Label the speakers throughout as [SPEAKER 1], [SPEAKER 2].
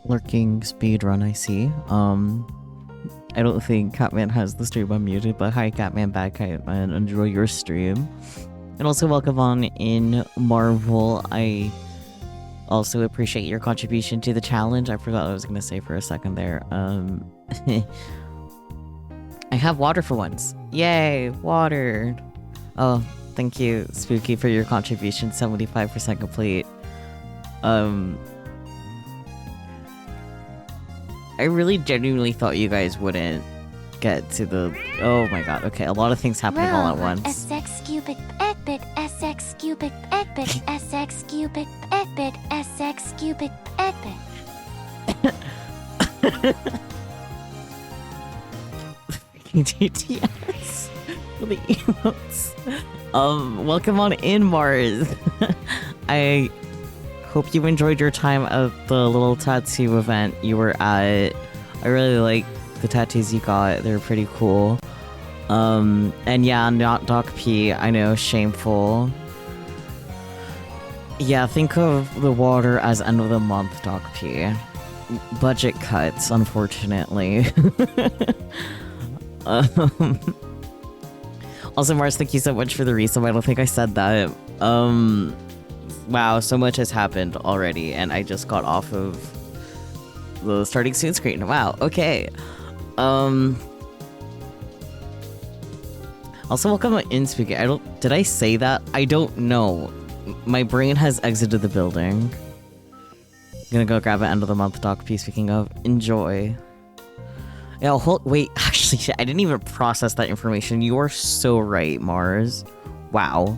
[SPEAKER 1] lurking speedrun, I see. I don't think Catman has the stream unmuted, but hi Catman, bad Catman, enjoy your stream. And also welcome on in Marvel. I also appreciate your contribution to the challenge. I forgot what I was gonna say for a second there. I have water for once. Yay, water. Oh, thank you, Spooky, for your contribution. 75% complete. I really genuinely thought you guys wouldn't get to the... Oh my god, okay, a lot of things happening all at once.
[SPEAKER 2] SX cubic edbit SX cubic edbit SX cubic edbit SX cubic edbit.
[SPEAKER 1] GTS for the emotes. Welcome on in, Mars. I hope you enjoyed your time at the little tattoo event you were at. I really like the tattoos you got. They're pretty cool. And yeah, not Doc P. I know, shameful. Yeah, think of the water as end of the month, Doc P. Budget cuts, unfortunately. Also, Mars, thank you so much for the resub. I don't think I said that. Wow, so much has happened already, and I just got off of the starting soon screen. Wow, okay. Also, welcome in, Spooky. Did I say that? I don't know. My brain has exited the building. Gonna go grab an end of the month Doc P, speaking of. Enjoy. Yeah, wait, actually, I didn't even process that information. You are so right, Mars. Wow.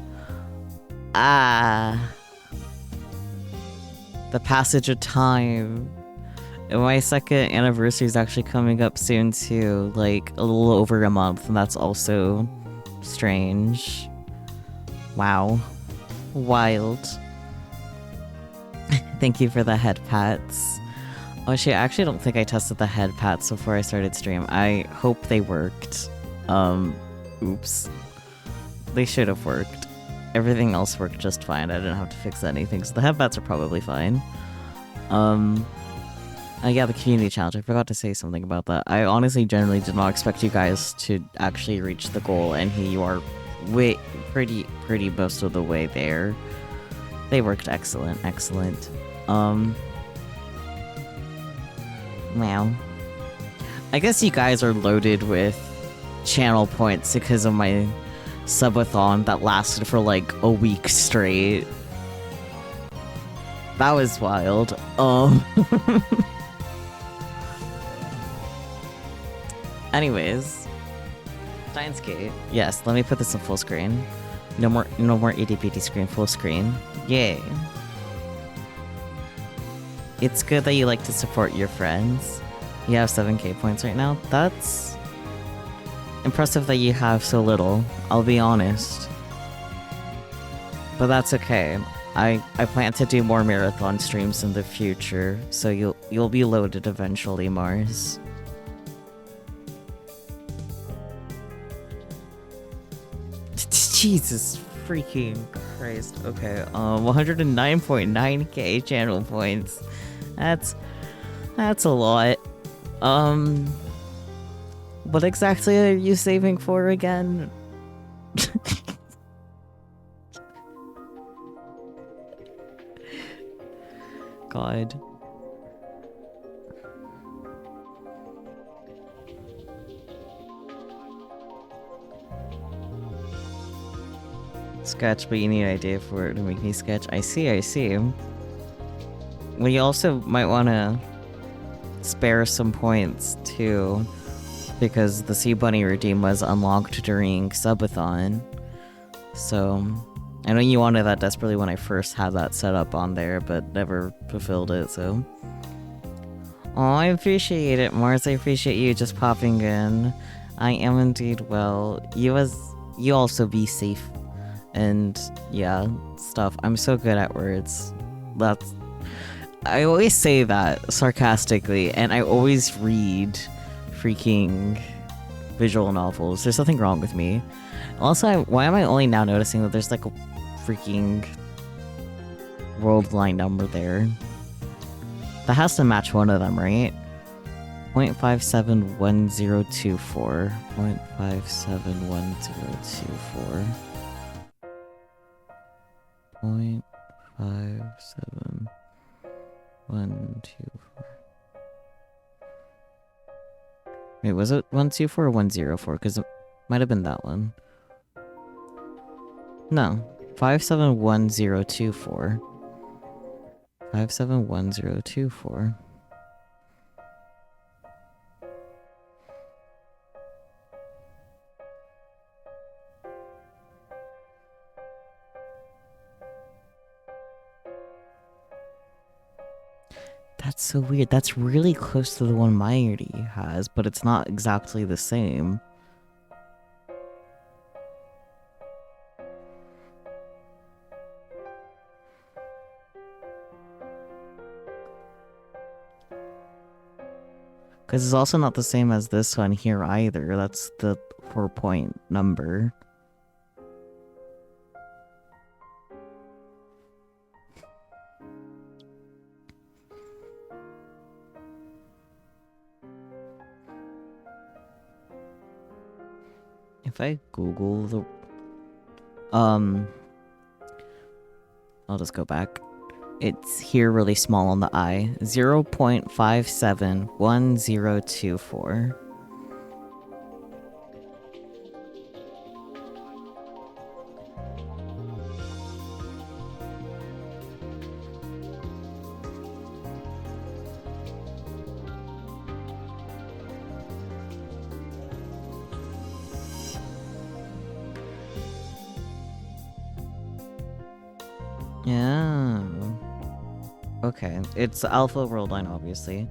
[SPEAKER 1] The passage of time. And my second anniversary is actually coming up soon too, like a little over a month, and that's also strange. Wow. Wild. Thank you for the head pats. Oh shit, I actually don't think I tested the head pats before I started stream. I hope they worked. Oops. They should have worked. Everything else worked just fine. I didn't have to fix anything, so the head pats are probably fine. Yeah, the community challenge. I forgot to say something about that. I honestly generally did not expect you guys to actually reach the goal, and here you are pretty most of the way there. They worked excellent. Wow. I guess you guys are loaded with channel points because of my subathon that lasted for like a week straight. That was wild. Anyways, Steins Gate. Yes, let me put this in full screen. No more itty bitty screen, full screen. Yay. It's good that you like to support your friends. You have 7k points right now. That's impressive that you have so little, I'll be honest. But that's okay. I plan to do more marathon streams in the future, so you'll be loaded eventually, Mars. Jesus freaking Christ. Okay, 109.9k channel points. That's a lot. What exactly are you saving for again? God. Sketch, but you need an idea for it to make me sketch. I see. Well, you also might want to spare some points, too, because the Sea Bunny redeem was unlocked during Subathon. So, I know you wanted that desperately when I first had that set up on there, but never fulfilled it, so... Oh, I appreciate it, Mars. I appreciate you just popping in. I am indeed well. You also be safe. And, yeah, stuff. I'm so good at words. I always say that sarcastically, and I always read freaking visual novels. There's something wrong with me. Also, why am I only now noticing that there's like a freaking worldline number there? That has to match one of them, right? 0.571024. 0.571024. 0.57124. Wait, was it 124 or 104? Because it might have been that one. No. 571024. 571024. That's so weird. That's really close to the one Mighty has, but it's not exactly the same. Because it's also not the same as this one here either. That's the 4-point number. If I Google the... I'll just go back. It's here really small on the I. 0.571024. Yeah. Okay, it's alpha world line, obviously.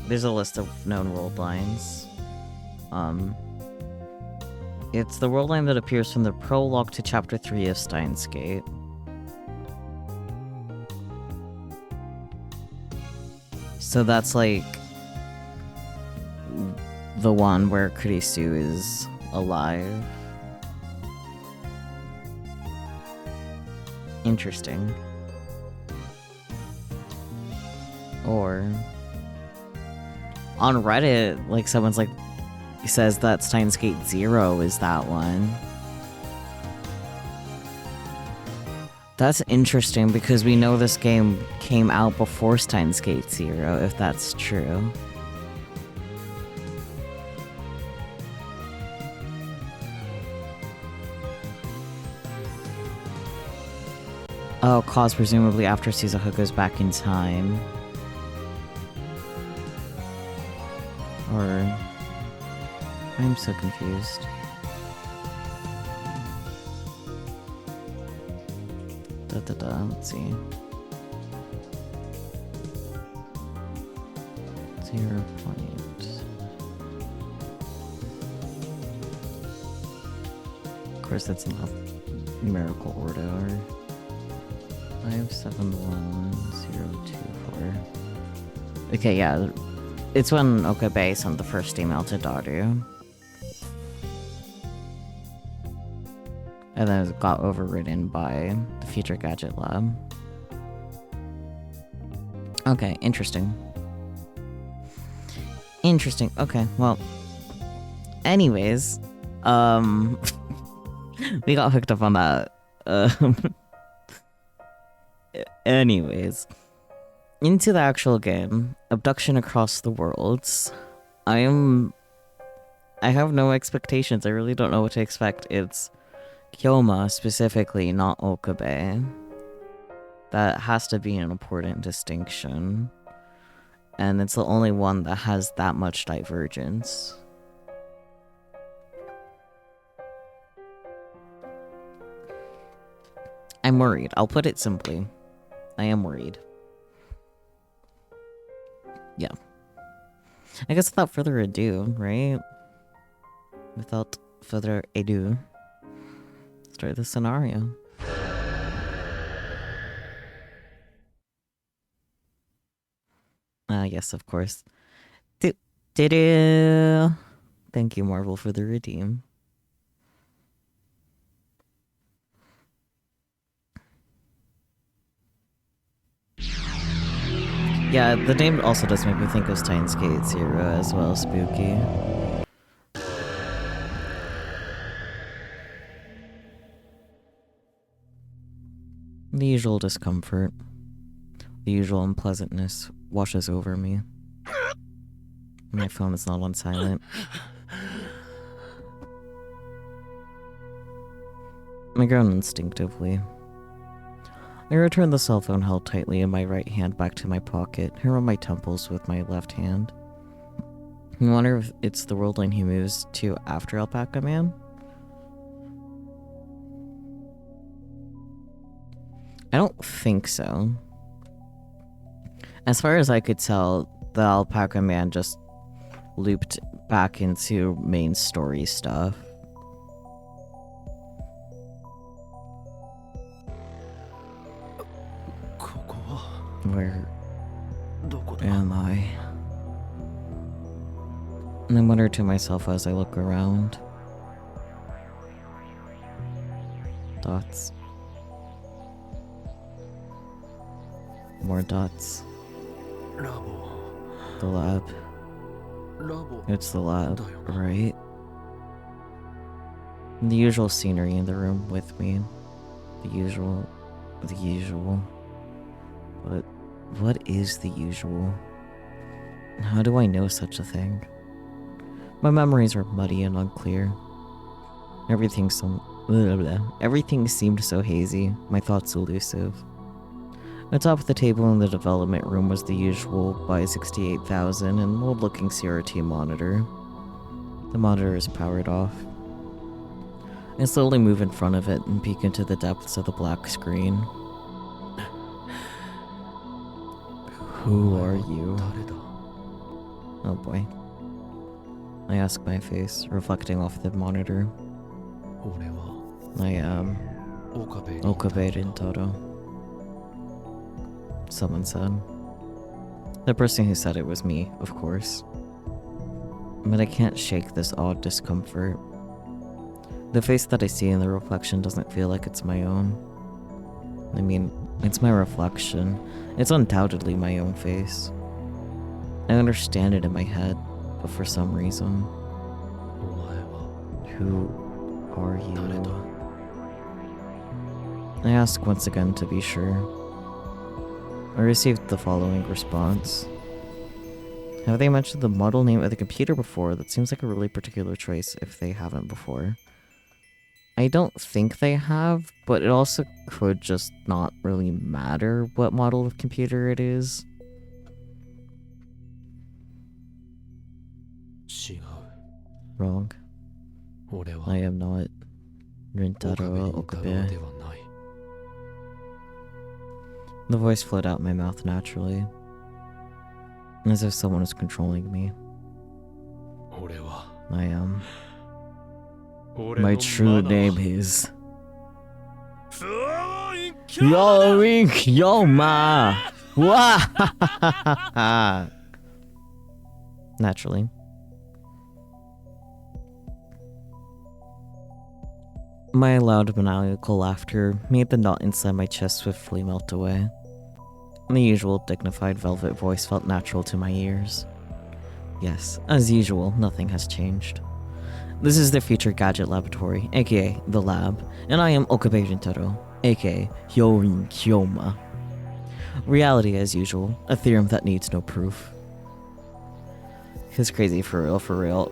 [SPEAKER 1] There's a list of known world lines. It's the world line that appears from the prologue to chapter 3 of Steins Gate. So that's like the one where Kurisu is alive. Interesting. Or on Reddit, like someone's like says that Steins Gate 0 is that one. That's interesting because we know this game came out before Steins Gate 0, if that's true. Oh, cause presumably after Suzuha goes back in time. Or... I'm so confused. Let's see. 0 point. Of course, that's not numerical order. 571024. Okay, yeah. It's when Okabe sent the first email to Daru. And then it got overridden by the Future Gadget Lab. Okay, interesting. Interesting. Okay, well. Anyways, we got hooked up on that. Anyways, into the actual game, Abduction Across the Worlds. I have no expectations. I really don't know what to expect. It's Kyoma specifically, not Okabe. That has to be an important distinction. And it's the only one that has that much divergence. I'm worried. I'll put it simply. I am worried. Yeah. I guess without further ado, right? Without further ado, start the scenario. Yes, of course. Do-do-do. Thank you, Marvel, for the redeem. Yeah, the name also does make me think of Steins Gate Zero as well, spooky. The usual discomfort, the usual unpleasantness washes over me. My phone is not on silent. I groan instinctively. I return the cell phone held tightly in my right hand back to my pocket, and rub my temples with my left hand. I wonder if it's the world line he moves to after Alpaca Man? I don't think so. As far as I could tell, the Alpaca Man just looped back into main story stuff. Where am I? And I wonder to myself as I look around. Dots. More dots. The lab. It's the lab, right? And the usual scenery in the room with me. The usual. But what is the usual? How do I know such a thing? My memories are muddy and unclear. Everything seemed so hazy, my thoughts elusive. Atop of the table in the development room was the usual by 68,000 and old-looking CRT monitor. The monitor is powered off. I slowly move in front of it and peek into the depths of the black screen. Who are you? Oh boy. I ask my face, reflecting off the monitor. I am Okabe Rintaro. Someone said. The person who said it was me, of course. But I can't shake this odd discomfort. The face that I see in the reflection doesn't feel like it's my own. I mean, it's my reflection. It's undoubtedly my own face. I understand it in my head, but for some reason... Who are you? I ask once again to be sure. I received the following response. Have they mentioned the model name of the computer before? That seems like a really particular choice if they haven't before. I don't think they have, but it also could just not really matter what model of computer it is. Wrong. I am not Rintaro Okabe. The voice flowed out my mouth naturally, as if someone was controlling me. I am. My true name is... Yoma! Wah! Naturally. My loud maniacal laughter made the knot inside my chest swiftly melt away. The usual dignified velvet voice felt natural to my ears. Yes, as usual, nothing has changed. This is the Future Gadget Laboratory, aka The Lab, and I am Okabe Rintaro, aka Hyorin Kyoma. Reality as usual, a theorem that needs no proof. It's crazy for real.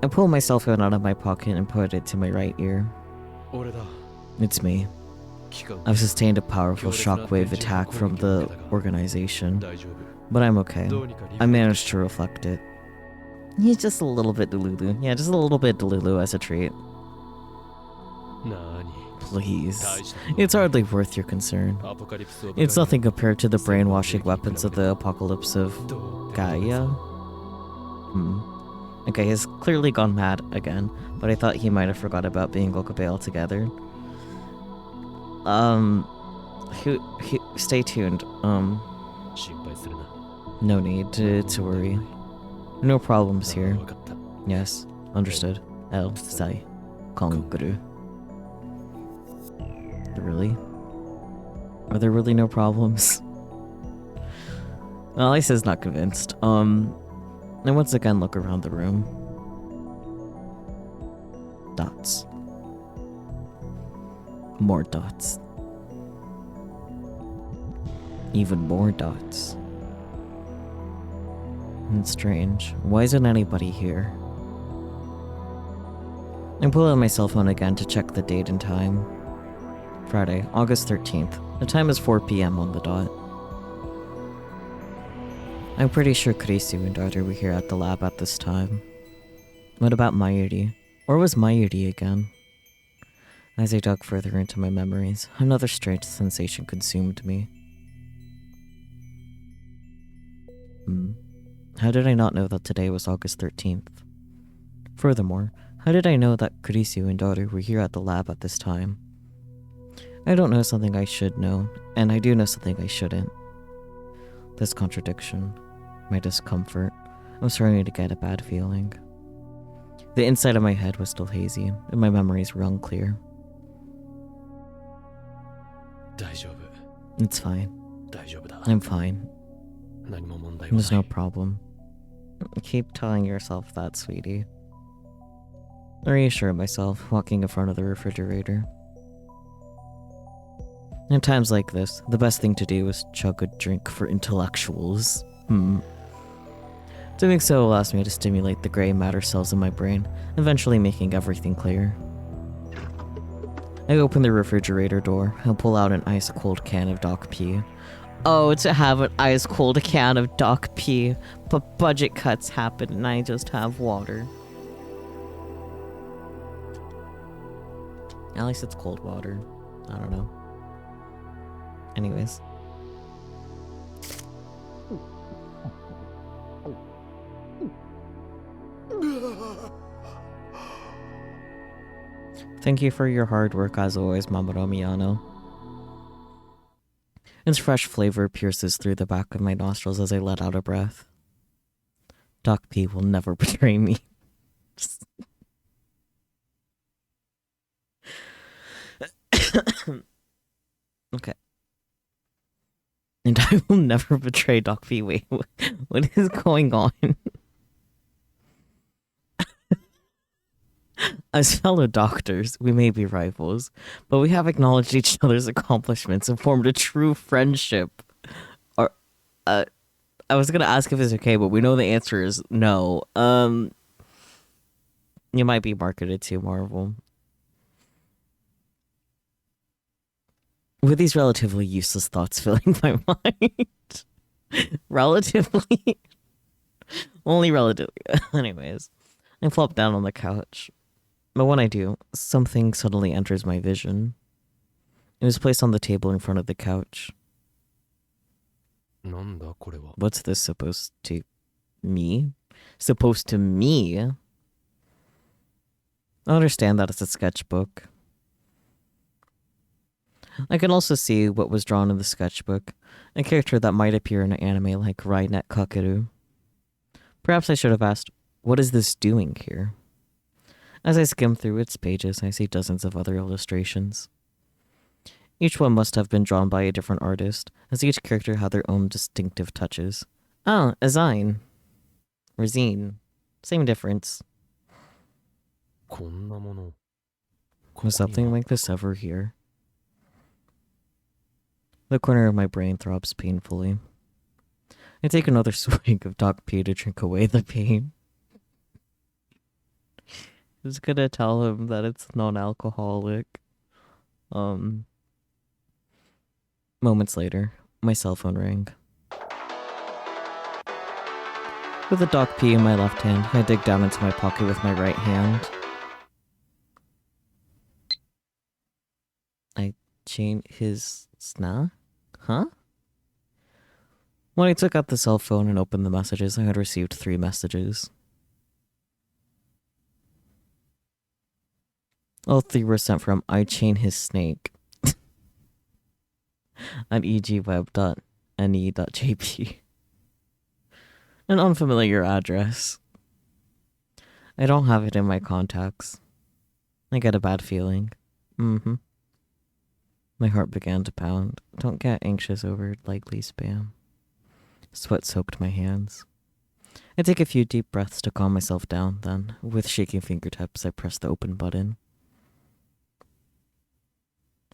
[SPEAKER 1] I pull my cell phone out of my pocket and put it to my right ear. It's me. I've sustained a powerful shockwave attack from the organization, but I'm okay. I managed to reflect it. He's just a little bit delulu. Yeah, just a little bit delulu as a treat. Please. It's hardly worth your concern. It's nothing compared to the brainwashing weapons of the apocalypse of Gaia. Okay, he's clearly gone mad again, but I thought he might have forgot about being Okabe altogether. Stay tuned. No need to worry. No problems here. Yes, understood. El Sai Konguru. Really? Are there really no problems? Well, Alice is not convinced. And once again look around the room. Dots. More dots. Even more dots. It's strange. Why isn't anybody here? I pull out my cell phone again to check the date and time. Friday, August 13th. The time is 4 p.m. on the dot. I'm pretty sure Kurisu and Dart were here at the lab at this time. What about Mayuri? Or was Mayuri again? As I dug further into my memories, another strange sensation consumed me. How did I not know that today was August 13th? Furthermore, how did I know that Kurisu and Dart were here at the lab at this time? I don't know something I should know, and I do know something I shouldn't. This contradiction, my discomfort, I'm starting to get a bad feeling. The inside of my head was still hazy, and my memories were unclear. It's fine. I'm fine. There's no problem. Keep telling yourself that, sweetie. I reassure myself, walking in front of the refrigerator. In times like this, the best thing to do is chug a drink for intellectuals. Doing so allows me to stimulate the grey matter cells in my brain, eventually making everything clear. I open the refrigerator door and pull out an ice-cold can of Doc P. Oh, to have an ice-cold can of Doc P, but budget cuts happen and I just have water. At least it's cold water. I don't know. Anyways. Thank you for your hard work as always, Mamoru Miyano. Its fresh flavor pierces through the back of my nostrils as I let out a breath. Doc P will never betray me. Okay. And I will never betray Doc P. Wait, what is going on? As fellow doctors, we may be rivals, but we have acknowledged each other's accomplishments and formed a true friendship. Or, I was gonna ask if it's okay, but we know the answer is no. You might be marketed to Marvel. With these relatively useless thoughts filling my mind. Relatively? Only relatively. Anyways, I flop down on the couch. But when I do, something suddenly enters my vision. It was placed on the table in front of the couch. What's this supposed to me? Supposed to me? I understand that it's a sketchbook. I can also see what was drawn in the sketchbook, a character that might appear in an anime like Rainet Kakeru. Perhaps I should have asked, what is this doing here? As I skim through its pages, I see dozens of other illustrations. Each one must have been drawn by a different artist, as each character had their own distinctive touches. Ah, a Zine. Or Zine. Same difference. Was something like this ever here? The corner of my brain throbs painfully. I take another swig of Doc P to drink away the pain. I was gonna tell him that it's non-alcoholic. Moments later, my cell phone rang. With a Doc P in my left hand, I dig down into my pocket with my right hand. I chain his sna? Huh? When I took out the cell phone and opened the messages, I had received 3 messages. All 3 were sent from I chain his snake at egweb.ne.jp. An unfamiliar address. I don't have it in my contacts. I get a bad feeling. My heart began to pound. Don't get anxious over likely spam. Sweat soaked my hands. I take a few deep breaths to calm myself down, then, with shaking fingertips, I press the open button.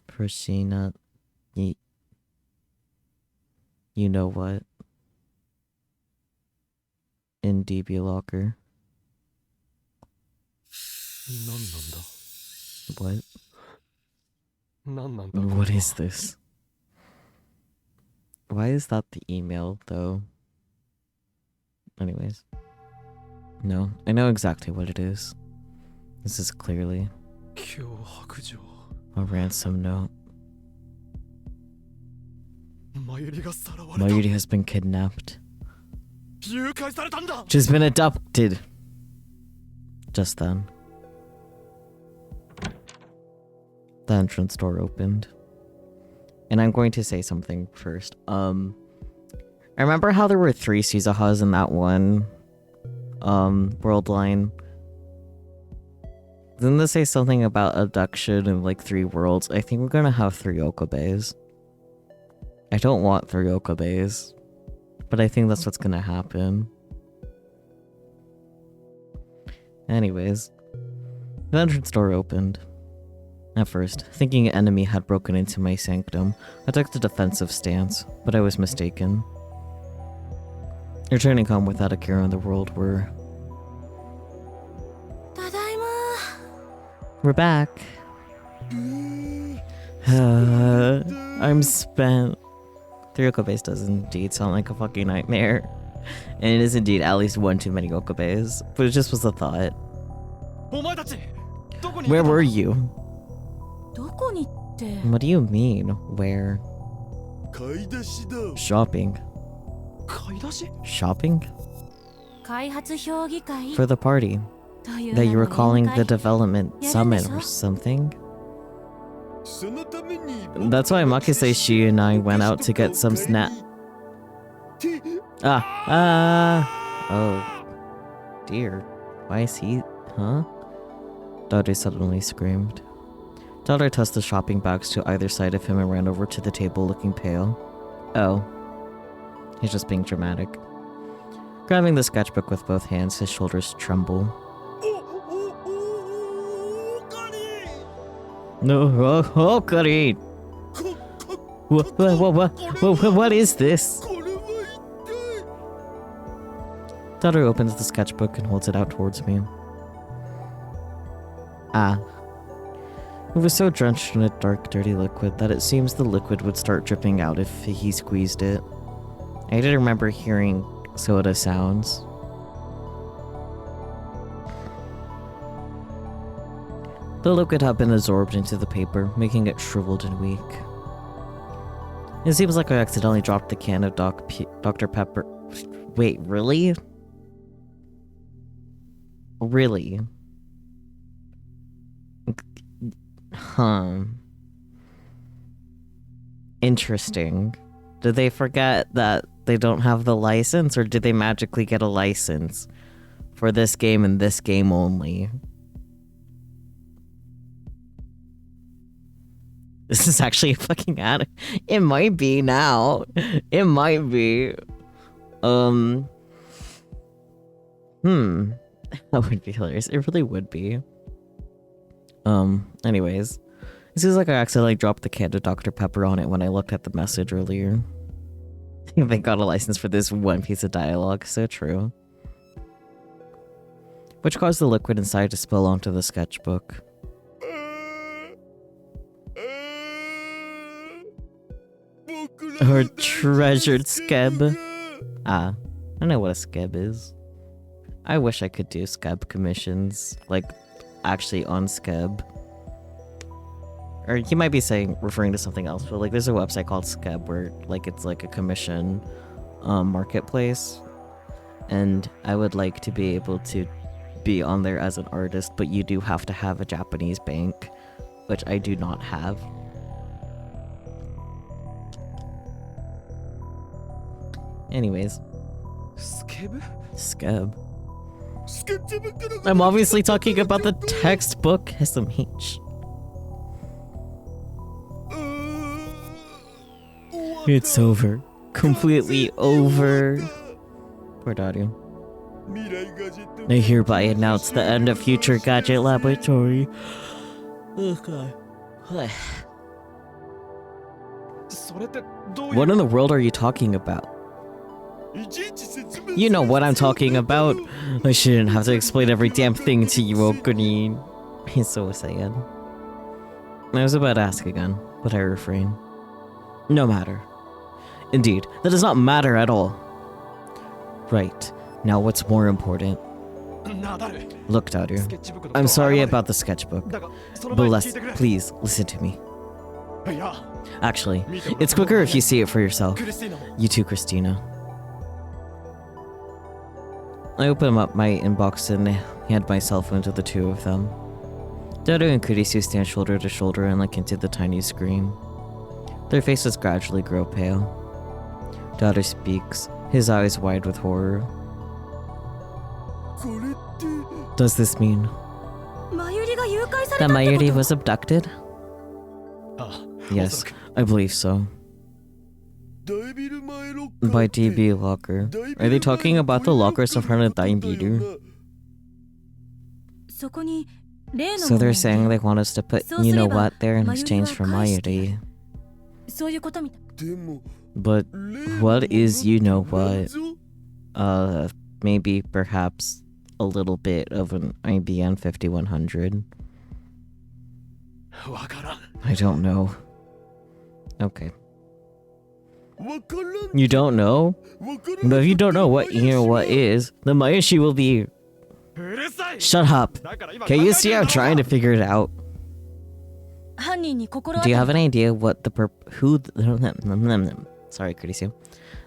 [SPEAKER 1] Prashina, you know what? In DB Locker. What? What is this? Why is that the email, though? Anyways. No, I know exactly what it is. This is clearly a ransom note. Mayuri has been kidnapped. She's been adopted. Just then. The entrance door opened. And I'm going to say something first. I remember how there were 3 Sizahas in that one worldline. Didn't this say something about abduction and like 3 worlds? I think we're gonna have 3 Okabes. I don't want 3 Okabes, but I think that's what's gonna happen. Anyways, the entrance door opened. At first, thinking an enemy had broken into my sanctum, I took the defensive stance, but I was mistaken. Returning home without Akira in the world were...
[SPEAKER 2] Tadaima.
[SPEAKER 1] We're back. I'm spent. 3 Okabes does indeed sound like a fucking nightmare. And it is indeed at least 1 too many Okabes, but it just was a thought. Where were you? What do you mean, where? Shopping. Shopping? For the party that you were calling the development summit or something? That's why Makiseishi and I went out to get some snack. Oh dear. Why is he, huh? Dodge suddenly screamed. Dodge tossed the shopping bags to either side of him and ran over to the table looking pale. Oh. He's just being dramatic. Grabbing the sketchbook with both hands, his shoulders tremble. No, oh, Karin! What is this? Dodge opens the sketchbook and holds it out towards me. Ah. It was so drenched in a dark, dirty liquid that it seems the liquid would start dripping out if he squeezed it. I didn't remember hearing soda sounds. The liquid had been absorbed into the paper, making it shriveled and weak. It seems like I accidentally dropped the can of Dr. Pepper. Wait, really? Really? Huh. Interesting. Did they forget that they don't have the license, or did they magically get a license for this game and this game only? This is actually a fucking ad. It might be now. It might be. That would be hilarious. It really would be. Anyways. It seems like I accidentally dropped the can of Dr. Pepper on it when I looked at the message earlier. They got a license for this one piece of dialogue. So true. Which caused the liquid inside to spill onto the sketchbook. Her treasured skeb. Ah, I know what a skeb is. I wish I could do skeb commissions, like actually on skeb. Or he might be referring to something else, but like there's a website called Skeb where like it's like a commission marketplace, and I would like to be able to be on there as an artist, but you do have to have a Japanese bank, which I do not have. Anyways. Skeb. I'm obviously talking about the textbook SMH. It's over. Completely over. Poor Daddy. I hereby announce the end of Future Gadget Laboratory. Oh god. What in the world are you talking about? You know what I'm talking about. I shouldn't have to explain every damn thing to you, Okunin. He's so Saiyan. I was about to ask again, but I refrain. No matter. Indeed, that does not matter at all. Right. Now what's more important? Look, Daru. I'm sorry about the sketchbook, but please listen to me. Actually, it's quicker if you see it for yourself. You too, Christina. I open up my inbox and hand my cell phone to the two of them. Daru and Kurisu stand shoulder to shoulder and look into the tiny screen. Their faces gradually grow pale. Daru speaks, his eyes wide with horror. Does this mean that Mayuri was abducted? Yes, I believe so. By DB locker. Are they talking about the lockers in front of Daibiru? So they're saying they want us to put you know what there in exchange for Mayuri. But what is you know what? Maybe perhaps a little bit of an IBM 5100. I don't know. Okay. You don't know? But if you don't know what you know what is, then my issue will be... Shut up! Can you see I'm trying to figure it out? Do you have an idea what the Sorry, Kurisu.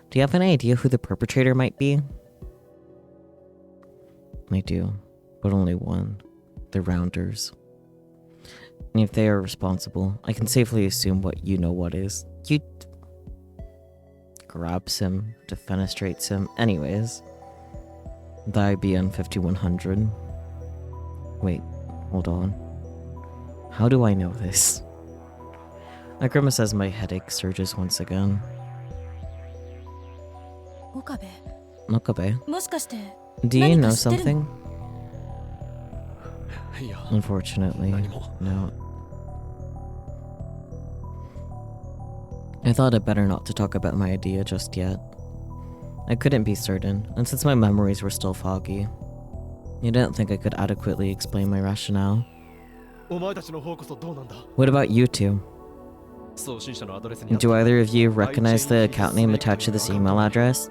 [SPEAKER 1] Do you have an idea who the perpetrator might be? I do, but only one. The Rounders. And if they are responsible, I can safely assume what you know what is. You grabs him, defenestrates him. Anyways, the IBM 5100. Wait, hold on. How do I know this? I grimace as my headache surges once again. Okabe, do you know something? Unfortunately, no. I thought it better not to talk about my idea just yet. I couldn't be certain, and since my memories were still foggy, I didn't think I could adequately explain my rationale. What about you two? Do either of you recognize the account name attached to this email address?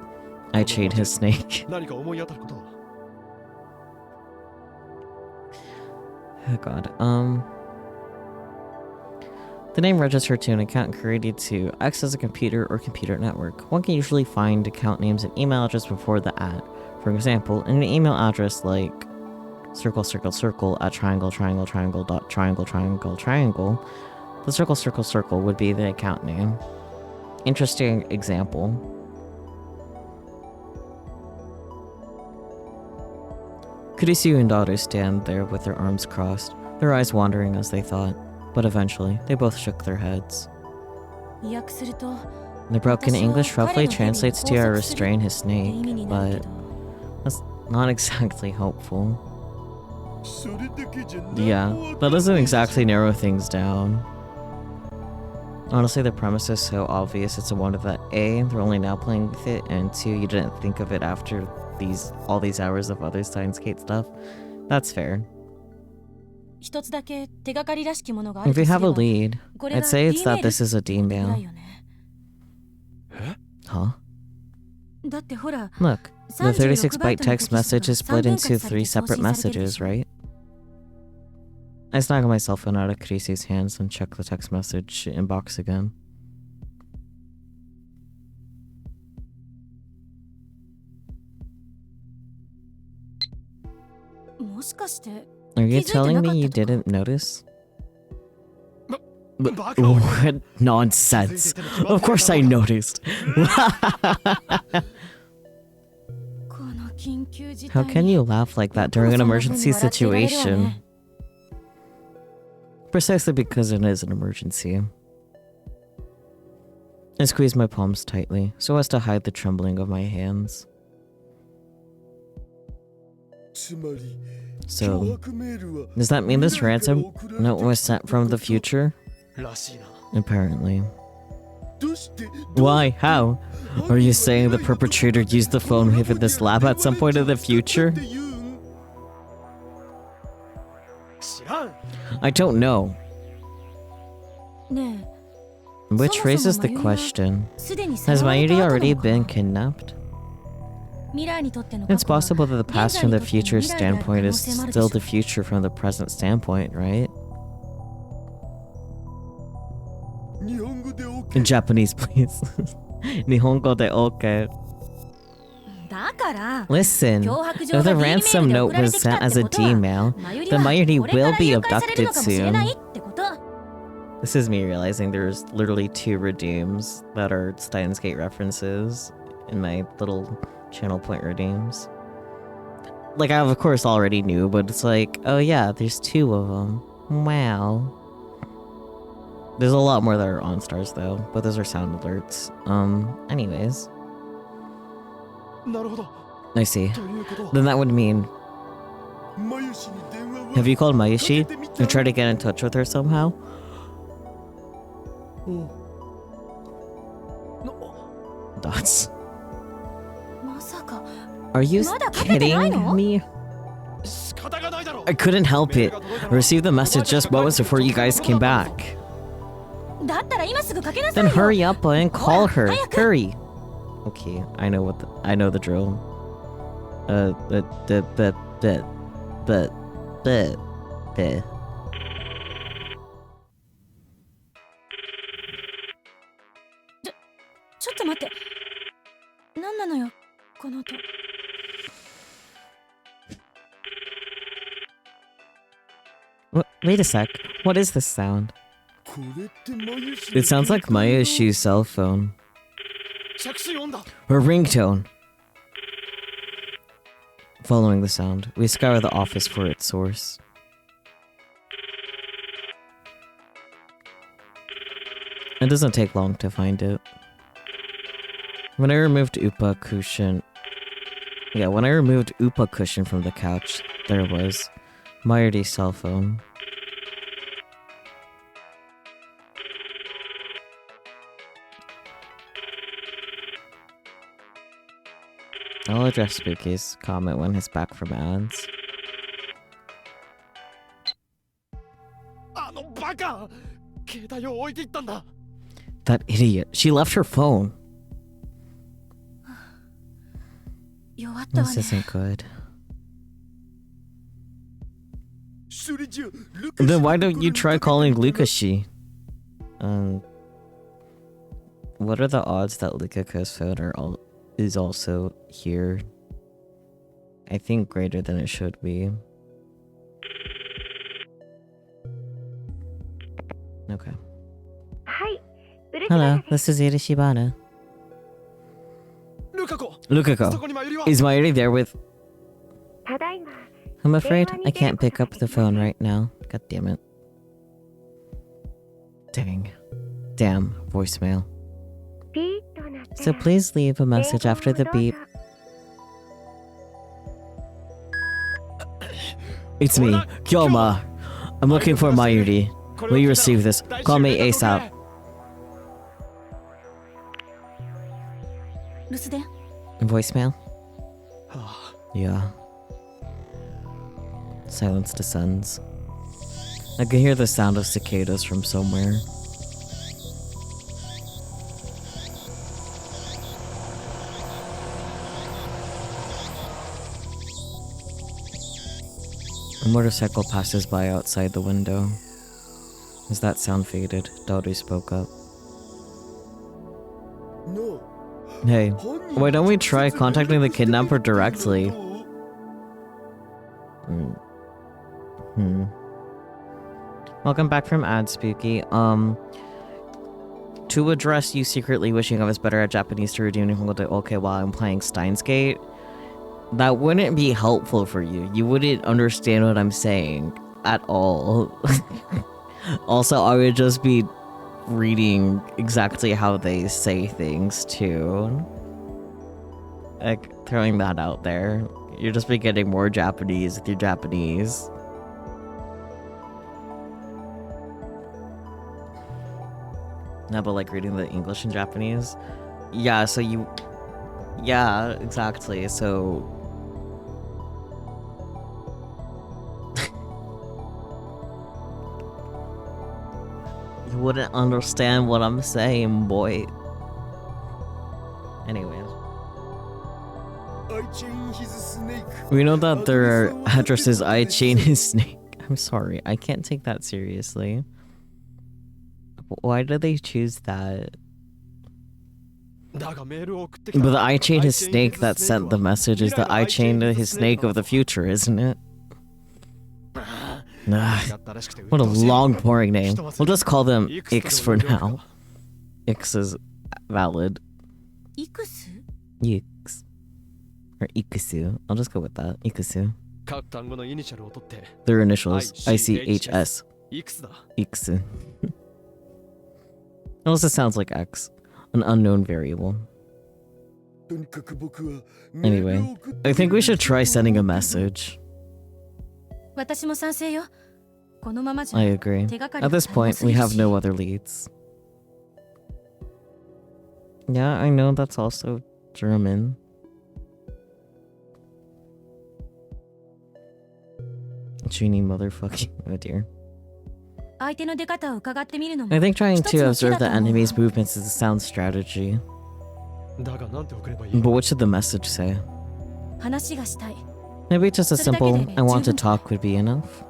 [SPEAKER 1] I chewed his snake. Oh god, the name registered to an account created to access a computer or computer network. One can usually find account names and email address before the @ For example, in an email address like circle at triangle dot triangle, the circle would be the account name. Interesting example. Kurisu and Daru stand there with their arms crossed, their eyes wandering as they thought, but eventually they both shook their heads. The broken English roughly translates to "I restrain his snake," but that's not exactly hopeful. Yeah, that doesn't exactly narrow things down. Honestly, the premise is so obvious it's a wonder that A, they're only now playing with it, and 2, you didn't think of it after all these hours of other Steins Gate stuff. That's fair. If we have a lead, I'd say it's that this is a D-mail. Huh? Look, the 36-byte text message is split into 3 separate messages, right? I snag my cell phone out of Kurisu's hands and check the text message inbox again. Are you telling me you didn't notice? What nonsense! Of course I noticed! How can you laugh like that during an emergency situation? Precisely because it is an emergency. I squeeze my palms tightly, so as to hide the trembling of my hands. So, does that mean this ransom note was sent from the future? Apparently. Why? How? Are you saying the perpetrator used the phone within this lab at some point in the future? I don't know. Which raises the question, has Mayuri already been kidnapped? It's possible that the past from the future standpoint is still the future from the present standpoint, right? In Japanese, please. Nihongo de oke. Listen, if the ransom note was sent as a D-mail, then Mayuri will be abducted soon. This is me realizing there's literally 2 redeems that are Steins Gate references in my little channel point redeems. Like, I of course already knew, but it's like, oh yeah, there's 2 of them. Wow. There's a lot more that are on stars though, but those are sound alerts. Anyways. I see. Then that would mean... Have you called Mayushi and tried to get in touch with her somehow? Dots. Are you kidding me? I couldn't help it. I received the message just moments before you guys came back. Then hurry up and call her. Hurry. Okay, I know the drill. Wait a sec. What is this sound? It sounds like Mayushi's cell phone. Her ringtone. Following the sound, we scour the office for its source. It doesn't take long to find it. When I removed Upa cushion from the couch, there was Mayuri's cell phone. I'll address Spooky's comment when he's back from ads. That idiot. She left her phone. This isn't good. Then why don't you try calling Lukashi? What are the odds that Lukaku's phone is also here? I think greater than it should be. Okay. Hello, this is Ida Shibana. Lukako, is Mayuri there with... I'm afraid I can't pick up the phone right now. God damn it. Damn, voicemail. So please leave a message after the beep. It's me, Kyoma. I'm looking for Mayuri. Will you receive this? Call me ASAP. Voicemail? Yeah. Silence descends. I can hear the sound of cicadas from somewhere. A motorcycle passes by outside the window. As that sound faded, Daru spoke up. Hey, why don't we try contacting the kidnapper directly? Welcome back from ad, Spooky. To address you secretly wishing I was better at Japanese to redeem Nihongo de Oke while I'm playing Steins Gate, that wouldn't be helpful for you. You wouldn't understand what I'm saying at all. Also, I would just be reading exactly how they say things too. Like, throwing that out there. You're just be getting more Japanese with your Japanese. No, but like reading the English and Japanese. Yeah, so you... Yeah, exactly, so... You wouldn't understand what I'm saying, boy. Anyways. We know that there are addresses I chain his snake. I'm sorry, I can't take that seriously. Why did they choose that? But the I chain his snake that sent the message is the I chain his snake of the future, isn't it? What a long, boring name. We'll just call them Ix for now. Ix is valid. Ix. Or Ikusu. I'll just go with that. Ikusu. Their initials. ICHS. Ikusu. It also sounds like X. An unknown variable. Anyway, I think we should try sending a message. I agree. At this point, we have no other leads. Yeah, I know that's also German. Genie motherfucking... Oh dear. I think trying to observe the enemy's movements is a sound strategy. But what should the message say? Maybe just a simple, I want to talk would be enough.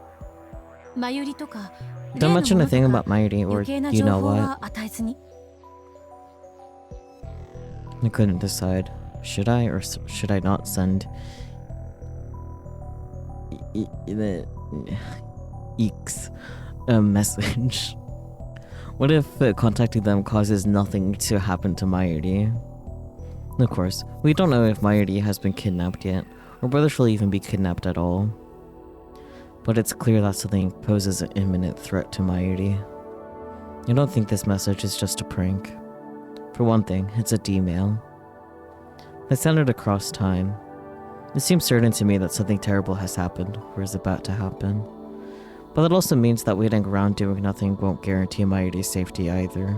[SPEAKER 1] Don't mention a thing about Mayuri or you know what. I couldn't decide. Should I or should I not send the Eeks a message? What if contacting them causes nothing to happen to Mayuri? Of course, we don't know if Mayuri has been kidnapped yet, or whether she'll even be kidnapped at all. But it's clear that something poses an imminent threat to Mayuri. I don't think this message is just a prank. For one thing, it's a D-mail. I sent it across time. It seems certain to me that something terrible has happened, or is about to happen. But that also means that waiting around doing nothing won't guarantee Mayuri's safety either.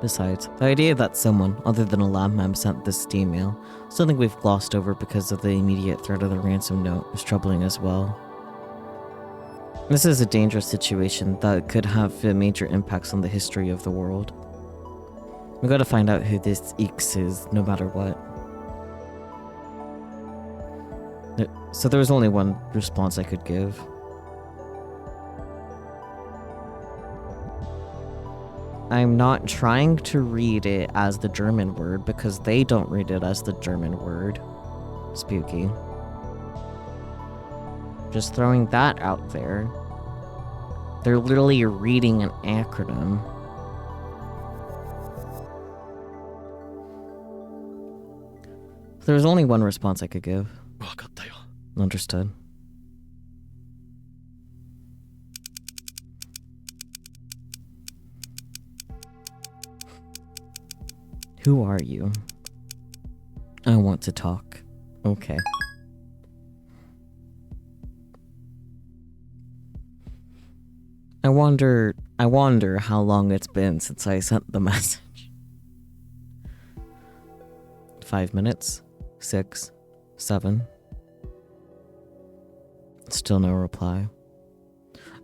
[SPEAKER 1] Besides, the idea that someone, other than a lab mem, sent this email, something we've glossed over because of the immediate threat of the ransom note, is troubling as well. This is a dangerous situation that could have major impacts on the history of the world. We gotta find out who this Ix is, no matter what. So there was only one response I could give. I'm not trying to read it as the German word because they don't read it as the German word. Spooky. Just throwing that out there. They're literally reading an acronym. There's only one response I could give. Understood. Who are you? I want to talk. Okay. I wonder how long it's been since I sent the message. 5 minutes? 6? 7? Still no reply.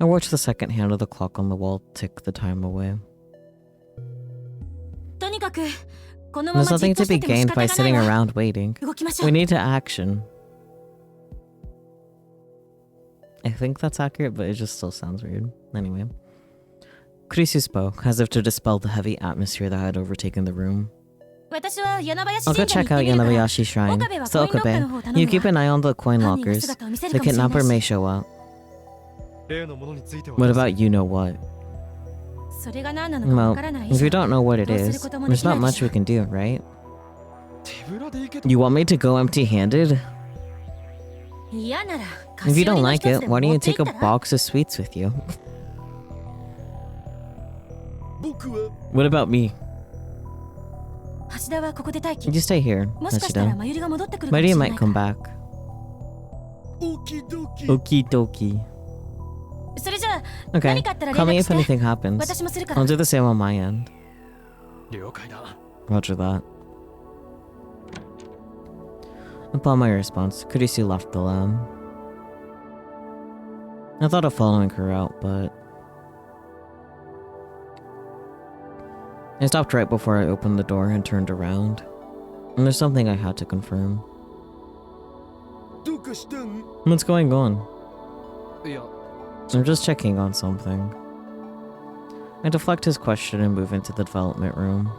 [SPEAKER 1] I watch the second hand of the clock on the wall tick the time away. There's nothing to be gained by sitting around waiting. We need to action. I think that's accurate, but it just still sounds weird. Anyway. Kurisu spoke, as if to dispel the heavy atmosphere that had overtaken the room. I'll go check out Yanabayashi Shrine. So Okabe, you keep an eye on the coin lockers. The kidnapper may show up. What about you know what? Well, if you don't know what it is, there's not much we can do, right? You want me to go empty-handed? If you don't like it, why don't you take a box of sweets with you? What about me?
[SPEAKER 3] 橋田はここで待機。
[SPEAKER 1] You stay here,
[SPEAKER 3] もしかしたら
[SPEAKER 1] Hashida.
[SPEAKER 3] マユリが戻ってくるかもしれ
[SPEAKER 1] Mighty
[SPEAKER 3] ない
[SPEAKER 1] might
[SPEAKER 3] か
[SPEAKER 1] come
[SPEAKER 3] ら。
[SPEAKER 1] back. Okie dokie.
[SPEAKER 3] それじゃあ
[SPEAKER 1] Okay,
[SPEAKER 3] 何かあったら
[SPEAKER 1] call
[SPEAKER 3] 連
[SPEAKER 1] me
[SPEAKER 3] 絡
[SPEAKER 1] if
[SPEAKER 3] して。
[SPEAKER 1] anything happens.
[SPEAKER 3] 私もするから。
[SPEAKER 1] I'll do the same on my end.
[SPEAKER 4] 了解だ。
[SPEAKER 1] Roger that. Upon my response, Kurisu left the lab. I thought of following her out, but I stopped right before I opened the door and turned around. And there's something I had to confirm.
[SPEAKER 4] どうかしたん？
[SPEAKER 1] What's going on?
[SPEAKER 4] いや、
[SPEAKER 1] I'm just checking on something. I deflect his question and move into the development room.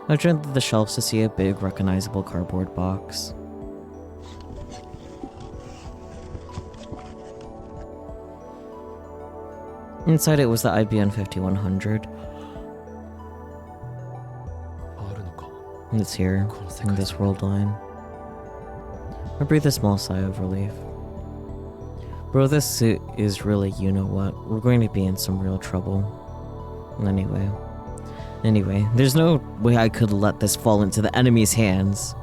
[SPEAKER 1] I turned to the shelves to see a big, recognizable cardboard box. Inside it was the IBM 5100.
[SPEAKER 4] あるのか。
[SPEAKER 1] It's here,
[SPEAKER 4] この世
[SPEAKER 1] in
[SPEAKER 4] 界
[SPEAKER 1] this world line. I breathe a small sigh of relief. Bro, this suit is really you know what. We're going to be in some real trouble. Anyway, there's no way I could let this fall into the enemy's hands.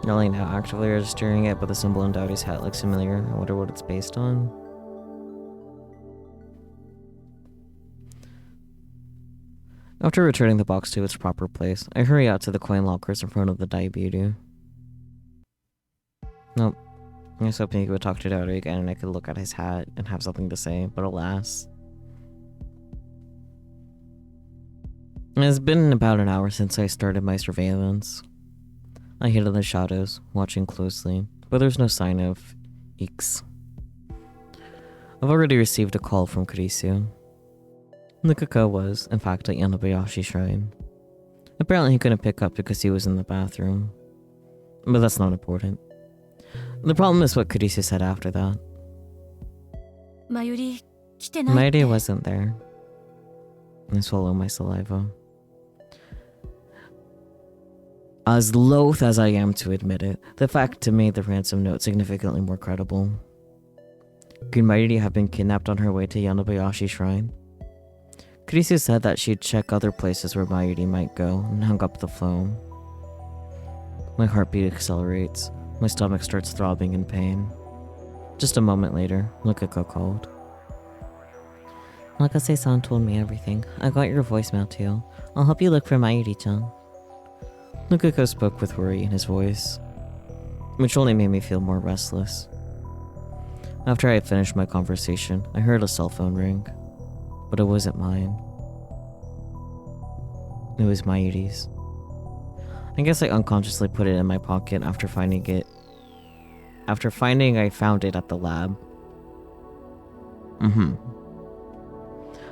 [SPEAKER 1] Not only now actively registering it, but the symbol on Dowdy's hat looks familiar. I wonder what it's based on. After returning the box to its proper place, I hurry out to the coin lockers in front of the Daibudu. Nope. I was hoping he would talk to Dowdy again and I could look at his hat and have something to say, but alas. It's been about an hour since I started my surveillance. I hid in the shadows, watching closely, but there's no sign of Eeks. I've already received a call from Kurisu. Nikako was, in fact, at Yanobayashi Shrine. Apparently he couldn't pick up because he was in the bathroom. But that's not important. The problem is what Kurisu said after that.
[SPEAKER 3] マユリ来てないって。
[SPEAKER 1] Mairi wasn't there. I swallow my saliva. As loath as I am to admit it, the fact made the ransom note significantly more credible. Could Mairi have been kidnapped on her way to Yanobayashi Shrine? Kurisu said that she'd check other places where Mairi might go and hung up the phone. My heartbeat accelerates. My stomach starts throbbing in pain. Just a moment later, Lukako called. Nakase-san told me everything. I got your voicemail too. I'll help you look for Mairi-chan. Lukako spoke with worry in his voice, which only made me feel more restless. After I had finished my conversation, I heard a cell phone ring, but it wasn't mine. It was Mairi's. I guess I unconsciously put it in my pocket after finding I found it at the lab.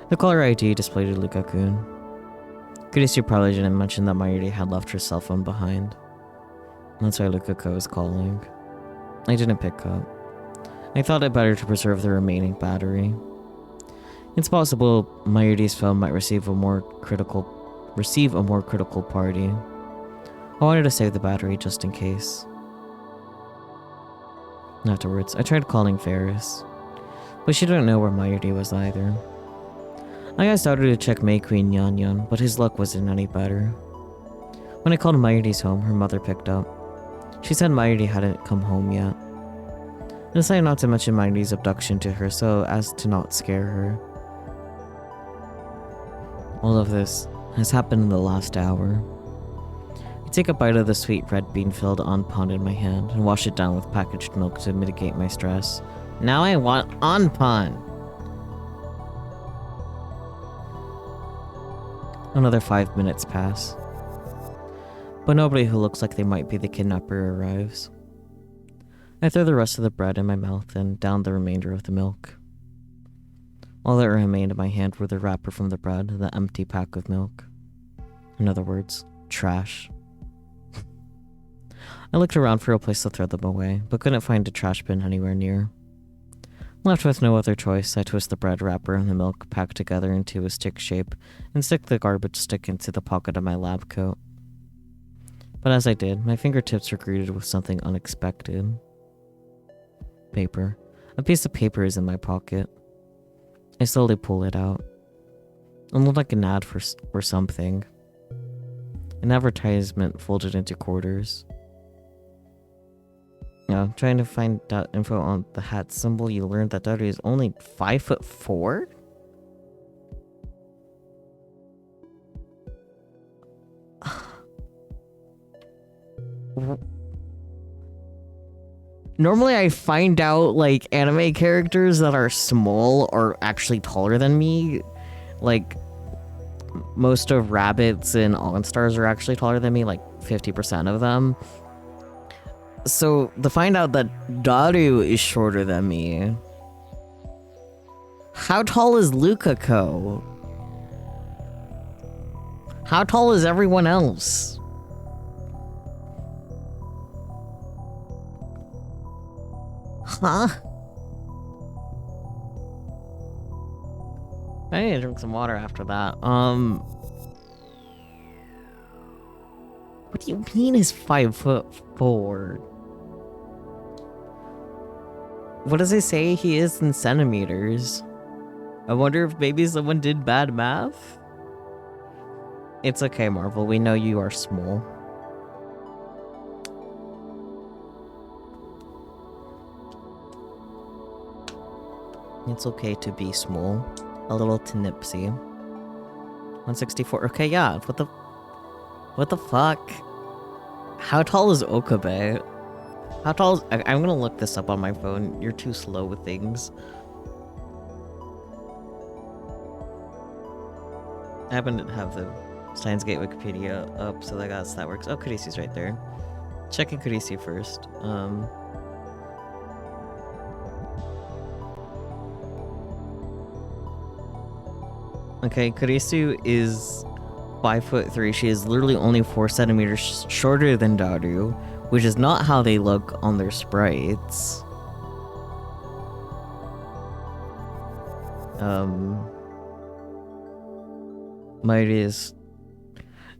[SPEAKER 1] The caller ID displayed to Luka-kun. Kurisu probably didn't mention that Mairi had left her cell phone behind. That's why Lukako was calling. I didn't pick up. I thought it better to preserve the remaining battery. It's possible Mairi's phone might receive a more critical party. I wanted to save the battery just in case. Afterwards, I tried calling Ferris, but she didn't know where Mairi was either. I got started to check Meikui and Nyan, but his luck wasn't any better. When I called Mairi's home, her mother picked up. She said Mairi hadn't come home yet. I decided not to mention Mairi's abduction to her so as to not scare her. All of this has happened in the last hour. I take a bite of the sweet red bean-filled onpon in my hand and wash it down with packaged milk to mitigate my stress. Now I want onpon! Another 5 minutes pass, but nobody who looks like they might be the kidnapper arrives. I throw the rest of the bread in my mouth and down the remainder of the milk. All that remained in my hand were the wrapper from the bread and the empty pack of milk. In other words, trash. I looked around for a place to throw them away, but couldn't find a trash bin anywhere near. Left with no other choice, I twist the bread wrapper and the milk packed together into a stick shape and stick the garbage stick into the pocket of my lab coat. But as I did, my fingertips were greeted with something unexpected. Paper. A piece of paper is in my pocket. I slowly pull it out. It looked like an ad for something. An advertisement folded into quarters. Now, trying to find that info on the hat symbol, you learned that Daru is only 5'4". Normally I find out like anime characters that are small are actually taller than me. Like most of Rabbids and All-Stars are actually taller than me, like 50% of them. So to find out that Daru is shorter than me. How tall is Lukako? How tall is everyone else? Huh? I need to drink some water after that. What do you mean is 5'4"? What does it say he is in centimeters? I wonder if maybe someone did bad math? It's okay, Marvel. We know you are small. It's okay to be small. A little tinipsy. 164. Okay, yeah. What the fuck? How tall is Okabe? How tall is... I'm gonna look this up on my phone. You're too slow with things. I happen to have the Steins Gate Wikipedia up, so I guess that works. Oh, Kurisu's right there. Checking Kurisu first. Okay, Kurisu is 5'3". She is literally only 4 centimeters shorter than Daru, which is not how they look on their sprites. Might is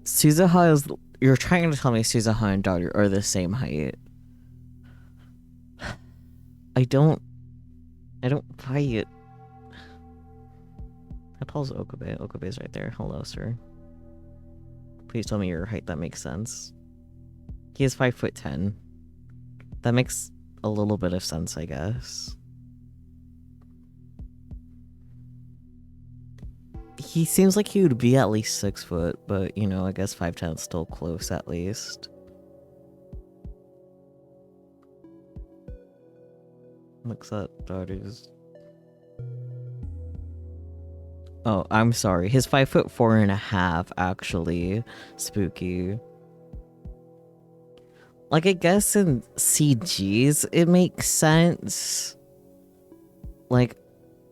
[SPEAKER 1] Suzuha is... You're trying to tell me Suzuha and Daru are the same height. I don't buy it. How tall is Okabe? Okabe's right there. Hello, sir. Please tell me your height. That makes sense. He is 5'10". That makes a little bit of sense, I guess. He seems like he would be at least 6 foot, but you know, I guess 5'10" is still close at least. Looks at Daru's. Oh, I'm sorry. His 5'4.5", actually. Spooky. Like, I guess in CGs, it makes sense. Like,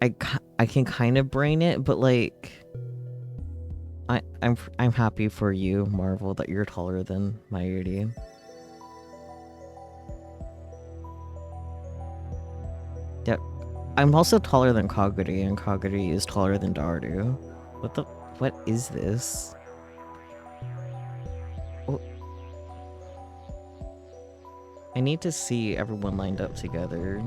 [SPEAKER 1] I can kind of brain it, but like, I'm happy for you, Marvel, that you're taller than Mayuri. Yep. I'm also taller than Kaguri, and Kaguri is taller than Daru. What is this? Oh. I need to see everyone lined up together.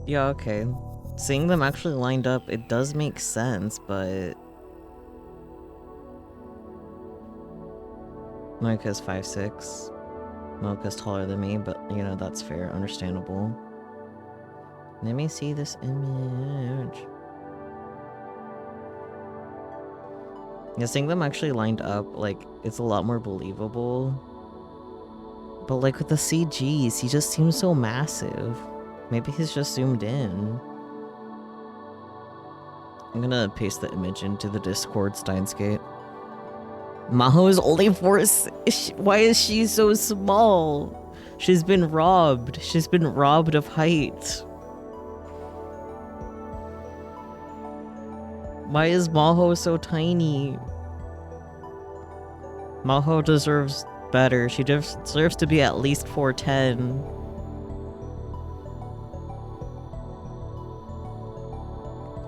[SPEAKER 1] Yeah, okay. Seeing them actually lined up, it does make sense, but... Moika's 5'6". Mocha's taller than me, but, you know, that's fair, understandable. Let me see this image. Yeah, seeing them actually lined up, like, it's a lot more believable. But, like, with the CGs, he just seems so massive. Maybe he's just zoomed in. I'm gonna paste the image into the Discord, Steins Gate. Maho is only 4. Why is she so small? She's been robbed. She's been robbed of height. Why is Maho so tiny? Maho deserves better. She deserves to be at least 4'10".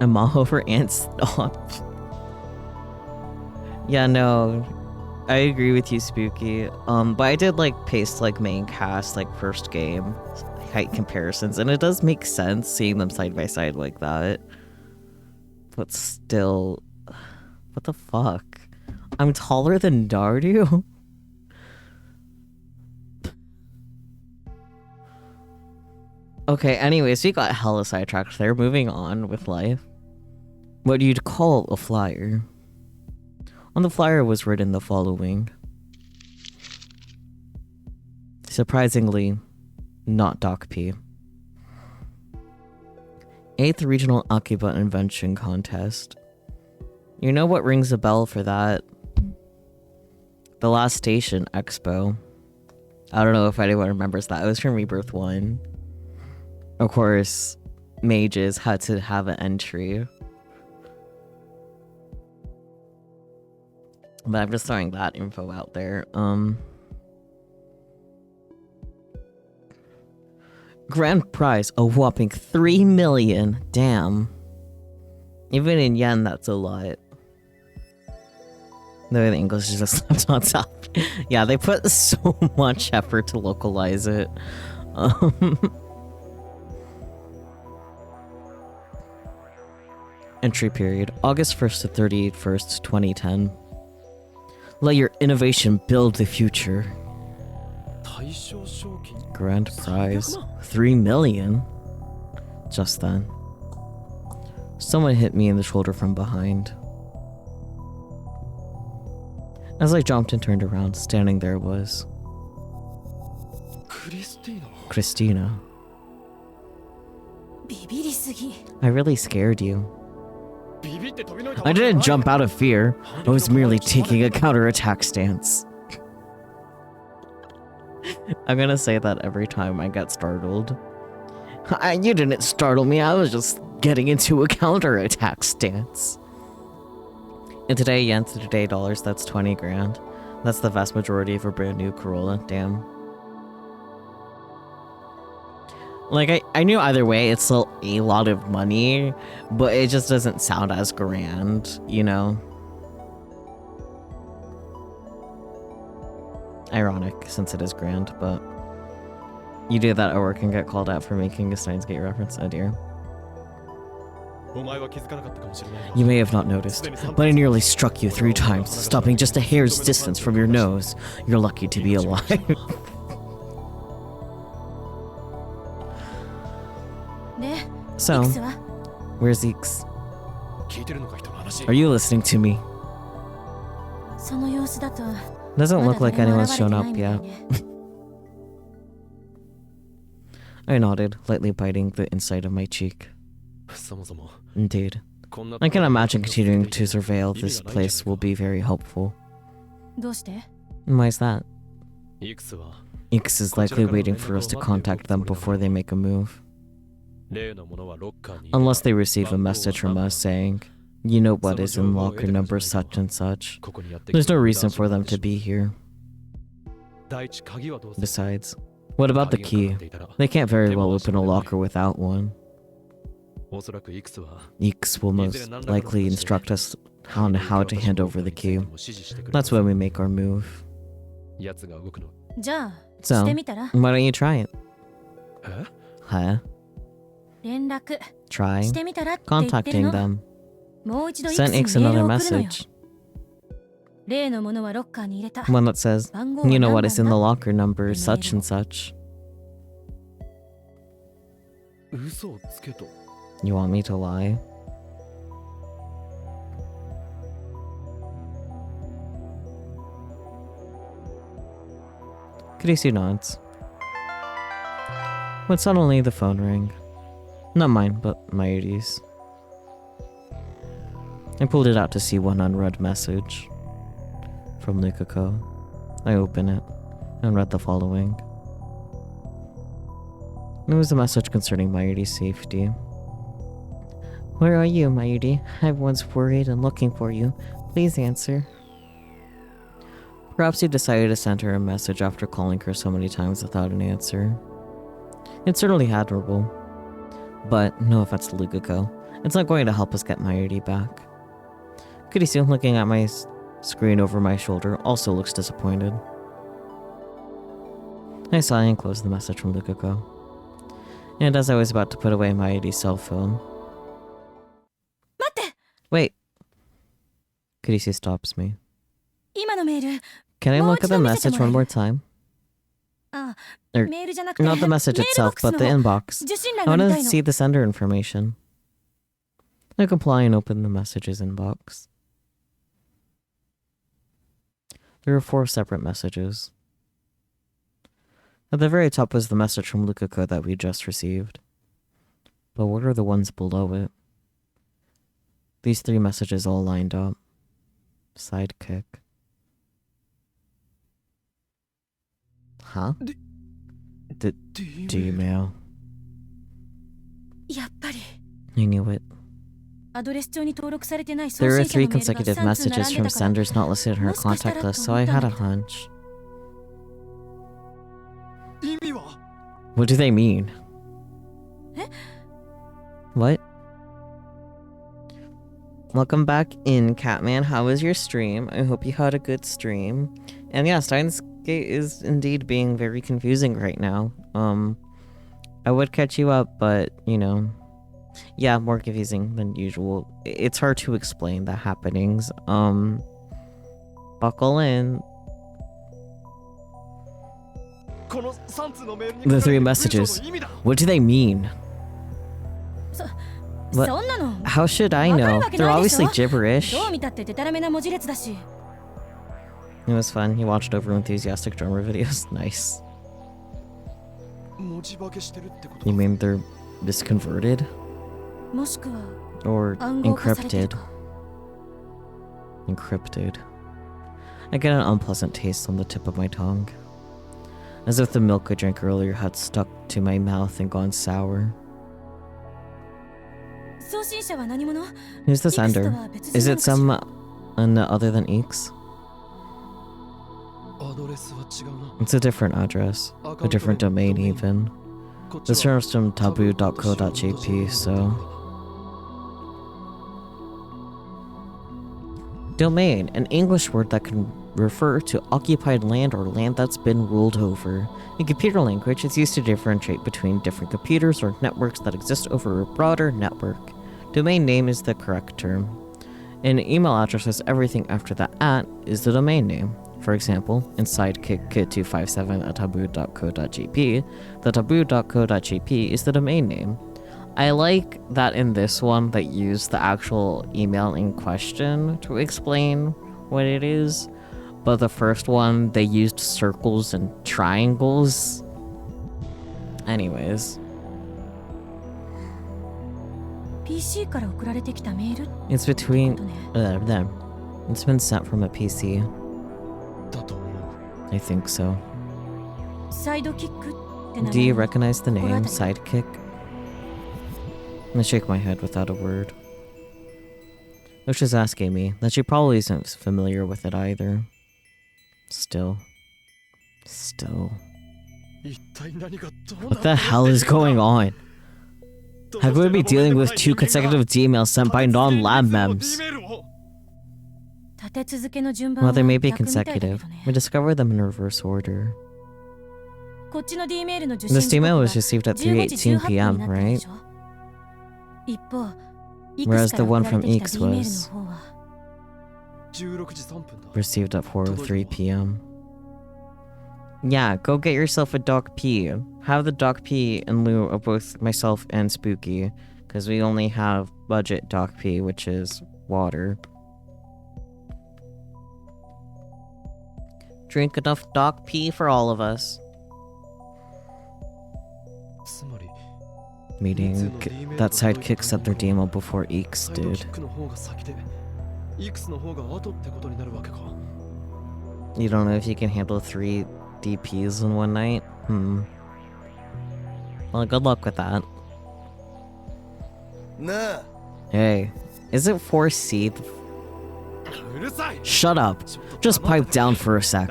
[SPEAKER 1] A Maho for ants. Yeah, no. I agree with you, Spooky. But I did like paste like main cast, like first game height comparisons, and it does make sense seeing them side by side like that. But still, what the fuck? I'm taller than Dardu? Okay, anyways, we got hella sidetracked there. Moving on with life. What do you call a flyer? On the flyer was written the following. Surprisingly, not Doc P. 8th Regional Akiba Invention Contest. You know what rings a bell for that? The Last Station Expo. I don't know if anyone remembers that. It was from Rebirth 1. Of course, mages had to have an entry. But I'm just throwing that info out there. Grand prize, a whopping 3 million. Damn. Even in yen, that's a lot. The way the English is just left on top. Yeah, they put so much effort to localize it. Entry period, August 1st to 31st, 2010. Let your innovation build the future. Grand prize, 3 million? Just then. Someone hit me in the shoulder from behind. As I jumped and turned around, standing there was... Christina. I really scared you. I didn't jump out of fear. I was merely taking a counterattack stance. I'm gonna say that every time I get startled. You didn't startle me, I was just getting into a counterattack stance. In today yen to today dollars, that's 20 grand. That's the vast majority of a brand new Corolla, damn. Like, I knew either way, it's still a lot of money, but it just doesn't sound as grand, you know? Ironic, since it is grand, but... You do that at work and get called out for making a Steins Gate reference, oh dear. You may have not noticed, but I nearly struck you 3 times, stopping just a hair's distance from your nose. You're lucky to be alive. So, where's Ix? Are you listening to me? Doesn't look like anyone's shown up yet. I nodded, lightly biting the inside of my cheek. Indeed. I can imagine continuing to surveil this place will be very helpful. Why is that? Ix is likely waiting for us to contact them before they make a move. Unless they receive a message from us saying, you know what is in locker number such and such. There's no reason for them to be here. Besides, what about the key? They can't very well open a locker without one. Ix will most likely instruct us on how to hand over the key. That's when we make our move. So, why don't you try it? Huh? Try contacting them. Send Ix another message. One that says, you know what is in the locker number such and such. You want me to lie? Kirisi nods. But suddenly the phone rang. Not mine, but Mayuri's. I pulled it out to see one unread message. From Lukako. I opened it and read the following. It was a message concerning Mayuri's safety. Where are you, Mayuri? Everyone's worried and looking for you. Please answer. Perhaps he decided to send her a message after calling her so many times without an answer. It's certainly admirable. But, no offense to Lukako, It's not going to help us get Mayuri back. Kurisu, looking at my screen over my shoulder, also looks disappointed. I sigh and close the message from Lukako. And as I was about to put away Mayuri's cell phone... Wait. Kurisu stops me.
[SPEAKER 3] 今のメール
[SPEAKER 1] Can I look at the message one more time?
[SPEAKER 3] あ
[SPEAKER 1] Or,
[SPEAKER 3] メールじゃなくて
[SPEAKER 1] not the message
[SPEAKER 3] メールボッ
[SPEAKER 1] itself,
[SPEAKER 3] クスの
[SPEAKER 1] but the inbox.
[SPEAKER 3] 受信欄
[SPEAKER 1] I
[SPEAKER 3] が
[SPEAKER 1] want
[SPEAKER 3] 見
[SPEAKER 1] to
[SPEAKER 3] たいの
[SPEAKER 1] see the sender information. I comply and open the messages inbox. There were 4 separate messages. At the very top was the message from Lukako that we just received. But what are the ones below it? These 3 messages all lined up. Sidekick. Huh? Gmail.
[SPEAKER 3] やっぱり
[SPEAKER 1] I knew it.
[SPEAKER 3] アドレス帳に登録されてない送
[SPEAKER 1] There were
[SPEAKER 3] 信者
[SPEAKER 1] 3
[SPEAKER 3] のメールが
[SPEAKER 1] consecutive
[SPEAKER 3] 3通
[SPEAKER 1] messages
[SPEAKER 3] 並ん
[SPEAKER 1] from
[SPEAKER 3] でたから
[SPEAKER 1] senders not listed in her contact list, so I had a hunch.
[SPEAKER 4] 意味は
[SPEAKER 1] What do they mean?
[SPEAKER 3] え
[SPEAKER 1] What? Welcome back in, Catman. How was your stream? I hope you had a good stream. And yeah, Steins Gate is indeed being very confusing right now. I would catch you up, but, you know... Yeah, more confusing than usual. It's hard to explain the happenings. Buckle in.
[SPEAKER 4] この3通のメールに
[SPEAKER 1] The 3 messages. What do they mean? What?
[SPEAKER 3] そんなの
[SPEAKER 1] How should I
[SPEAKER 3] わかる
[SPEAKER 1] know?
[SPEAKER 3] わけ
[SPEAKER 1] They're
[SPEAKER 3] ないでしょ
[SPEAKER 1] obviously gibberish.
[SPEAKER 3] どう見たってデタラメな文字列だし
[SPEAKER 1] It was fun. He watched over enthusiastic drummer videos. Nice.
[SPEAKER 4] 文字化けしてるってこと
[SPEAKER 1] You mean they're misconverted?
[SPEAKER 3] もしくは
[SPEAKER 1] Or
[SPEAKER 3] 暗号化されてる
[SPEAKER 1] encrypted?
[SPEAKER 3] か
[SPEAKER 1] Encrypted. I get an unpleasant taste on the tip of my tongue. As if the milk I drank earlier had stuck to my mouth and gone sour.
[SPEAKER 3] 送信者は何者
[SPEAKER 1] Who's the
[SPEAKER 3] いくつと
[SPEAKER 1] sender?
[SPEAKER 3] は別人
[SPEAKER 1] Is
[SPEAKER 3] な
[SPEAKER 1] it
[SPEAKER 3] のかしら
[SPEAKER 1] someone other than Eeks?
[SPEAKER 4] アドレスは違うな
[SPEAKER 1] It's a different address. A different domain even.
[SPEAKER 4] こっち
[SPEAKER 1] This
[SPEAKER 4] は
[SPEAKER 1] turns from taboo.co.jp, so... Domain, an English word that can refer to occupied land or land that's been ruled over. In computer language, it's used to differentiate between different computers or networks that exist over a broader network. Domain name is the correct term. An email address has everything after the @ is the domain name. For example, in sidekick257 at taboo.co.jp, the taboo.co.jp is the domain name. I like that in this one they use the actual email in question to explain what it is, but the first one they used circles and triangles. Anyways,
[SPEAKER 3] PC から送られてきたメール
[SPEAKER 1] it's between
[SPEAKER 3] とね
[SPEAKER 1] them. It's been sent from a PC.
[SPEAKER 4] だと思う
[SPEAKER 1] I think so.
[SPEAKER 3] サイドキックって名
[SPEAKER 1] Do you
[SPEAKER 3] 前
[SPEAKER 1] recognize the name
[SPEAKER 3] 心当たり
[SPEAKER 1] Sidekick? I shake my head without a word. Which is asking me that she probably isn't familiar with it either. Still.
[SPEAKER 4] 一体何がどうな
[SPEAKER 1] What the hell is going on? How could we be dealing with 2 consecutive emails sent by non-lab mems?
[SPEAKER 3] 立て続けの順番
[SPEAKER 1] Well,
[SPEAKER 3] は
[SPEAKER 1] they may be
[SPEAKER 3] 逆みたいだけ
[SPEAKER 1] consecutive.
[SPEAKER 3] どね
[SPEAKER 1] We discovered them in reverse order.
[SPEAKER 3] こっちの D メールの受信
[SPEAKER 1] This
[SPEAKER 3] 時刻
[SPEAKER 1] email
[SPEAKER 3] は
[SPEAKER 1] was received at
[SPEAKER 3] 15時
[SPEAKER 1] 3:18
[SPEAKER 3] 18分に
[SPEAKER 1] p.m.,
[SPEAKER 3] なってるで
[SPEAKER 1] right?
[SPEAKER 3] しょ一方
[SPEAKER 1] Whereas
[SPEAKER 3] X か
[SPEAKER 1] the
[SPEAKER 3] ら
[SPEAKER 1] one
[SPEAKER 3] 送られ
[SPEAKER 1] from
[SPEAKER 3] てきた
[SPEAKER 1] Eeks
[SPEAKER 3] D メールの
[SPEAKER 1] was
[SPEAKER 3] 方は
[SPEAKER 4] 16時3分だ
[SPEAKER 1] received at 4:03 p.m. Yeah, go get yourself a Doc P. Have the Doc P in lieu of both myself and Spooky, because we only have budget Doc P, which is water. Drink enough Doc P for all of us.
[SPEAKER 4] つまり
[SPEAKER 1] Meaning that Sidekick sent their demo before Eeks
[SPEAKER 4] サイド
[SPEAKER 1] did.
[SPEAKER 4] キックの方が先でイクスの方が後ってことになるわけか
[SPEAKER 1] You don't know if you can handle 3 DPs in one night? Well, good luck with that.
[SPEAKER 5] なあ
[SPEAKER 1] Hey, is it 4C?
[SPEAKER 4] うるさい
[SPEAKER 1] Shut up. Just pipe down for a sec.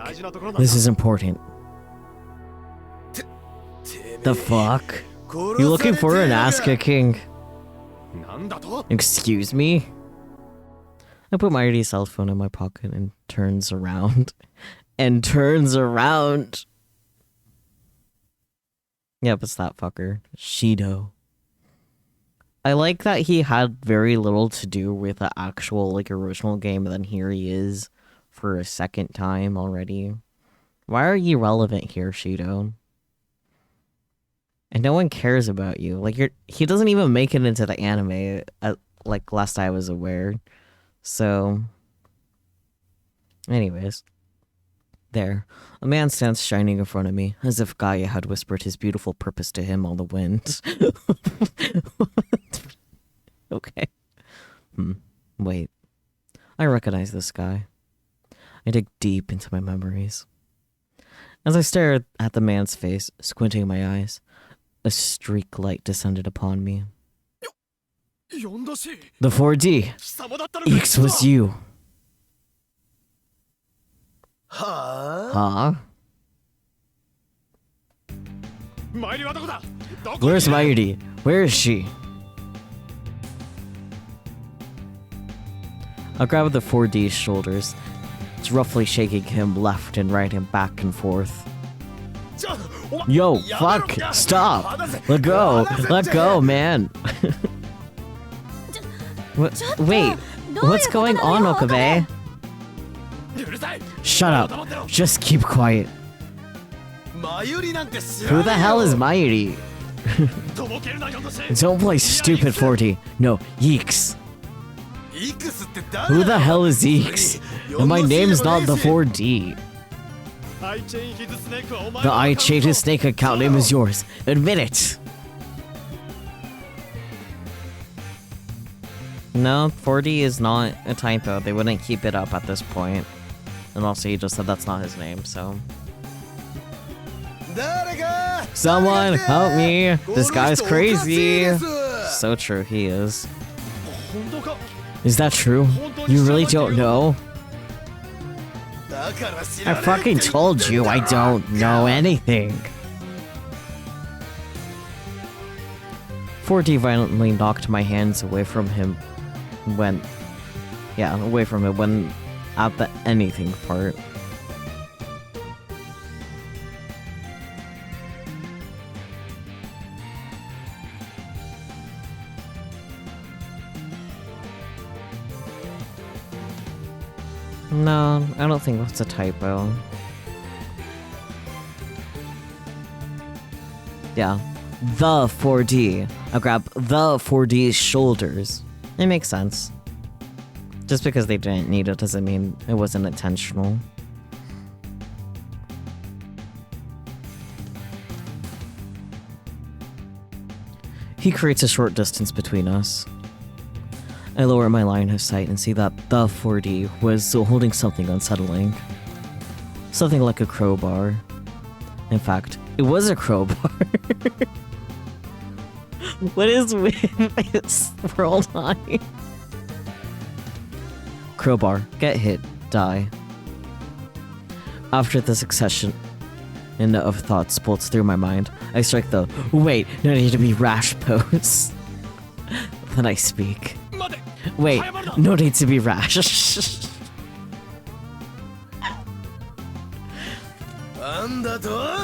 [SPEAKER 1] This is important. The fuck? You looking for an ass kicking?
[SPEAKER 4] なんだと
[SPEAKER 1] Excuse me? I put my ID cell phone in my pocket and turns around. And turns around. Yep, it's that fucker. Shido. I like that he had very little to do with the actual, like, original game, and then here he is for a second time already. Why are you relevant here, Shido? And no one cares about you. Like, he doesn't even make it into the anime, like, last I was aware. So, anyways. There. A man stands shining in front of me, as if Gaia had whispered his beautiful purpose to him on the wind. Okay. Wait. I recognize this guy. I dig deep into my memories. As I stare at the man's face, squinting my eyes, a streak light descended upon me. The 4D! X was you! Huh? Where's Mayuri? Where is she? I grabbed the 4D's shoulders. It's roughly shaking him left and right and back and forth. Yo, fuck! Stop! Let go, man! Wait, what's going on, Okabe? Shut up. Just keep quiet. Who the hell is Mayuri? Don't play stupid 4D. No, Yeeks. Who the hell is Yeeks? And my name's not the 4D. The I Chained His Snake account name is yours. Admit it. No, 4D is not a typo. They wouldn't keep it up at this point. And also, he just said that's not his name, so... Someone help me! This guy's crazy! So true, he is. Is that true? You really don't know? I fucking told you I don't know anything. 4D violently knocked my hands away from him when... Yeah, away from it when... at the anything part. No, I don't think that's a typo. Yeah. The 4D. I grab the 4D's shoulders. It makes sense. Just because they didn't need it doesn't mean it wasn't intentional. He creates a short distance between us. I lower my line of sight and see that the 4D was holding something unsettling. Something like a crowbar. In fact, it was a crowbar. What is with this worldline? Crowbar, get hit, die. After the succession of thoughts bolts through my mind, I strike the wait, no need to be rash pose. Then I speak. Wait, no need to be rash.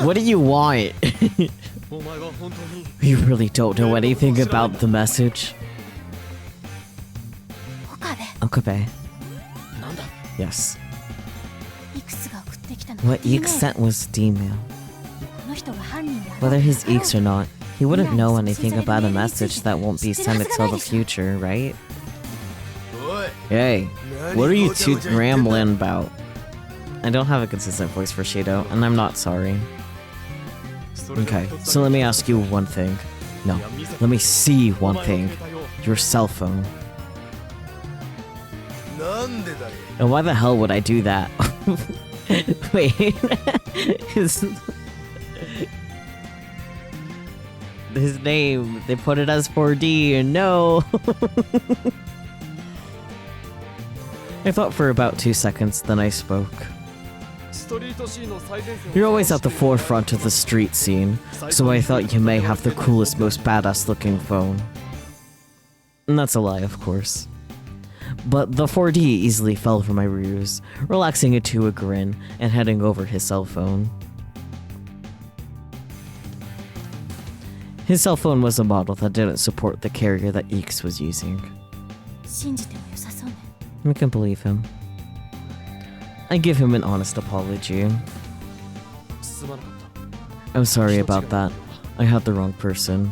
[SPEAKER 1] What do you want? You really don't know anything about the message? Okabe. Yes. What Eek sent was D-mail. Whether he's Eeks or not, he wouldn't know anything about a message that won't be sent until the future, right? Hey, what are you two rambling about? I don't have a consistent voice for Shido, and I'm not sorry. Okay, so let me ask you one thing. No, let me see one thing. Your cell phone. And why the hell would I do that? Wait. His name, they put it as 4D, and no. I thought for about 2 seconds, then I spoke. You're always at the forefront of the street scene, so I thought you may have the coolest, most badass looking phone. And that's a lie, of course. But the 4D easily fell for my ruse, relaxing into a grin and handing over his cell phone. His cell phone was a model that didn't support the carrier that Eeks was using.
[SPEAKER 3] 信じても良さそうね。
[SPEAKER 1] I can believe him. I give him an honest apology.
[SPEAKER 4] すまなかった
[SPEAKER 1] I'm sorry about that. I had the wrong person.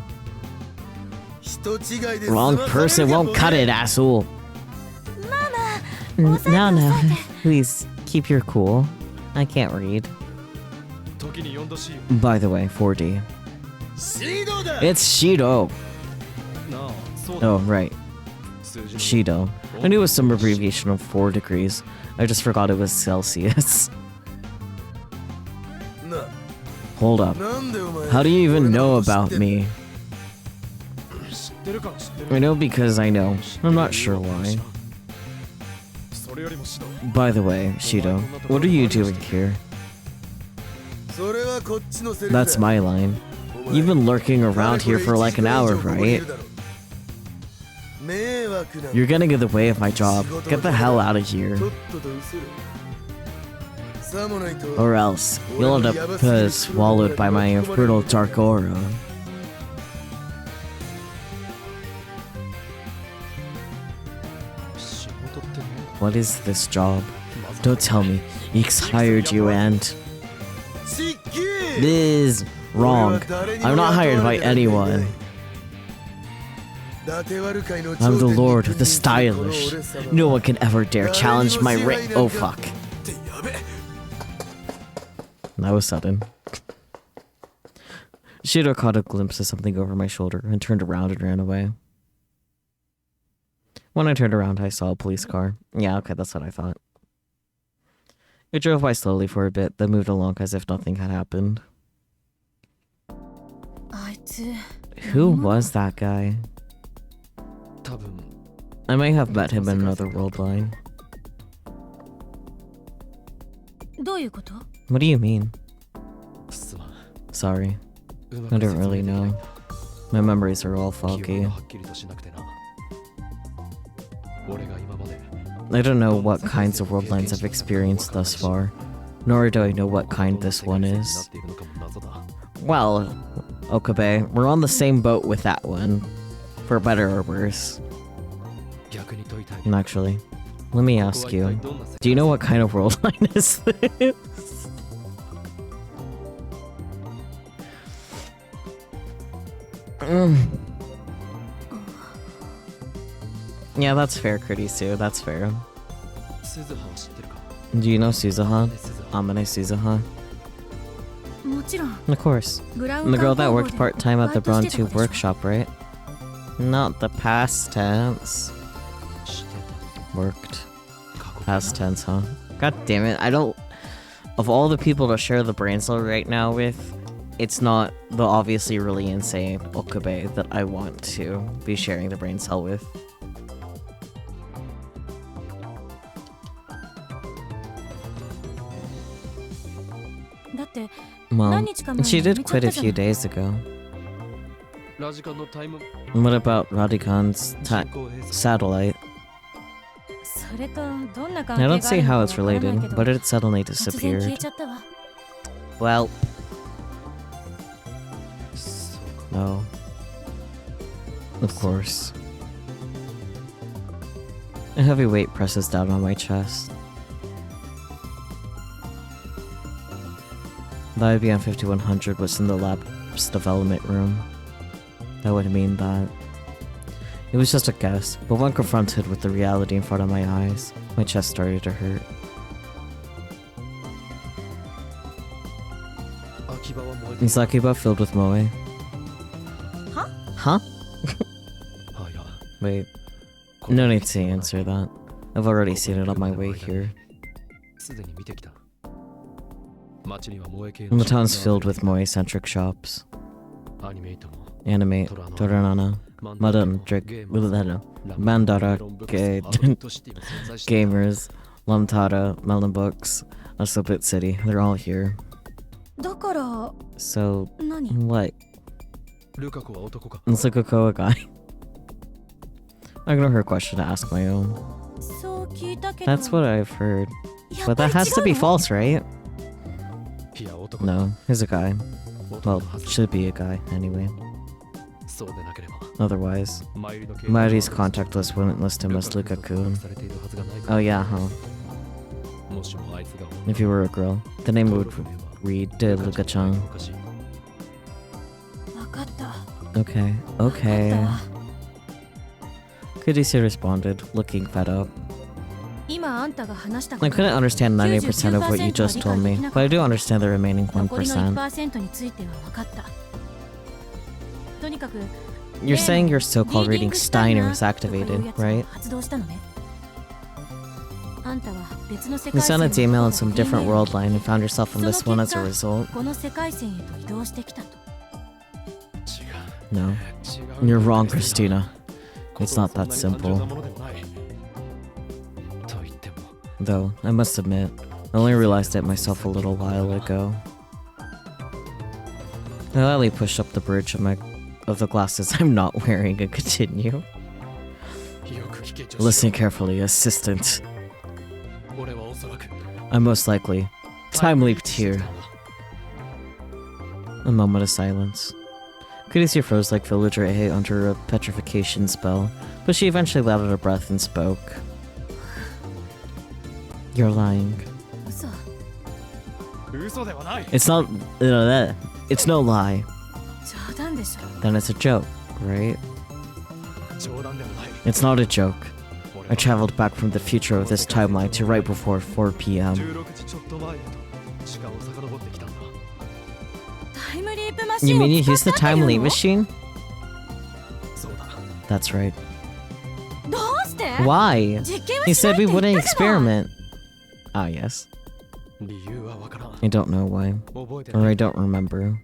[SPEAKER 1] Wrong person won't cut it, asshole. No, please keep your cool. I can't read.
[SPEAKER 4] 時に呼んだし
[SPEAKER 1] By the way, 4D. It's Shido.
[SPEAKER 4] なあそうだ
[SPEAKER 1] Oh, right.
[SPEAKER 4] 数字の
[SPEAKER 1] Shido. I knew it was some abbreviation of 4 degrees. I just forgot it was Celsius. Hold up. How do you even know about me?
[SPEAKER 4] 知ってるから知ってる
[SPEAKER 1] I know because I know. I'm not sure why.
[SPEAKER 4] それよりもシド
[SPEAKER 1] By the way, Shido, what are you doing here? That's my line. You've been lurking around here for like an hour, right? You're getting in the way of my job. Get the hell out of here. Or else, you'll end up swallowed by my infernal dark aura. What is this job? Don't tell me. Eeks hired you and... This is wrong. I'm not hired by anyone. I'm the Lord, the Stylish. No one can ever dare challenge my rank. Oh fuck. That was sudden. Shido caught a glimpse of something over my shoulder and turned around and ran away. When I turned around, I saw a police car. Yeah, okay, that's what I thought. It drove by slowly for a bit, then moved along as if nothing had happened.
[SPEAKER 3] あいつ
[SPEAKER 1] Who was that guy?
[SPEAKER 4] 多分
[SPEAKER 1] I may have met him in another world line.
[SPEAKER 3] どういうこと？
[SPEAKER 1] What do you mean?
[SPEAKER 4] すまん
[SPEAKER 1] Sorry,
[SPEAKER 4] うまく
[SPEAKER 1] I don't really
[SPEAKER 4] 説明できない
[SPEAKER 1] know. My memories are all
[SPEAKER 4] 記憶
[SPEAKER 1] foggy.
[SPEAKER 4] がはっきりとしなくてな俺が今まで
[SPEAKER 1] I don't know what kinds of world lines I've experienced thus far, nor do I know what kind this one is.
[SPEAKER 4] どんな世界線になっているのかも謎だ
[SPEAKER 1] Well, Okabe, we're on the same boat with that one. For better or worse.
[SPEAKER 4] 逆に問いたい
[SPEAKER 1] And actually, let me ask you, do you know what kind of world line is this? Yeah, that's fair, Kuritisu, that's fair.
[SPEAKER 4] 鈴葉を知ってるか
[SPEAKER 1] Do you know Suzuha?
[SPEAKER 4] 鈴葉
[SPEAKER 1] Amane Suzuha?
[SPEAKER 3] もちろん
[SPEAKER 1] Of course.
[SPEAKER 3] ブラウ
[SPEAKER 1] And
[SPEAKER 3] ン
[SPEAKER 1] the
[SPEAKER 3] 管
[SPEAKER 1] girl that
[SPEAKER 3] 工房
[SPEAKER 1] worked
[SPEAKER 3] で
[SPEAKER 1] part-time at the
[SPEAKER 3] バイト
[SPEAKER 1] Bron
[SPEAKER 3] してた
[SPEAKER 1] Tube
[SPEAKER 3] 子でしょ
[SPEAKER 1] workshop, right? Not the past tense.
[SPEAKER 4] 知ってた
[SPEAKER 1] Worked.
[SPEAKER 4] 過去
[SPEAKER 1] Past tense, huh? God damn it, I don't... Of all the people to share the brain cell right now with, it's not the obviously really insane Okabe that I want to be sharing the brain cell with. Well, she did quit a few days ago.
[SPEAKER 4] ラジカンのタイム
[SPEAKER 1] What about Radikan's
[SPEAKER 4] 人工衛星
[SPEAKER 1] satellite?
[SPEAKER 3] それとどんな関
[SPEAKER 1] I
[SPEAKER 3] 係が
[SPEAKER 1] don't
[SPEAKER 3] あ
[SPEAKER 1] see
[SPEAKER 3] る
[SPEAKER 1] how
[SPEAKER 3] の
[SPEAKER 1] it's
[SPEAKER 3] かわからない
[SPEAKER 1] related,
[SPEAKER 3] けど
[SPEAKER 1] but it suddenly
[SPEAKER 3] 突然消え
[SPEAKER 1] disappeared.
[SPEAKER 3] ちゃったわ
[SPEAKER 1] Well,
[SPEAKER 4] そうか
[SPEAKER 1] no. Of course. A heavy weight presses down on my chest. The IBM 5100 was in the lab's development room. That would mean that. It was just a guess, but when confronted with the reality in front of my eyes, my chest started to hurt.
[SPEAKER 4] 秋葉は燃えて
[SPEAKER 1] Is Akiba filled with moe?
[SPEAKER 3] Huh?
[SPEAKER 1] Huh?
[SPEAKER 4] あいや
[SPEAKER 1] Wait, no need to answer that. I've already seen it on my way here.
[SPEAKER 4] すでに見てきた街には萌え系
[SPEAKER 1] And the town's filled with moe-centric shops.
[SPEAKER 4] アニメイトも
[SPEAKER 1] Anime, Toranana, Madan, Mandara, Gamers, Lamtada, Melon Books, Asobit City. They're all here.
[SPEAKER 3] だから
[SPEAKER 1] So,
[SPEAKER 3] 何
[SPEAKER 1] what?
[SPEAKER 4] ルカ子は男か
[SPEAKER 1] Let's look at Koa guy. Ignore her question to ask my own.
[SPEAKER 3] そう聞いたけど
[SPEAKER 1] That's what I've heard.
[SPEAKER 3] や
[SPEAKER 1] But
[SPEAKER 3] っぱ
[SPEAKER 1] that
[SPEAKER 3] り
[SPEAKER 1] has to be
[SPEAKER 3] 違うの
[SPEAKER 1] false, right?
[SPEAKER 4] いや男
[SPEAKER 1] No, he's a guy.
[SPEAKER 4] 男
[SPEAKER 1] Well,
[SPEAKER 4] のはず
[SPEAKER 1] should be a guy, anyway.
[SPEAKER 4] そうでなければ
[SPEAKER 1] Otherwise,
[SPEAKER 4] マユリの
[SPEAKER 1] Mari's contact list wouldn't list him as Lukaku.
[SPEAKER 4] されているはずがない
[SPEAKER 1] Oh yeah, huh?
[SPEAKER 4] もしもあいつが
[SPEAKER 1] If you were a girl, the name would read Luka-chan.
[SPEAKER 3] 分かった
[SPEAKER 1] Okay,
[SPEAKER 3] 分かった
[SPEAKER 1] okay.
[SPEAKER 3] わ
[SPEAKER 1] Kudisi responded, looking fed up.
[SPEAKER 3] 今あんたが話したこ
[SPEAKER 1] I
[SPEAKER 3] と
[SPEAKER 1] couldn't understand 90% of what you just told me, but I do understand the remaining
[SPEAKER 3] 残りの
[SPEAKER 1] 1%.
[SPEAKER 3] 1% については分かったとにかく
[SPEAKER 1] You're saying your so-called reading
[SPEAKER 3] リーディングしたい
[SPEAKER 1] Steiner
[SPEAKER 3] な
[SPEAKER 1] was
[SPEAKER 3] とかいう
[SPEAKER 1] activated,
[SPEAKER 3] やつを
[SPEAKER 1] right?
[SPEAKER 3] 発動したのねあんたは別の世
[SPEAKER 1] You
[SPEAKER 3] 界線
[SPEAKER 1] sent a
[SPEAKER 3] を
[SPEAKER 1] Gmail in some
[SPEAKER 3] 通って
[SPEAKER 1] different world line and found yourself in this one as a result.
[SPEAKER 3] この世界線へと移動してきたと
[SPEAKER 1] No.
[SPEAKER 4] 違う
[SPEAKER 1] You're wrong, Christina. It's not that simple.
[SPEAKER 4] と言っても
[SPEAKER 1] Though, I must admit, I only realized it myself a little while ago. I lightly pushed up the bridge of the glasses I'm not wearing and continue.
[SPEAKER 4] よく聞け女子
[SPEAKER 1] Listen carefully, assistant.
[SPEAKER 4] 俺はおそらく
[SPEAKER 1] I most likely time leaped here. A moment of silence. Kudisi froze like villager A under a petrification spell, but she eventually let out a breath and spoke. You're lying.
[SPEAKER 3] 嘘
[SPEAKER 4] 嘘ではない
[SPEAKER 1] It's not. It's no lie.
[SPEAKER 3] 冗談でしょ
[SPEAKER 1] Then it's a joke, right?
[SPEAKER 4] 冗談でもない
[SPEAKER 1] It's not a joke.
[SPEAKER 4] 俺
[SPEAKER 1] I
[SPEAKER 4] は
[SPEAKER 1] traveled back from the future of this timeline to right before 4 p.m.
[SPEAKER 4] 16時ちょっと前へと時間を遡ってきたんだ
[SPEAKER 3] タイムリープマシ
[SPEAKER 1] You
[SPEAKER 3] ン
[SPEAKER 1] mean
[SPEAKER 3] を
[SPEAKER 1] you
[SPEAKER 3] 使っ
[SPEAKER 1] used the
[SPEAKER 3] たってい
[SPEAKER 1] time
[SPEAKER 3] う
[SPEAKER 1] leap
[SPEAKER 3] の
[SPEAKER 1] machine?
[SPEAKER 4] そうだ
[SPEAKER 1] That's right.
[SPEAKER 3] どうして
[SPEAKER 1] Why?
[SPEAKER 3] 実験は
[SPEAKER 1] He
[SPEAKER 3] しない
[SPEAKER 1] said we
[SPEAKER 3] って言
[SPEAKER 1] wouldn't
[SPEAKER 3] ったじゃない
[SPEAKER 1] experiment. Ah, yes.
[SPEAKER 4] 理由はわからん
[SPEAKER 1] I don't know why.
[SPEAKER 4] 覚えて
[SPEAKER 1] Or
[SPEAKER 4] な
[SPEAKER 1] I
[SPEAKER 4] い
[SPEAKER 1] don't remember.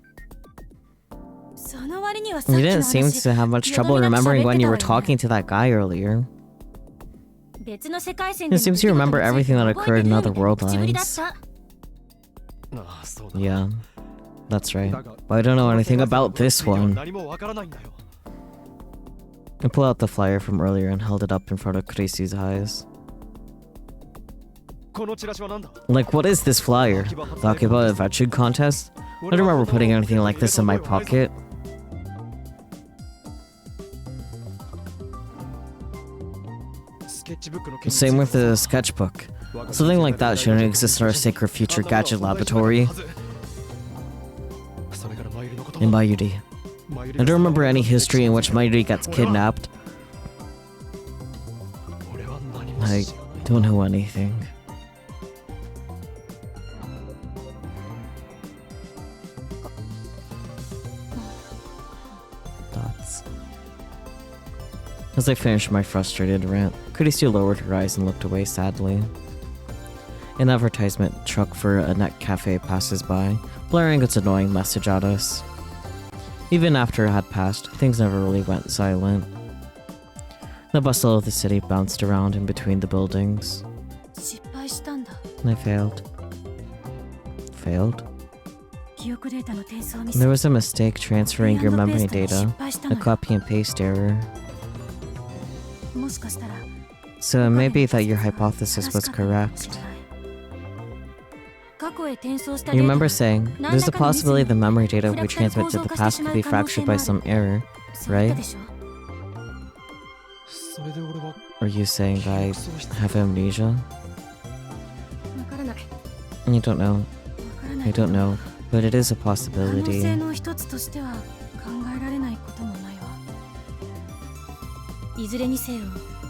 [SPEAKER 3] その割にはさっ
[SPEAKER 1] You
[SPEAKER 3] きの
[SPEAKER 1] didn't seem
[SPEAKER 3] 話
[SPEAKER 1] to have much trouble remembering when you were talking to that guy earlier.
[SPEAKER 3] 別の世界線
[SPEAKER 1] It seems you remember everything that occurred in other world
[SPEAKER 3] 口ぶりだっ
[SPEAKER 1] lines.
[SPEAKER 3] た
[SPEAKER 4] ああそうだ
[SPEAKER 1] Yeah, that's right.
[SPEAKER 4] だが
[SPEAKER 1] But I don't know anything about this
[SPEAKER 4] この世界線
[SPEAKER 1] one.
[SPEAKER 4] には何もわからないんだよ
[SPEAKER 1] I pulled out the flyer from earlier and held it up in front of Krisi's eyes.
[SPEAKER 4] このチラシは何だ
[SPEAKER 1] Like, what is this flyer? The Akiba Vachud contest? I don't remember putting anything like this in my pocket. Same with the sketchbook. Something like that shouldn't exist in our sacred future gadget laboratory. In Mayuri. I don't remember any history in which Mayuri gets kidnapped. I don't know anything. Thoughts. As I finished my frustrated rant, Kurisu lowered her eyes and looked away sadly. An advertisement truck for a net cafe passes by, blaring its annoying message at us. Even after it had passed, things never really went silent. The bustle of the city bounced around in between the buildings.
[SPEAKER 3] 失敗したんだ
[SPEAKER 1] I failed. Failed?
[SPEAKER 3] 記憶データの転送ミス
[SPEAKER 1] There was a mistake transferring your
[SPEAKER 3] ペー
[SPEAKER 1] memory
[SPEAKER 3] ストに
[SPEAKER 1] data,
[SPEAKER 3] 失敗したの
[SPEAKER 1] a
[SPEAKER 3] よ
[SPEAKER 1] copy and paste error.
[SPEAKER 3] もしかしたら
[SPEAKER 1] So it may be that your hypothesis was correct.
[SPEAKER 3] 過去へ転送した
[SPEAKER 1] You
[SPEAKER 3] データ
[SPEAKER 1] remember saying, there's a possibility the memory data we transmit to the past could be fractured by some error,
[SPEAKER 3] そう言った
[SPEAKER 1] right?
[SPEAKER 3] でしょ
[SPEAKER 4] それで俺は
[SPEAKER 1] Are you saying I have amnesia?
[SPEAKER 3] わからない
[SPEAKER 1] You don't know.
[SPEAKER 3] わからない
[SPEAKER 1] I don't know. But it is a
[SPEAKER 3] 可能
[SPEAKER 1] possibility.
[SPEAKER 3] 性の一つとしては考えられないこともないわいずれにせよ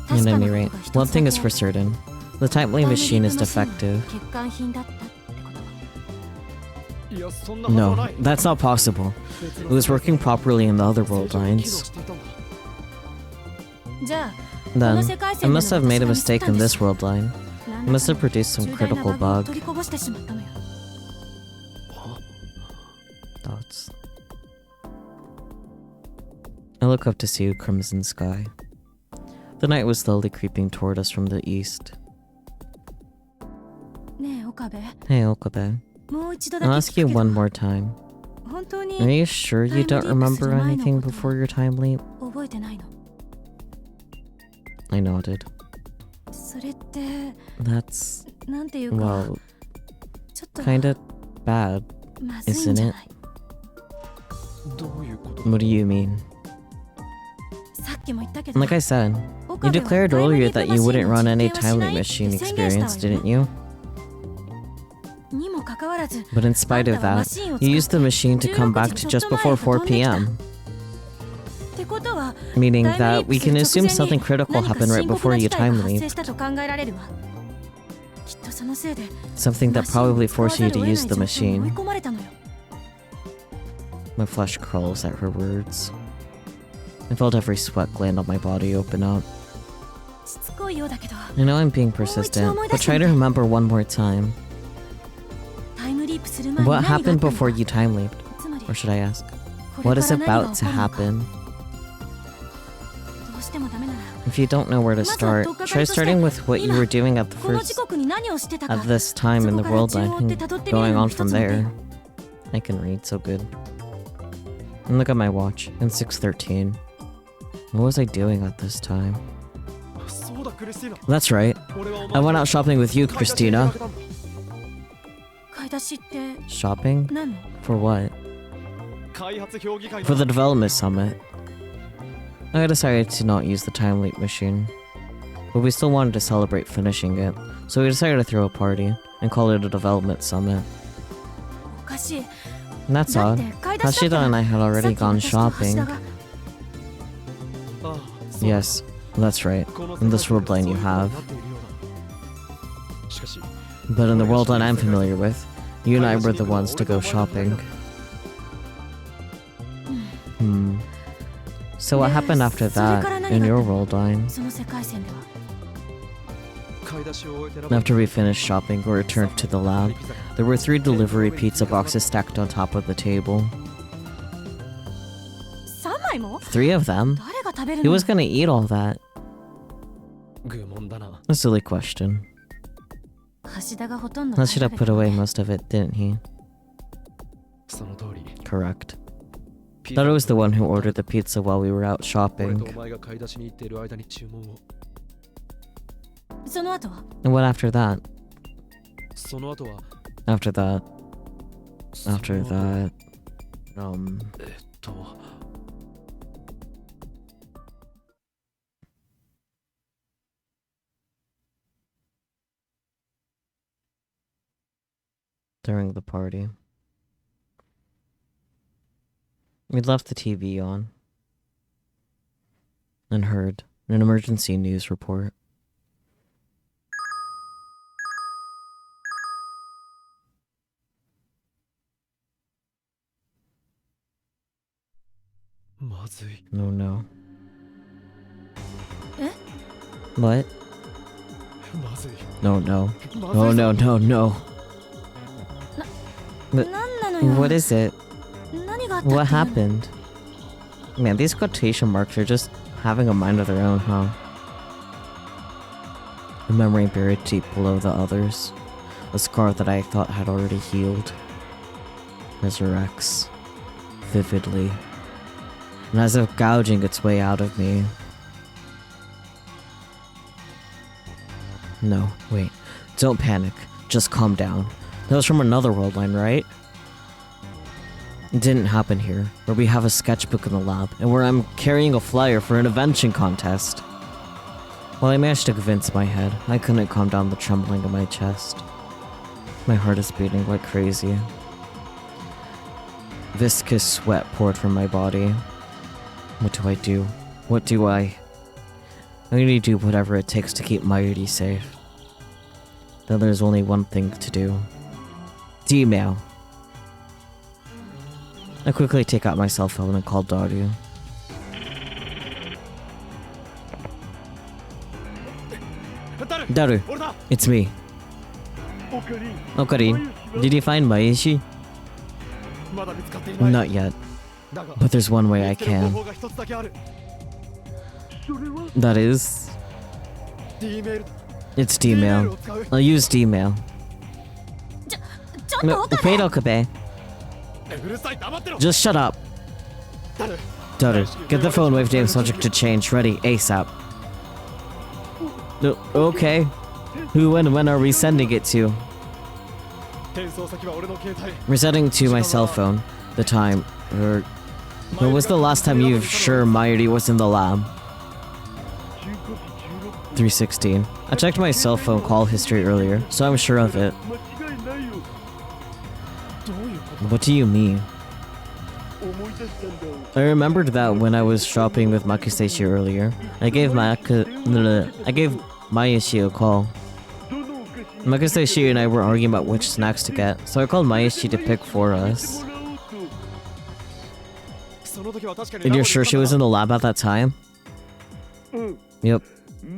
[SPEAKER 1] At
[SPEAKER 3] 確か
[SPEAKER 1] any
[SPEAKER 3] な
[SPEAKER 1] rate,
[SPEAKER 3] ことが
[SPEAKER 1] one
[SPEAKER 3] 一つ
[SPEAKER 1] thing
[SPEAKER 3] だ
[SPEAKER 1] is
[SPEAKER 3] け
[SPEAKER 1] for certain. The time lane machine is defective.
[SPEAKER 3] 欠陥品だったってこと
[SPEAKER 4] いやそんなはずは
[SPEAKER 1] No,
[SPEAKER 4] ない
[SPEAKER 1] that's not possible. It was working properly in the other world
[SPEAKER 4] 正常に機能
[SPEAKER 1] lines.
[SPEAKER 4] していたんだ
[SPEAKER 3] じゃあ
[SPEAKER 1] Then, it must have made a mistake in this world line.
[SPEAKER 3] 何
[SPEAKER 1] It must have produced some
[SPEAKER 3] 重大な
[SPEAKER 1] critical
[SPEAKER 3] バグを
[SPEAKER 1] bug.
[SPEAKER 3] 取りこぼしてしまったのよ
[SPEAKER 1] Thoughts. I look up to see a crimson sky. The night was slowly creeping toward us from the east.
[SPEAKER 3] ねえ岡部
[SPEAKER 1] Hey, Okabe.
[SPEAKER 3] もう一度だ
[SPEAKER 1] I'll
[SPEAKER 3] け
[SPEAKER 1] ask
[SPEAKER 3] 聞
[SPEAKER 1] you
[SPEAKER 3] くけど
[SPEAKER 1] one more time.
[SPEAKER 3] 本当
[SPEAKER 1] Are
[SPEAKER 3] に
[SPEAKER 1] you sure you don't remember anything before your time leap?
[SPEAKER 3] 覚えてないの
[SPEAKER 1] I nodded.
[SPEAKER 3] それって
[SPEAKER 1] That's,
[SPEAKER 3] なんていうか
[SPEAKER 1] well,
[SPEAKER 3] ちょっと
[SPEAKER 1] kinda bad,
[SPEAKER 3] まずいんじゃない
[SPEAKER 4] どういうこと？
[SPEAKER 1] what do you mean?
[SPEAKER 3] さっきも言ったけど
[SPEAKER 1] Like I said,
[SPEAKER 3] 岡
[SPEAKER 1] you
[SPEAKER 3] 部は
[SPEAKER 1] declared
[SPEAKER 3] タイムリ
[SPEAKER 1] earlier
[SPEAKER 3] ープ
[SPEAKER 1] that
[SPEAKER 3] マ
[SPEAKER 1] you
[SPEAKER 3] シン
[SPEAKER 1] wouldn't
[SPEAKER 3] の
[SPEAKER 1] run
[SPEAKER 3] 実
[SPEAKER 1] any
[SPEAKER 3] 験はし
[SPEAKER 1] time
[SPEAKER 3] な
[SPEAKER 1] limit
[SPEAKER 3] いって
[SPEAKER 1] machine
[SPEAKER 3] 宣言したわ
[SPEAKER 1] experience,
[SPEAKER 3] よ
[SPEAKER 1] didn't you?
[SPEAKER 3] にもかかわらず
[SPEAKER 1] But in spite of that, you used the machine to come back to just before 4 p.m.
[SPEAKER 3] ってことは
[SPEAKER 1] Meaning
[SPEAKER 3] タイムリー
[SPEAKER 1] that
[SPEAKER 3] プ
[SPEAKER 1] we
[SPEAKER 3] する
[SPEAKER 1] can
[SPEAKER 3] 直
[SPEAKER 1] assume
[SPEAKER 3] 前
[SPEAKER 1] something
[SPEAKER 3] に
[SPEAKER 1] critical
[SPEAKER 3] 何か
[SPEAKER 1] happened right
[SPEAKER 3] 深刻
[SPEAKER 1] before
[SPEAKER 3] な
[SPEAKER 1] you
[SPEAKER 3] 事態が
[SPEAKER 1] time
[SPEAKER 3] 発生
[SPEAKER 1] leaped.
[SPEAKER 3] したと考えられるわきっとそのせいで
[SPEAKER 1] Something that probably forced you to use the
[SPEAKER 3] マシンを使わざるを得ない状況に追い
[SPEAKER 1] machine.
[SPEAKER 3] 込まれたのよ
[SPEAKER 1] My flesh crawls at her words. I felt every sweat gland on my body open up.
[SPEAKER 3] しつこいようだけど
[SPEAKER 1] I know I'm being persistent, but try to remember one more time.
[SPEAKER 3] タイムリープする前に
[SPEAKER 1] What
[SPEAKER 3] 何があった
[SPEAKER 1] happened
[SPEAKER 3] のか
[SPEAKER 1] before you time leaped?
[SPEAKER 3] つまり
[SPEAKER 1] Or should I ask?
[SPEAKER 3] こ
[SPEAKER 1] What
[SPEAKER 3] れ
[SPEAKER 1] is
[SPEAKER 3] から何が
[SPEAKER 1] about
[SPEAKER 3] 起
[SPEAKER 1] to
[SPEAKER 3] こるのか
[SPEAKER 1] happen?
[SPEAKER 3] どうしてもダメなら
[SPEAKER 1] If you don't know where to start, try starting with what you were doing at the
[SPEAKER 3] この時
[SPEAKER 1] first
[SPEAKER 3] 刻に何をしてたか
[SPEAKER 1] at this time in the
[SPEAKER 3] そこから
[SPEAKER 1] world
[SPEAKER 3] 順
[SPEAKER 1] line
[SPEAKER 3] を追って
[SPEAKER 1] and
[SPEAKER 3] 辿ってみる
[SPEAKER 1] going
[SPEAKER 3] のも
[SPEAKER 1] on
[SPEAKER 3] 一
[SPEAKER 1] from
[SPEAKER 3] つの手
[SPEAKER 1] there. I can read so good. And look at my watch. It's 6:13. What was I doing at this time?
[SPEAKER 4] そうだクリスティーナ。
[SPEAKER 1] That's right.
[SPEAKER 4] 俺はお
[SPEAKER 1] I
[SPEAKER 4] 前
[SPEAKER 1] went out shopping with you,
[SPEAKER 4] 買い出しに出
[SPEAKER 1] Christina.
[SPEAKER 4] かけたんだ。
[SPEAKER 3] 買い出しって
[SPEAKER 1] Shopping?
[SPEAKER 3] 何の
[SPEAKER 1] For what?
[SPEAKER 4] 開発評議会
[SPEAKER 1] For the development summit. I decided to not use the time leap machine. But we still wanted to celebrate finishing it, so we decided to throw a party and call it a development summit.
[SPEAKER 3] おかしい
[SPEAKER 1] And that's
[SPEAKER 3] だっ
[SPEAKER 1] odd.
[SPEAKER 3] て買い出しだった
[SPEAKER 1] Hashida
[SPEAKER 3] ら
[SPEAKER 1] and I had
[SPEAKER 3] さ
[SPEAKER 1] already
[SPEAKER 3] っき
[SPEAKER 1] gone
[SPEAKER 3] 私と
[SPEAKER 1] shopping.
[SPEAKER 3] 橋田が
[SPEAKER 4] ああそうだ
[SPEAKER 1] Yes, that's right.
[SPEAKER 4] この
[SPEAKER 1] In this
[SPEAKER 4] 世界
[SPEAKER 1] world line you
[SPEAKER 4] そういうことに
[SPEAKER 1] have.
[SPEAKER 4] なっているようだ。しかし
[SPEAKER 1] But in the world line I'm familiar with, you and I were the ones to go shopping. So what happened after that in your world line?
[SPEAKER 3] その世界線では
[SPEAKER 4] 買い出しを終えてな
[SPEAKER 1] After we finished shopping or returned to the lab, there were 3 delivery pizza boxes stacked on top of the table.
[SPEAKER 3] 3枚も
[SPEAKER 1] 3 of them?
[SPEAKER 3] 誰が食べる
[SPEAKER 1] Who
[SPEAKER 3] の
[SPEAKER 1] was gonna eat all that?
[SPEAKER 4] 愚問だな。
[SPEAKER 1] A silly question.
[SPEAKER 3] 橋田がほとんど
[SPEAKER 1] Hashida
[SPEAKER 3] 食べ
[SPEAKER 1] put
[SPEAKER 3] た
[SPEAKER 1] away most of it, didn't he?
[SPEAKER 4] その通り。
[SPEAKER 1] Correct.
[SPEAKER 4] ピ
[SPEAKER 1] Thought I was the one who ordered the pizza while we were out
[SPEAKER 4] 俺
[SPEAKER 1] shopping.
[SPEAKER 4] とお前が買い出しに行っている間に注文を。
[SPEAKER 3] その後は
[SPEAKER 1] And what after that?
[SPEAKER 4] その後は
[SPEAKER 1] After that.
[SPEAKER 4] その
[SPEAKER 1] After that.
[SPEAKER 4] と
[SPEAKER 1] During the party. We'd left the TV on. And heard an emergency news report. No, no.
[SPEAKER 3] Eh?
[SPEAKER 1] What? No, no. No, no, no, no.
[SPEAKER 3] 何なのよ
[SPEAKER 1] What is it?
[SPEAKER 3] 何があったっていうの
[SPEAKER 1] What happened? Man, these quotation marks are just having a mind of their own, huh? A memory buried deep below the others. A scar that I thought had already healed. Resurrects. Vividly. And as if gouging its way out of me. No, wait. Don't panic. Just calm down. That was from another world line, right? It didn't happen here, where we have a sketchbook in the lab, and where I'm carrying a flyer for an invention contest. While I managed to convince my head, I couldn't calm down the trembling in my chest. My heart is beating like crazy. Viscous sweat poured from my body. What do I do? What do I... I'm gonna do whatever it takes to keep Mayuri safe. Then there's only one thing to do. Email. I quickly take out my cell phone and call Daru. Daru, it's me. Okarin, did you find Maishi? Not yet, but there's one way I can. That is... It's D-mail. I'll use D-mail.
[SPEAKER 3] ちょっと岡部
[SPEAKER 1] Wait, Okabe. Just shut up. Daru, get the phone wave name subject to change ready ASAP. No, okay. Who and when are we sending it to?
[SPEAKER 4] 転送先は俺の携帯
[SPEAKER 1] We're sending to my cell phone. The time. When was the last time you're sure Mayuri was in the lab? 3:16. I checked my cell phone call history earlier, so I'm sure of it.
[SPEAKER 5] 間違いないよ。
[SPEAKER 4] どういうこと
[SPEAKER 1] What do you mean?
[SPEAKER 5] 思い出したんだ。
[SPEAKER 1] I remembered that when I was shopping with Makiseshi earlier, I gave Mayashi a call.
[SPEAKER 5] どのお菓子
[SPEAKER 1] Makiseshi and I were arguing about which snacks to get, so I called Mayashi to pick for us.
[SPEAKER 5] もらおうと。
[SPEAKER 4] その時は確かに
[SPEAKER 1] And you're sure she was in the lab at that time?
[SPEAKER 5] うん。
[SPEAKER 1] Yep.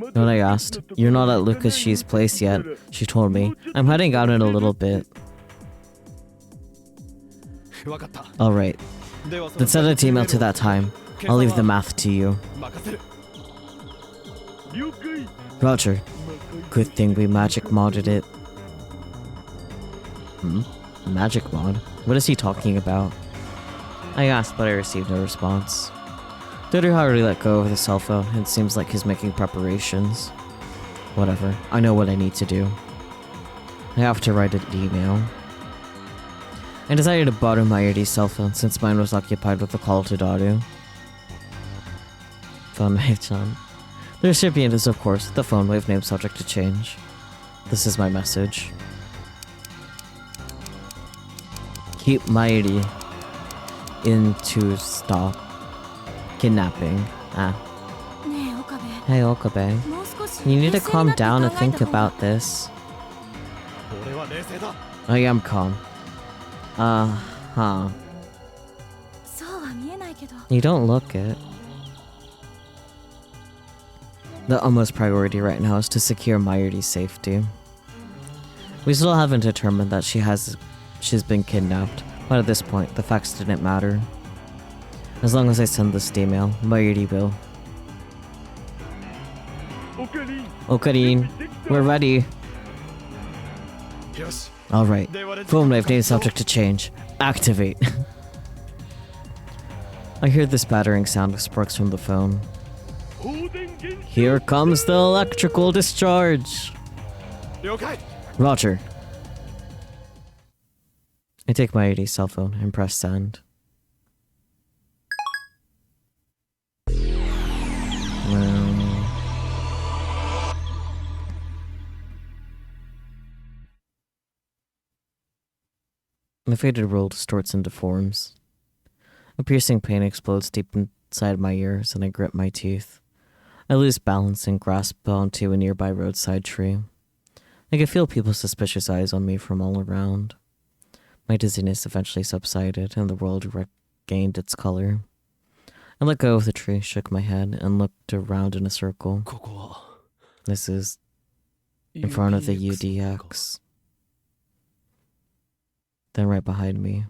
[SPEAKER 5] まだ
[SPEAKER 1] When I asked, you're not at Lucas's place yet, she told me. I'm heading out in a little bit.
[SPEAKER 4] 分かった
[SPEAKER 1] Alright,
[SPEAKER 4] ではそ
[SPEAKER 1] then
[SPEAKER 4] の
[SPEAKER 1] send an email to that time. I'll leave the math to you.
[SPEAKER 4] 任せる
[SPEAKER 5] 了解。
[SPEAKER 1] Roger. Good thing we magic modded it. Magic mod? What is he talking about? I asked, but I received no response. Dodo already let go of the cell phone, and it seems like he's making preparations. Whatever, I know what I need to do. I have to write an email. I decided to borrow Mayuri's cell phone since mine was occupied with the call to Daru. Phone wave-chan. The recipient is, of course, the phone wave name subject to change. This is my message. Keep Mayuri into stop kidnapping. Ah.
[SPEAKER 3] ねえ岡部
[SPEAKER 1] Hey Okabe.
[SPEAKER 3] もう少し
[SPEAKER 1] You need to
[SPEAKER 3] 冷静に
[SPEAKER 1] calm
[SPEAKER 3] なって
[SPEAKER 1] down and
[SPEAKER 3] 考え
[SPEAKER 1] think
[SPEAKER 3] た方が
[SPEAKER 1] about this.
[SPEAKER 4] 俺は冷静だ
[SPEAKER 1] I am calm. Huh.
[SPEAKER 3] そうは見えないけど
[SPEAKER 1] You don't look it. The utmost priority right now is to secure Mayuri's safety. We still haven't determined that she's been kidnapped, but at this point, the facts didn't matter. As long as I send this email, Mayuri will.
[SPEAKER 5] おかりん。
[SPEAKER 1] Okarin, we're ready.
[SPEAKER 4] よし
[SPEAKER 1] Alright.
[SPEAKER 4] 電話で
[SPEAKER 1] Phone wave name subject to change. Activate. I hear this battering sound of sparks from the phone.
[SPEAKER 5] 放電源
[SPEAKER 1] Here comes the electrical discharge.
[SPEAKER 4] 了解
[SPEAKER 1] Roger. I take Mayuri's cell phone and press send. My faded world distorts into forms. A piercing pain explodes deep inside my ears, and I grip my teeth. I lose balance and grasp onto a nearby roadside tree. I can feel people's suspicious eyes on me from all around. My dizziness eventually subsided, and the world regained its color. I let go of the tree, shook my head, and looked around in a circle.
[SPEAKER 4] ここは
[SPEAKER 1] This is in front of the UDX. Then right behind me.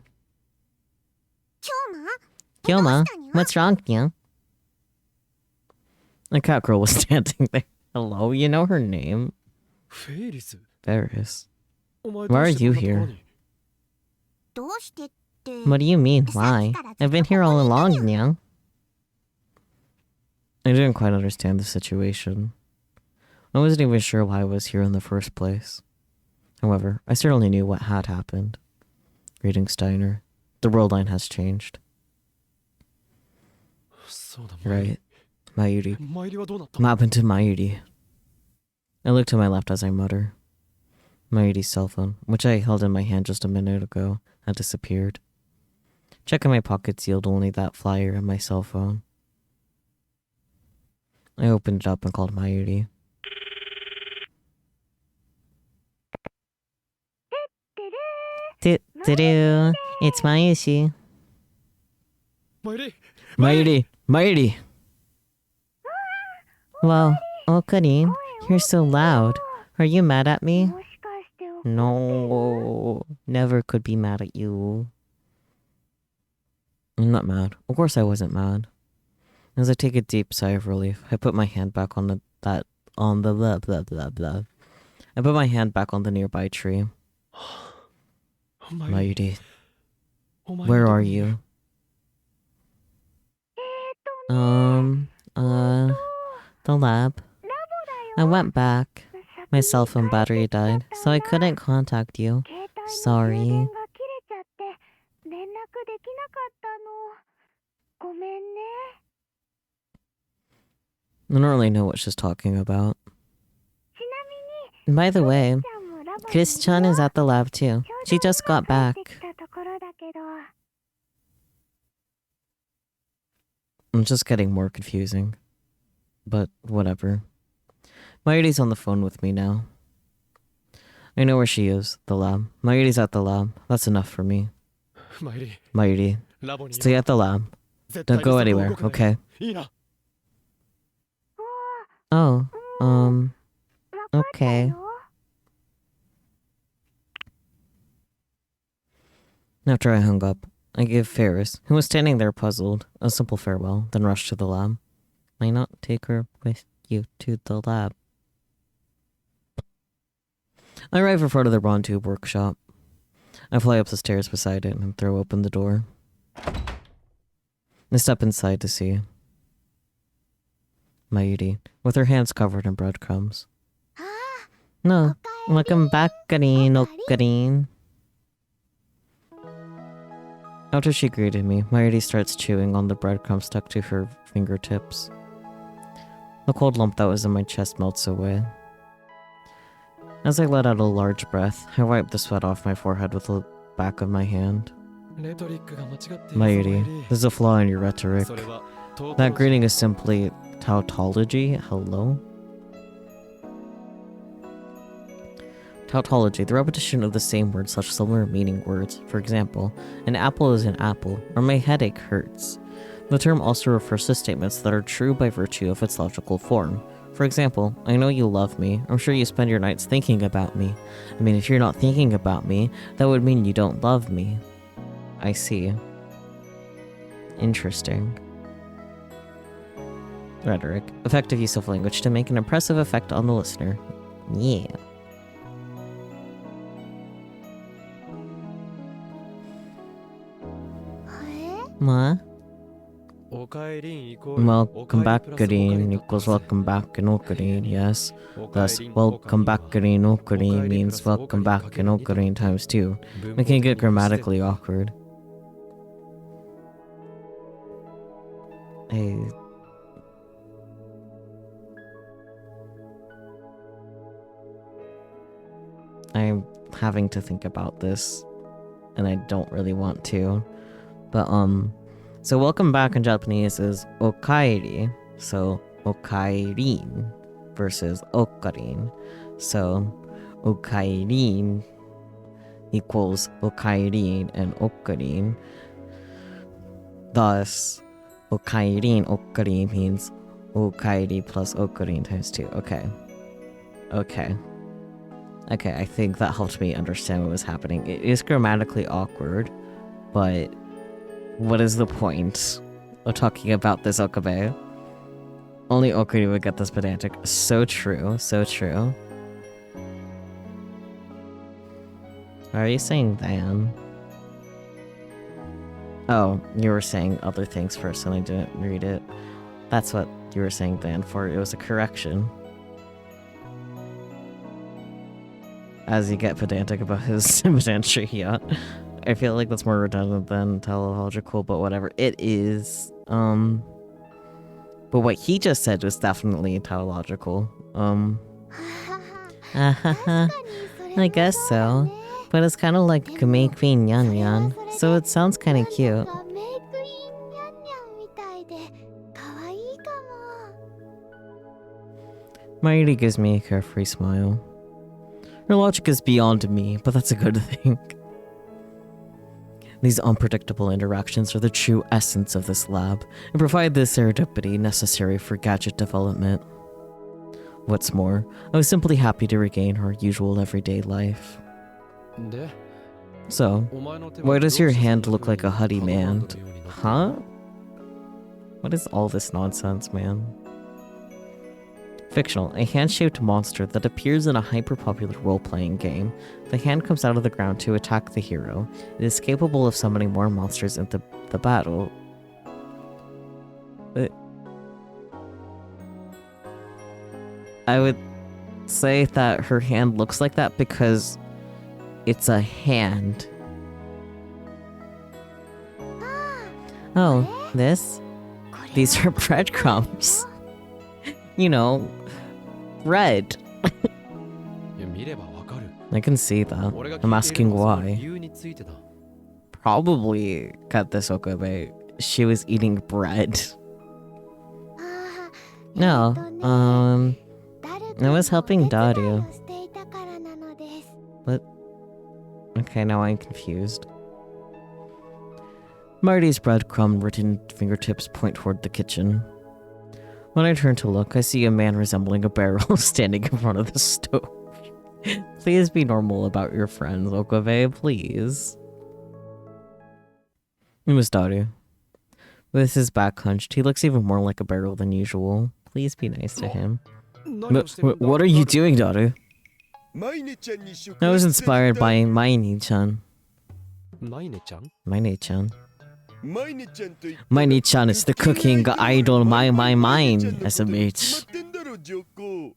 [SPEAKER 2] 今日も
[SPEAKER 1] Kyoma, what's wrong, Nya? A cat girl was standing there. Hello, you know her name?
[SPEAKER 4] フェイリス
[SPEAKER 1] Ferris.
[SPEAKER 4] お前
[SPEAKER 1] Why
[SPEAKER 4] どう
[SPEAKER 1] are
[SPEAKER 4] して
[SPEAKER 1] you
[SPEAKER 4] こんなところ
[SPEAKER 1] here?
[SPEAKER 4] に
[SPEAKER 2] どうしてって
[SPEAKER 1] What do you mean, why? I've been here all along, Nya. I didn't quite understand the situation. I wasn't even sure why I was here in the first place. However, I certainly knew what had happened. Reading Steiner. The world line has changed.
[SPEAKER 4] そうだ
[SPEAKER 1] Right. Mayuri.
[SPEAKER 4] 参りはどうなった
[SPEAKER 1] What happened to Mayuri? I look to my left as I mutter. Mayuri's cell phone, which I held in my hand just a minute ago, had disappeared. Checking my pockets yield only that flyer and my cell phone. I opened it up and called Mayuri. Do-do-do. It's Mayushi.
[SPEAKER 4] 参り
[SPEAKER 1] Mayuri! Mayuri! Wow, Okarin, you're so loud. Are you mad at me?
[SPEAKER 2] もしかして
[SPEAKER 1] No, never could be mad at you. I'm not mad. Of course I wasn't mad. As I take a deep sigh of relief, I put my hand back on the blah blah blah blah. I put my hand back on the nearby tree.
[SPEAKER 4] 参り
[SPEAKER 1] Mayuri,
[SPEAKER 4] お前
[SPEAKER 1] where
[SPEAKER 4] はどこ
[SPEAKER 1] are
[SPEAKER 4] にいる
[SPEAKER 1] you? The lab. I went back. My cell phone battery died, so I couldn't contact you.
[SPEAKER 2] 携帯の充
[SPEAKER 1] Sorry.
[SPEAKER 2] 電が切れちゃって連絡できなかったの。ごめんね。
[SPEAKER 1] I don't really know what she's talking about.
[SPEAKER 2] ちなみに
[SPEAKER 1] By the way,
[SPEAKER 2] ちゃんもラボに
[SPEAKER 1] Chris-chan is at the lab too. She just got
[SPEAKER 2] 帰
[SPEAKER 1] back.
[SPEAKER 2] ってきたところだけど。
[SPEAKER 1] I'm just getting more confusing. But whatever. Mayuri's on the phone with me now. I know where she is, the lab. Mayuri's at the lab. That's enough for me.
[SPEAKER 4] マユリ
[SPEAKER 1] Mayuri,
[SPEAKER 4] ラボに
[SPEAKER 1] stay at the lab.
[SPEAKER 4] 絶対
[SPEAKER 1] Don't
[SPEAKER 4] に
[SPEAKER 1] go
[SPEAKER 4] そこ
[SPEAKER 1] anywhere,
[SPEAKER 4] 動くな
[SPEAKER 1] okay?
[SPEAKER 4] いいな
[SPEAKER 1] Oh,
[SPEAKER 2] わかった
[SPEAKER 1] okay.
[SPEAKER 2] よ。
[SPEAKER 1] After I hung up, I gave Ferris, who was standing there puzzled, a simple farewell, then rushed to the lab. Why not take her with you to the lab? I arrive in front of the Ron Tube workshop. I fly up the stairs beside it and throw open the door. I step inside to see Mayuri, with her hands covered in breadcrumbs.
[SPEAKER 2] あ
[SPEAKER 1] No,
[SPEAKER 2] おかえり
[SPEAKER 1] welcome back, Kareen, oh Kareen. After she greeted me, Mayuri starts chewing on the breadcrumbs stuck to her fingertips. The cold lump that was in my chest melts away. As I let out a large breath, I wipe the sweat off my forehead with the back of my hand.
[SPEAKER 4] レトリックが間違っているぞ
[SPEAKER 1] Mayuri,
[SPEAKER 4] マユリ
[SPEAKER 1] there's a flaw in your rhetoric.
[SPEAKER 4] それは投稿
[SPEAKER 1] That greeting is simply tautology. Hello? Tautology, the repetition of the same word such similar meaning words. For example, an apple is an apple, or my headache hurts. The term also refers to statements that are true by virtue of its logical form. For example, I know you love me. I'm sure you spend your nights thinking about me. I mean, if you're not thinking about me, that would mean you don't love me. I see. Interesting. Rhetoric. Effective use of language to make an impressive effect on the listener. Yeah. Ma?
[SPEAKER 4] おかえりイコールおか
[SPEAKER 1] Welcome
[SPEAKER 4] えり
[SPEAKER 1] back,
[SPEAKER 4] プラスおかえり
[SPEAKER 1] Green
[SPEAKER 4] と
[SPEAKER 1] equals
[SPEAKER 4] 達成
[SPEAKER 1] welcome back in Ocarine, yes.
[SPEAKER 4] おかえ
[SPEAKER 1] Thus,
[SPEAKER 4] り
[SPEAKER 1] welcome back, Green Ocarine
[SPEAKER 4] おかえり
[SPEAKER 1] means
[SPEAKER 4] プラス
[SPEAKER 1] welcome back in
[SPEAKER 4] おかえり
[SPEAKER 1] Ocarine times 2,
[SPEAKER 4] 文法
[SPEAKER 1] making
[SPEAKER 4] 的
[SPEAKER 1] it
[SPEAKER 4] に
[SPEAKER 1] grammatically
[SPEAKER 4] 不自然
[SPEAKER 1] awkward. I'm having to think about this, and I don't really want to. But, so welcome back in Japanese is okaeri, so okairin versus okarin. So, okairin equals okairin and okarin. Thus, okairin okarin means okairi plus okarin times 2. Okay. Okay, I think that helped me understand what was happening. It is grammatically awkward, but what is the point of talking about this okabe? Only Okuri would get this pedantic. So true, so true. Why are you saying then? Oh, you were saying other things first and I didn't read it. That's what you were saying then for. It was a correction. As you get pedantic about his pedantry, yeah. I feel like that's more redundant than teleological, but whatever. It is. But what he just said was definitely teleological. I guess so. But it's kind of like make queen yan yan, so it sounds kind of cute.
[SPEAKER 2] メイクインニャンニャンみたいで可愛いかも。
[SPEAKER 1] Mayuri gives me a carefree smile. Her logic is beyond me, but that's a good thing. These unpredictable interactions are the true essence of this lab, and provide the serendipity necessary for gadget development. What's more, I was simply happy to regain her usual everyday life.
[SPEAKER 4] で
[SPEAKER 1] So,
[SPEAKER 4] お前の手は
[SPEAKER 1] why does your
[SPEAKER 4] どうして
[SPEAKER 1] hand
[SPEAKER 4] そんな
[SPEAKER 1] look like a
[SPEAKER 4] 風
[SPEAKER 1] hoodie
[SPEAKER 4] に
[SPEAKER 1] man?
[SPEAKER 4] ハーバードのようになってる
[SPEAKER 1] Huh? What is all this nonsense, man? Fictional, a hand-shaped monster that appears in a hyper-popular role-playing game. The hand comes out of the ground to attack the hero. It is capable of summoning more monsters into the battle. I would say that her hand looks like that because it's a hand. Oh, this? These are breadcrumbs. You know, bread.
[SPEAKER 4] いや見ればわかる。
[SPEAKER 1] I can see that.
[SPEAKER 4] 俺が
[SPEAKER 1] I'm
[SPEAKER 4] 聞いている
[SPEAKER 1] asking
[SPEAKER 4] のはその
[SPEAKER 1] why.
[SPEAKER 4] 理由についてだ。
[SPEAKER 1] Probably got this Okabe. She was eating bread.
[SPEAKER 2] あ
[SPEAKER 1] No,
[SPEAKER 2] ー
[SPEAKER 1] I was helping
[SPEAKER 2] ダル
[SPEAKER 1] Daru.
[SPEAKER 2] をしていたからなのです。
[SPEAKER 1] Okay, now I'm confused. Marty's breadcrumb-ridden fingertips point toward the kitchen. When I turn to look, I see a man resembling a barrel standing in front of the stove. Please be normal about your friends, Okabe, please. It was Daru. With his back hunched, he looks even more like a barrel than usual. Please be nice to him.
[SPEAKER 4] 何をしてるんだ
[SPEAKER 1] What are you doing, Daru?
[SPEAKER 5] マイネちゃんに触
[SPEAKER 1] I
[SPEAKER 5] 発
[SPEAKER 1] was
[SPEAKER 5] してきた
[SPEAKER 1] inspired by Maini-chan.
[SPEAKER 4] マイネちゃん
[SPEAKER 1] Maini-chan.
[SPEAKER 5] マイネちゃんと言ったら
[SPEAKER 1] Maini-chan is the cooking idol my mine,
[SPEAKER 5] 決ま
[SPEAKER 1] SMH.
[SPEAKER 5] ってんだろジョコ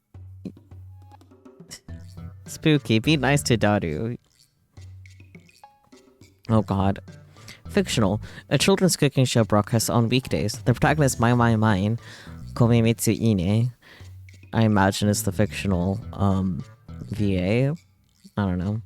[SPEAKER 1] Spooky, be nice to Daru. Oh god. Fictional. A children's cooking show broadcasts on weekdays. The protagonist, Mine, Komemitsu Ine, I imagine is the fictional, VA? I don't know.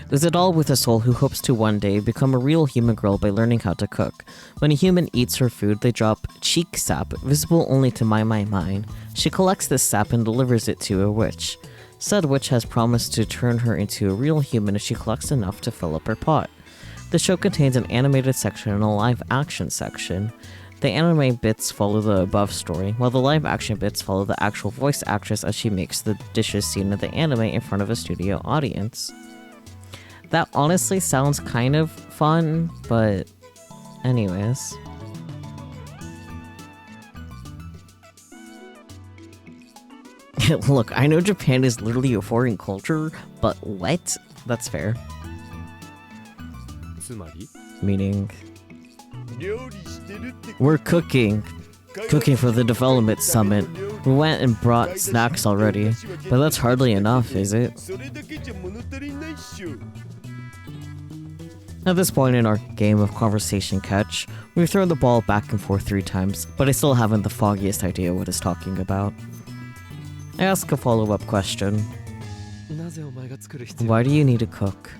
[SPEAKER 1] There's a doll with a soul who hopes to one day become a real human girl by learning how to cook. When a human eats her food, they drop cheek sap, visible only to Mine. She collects this sap and delivers it to a witch. Said witch has promised to turn her into a real human if she collects enough to fill up her pot. The show contains an animated section and a live-action section. The anime bits follow the above story, while the live-action bits follow the actual voice actress as she makes the dishes seen in the anime in front of a studio audience. That honestly sounds kind of fun, but anyways. Look, I know Japan is literally a foreign culture, but what? That's fair.
[SPEAKER 4] つまり
[SPEAKER 1] Meaning,
[SPEAKER 5] 料理してるって
[SPEAKER 1] we're cooking for the development summit. We went and brought snacks already, but that's hardly enough, is it?
[SPEAKER 5] それだけじゃ物足りないっしょ
[SPEAKER 1] At this point in our game of conversation catch, we've thrown the ball back and forth 3 times, but I still haven't the foggiest idea what it's talking about. I ask a follow-up question.
[SPEAKER 4] なぜお前が作る必要
[SPEAKER 1] Why do you need to cook?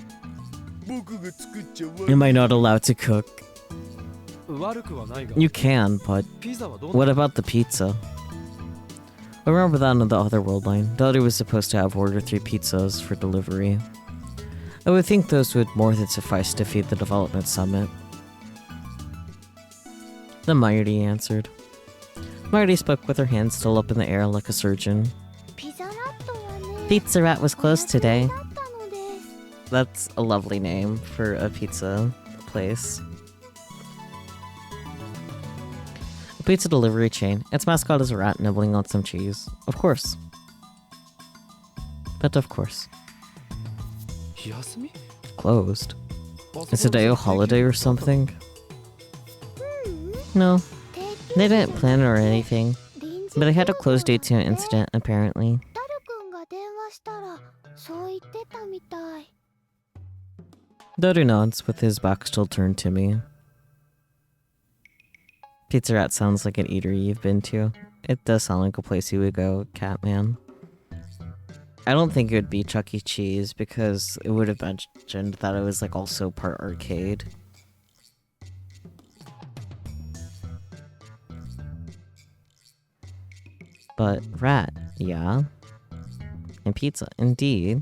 [SPEAKER 5] 僕が作っちゃ悪
[SPEAKER 1] Am I not allowed to cook?
[SPEAKER 4] 悪くはないが
[SPEAKER 1] You can, but
[SPEAKER 4] ピザはどう
[SPEAKER 1] what about the pizza? I remember that on the other world line. Daru was supposed to have ordered 3 pizzas for delivery. I would think those would more than suffice to feed the development summit. Then Mayuri answered. Mayuri spoke with her hands still up in the air like a surgeon.
[SPEAKER 2] ピザラットはね
[SPEAKER 1] Pizza Rat was closed today.
[SPEAKER 2] だったのです。
[SPEAKER 1] That's a lovely name for a pizza place. A pizza delivery chain. Its mascot is a rat nibbling on some cheese. Of course. But of course.
[SPEAKER 4] 休み
[SPEAKER 1] Closed. Is today a holiday or something? No, they didn't plan it or anything. But I had a close date to an incident, apparently.
[SPEAKER 2] ダル君が電話したらそう言ってたみたい。
[SPEAKER 1] Daru nods with his back still turned to me. Pizza Rat sounds like an eatery you've been to. It does sound like a place you would go, Catman. I don't think it would be Chuck E. Cheese because it would have mentioned that it was like also part arcade. But rat, yeah. And pizza, indeed.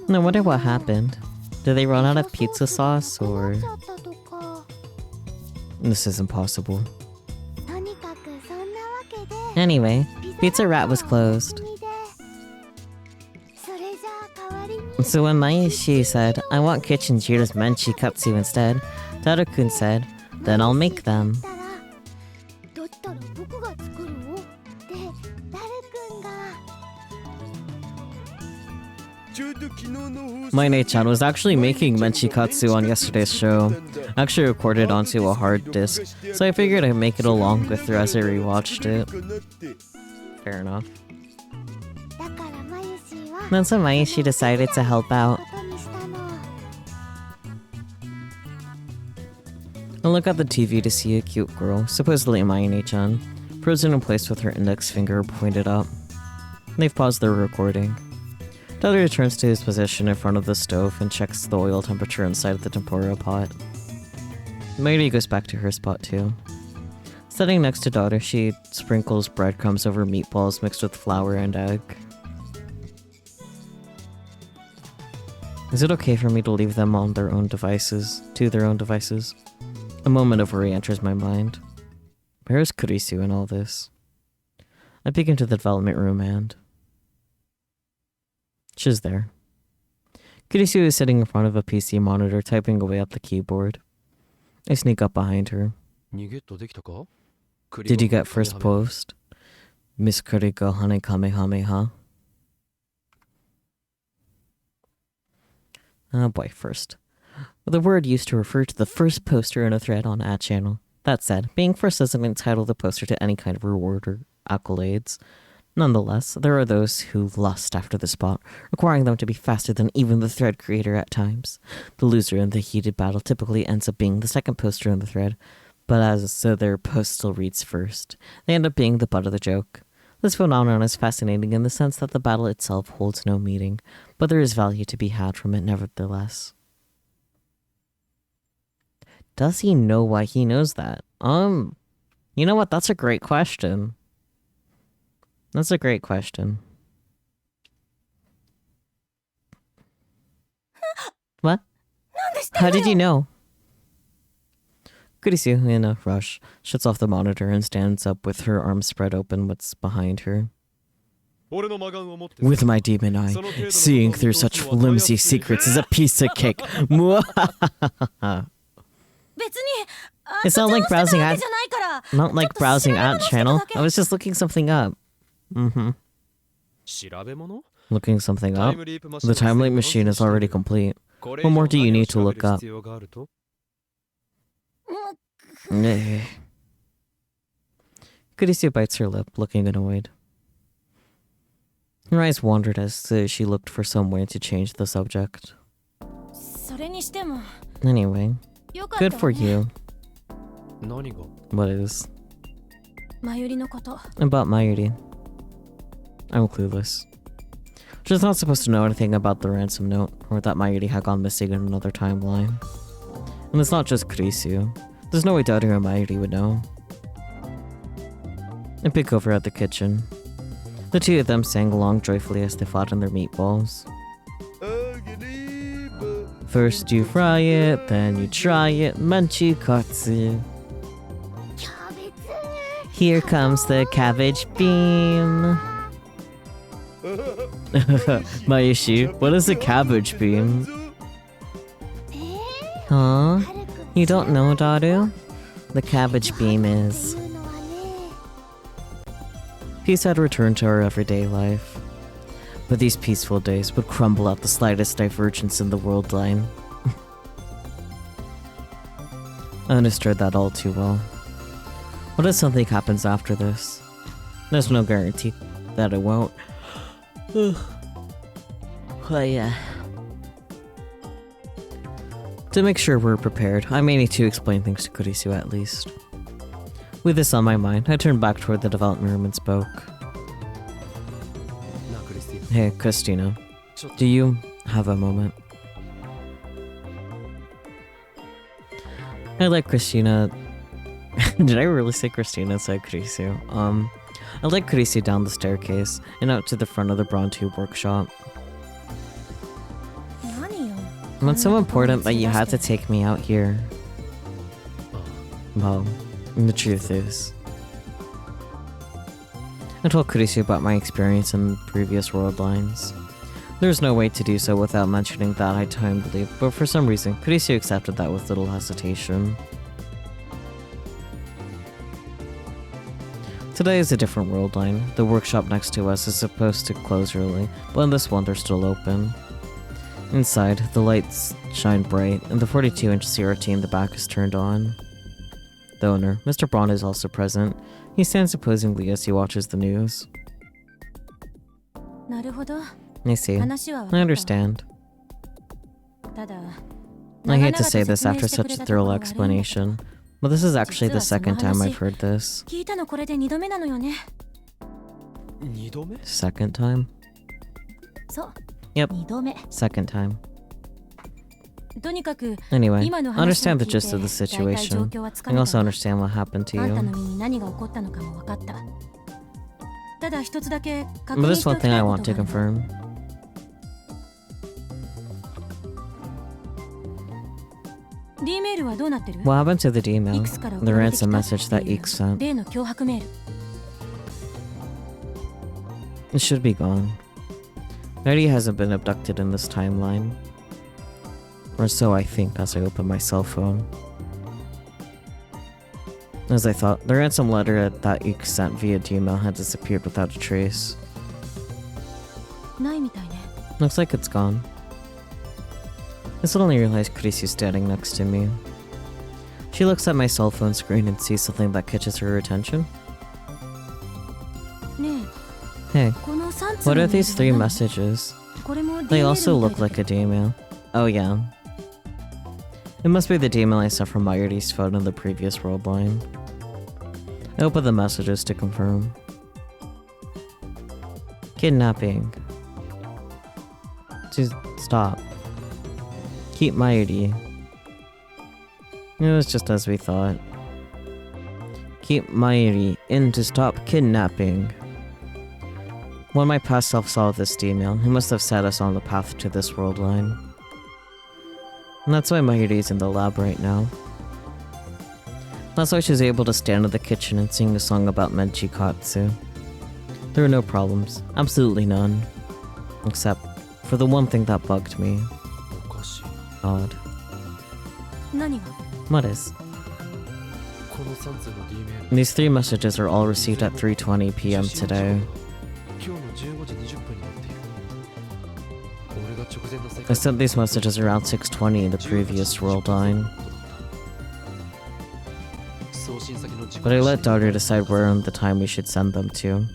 [SPEAKER 1] No wonder what happened. Did they run out of pizza sauce or... This is impossible. Anyway, Pizza Rat was closed. So when Maishi said, I want Kitchen Jira's Menchi Katsu instead, Daru-kun said, then I'll make them. Maine-chan was actually making Menchikatsu on yesterday's show. I actually recorded onto a hard disk, so I figured I'd make it along with her as I rewatched it. Fair enough.
[SPEAKER 2] だからまゆしは
[SPEAKER 1] Then so Mayushi decided to help out.
[SPEAKER 2] ことにしたの
[SPEAKER 1] I look at the TV to see a cute girl, supposedly Mayune-chan, frozen in place with her index finger pointed up. They've paused their recording. Daughter returns to his position in front of the stove and checks the oil temperature inside of the tempura pot. Mayuri goes back to her spot too. Sitting next to daughter, she sprinkles breadcrumbs over meatballs mixed with flour and egg. Is it okay for me to leave them on their own devices? A moment of worry enters my mind. Where is Kurisu in all this? I peek into the development room and... she's there. Kurisu is sitting in front of a PC monitor typing away at the keyboard. I sneak up behind her.
[SPEAKER 4] 逃げっとできたか？
[SPEAKER 1] Did you get first post? Miss Kuriko Hane Kamehameha. Oh boy, first. The word used to refer to the first poster in a thread on a channel. That said, being first doesn't entitle the poster to any kind of reward or accolades. Nonetheless, there are those who lust after the spot, requiring them to be faster than even the thread creator at times. The loser in the heated battle typically ends up being the second poster in the thread, but as their post still reads first, they end up being the butt of the joke. This phenomenon is fascinating in the sense that the battle itself holds no meaning, but there is value to be had from it nevertheless. Does he know why he knows that? You know what? That's a great question. That's a great question. What? How did you know? Kurisu, in a rush, shuts off the monitor and stands up with her arms spread open what's behind her. With my demon eye, seeing through such flimsy secrets is a piece of cake. It's not like browsing ad... Not like browsing ad channel. I was just looking something up. Mm-hmm. Looking something up? The time leap machine is already complete. What more do you need to look up? Kurisu bites her lip, looking annoyed. Her eyes wandered as she looked for some way to change the subject. Anyway, good for you. What is? About Mayuri. I'm clueless. She's not supposed to know anything about the ransom note, or that Mayuri had gone missing in another timeline. And it's not just Kurisu. There's no way Daughter and Mayuri would know. I peek over at the kitchen. The two of them sang along joyfully as they fought in their meatballs. First you fry it, then you try it, Menchikatsu. Here comes the cabbage beam. Mayushi, what is a cabbage beam? Huh? You don't know, Daru? The cabbage beam is... Peace had returned to our everyday life. But these peaceful days would crumble at the slightest divergence in the world line. I understood that all too well. What if something happens after this? There's no guarantee that it won't. Oh yeah. To make sure we're prepared, I may need to explain things to Kurisu at least. With this on my mind, I turned back toward the development room and spoke. Hey, Christina. Do you have a moment? I let Christina... Did I really say Christina said Kurisu? I led Kurisu down the staircase and out to the front of the Brontu workshop. What's so important that you had to take me out here? Well, the truth is... I told Kurisu about my experience in previous world lines. There's no way to do so without mentioning that I timed leave, but for some reason, Kurisu accepted that with little hesitation. Today is a different world line. The workshop next to us is supposed to close early, but in this one they're still open. Inside, the lights shine bright, and the 42-inch CRT in the back is turned on. The owner, Mr. Braun, is also present. He stands opposingly as he watches the news.
[SPEAKER 3] なるほど。
[SPEAKER 1] I see.
[SPEAKER 3] 話は分かった
[SPEAKER 1] I understand.
[SPEAKER 3] ただ、
[SPEAKER 1] I hate to say
[SPEAKER 3] 長々
[SPEAKER 1] this
[SPEAKER 3] と
[SPEAKER 1] after
[SPEAKER 3] 説明
[SPEAKER 1] such
[SPEAKER 3] して
[SPEAKER 1] a
[SPEAKER 3] くれたとこ
[SPEAKER 1] thorough
[SPEAKER 3] ろが悪いんだけど。
[SPEAKER 1] explanation, but this is actually the
[SPEAKER 3] 実はその
[SPEAKER 1] second time
[SPEAKER 3] 話
[SPEAKER 1] I've heard this.
[SPEAKER 3] 聞いたのこれで2度目なのよね。
[SPEAKER 4] 二度目？
[SPEAKER 1] Second time?
[SPEAKER 3] そう
[SPEAKER 1] Yep.
[SPEAKER 3] 2度目。
[SPEAKER 1] Second time.
[SPEAKER 3] とにかく
[SPEAKER 1] Anyway,
[SPEAKER 3] 今の
[SPEAKER 1] I
[SPEAKER 3] 話を
[SPEAKER 1] understand
[SPEAKER 3] 聞
[SPEAKER 1] the
[SPEAKER 3] いて
[SPEAKER 1] gist of the
[SPEAKER 3] 大体状
[SPEAKER 1] situation.
[SPEAKER 3] 況はつか
[SPEAKER 1] I
[SPEAKER 3] め
[SPEAKER 1] also
[SPEAKER 3] たんだ。
[SPEAKER 1] understand what happened to
[SPEAKER 3] あんた
[SPEAKER 1] you.
[SPEAKER 3] の身に何が起こったのかも分かった。ただ一つだけ確
[SPEAKER 1] But
[SPEAKER 3] 認
[SPEAKER 1] there's
[SPEAKER 3] してお
[SPEAKER 1] one
[SPEAKER 3] き
[SPEAKER 1] thing
[SPEAKER 3] た
[SPEAKER 1] I
[SPEAKER 3] いこ
[SPEAKER 1] want
[SPEAKER 3] と
[SPEAKER 1] to
[SPEAKER 3] があるの。
[SPEAKER 1] confirm.
[SPEAKER 3] D メールはどうなってる？
[SPEAKER 1] What happened to the D
[SPEAKER 3] い
[SPEAKER 1] mail?
[SPEAKER 3] くつから
[SPEAKER 1] The
[SPEAKER 3] 送られてき
[SPEAKER 1] ransom
[SPEAKER 3] た
[SPEAKER 1] message that
[SPEAKER 3] っていう
[SPEAKER 1] Eek sent.
[SPEAKER 3] 例の脅迫メール。
[SPEAKER 1] It should be gone. Eddie hasn't been abducted in this timeline. Or so I think as I open my cell phone. As I thought, the ransom letter that Eek sent via D-mail had disappeared without a trace.
[SPEAKER 3] ないみたいね。
[SPEAKER 1] Looks like it's gone. I suddenly realized Chrissy's standing next to me. She looks at my cell phone screen and sees something that catches her attention.
[SPEAKER 3] ね
[SPEAKER 1] Hey,
[SPEAKER 3] え、この3通
[SPEAKER 1] what
[SPEAKER 3] の
[SPEAKER 1] are
[SPEAKER 3] メー
[SPEAKER 1] these
[SPEAKER 3] ル
[SPEAKER 1] three
[SPEAKER 3] は何？
[SPEAKER 1] messages?
[SPEAKER 3] これも D メ
[SPEAKER 1] They
[SPEAKER 3] ール
[SPEAKER 1] also
[SPEAKER 3] み
[SPEAKER 1] look
[SPEAKER 3] たいだ
[SPEAKER 1] like
[SPEAKER 3] け
[SPEAKER 1] a
[SPEAKER 3] ど。
[SPEAKER 1] D-mail. Oh yeah. It must be the D-mail I sent from Myridy's phone in the previous world line. I open the messages to confirm. Kidnapping. Just stop. Keep Myridy. It was just as we thought. Keep Myridy in to stop kidnapping. When my past self saw this D-mail, he must have set us on the path to this world line. And that's why Myridy's in the lab right now. That's why she's able to stand in the kitchen and sing a song about Menchikatsu. There were no problems. Absolutely none. Except for the one thing that bugged me.
[SPEAKER 4] おかしい。
[SPEAKER 1] Odd.
[SPEAKER 3] 何が？
[SPEAKER 1] What is?
[SPEAKER 4] この3通の D メール。
[SPEAKER 1] These three messages are all received at 3:20 p.m. today.
[SPEAKER 4] 今日の15時20分になっている。俺が直前の世
[SPEAKER 1] I
[SPEAKER 4] 界
[SPEAKER 1] sent these messages around 6:20 in the previous world line.
[SPEAKER 4] 送信先の時
[SPEAKER 1] But I let Daughter decide where on the time we should send them to.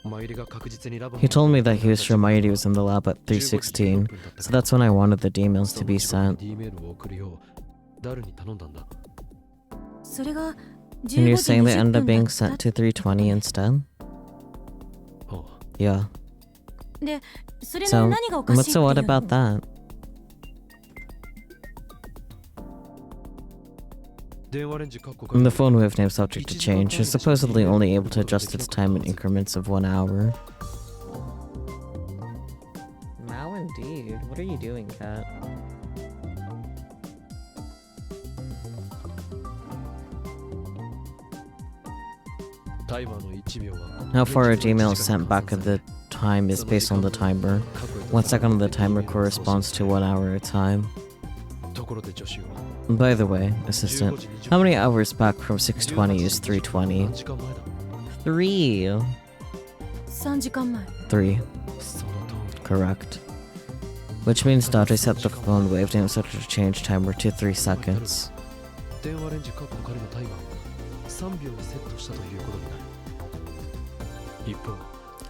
[SPEAKER 4] マイリが確実にラボ
[SPEAKER 1] He told me that he was sure Mighty was in the lab at 3:16, so that's when I wanted the D-mails to be sent.
[SPEAKER 4] D メールを送るようダルに頼んだんだ。
[SPEAKER 3] それが
[SPEAKER 1] And you're
[SPEAKER 3] 15時
[SPEAKER 1] saying they
[SPEAKER 3] 20
[SPEAKER 1] ended up
[SPEAKER 3] 分
[SPEAKER 1] being
[SPEAKER 3] だった
[SPEAKER 1] sent to 3:20 instead?
[SPEAKER 4] ああ
[SPEAKER 1] Yeah.
[SPEAKER 3] で、それ
[SPEAKER 1] So,
[SPEAKER 3] の何がおかしい
[SPEAKER 1] what's
[SPEAKER 3] ってい
[SPEAKER 1] so
[SPEAKER 3] う
[SPEAKER 1] what
[SPEAKER 3] の？
[SPEAKER 1] about that?
[SPEAKER 4] 電話レンジカッコ
[SPEAKER 1] And the phone wave name subject to change is supposedly only able to adjust its time in increments of 1 hour. Now indeed. What are you doing, Cat? How far a Gmail is sent back at the time is based on the timer. 1 second on the timer corresponds to 1 hour at a time.
[SPEAKER 4] ところで助手は
[SPEAKER 1] By the way, assistant, how many hours back from 6:20 is 3:20?
[SPEAKER 4] 時間前だ。
[SPEAKER 1] 3.
[SPEAKER 3] 3時間前。
[SPEAKER 1] 3.
[SPEAKER 4] その通り。
[SPEAKER 1] Correct. Which means Dodger set the phone wave name subject to change timer to 3 seconds.
[SPEAKER 4] 電話レンジカッコ仮のタイマーを3秒にセットしたということになる。一方、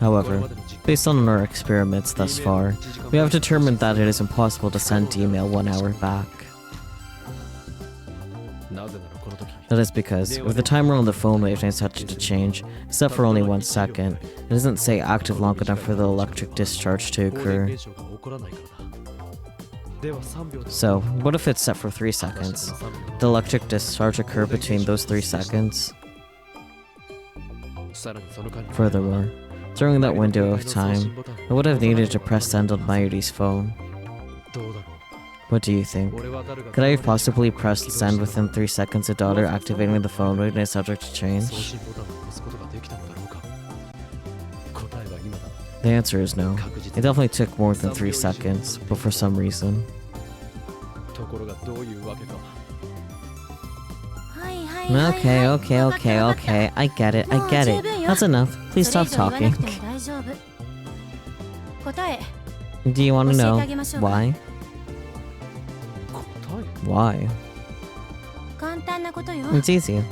[SPEAKER 1] However, based on our experiments thus far, we have determined that it is impossible to send email 1 hour back.
[SPEAKER 4] なぜならこの時
[SPEAKER 1] That is because, with the timer on the phone wave name set to change, set for only 1 second, it doesn't say active long enough for the electric discharge to
[SPEAKER 4] 光電
[SPEAKER 1] occur.
[SPEAKER 4] 現象が起こらないからだ。では3秒で
[SPEAKER 1] So, what if it's set for 3 seconds? The electric discharge occur between those 3 seconds?
[SPEAKER 4] さらにその間に
[SPEAKER 1] Furthermore, during that window of time, I would have needed to press send on Myridy's phone.
[SPEAKER 4] どうだろう。
[SPEAKER 1] What do you think?
[SPEAKER 4] 俺は誰が
[SPEAKER 1] Could I have possibly pressed send within 3 seconds of Daughter activating the phone wave name subject to
[SPEAKER 4] 送
[SPEAKER 1] change?
[SPEAKER 4] 信ボタンを押すことができたのだろうか。答えは今だ。
[SPEAKER 1] The answer is no.
[SPEAKER 4] 確実
[SPEAKER 1] It definitely took more than 3 seconds, but for some reason.
[SPEAKER 4] ところがどういうわけか。
[SPEAKER 3] はいはいはいはい。
[SPEAKER 1] Okay, okay,
[SPEAKER 3] わかった
[SPEAKER 1] okay,
[SPEAKER 3] わかった
[SPEAKER 1] okay. I get it, I get it.
[SPEAKER 3] もう十分よ。
[SPEAKER 1] That's enough. Please
[SPEAKER 3] それ
[SPEAKER 1] stop
[SPEAKER 3] 以上言わな
[SPEAKER 1] talking.
[SPEAKER 3] くても大丈夫。答え、
[SPEAKER 1] Do you want to
[SPEAKER 3] 教えて
[SPEAKER 1] know
[SPEAKER 3] あげましょうか。
[SPEAKER 1] why?
[SPEAKER 4] 答え
[SPEAKER 1] Why?
[SPEAKER 3] 簡単なことよ。
[SPEAKER 1] It's easy.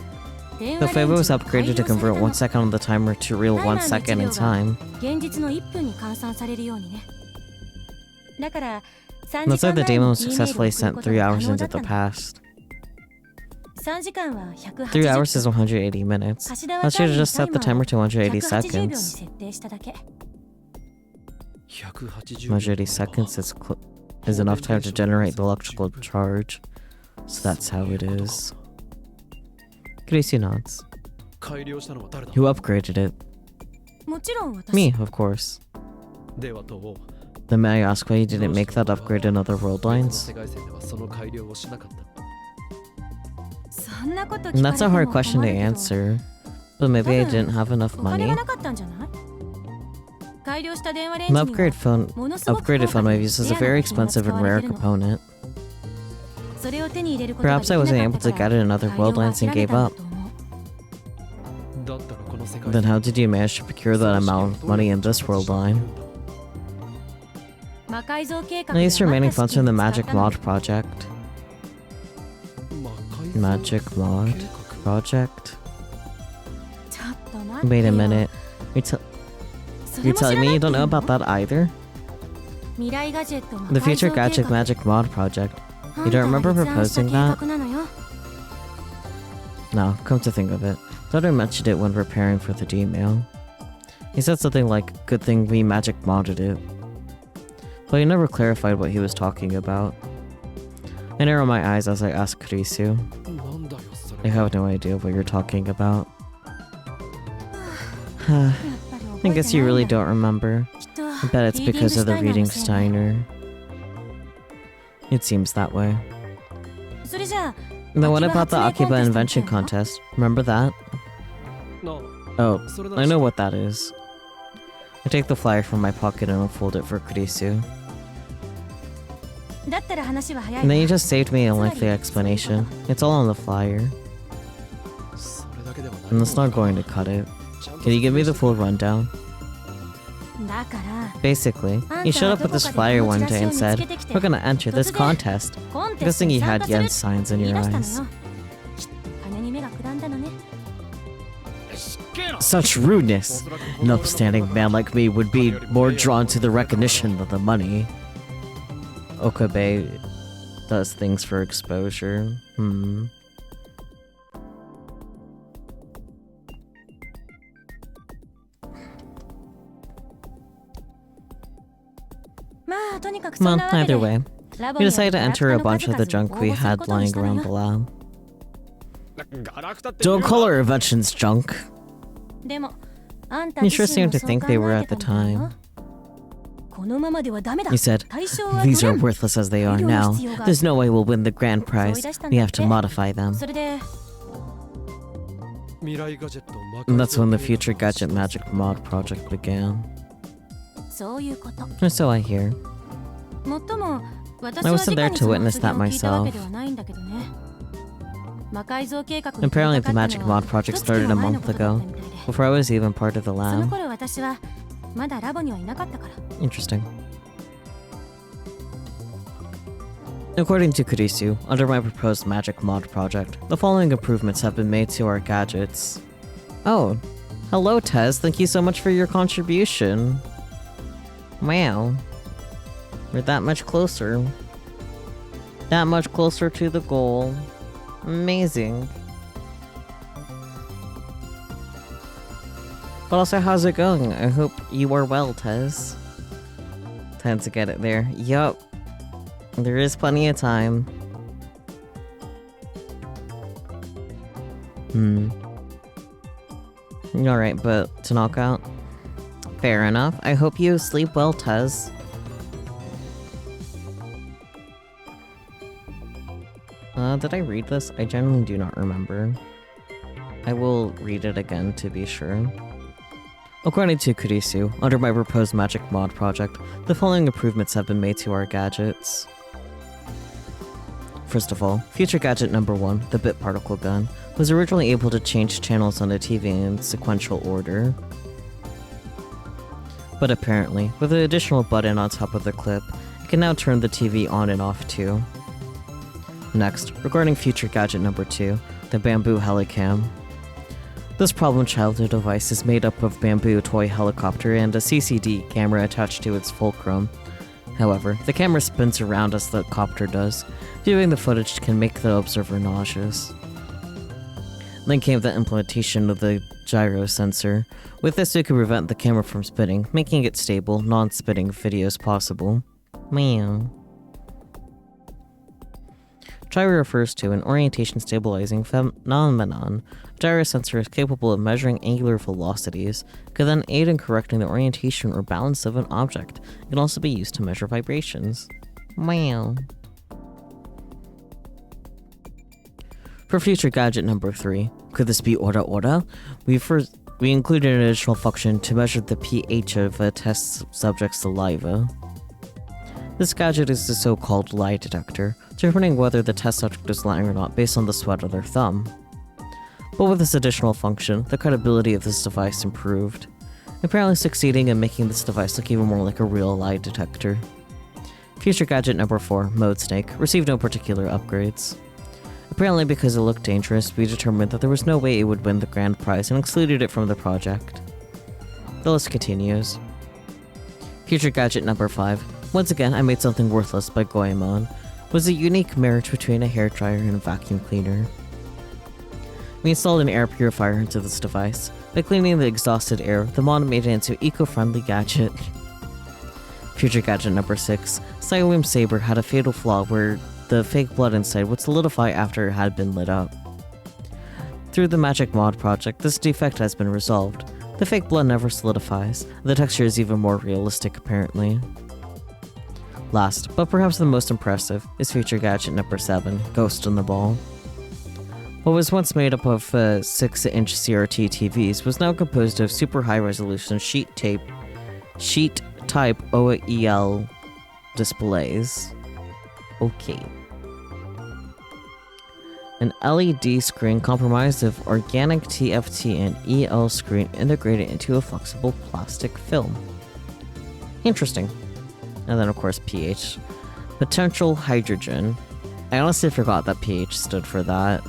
[SPEAKER 3] 電
[SPEAKER 1] The
[SPEAKER 3] 話レン
[SPEAKER 1] favor
[SPEAKER 3] ジ
[SPEAKER 1] was
[SPEAKER 3] が
[SPEAKER 1] upgraded to
[SPEAKER 3] 改良され
[SPEAKER 1] convert
[SPEAKER 3] たの。
[SPEAKER 1] 1 second on the timer to real 1 second in time.
[SPEAKER 3] 現実の1分に換算されるようにね。だから3
[SPEAKER 1] Looks
[SPEAKER 3] 時
[SPEAKER 1] like
[SPEAKER 3] 間
[SPEAKER 1] the
[SPEAKER 3] 前
[SPEAKER 1] demon
[SPEAKER 3] に
[SPEAKER 1] was
[SPEAKER 3] E メールを
[SPEAKER 1] successfully
[SPEAKER 3] 送る
[SPEAKER 1] sent
[SPEAKER 3] こと
[SPEAKER 1] 3
[SPEAKER 3] が可
[SPEAKER 1] hours
[SPEAKER 3] 能
[SPEAKER 1] into
[SPEAKER 3] だっ
[SPEAKER 1] the
[SPEAKER 3] たの。
[SPEAKER 1] past.
[SPEAKER 3] 3時間は
[SPEAKER 1] 3 hours
[SPEAKER 3] 180
[SPEAKER 1] is 180 minutes.
[SPEAKER 3] 柏
[SPEAKER 1] I
[SPEAKER 3] は
[SPEAKER 1] should
[SPEAKER 3] 単
[SPEAKER 1] have
[SPEAKER 3] に
[SPEAKER 1] just set the
[SPEAKER 3] タイマ
[SPEAKER 1] timer
[SPEAKER 3] ー
[SPEAKER 1] to
[SPEAKER 3] を
[SPEAKER 1] 180
[SPEAKER 3] 180秒に
[SPEAKER 1] seconds.
[SPEAKER 3] 設定しただけ。
[SPEAKER 4] 180
[SPEAKER 1] 180 seconds is enough time to generate the electrical charge. So that's how it is. Gracie nods.
[SPEAKER 4] 改良したのは誰だ
[SPEAKER 1] Who upgraded it?
[SPEAKER 3] もちろん私。
[SPEAKER 1] Me, of course.
[SPEAKER 4] ではとを
[SPEAKER 1] Then may I ask why you didn't make that upgrade in other world
[SPEAKER 4] 別の
[SPEAKER 1] lines?
[SPEAKER 4] 世界線ではその改良をしなかった。
[SPEAKER 3] そんなこと聞
[SPEAKER 1] And
[SPEAKER 3] かれ
[SPEAKER 1] that's
[SPEAKER 3] て
[SPEAKER 1] a
[SPEAKER 3] も
[SPEAKER 1] hard
[SPEAKER 3] 困
[SPEAKER 1] question to
[SPEAKER 3] るけど。
[SPEAKER 1] answer. But maybe I didn't have enough
[SPEAKER 3] お金
[SPEAKER 1] money.
[SPEAKER 3] がなかったんじゃない？改良した電話レンジ
[SPEAKER 1] The
[SPEAKER 3] には
[SPEAKER 1] upgraded
[SPEAKER 3] ものすごく
[SPEAKER 1] phone
[SPEAKER 3] 高価
[SPEAKER 1] I've
[SPEAKER 3] な
[SPEAKER 1] used is
[SPEAKER 3] レ
[SPEAKER 1] a
[SPEAKER 3] アな
[SPEAKER 1] very
[SPEAKER 3] 部品が
[SPEAKER 1] expensive
[SPEAKER 3] 使
[SPEAKER 1] and
[SPEAKER 3] われ
[SPEAKER 1] rare
[SPEAKER 3] てるの。
[SPEAKER 1] component.
[SPEAKER 3] それを手に入れることがで
[SPEAKER 1] Perhaps
[SPEAKER 3] き
[SPEAKER 1] I
[SPEAKER 3] な
[SPEAKER 1] wasn't
[SPEAKER 3] か
[SPEAKER 1] able
[SPEAKER 3] った
[SPEAKER 1] to
[SPEAKER 3] か
[SPEAKER 1] get
[SPEAKER 3] ら
[SPEAKER 1] it in other
[SPEAKER 3] 改良
[SPEAKER 1] world
[SPEAKER 3] は
[SPEAKER 1] lines
[SPEAKER 3] 諦
[SPEAKER 1] and
[SPEAKER 3] め
[SPEAKER 1] gave
[SPEAKER 3] たんだ
[SPEAKER 1] up.
[SPEAKER 3] と思う。
[SPEAKER 4] だったらこの世界
[SPEAKER 1] Then
[SPEAKER 4] 線
[SPEAKER 1] how did you manage to procure that amount of money in this world line?
[SPEAKER 3] 魔改造計画
[SPEAKER 1] I
[SPEAKER 3] で
[SPEAKER 1] used
[SPEAKER 3] 余
[SPEAKER 1] remaining
[SPEAKER 3] った
[SPEAKER 1] funds
[SPEAKER 3] 資
[SPEAKER 1] from
[SPEAKER 3] 金
[SPEAKER 1] the
[SPEAKER 3] を
[SPEAKER 1] magic
[SPEAKER 3] 使ったの
[SPEAKER 1] mod project.
[SPEAKER 4] 魔改造
[SPEAKER 1] Magic mod
[SPEAKER 4] 計画
[SPEAKER 1] project?
[SPEAKER 3] ちょっと待って
[SPEAKER 1] Wait a
[SPEAKER 3] よ。
[SPEAKER 1] minute.
[SPEAKER 3] それ
[SPEAKER 1] You're
[SPEAKER 3] も知ら
[SPEAKER 1] telling
[SPEAKER 3] な
[SPEAKER 1] me
[SPEAKER 3] い
[SPEAKER 1] you
[SPEAKER 3] って
[SPEAKER 1] don't
[SPEAKER 3] いう
[SPEAKER 1] know
[SPEAKER 3] の？
[SPEAKER 1] about that either?
[SPEAKER 3] 未来ガジェット魔
[SPEAKER 1] The
[SPEAKER 3] 改造
[SPEAKER 1] future
[SPEAKER 3] 計
[SPEAKER 1] gadget
[SPEAKER 3] 画。
[SPEAKER 1] magic mod project.
[SPEAKER 3] あ
[SPEAKER 1] You
[SPEAKER 3] んた
[SPEAKER 1] don't
[SPEAKER 3] が
[SPEAKER 1] remember
[SPEAKER 3] 立案した
[SPEAKER 1] proposing
[SPEAKER 3] 計
[SPEAKER 1] that?
[SPEAKER 3] 画なのよ。
[SPEAKER 1] No, come to think of it. Thought I mentioned it when preparing for the Gmail. He said something like, good thing we magic modded it. But he never clarified what he was talking about. I narrow my eyes as I ask Kurisu.
[SPEAKER 4] なんだよそ
[SPEAKER 1] I
[SPEAKER 4] れ
[SPEAKER 1] have no idea what you're talking about.
[SPEAKER 3] やっ
[SPEAKER 1] I
[SPEAKER 3] ぱり覚えて
[SPEAKER 1] guess you
[SPEAKER 3] ない
[SPEAKER 1] really
[SPEAKER 3] んだ。
[SPEAKER 1] don't remember.
[SPEAKER 3] きっと
[SPEAKER 1] I bet it's because of the reading Steiner. It seems that way.
[SPEAKER 3] それじゃあ
[SPEAKER 1] Then what about the
[SPEAKER 3] Akiba
[SPEAKER 1] Akiba
[SPEAKER 3] Invention
[SPEAKER 1] Invention Contest? Remember that?
[SPEAKER 4] な
[SPEAKER 1] Oh,
[SPEAKER 4] あそれなら
[SPEAKER 1] I know what that is. I take the flyer from my pocket and unfold it for Kurisu.
[SPEAKER 3] だったら話は早い
[SPEAKER 1] And then
[SPEAKER 3] わ。
[SPEAKER 1] you just saved me a lengthy explanation. It's all on the flyer.
[SPEAKER 4] それだけではない
[SPEAKER 1] And that's not going to cut it.
[SPEAKER 4] ちゃんと
[SPEAKER 1] Can you give me the
[SPEAKER 4] 説明
[SPEAKER 1] full rundown?
[SPEAKER 3] だから
[SPEAKER 1] Basically,
[SPEAKER 3] あん
[SPEAKER 1] you
[SPEAKER 3] た
[SPEAKER 1] showed
[SPEAKER 3] は
[SPEAKER 1] up
[SPEAKER 3] ど
[SPEAKER 1] with
[SPEAKER 3] こ
[SPEAKER 1] this
[SPEAKER 3] かで
[SPEAKER 1] flyer
[SPEAKER 3] この
[SPEAKER 1] one
[SPEAKER 3] チラ
[SPEAKER 1] day
[SPEAKER 3] シを
[SPEAKER 1] and
[SPEAKER 3] 見つ
[SPEAKER 1] said,
[SPEAKER 3] けてきて
[SPEAKER 1] we're gonna enter this
[SPEAKER 3] 突然
[SPEAKER 1] contest.
[SPEAKER 3] コンテスト
[SPEAKER 1] Guessing
[SPEAKER 3] に
[SPEAKER 1] you
[SPEAKER 3] 参
[SPEAKER 1] had
[SPEAKER 3] 加する
[SPEAKER 1] yen
[SPEAKER 3] って
[SPEAKER 1] signs in
[SPEAKER 3] 言い
[SPEAKER 1] your
[SPEAKER 3] 出したの
[SPEAKER 1] eyes.
[SPEAKER 3] よ。きっと金に目がくらんだのね。
[SPEAKER 1] Such rudeness! An upstanding man like me would be more drawn to the recognition than the money. Okabe does things for exposure. Hmm.
[SPEAKER 3] まあとにかくそん
[SPEAKER 1] Well,
[SPEAKER 3] なわけ
[SPEAKER 1] either
[SPEAKER 3] で
[SPEAKER 1] way,
[SPEAKER 3] ラボ
[SPEAKER 1] we
[SPEAKER 3] には
[SPEAKER 1] decided to
[SPEAKER 3] ガラク
[SPEAKER 1] enter
[SPEAKER 3] タ
[SPEAKER 1] a
[SPEAKER 3] の
[SPEAKER 1] bunch
[SPEAKER 3] 数
[SPEAKER 1] of the
[SPEAKER 3] 々
[SPEAKER 1] junk
[SPEAKER 3] を
[SPEAKER 1] we
[SPEAKER 3] 応募する
[SPEAKER 1] had
[SPEAKER 3] ことに
[SPEAKER 1] lying
[SPEAKER 3] したの
[SPEAKER 1] around
[SPEAKER 3] よ。
[SPEAKER 1] the lab.
[SPEAKER 5] ガラクタって
[SPEAKER 1] Don't call our inventions junk.
[SPEAKER 3] でもあんた
[SPEAKER 1] You
[SPEAKER 3] 自
[SPEAKER 1] sure
[SPEAKER 3] 身
[SPEAKER 1] seem
[SPEAKER 3] も
[SPEAKER 1] to
[SPEAKER 3] そう
[SPEAKER 1] think
[SPEAKER 3] 考
[SPEAKER 1] they were
[SPEAKER 3] え
[SPEAKER 1] at
[SPEAKER 3] て
[SPEAKER 1] the
[SPEAKER 3] たんだよ
[SPEAKER 1] time.
[SPEAKER 3] このままではダメだ。
[SPEAKER 1] You said,
[SPEAKER 3] 対象は
[SPEAKER 1] these
[SPEAKER 3] ド
[SPEAKER 1] are
[SPEAKER 3] レン。
[SPEAKER 1] worthless as they are now. There's no way we'll win the grand prize. We have to modify them.
[SPEAKER 3] それで
[SPEAKER 4] 未来ガジェット魔
[SPEAKER 1] And that's when the
[SPEAKER 4] 改造
[SPEAKER 1] future
[SPEAKER 4] 計画
[SPEAKER 1] gadget magic mod project began.
[SPEAKER 3] そういうこと。
[SPEAKER 1] Or so I hear.
[SPEAKER 3] もっとも私
[SPEAKER 1] I
[SPEAKER 3] は
[SPEAKER 1] wasn't
[SPEAKER 3] 直
[SPEAKER 1] there
[SPEAKER 3] に
[SPEAKER 1] to
[SPEAKER 3] その
[SPEAKER 1] witness
[SPEAKER 3] 発言
[SPEAKER 1] that
[SPEAKER 3] を聞いたわけ
[SPEAKER 1] myself.
[SPEAKER 3] ではないんだけどね。魔改造計画に
[SPEAKER 1] Apparently,
[SPEAKER 3] 取
[SPEAKER 1] the
[SPEAKER 3] り掛か
[SPEAKER 1] magic
[SPEAKER 3] ったのは
[SPEAKER 1] mod project
[SPEAKER 3] 一月
[SPEAKER 1] started a
[SPEAKER 3] も前の
[SPEAKER 1] month
[SPEAKER 3] ことだっ
[SPEAKER 1] ago,
[SPEAKER 3] たみたいで。
[SPEAKER 1] before I was even part of the
[SPEAKER 3] その
[SPEAKER 1] lab.
[SPEAKER 3] 頃私はまだラボにはいなかったから。
[SPEAKER 1] Interesting. According to Kurisu, under my proposed magic mod project, the following improvements have been made to our gadgets. Oh, hello Tez, thank you so much for your contribution. Wow. We're that much closer. That much closer to the goal. Amazing. But also, how's it going? I hope you are well, Tez. Time to get it there. Yup. There is plenty of time. Alright, but to knock out? Fair enough. I hope you sleep well, Tez. Did I read this? I genuinely do not remember. I will read it again to be sure. According to Kurisu, under my proposed magic mod project, the following improvements have been made to our gadgets. First of all, future gadget number 1, the bit particle gun, was originally able to change channels on the TV in sequential order. But apparently, with an additional button on top of the clip, it can now turn the TV on and off too. Next, regarding future gadget number 2, the Bamboo Helicam. This problem childhood device is made up of bamboo toy helicopter and a CCD camera attached to its fulcrum. However, the camera spins around as the copter does. Viewing the footage can make the observer nauseous. Then came the implementation of the gyro sensor. With this, we could prevent the camera from spinning, making it stable, non-spinning videos possible. Meow. Gyro refers to an orientation stabilizing phenomenon. A gyro sensor is capable of measuring angular velocities. It can then aid in correcting the orientation or balance of an object. It can also be used to measure vibrations. Meow. For future gadget number 3, could this be Ora Ora? We included an additional function to measure the pH of a test subject's saliva. This gadget is the so-called lie detector, determining whether the test subject is lying or not based on the sweat of their thumb. But with this additional function, the credibility of this device improved, apparently succeeding in making this device look even more like a real lie detector. Future gadget number 4, Mode Snake, received no particular upgrades. Apparently because it looked dangerous, we determined that there was no way it would win the grand prize and excluded it from the project. The list continues. Future gadget number 5. Once again, I made something worthless by Goemon. Was a unique marriage between a hairdryer and a vacuum cleaner. We installed an air purifier into this device. By cleaning the exhausted air, the mod made it into an eco-friendly gadget. Future gadget number 6. Siloam Saber had a fatal flaw where the fake blood inside would solidify after it had been lit up. Through the Magic Mod project, this defect has been resolved. The fake blood never solidifies. The texture is even more realistic apparently. Last, but perhaps the most impressive, is future gadget number 7, Ghost in the Ball. What was once made up of 6-inch CRT TVs was now composed of super high-resolution sheet type OEL displays. Okay. An LED screen comprised of organic TFT and EL screen integrated into a flexible plastic film. Interesting. And then of course pH. Potential hydrogen. I honestly forgot that pH stood for that.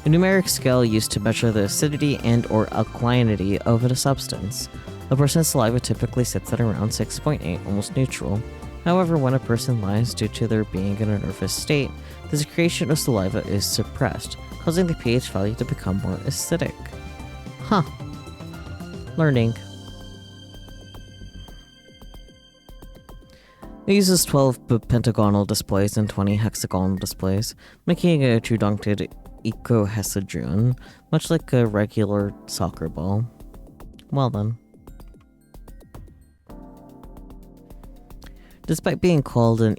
[SPEAKER 1] A numeric scale used to measure the acidity and or alkalinity of a substance. A person's saliva typically sits at around 6.8, almost neutral. However, when a person lies due to their being in a nervous state, the secretion of saliva is suppressed, causing the pH value to become more acidic. Huh. Learning. It uses 12 pentagonal displays and 20 hexagonal displays, making it a truncated icosahedron, much like a regular soccer ball. Well then. Despite being called an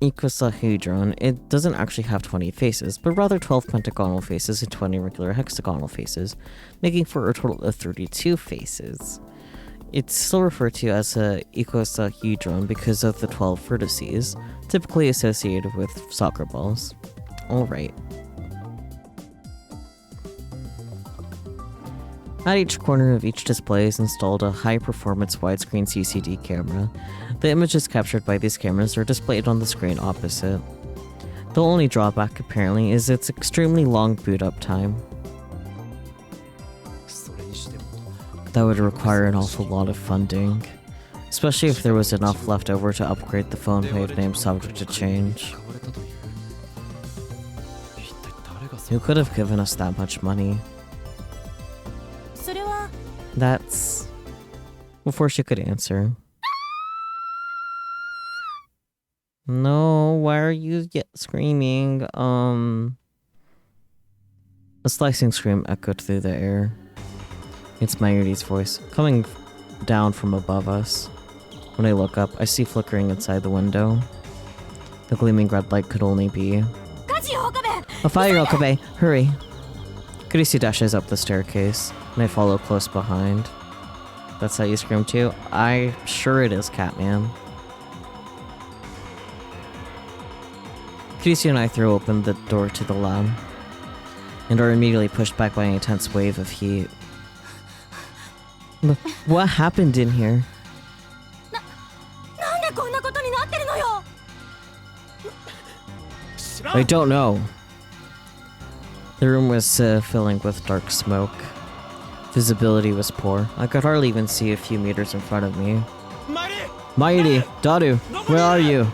[SPEAKER 1] icosahedron, it doesn't actually have 20 faces, but rather 12 pentagonal faces and 20 regular hexagonal faces, making for a total of 32 faces. It's still referred to as a icosahedron because of the 12 vertices, typically associated with soccer balls. Alright. At each corner of each display is installed a high-performance widescreen CCD camera. The images captured by these cameras are displayed on the screen opposite. The only drawback, apparently, is its extremely long boot-up time. That would require an awful lot of funding, especially if there was enough left over to upgrade the phone wave name subject to change. Who could have given us that much money? That's... before she could answer. No, why are you screaming? A slicing scream echoed through the air. It's Mayuri's voice, coming down from above us. When I look up, I see flickering inside the window. The gleaming red light could only be... A fire, Okabe! Hurry! Kurisu dashes up the staircase, and I follow close behind. That's how you scream too? I'm sure it is, Catman. Kurisu and I throw open the door to the lab, and are immediately pushed back by an intense wave of heat. What happened in here?
[SPEAKER 3] なんでこんなことになってるのよ。
[SPEAKER 1] I don't know. The room was filling with dark smoke. Visibility was poor. I could hardly even see a few meters in front of me. Mairi! Daru! Where are you?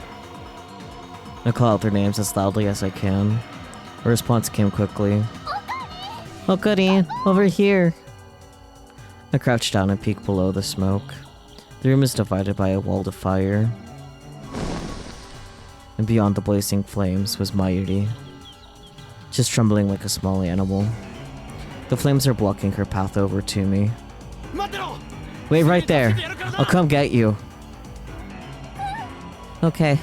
[SPEAKER 1] I call out their names as loudly as I can. A response came quickly. Okari! Over here! I crouched down and peeked below the smoke. The room is divided by a wall of fire. And beyond the blazing flames was Mairi, just trembling like a small animal. The flames are blocking her path over to me. Wait right there. I'll come get you. Okay.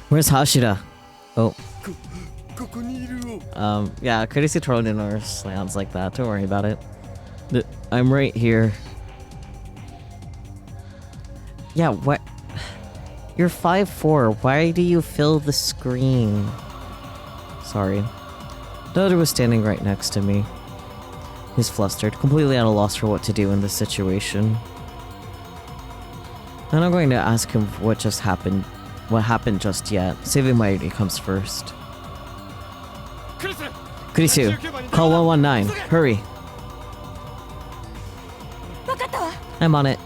[SPEAKER 1] Where's Hashira? Oh.
[SPEAKER 5] ここにいるよ。
[SPEAKER 1] Yeah, courtesy totally ignore sounds like that. Don't worry about it. I'm right here. Yeah, what? You're 5'4". Why do you fill the screen? Sorry. Dodo was standing right next to me. He's flustered, completely at a loss for what to do in this situation. I'm not going to ask him what happened just yet. Saving my ID comes first. Kurisu, call 119. Hurry.
[SPEAKER 3] わかったわ。
[SPEAKER 1] I'm on it.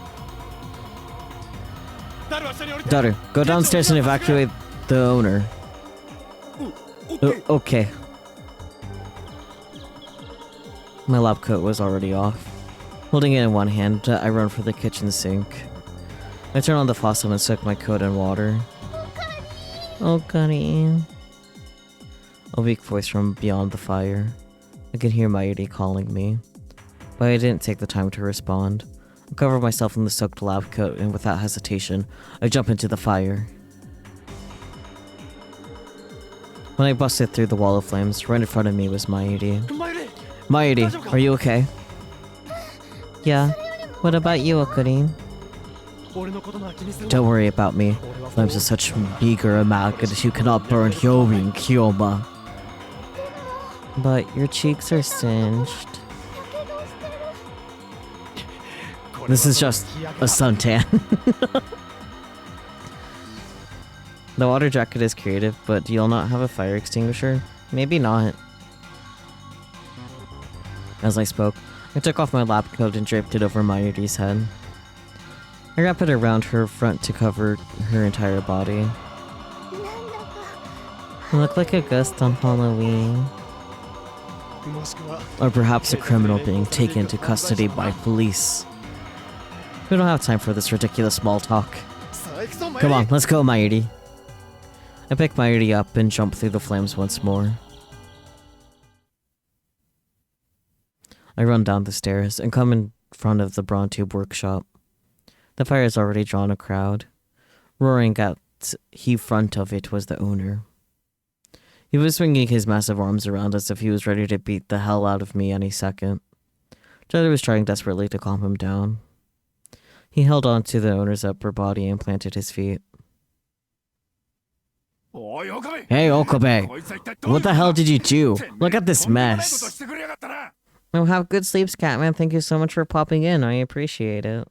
[SPEAKER 1] Daughter, go downstairs and evacuate the owner. Okay. My lab coat was already off. Holding it in one hand, I run for the kitchen sink. I turn on the faucet and soak my coat in water. Okari. A weak voice from beyond the fire. I can hear Mairi calling me, but I didn't take the time to respond. I cover myself in the soaked lab coat, and without hesitation, I jump into the fire. When I busted through the wall of flames, right in front of me was Mairi. Mairi, are you okay? Yeah. What about you, Okarin? Don't worry about me. Flames are such meager amount that you cannot burn Hyomi and Kyoma. But your cheeks are singed. This is just a suntan. The water jacket is creative, but do y'all not have a fire extinguisher? Maybe not. As I spoke, I took off my lab coat and draped it over Mairi's head. I wrapped it around her front to cover her entire body. You look like a ghost on Halloween. Or perhaps a criminal being taken into custody by police. We don't have time for this ridiculous small talk. Come on, let's go, Mairi. I pick Mairi up and jump through the flames once more. I run down the stairs and come in front of the Brawn Tube workshop. The fire has already drawn a crowd. Roaring at the front of it was the owner. He was swinging his massive arms around as if he was ready to beat the hell out of me any second. Jody was trying desperately to calm him down. He held on to the owner's upper body and planted his feet. Hey, Okabe! What the hell did you do? Look at this mess! Oh, have good sleeps, Catman. Thank you so much for popping in. I appreciate it.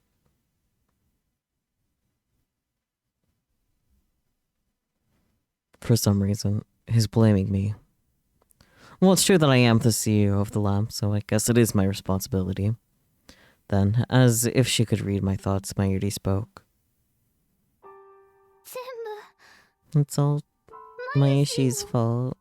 [SPEAKER 1] For some reason, he's blaming me. Well, it's true that I am the CEO of the lab, so I guess it is my responsibility. Then, as if she could read my thoughts, Mairi spoke. It's all Mayushi's fault.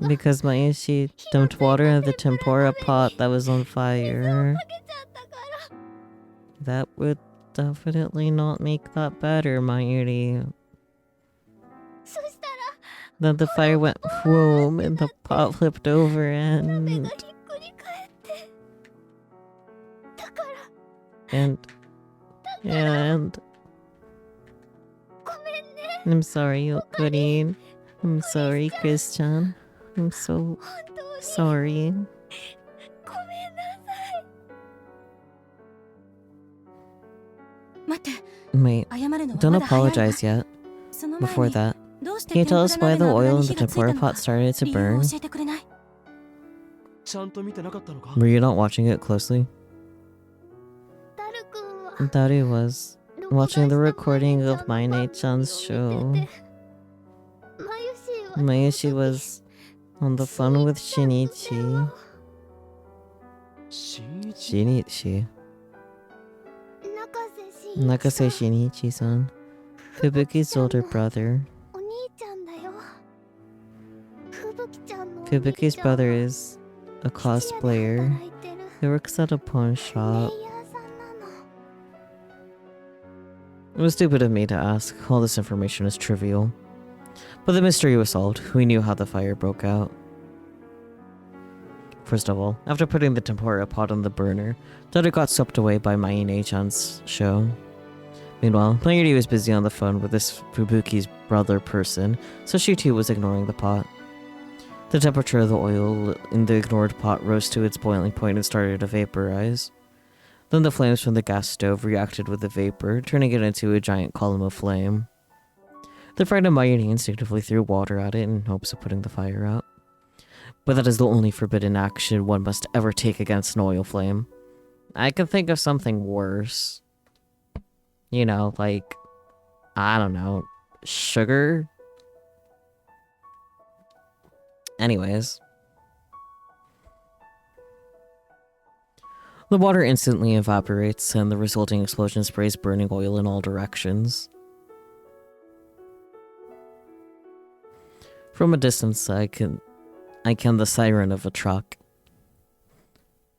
[SPEAKER 1] Because Mayushi dumped water in the tempura pot that was on fire. That would definitely not make that better, Mairi. Then the fire went boom and the pot flipped over and I'm sorry, Okarin. I'm sorry, Christian. I'm so sorry. Wait, don't apologize yet. Before that, Can you tell us why the oil in the tempura pot started to
[SPEAKER 3] 理由を
[SPEAKER 1] burn?
[SPEAKER 3] 教えてくれない？
[SPEAKER 4] ちゃんと見てなかったのか？
[SPEAKER 1] Were you not watching it closely?
[SPEAKER 2] ダル君は
[SPEAKER 1] Daru was watching the recording of My Nei-chan's show.
[SPEAKER 2] マユシ
[SPEAKER 1] Mayushi
[SPEAKER 2] は
[SPEAKER 1] was on the phone with Shinichi.
[SPEAKER 4] 新一
[SPEAKER 1] Shinichi?
[SPEAKER 2] 中瀬
[SPEAKER 1] Nakase Shinichi-san. Fubuki's older brother.
[SPEAKER 2] お兄ちゃんだよ。ふぶきちゃんのお兄
[SPEAKER 1] Fubuki's
[SPEAKER 2] ちゃんは
[SPEAKER 1] brother is a
[SPEAKER 2] 質屋で
[SPEAKER 1] cosplayer
[SPEAKER 2] 働いてる
[SPEAKER 1] who works at a pawn
[SPEAKER 2] レ
[SPEAKER 1] shop.
[SPEAKER 2] イヤーさんなの。
[SPEAKER 1] It was stupid of me to ask. All this information is trivial. But the mystery was solved. We knew how the fire broke out. First of all, after putting the tempura pot on the burner, Daru got swept away by Mai Nei-chan's show. Meanwhile, Mayuri was busy on the phone with this Fubuki's brother person, so she too was ignoring the pot. The temperature of the oil in the ignored pot rose to its boiling point and started to vaporize. Then the flames from the gas stove reacted with the vapor, turning it into a giant column of flame. The frightened Mayuri instinctively threw water at it in hopes of putting the fire out. But that is the only forbidden action one must ever take against an oil flame. I can think of something worse. You know, like, I don't know, sugar? Anyways. The water instantly evaporates, and the resulting explosion sprays burning oil in all directions. From a distance, I can the siren of a truck.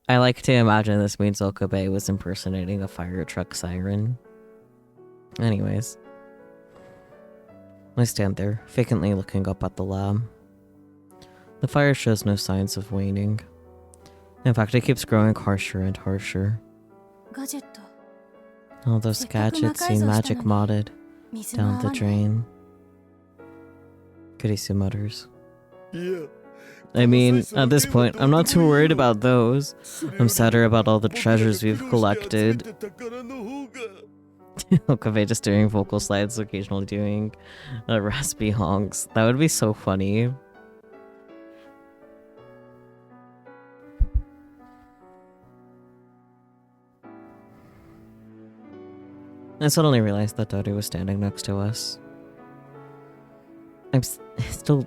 [SPEAKER 1] I like to imagine this means Okabe was impersonating a fire truck siren. Anyways. I stand there, vacantly looking up at the lab. The fire shows no signs of waning. In fact, it keeps growing harsher and harsher.
[SPEAKER 3] ガジェット
[SPEAKER 1] All those gadgets seem magic modded
[SPEAKER 3] 水が
[SPEAKER 1] down
[SPEAKER 3] 合
[SPEAKER 1] the
[SPEAKER 3] わない
[SPEAKER 1] drain. Kurisu mutters.
[SPEAKER 5] いや
[SPEAKER 1] I mean, at this point, I'm not too worried about those. I'm sadder about all the treasures we've collected.
[SPEAKER 5] 集めて宝の方が
[SPEAKER 1] Okabe just doing vocal slides, occasionally doing raspy honks. That would be so funny. I suddenly realized that Daru was standing next to us. I'm still...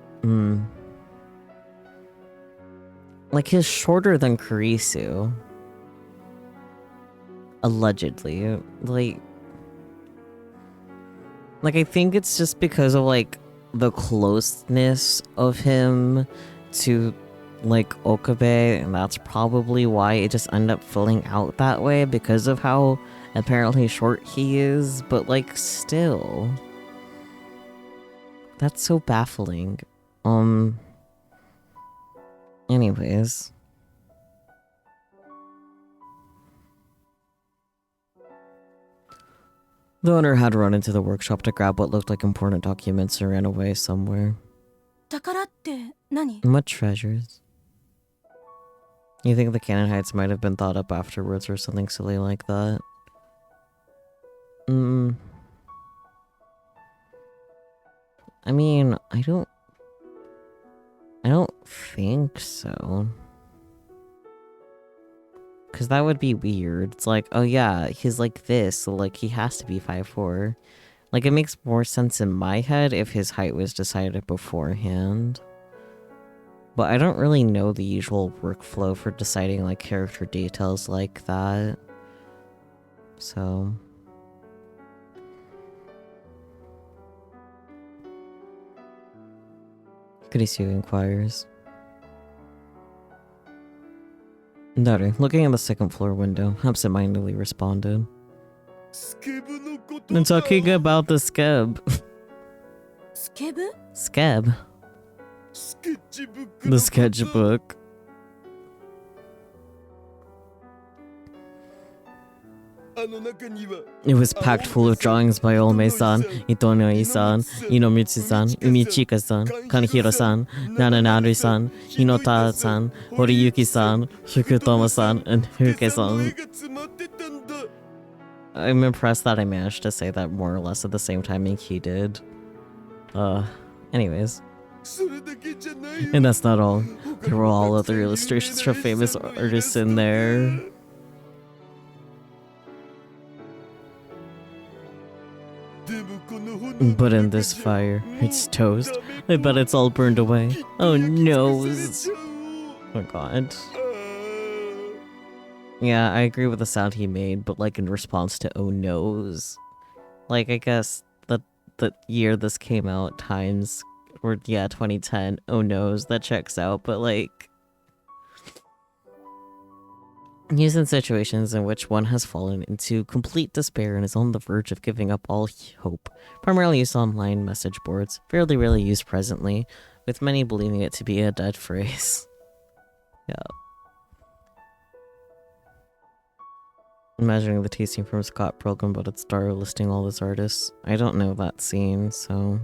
[SPEAKER 1] Like, he's shorter than Kurisu. Allegedly. Like, I think it's just because of, like, the closeness of him to, like, Okabe, and that's probably why it just ended up filling out that way, because of how apparently short he is, but, like, still. That's so baffling. Anyways. The owner had run into the workshop to grab what looked like important documents and ran away somewhere.
[SPEAKER 3] 宝って何？
[SPEAKER 1] What treasures? You think the Cannon Heights might have been thought up afterwards or something silly like that? I mean, I don't think so. Because that would be weird. It's like, oh yeah, he's like this, so like he has to be 5'4". Like, it makes more sense in my head if his height was decided beforehand. But I don't really know the usual workflow for deciding like character details like that. So... Kurisu inquires. Daru, looking in the second floor window, absentmindedly responded.
[SPEAKER 5] スケブのこと
[SPEAKER 1] I'm
[SPEAKER 5] だ
[SPEAKER 1] talking about the skeb.
[SPEAKER 3] スケブ？
[SPEAKER 1] Skeb?
[SPEAKER 5] スケッチブック
[SPEAKER 1] The
[SPEAKER 5] のこと
[SPEAKER 1] sketchbook.
[SPEAKER 5] あの中には
[SPEAKER 1] It was packed full of drawings by Ome-san, Itonoi-san, Inomitsu-san, Umichika-san, Kanehiro-san, Nananari-san, Hinota-san, Horiyuki-san, Fukutomo-san, and
[SPEAKER 5] 今朝の
[SPEAKER 1] Huke-san.
[SPEAKER 5] 絵が詰まってたんだ
[SPEAKER 1] I'm impressed that I managed to say that more or less at the same timing he did. Anyways,
[SPEAKER 5] それだけじゃないよ
[SPEAKER 1] and that's not all. There were all other illustrations from famous artists in there. But in this fire, it's toast. I bet it's all burned away. Oh no. Oh my god. Yeah, I agree with the sound he made, but like in response to oh no's. Like I guess the year this came out times, or yeah, 2010, oh no's, that checks out, but like used in situations in which one has fallen into complete despair and is on the verge of giving up all hope. Primarily used online message boards, fairly rarely used presently, with many believing it to be a dead phrase. Yeah. Imagining the tasting from Scott Pilgrim but its star listing all his artists. I don't know that scene, so...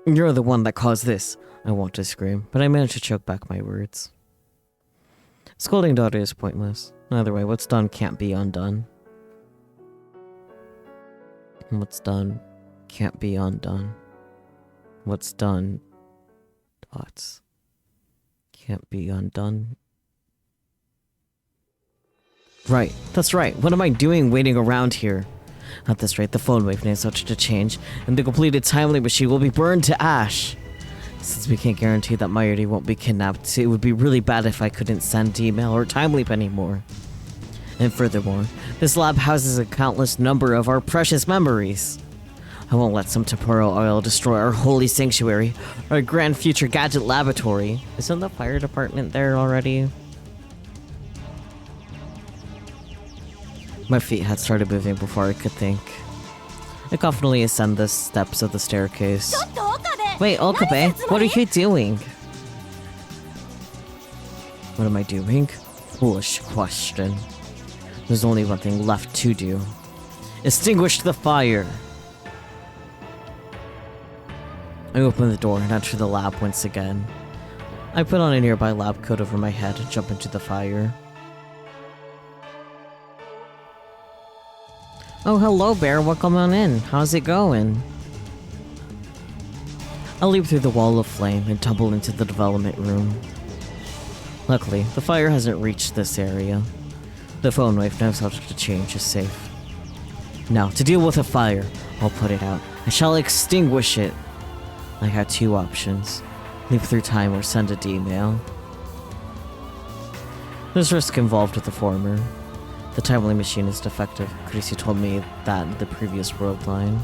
[SPEAKER 1] You're the one that caused this. I want to scream, but I managed to choke back my words. Scolding daughter is pointless. Either way, what's done can't be undone. What's done can't be undone. What's done... Dots. Can't be undone. Right, that's right. What am I doing waiting around here? At this rate, the phone wavenames are to change, and the completed timely machine will be burned to ash. Since we can't guarantee that Mayuri won't be kidnapped, it would be really bad if I couldn't send email or time leap anymore. And furthermore, this lab houses a countless number of our precious memories. I won't let some temporal oil destroy our holy sanctuary, our grand future gadget laboratory. Isn't the fire department there already? My feet had started moving before I could think. I confidently ascend the steps of the staircase. Wait, Okabe, what are you doing? What am I doing? Foolish question. There's only one thing left to do. Extinguish the fire! I open the door and enter the lab once again. I put on a nearby lab coat over my head and jump into the fire. Oh, hello, Bear. Welcome on in. How's it going? I leap through the wall of flame and tumble into the development room. Luckily, the fire hasn't reached this area. The phone wave knows how to change is safe. Now, to deal with a fire, I'll put it out. I shall extinguish it. I had two options. Leap through time or send an email. There's risk involved with the former. The timely machine is defective. Chrissy told me that in the previous world line.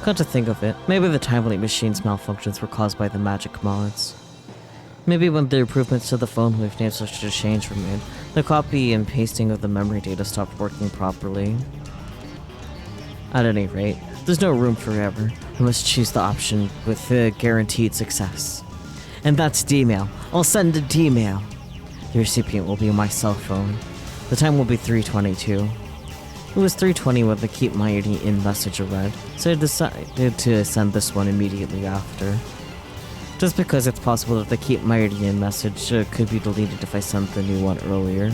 [SPEAKER 1] Come to think of it, maybe the timely machine's malfunctions were caused by the magic mods. Maybe when the improvements to the phone wave names such a change were made, the copy and pasting of the memory data stopped working properly. At any rate, there's no room for error. I must choose the option with the guaranteed success. And that's D-mail. I'll send a D-mail. The recipient will be my cell phone. The time will be 3:22. It was 3:20 when the Keep Mayuri in message read, so I decided to send this one immediately after. Just because it's possible that the Keep Mayuri in message could be deleted if I sent the new one earlier.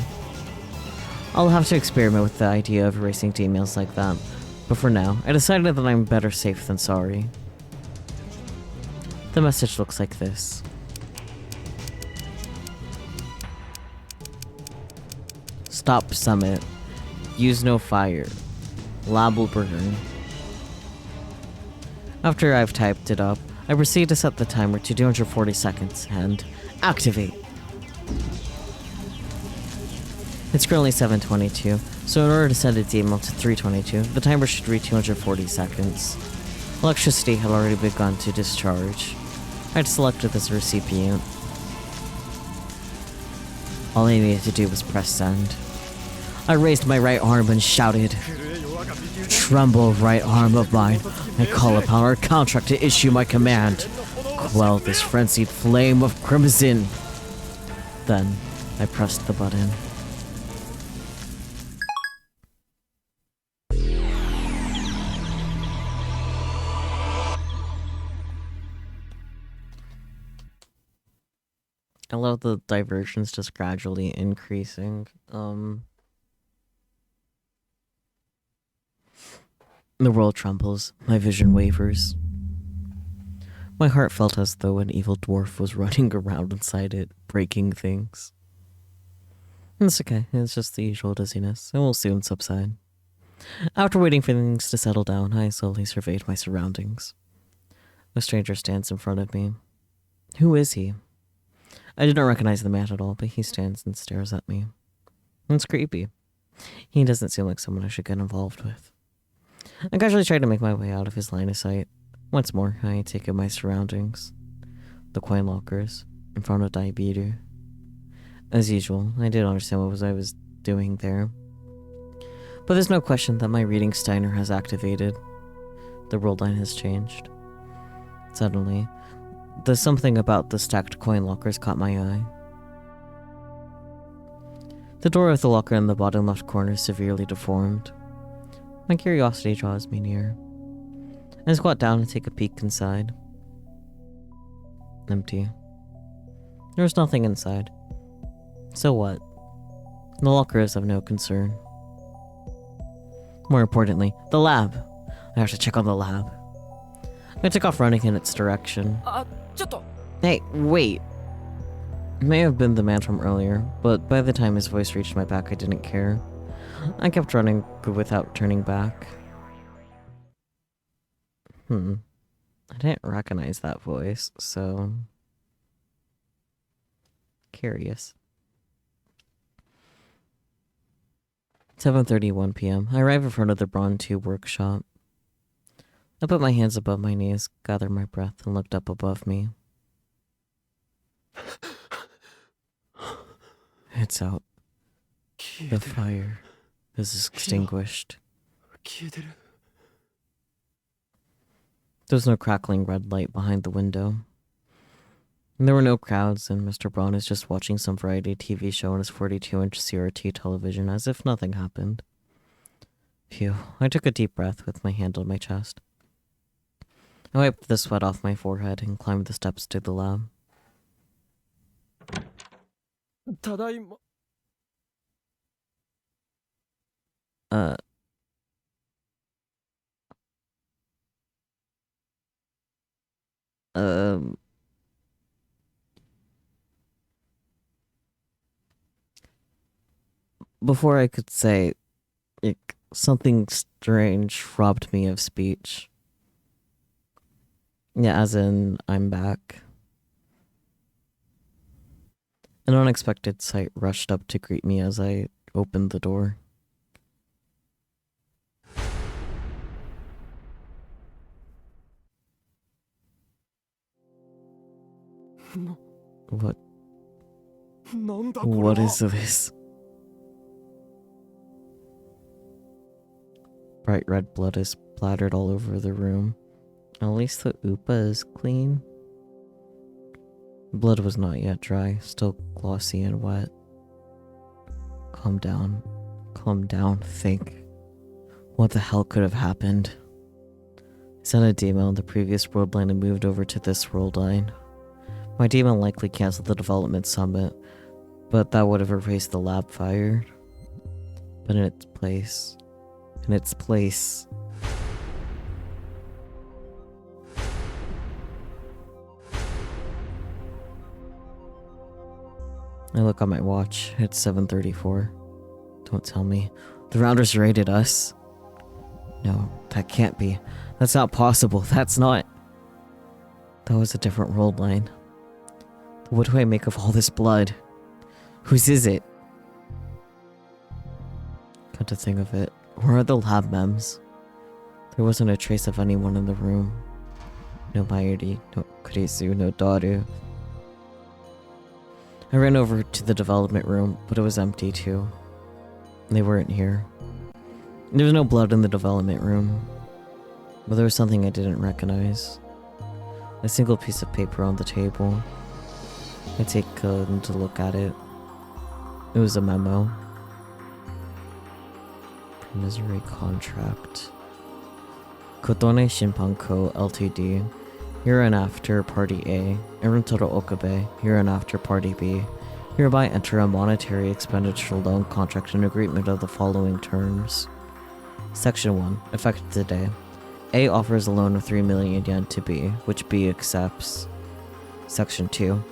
[SPEAKER 1] I'll have to experiment with the idea of erasing emails like that, but for now, I decided that I'm better safe than sorry. The message looks like this. Stop summit. Use no fire. Lab will burn. After I've typed it up, I proceed to set the timer to 240 seconds and activate. It's currently 7:22, so in order to set its email to 3:22, the timer should reach 240 seconds. Electricity had already begun to discharge. I'd selected this recipient. All I needed to do was press send. I raised my right arm and shouted, "Tremble, right arm of mine. I call upon our contract to issue my command. Quell this frenzied flame of crimson." Then, I pressed the button. I love the diversions just gradually increasing. The world trembles, my vision wavers. My heart felt as though an evil dwarf was running around inside it, breaking things. It's okay, it's just the usual dizziness. It will soon subside. After waiting for things to settle down, I slowly surveyed my surroundings. A stranger stands in front of me. Who is he? I did not recognize the man at all, but he stands and stares at me. It's creepy. He doesn't seem like someone I should get involved with. I casually try to make my way out of his line of sight. Once more, I take in my surroundings. The coin lockers, in front of Daibiru. As usual, I didn't understand what I was doing there. But there's no question that my reading Steiner has activated. The world line has changed. Suddenly, the something about the stacked coin lockers caught my eye. The door of the locker in the bottom left corner is severely deformed. My curiosity draws me near. I squat down and take a peek inside. Empty. There was nothing inside. So what? The locker is of no concern. More importantly, the lab. I have to check on the lab. I took off running in its direction. Hey, wait. It may have been the man from earlier, but by the time his voice reached my back, I didn't care. I kept running without turning back. I didn't recognize that voice, so... Curious. 7:31 p.m. I arrive in front of the Braun 2 workshop. I put my hands above my knees, gathered my breath, and looked up above me. It's out. The fire is extinguished. There's no crackling red light behind the window. There were no crowds, and Mr. Braun is just watching some variety TV show on his 42-inch CRT television as if nothing happened. Phew, I took a deep breath with my hand on my chest. I wiped the sweat off my forehead and climbed the steps to the lab.
[SPEAKER 4] Tadaima.
[SPEAKER 1] Before I could say, something strange robbed me of speech. Yeah, as in, I'm back. An unexpected sight rushed up to greet me as I opened the door. What is this? Bright red blood is splattered all over the room. At least the Upa is clean. Blood was not yet dry, still glossy and wet. Calm down. Calm down, think. What the hell could have happened? I sent a demon on the previous world line and moved over to this world line. My demon likely canceled the development summit, but that would have erased the lab fire. But in its place... I look on my watch. It's 7:34. Don't tell me. The Rounders raided us. No, that can't be. That's not possible. That's not... That was a different world line. What do I make of all this blood? Whose is it? Come to think of it, where are the lab mems? There wasn't a trace of anyone in the room. No Mayuri, no Kurisu, no Daru. I ran over to the development room, but it was empty too. They weren't here. There was no blood in the development room, but there was something I didn't recognize. A single piece of paper on the table. I take a look at it. It was a memo. Promissory contract. Kotone Shinpanko Ltd. Hereinafter Party A, Erentaro Okabe, hereinafter Party B, hereby enter a monetary expenditure loan contract and agreement of the following terms. Section 1. Effective today. A offers a loan of 3 million yen to B, which B accepts. Section 2.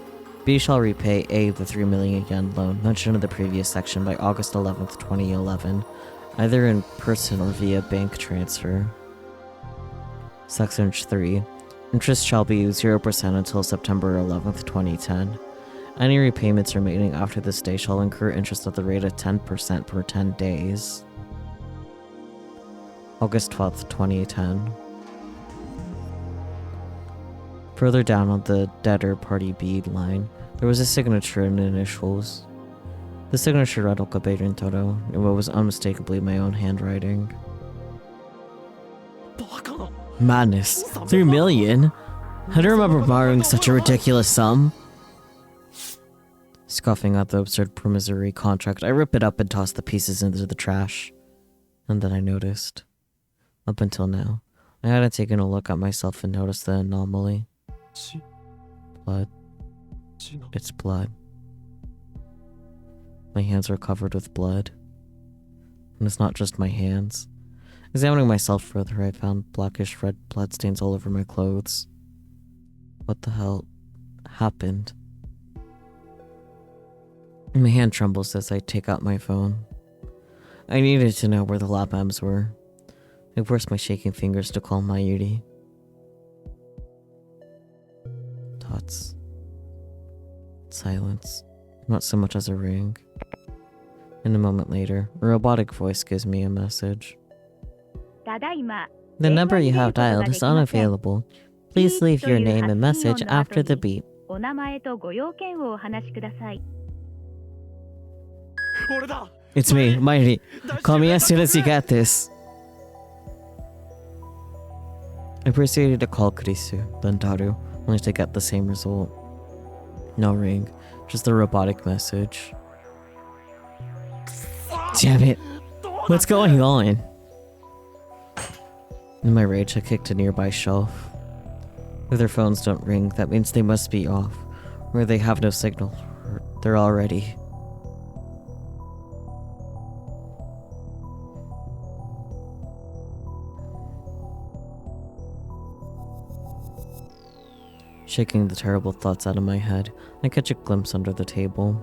[SPEAKER 1] B shall repay A the 3 million yen loan mentioned in the previous section by August 11th, 2011, either in person or via bank transfer. Section 3. Interest shall be 0% until September 11th, 2010. Any repayments remaining after this day shall incur interest at the rate of 10% per 10 days. August 12th, 2010. Further down on the debtor party B line, there was a signature and initials. The signature read Okaberin Todo, in what was unmistakably my own handwriting. Madness. 3 million? I don't remember borrowing such a ridiculous sum. Scoffing at the absurd promissory contract, I rip it up and toss the pieces into the trash. And then I noticed. Up until now, I hadn't taken a look at myself and noticed the anomaly. Blood. It's blood. My hands are covered with blood. And it's not just my hands. Examining myself further, I found blackish red bloodstains all over my clothes. What the hell happened? My hand trembles as I take out my phone. I needed to know where the lab M's were. I forced my shaking fingers to call my Yuri. Dots. Silence. Not so much as a ring. And a moment later, a robotic voice gives me a message. The number you have dialed is unavailable. Please leave your name and message after the beep. It's me, Mighty. Call me as soon as you get this. I proceeded to call Kurisu, then Daru, only to get the same result. No ring, just the robotic message. Damn it. What's going on? In my rage, I kicked a nearby shelf. If their phones don't ring, that means they must be off, or they have no signal, or they're all ready. Shaking the terrible thoughts out of my head, I catch a glimpse under the table.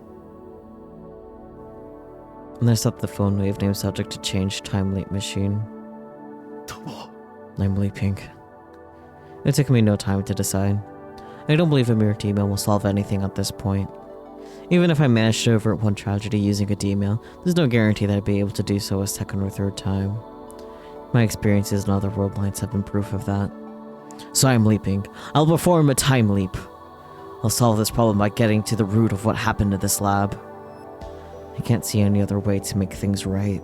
[SPEAKER 1] And I set the phone wave name subject to change time leap machine. I'm leaping. It took me no time to decide. I don't believe a mere D-mail will solve anything at this point. Even if I managed to avert one tragedy using a D-mail, there's no guarantee that I'd be able to do so a second or third time. My experiences in other world lines have been proof of that. So I'm leaping. I'll perform a time leap. I'll solve this problem by getting to the root of what happened to this lab. I can't see any other way to make things right.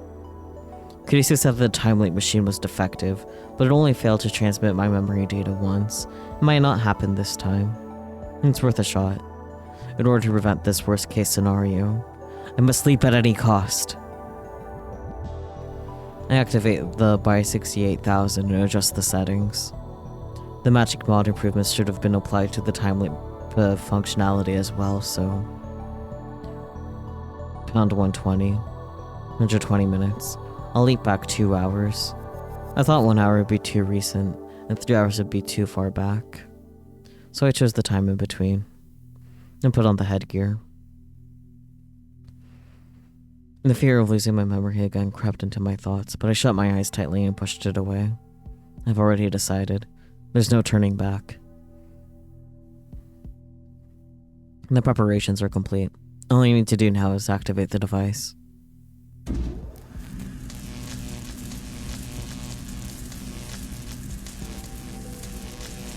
[SPEAKER 1] Kurisu said that the time leap machine was defective, but it only failed to transmit my memory data once. It might not happen this time. It's worth a shot. In order to prevent this worst case scenario, I must leap at any cost. I activate the by 68,000 and adjust the settings. The magic mod improvements should have been applied to the time leap functionality as well, so... Pound 120. 120 minutes. I'll leap back 2 hours. I thought 1 hour would be too recent, and 3 hours would be too far back. So I chose the time in between, and put on the headgear. The fear of losing my memory again crept into my thoughts, but I shut my eyes tightly and pushed it away. I've already decided. There's no turning back. The preparations are complete. All I need to do now is activate the device.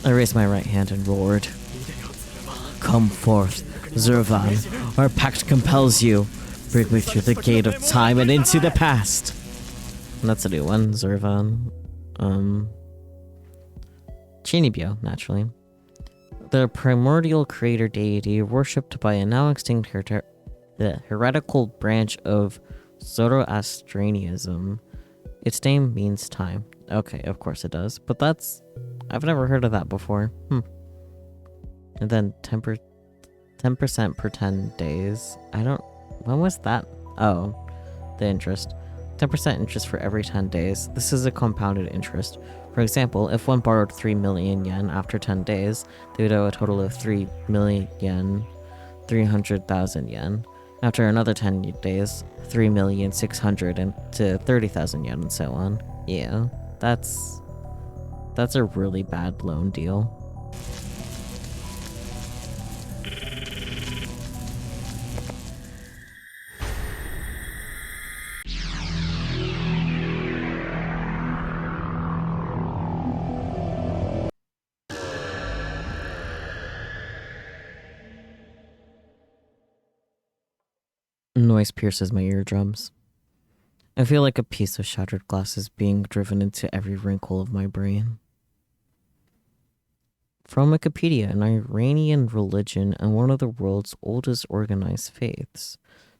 [SPEAKER 1] I raised my right hand and roared. Come forth, Zurvan. Our pact compels you. Bring me through the gate of time and into the past. And that's a new one, Zurvan. Chinibyo, naturally. The primordial creator deity worshipped by a now extinct the heretical branch of Zoroastrianism. Its name means time. Okay, of course it does. But I've never heard of that before. And then 10% per 10 days. When was that? Oh, the interest. 10% interest for every 10 days. This is a compounded interest. For example, if one borrowed 3 million yen after 10 days, they would owe a total of 3,300,000 yen. After another 10 days, 3,600,000 to 30,000 yen and so on. Yeah, that's a really bad loan deal. Noise pierces my eardrums. I feel like a piece of shattered glass is being driven into every wrinkle of my brain. From Wikipedia, an Iranian religion and one of the world's oldest organized faiths,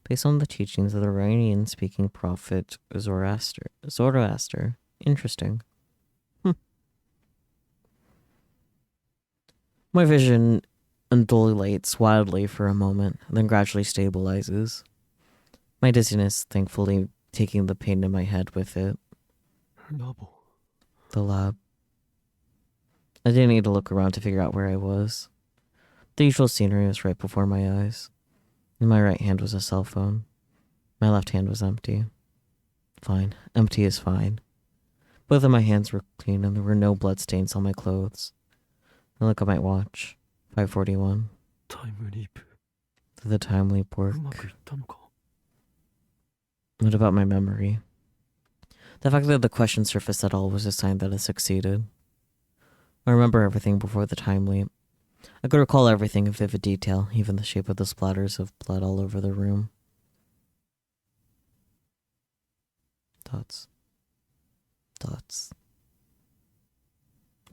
[SPEAKER 1] based on the teachings of the Iranian-speaking prophet Zoroaster. Interesting. My vision undulates wildly for a moment, then gradually stabilizes. My dizziness, thankfully, taking the pain in my head with it. The lab. I didn't need to look around to figure out where I was. The usual scenery was right before my eyes. In my right hand was a cell phone. My left hand was empty. Fine. Empty is fine. Both of my hands were clean and there were no bloodstains on my clothes. I look at my watch. 5:41. Did the time leap work? What about my memory? The fact that the question surfaced at all was a sign that it succeeded. I remember everything before the time leap. I could recall everything in vivid detail, even the shape of the splatters of blood all over the room. Dots. Dots.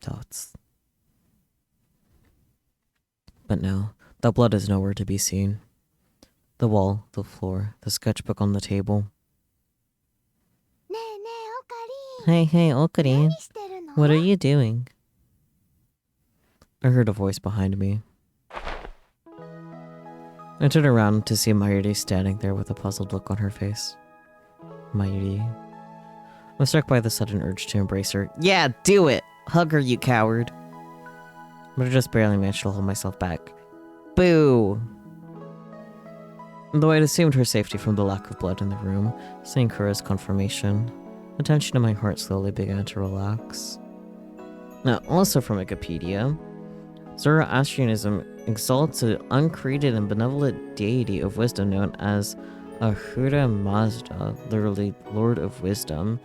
[SPEAKER 1] Dots. But now, that blood is nowhere to be seen. The wall, the floor, the sketchbook on the table. Hey, Okarine. What are you doing? I heard a voice behind me. I turned around to see Mayuri standing there with a puzzled look on her face. Mayuri. I'm struck by the sudden urge to embrace her. Yeah, do it! Hug her, you coward! But I just barely managed to hold myself back. Boo! Though I'd assumed her safety from the lack of blood in the room, seeing her as confirmation, the tension in my heart slowly began to relax. Now, also from Wikipedia, Zoroastrianism exalts an uncreated and benevolent deity of wisdom known as Ahura Mazda, literally Lord of Wisdom,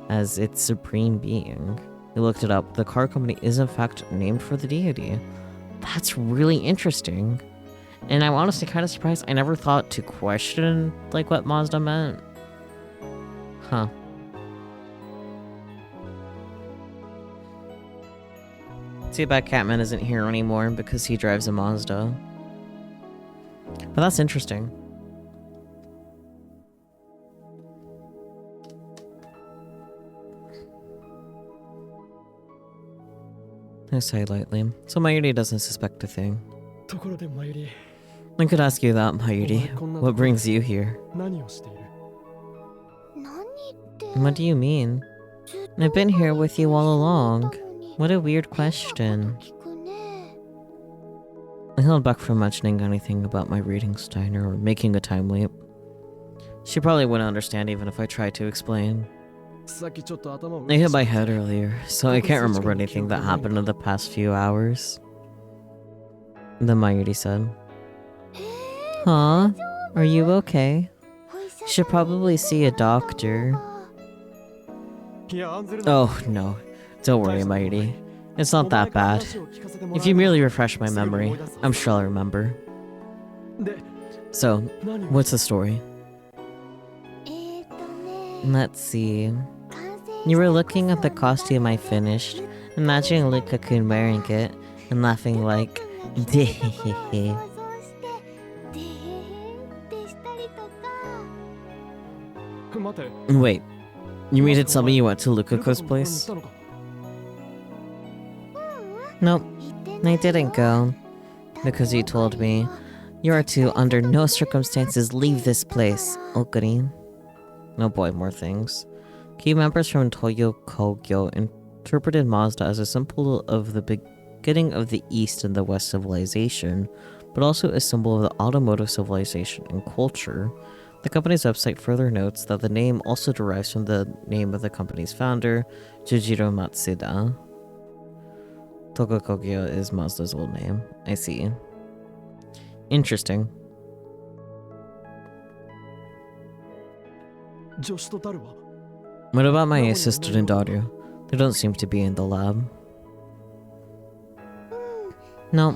[SPEAKER 1] as its supreme being. We looked it up. The car company is in fact named for the deity. That's really interesting. And I'm honestly kind of surprised. I never thought to question, like, what Mazda meant. Huh. Too bad Catman isn't here anymore because he drives a Mazda. But that's interesting. I sighed lightly. So Mayuri doesn't suspect a thing. I could ask you that, Mayuri. What brings you here? What do you mean? I've been here with you all along. What a weird question. I held back from mentioning anything about my reading Steiner or making a time leap. She probably wouldn't understand even if I tried to explain. I hit my head earlier, so I can't remember anything that happened in the past few hours. Then Mayuri said, Huh? Are you okay? Should probably see a doctor. Oh, no. Don't worry, Mayuri. It's not that bad. If you merely refresh my memory, I'm sure I'll remember. So, what's the story? Let's see. You were looking at the costume I finished, imagining Luka-kun wearing it, and laughing like, Wait, you mean to tell me you went to Lukaku's place? Nope, I didn't go. Because you told me, you are to, under no circumstances, leave this place, Okarine. Oh boy, more things. Key members from Toyo Kogyo interpreted Mazda as a symbol of the beginning of the East and the West civilization, but also a symbol of the automotive civilization and culture. The company's website further notes that the name also derives from the name of the company's founder, Jujiro Matsuda. Toyo Kogyo is Mazda's old name. I see. Interesting.
[SPEAKER 4] 助手とダルは
[SPEAKER 1] What about my assistant and daughter? They don't seem to be in the lab. No,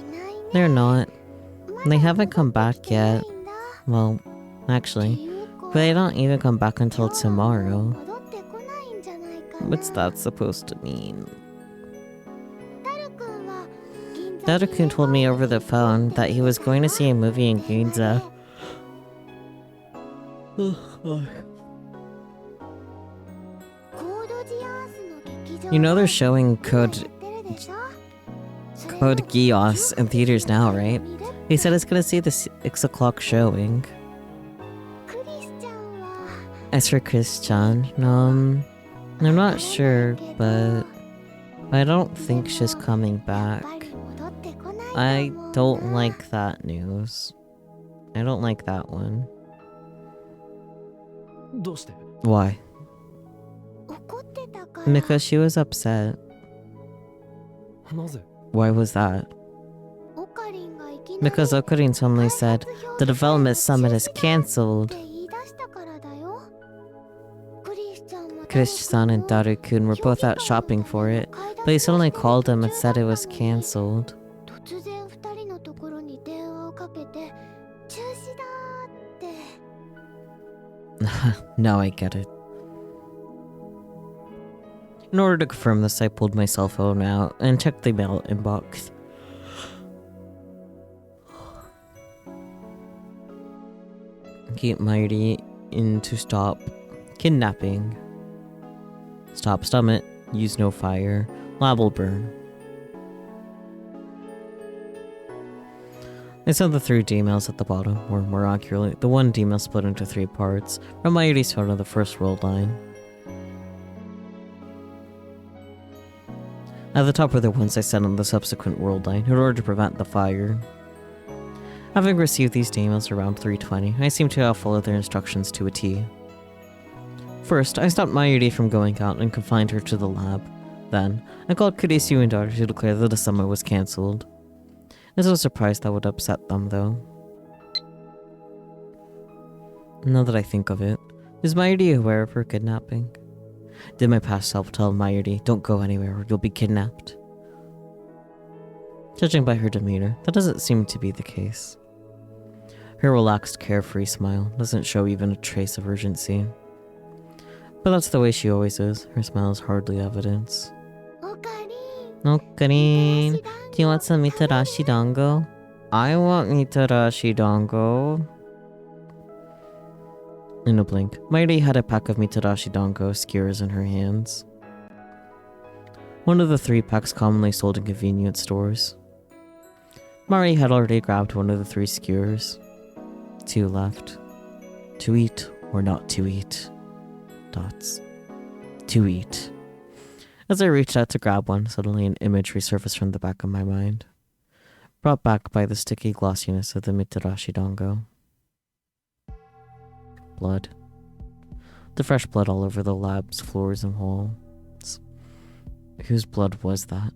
[SPEAKER 1] they're not. They haven't come back yet. Well, actually, they don't even come back until tomorrow. What's that supposed to mean? Daru-kun told me over the phone that he was going to see a movie in Ginza. You know they're showing Code Geass in theaters now, right? He said it's gonna see the 6 o'clock showing. As for Chris-chan, I'm not sure, but I don't think she's coming back. I don't like that news. I don't like that one.
[SPEAKER 4] どうして
[SPEAKER 1] Why? Because she was upset.
[SPEAKER 4] なぜ
[SPEAKER 1] Why was that? Because Okarin suddenly said, the development summit is cancelled. Chris-san and Daru-kun were both out shopping for it, but he suddenly called them and said it was cancelled. Now I get it. In order to confirm this, I pulled my cell phone out and checked the mail inbox. Keep Mighty in to stop kidnapping. Stop it. Use no fire. Lab will burn. I sent the 3 D-mails at the bottom, or more accurately, the one D-mail split into 3 parts, from Mighty's phone to the first world line. At the top were the ones I sent on the subsequent world line, in order to prevent the fire. Having received these D-mails around 3:20, I seem to have followed their instructions to a T. First, I stopped Mayuri from going out and confined her to the lab. Then, I called Kurisu and daughter to declare that the summit was cancelled. It's a surprise that would upset them, though. Now that I think of it, is Mayuri aware of her kidnapping? Did my past self tell Mayuri, don't go anywhere or you'll be kidnapped? Judging by her demeanor, that doesn't seem to be the case. Her relaxed, carefree smile doesn't show even a trace of urgency. But that's the way she always is. Her smile is hardly evidence. Okarin, do you want some mitarashi dango? I want mitarashi dango. In a blink, Mayuri had a pack of mitarashi dango skewers in her hands. One of the 3 packs commonly sold in convenience stores. Mari had already grabbed one of the 3 skewers. 2 left. To eat or not to eat. Dots. To eat. As I reached out to grab one, suddenly an image resurfaced from the back of my mind, brought back by the sticky glossiness of the mitarashi dango. Blood. The fresh blood all over the lab's floors and walls. Whose blood was that?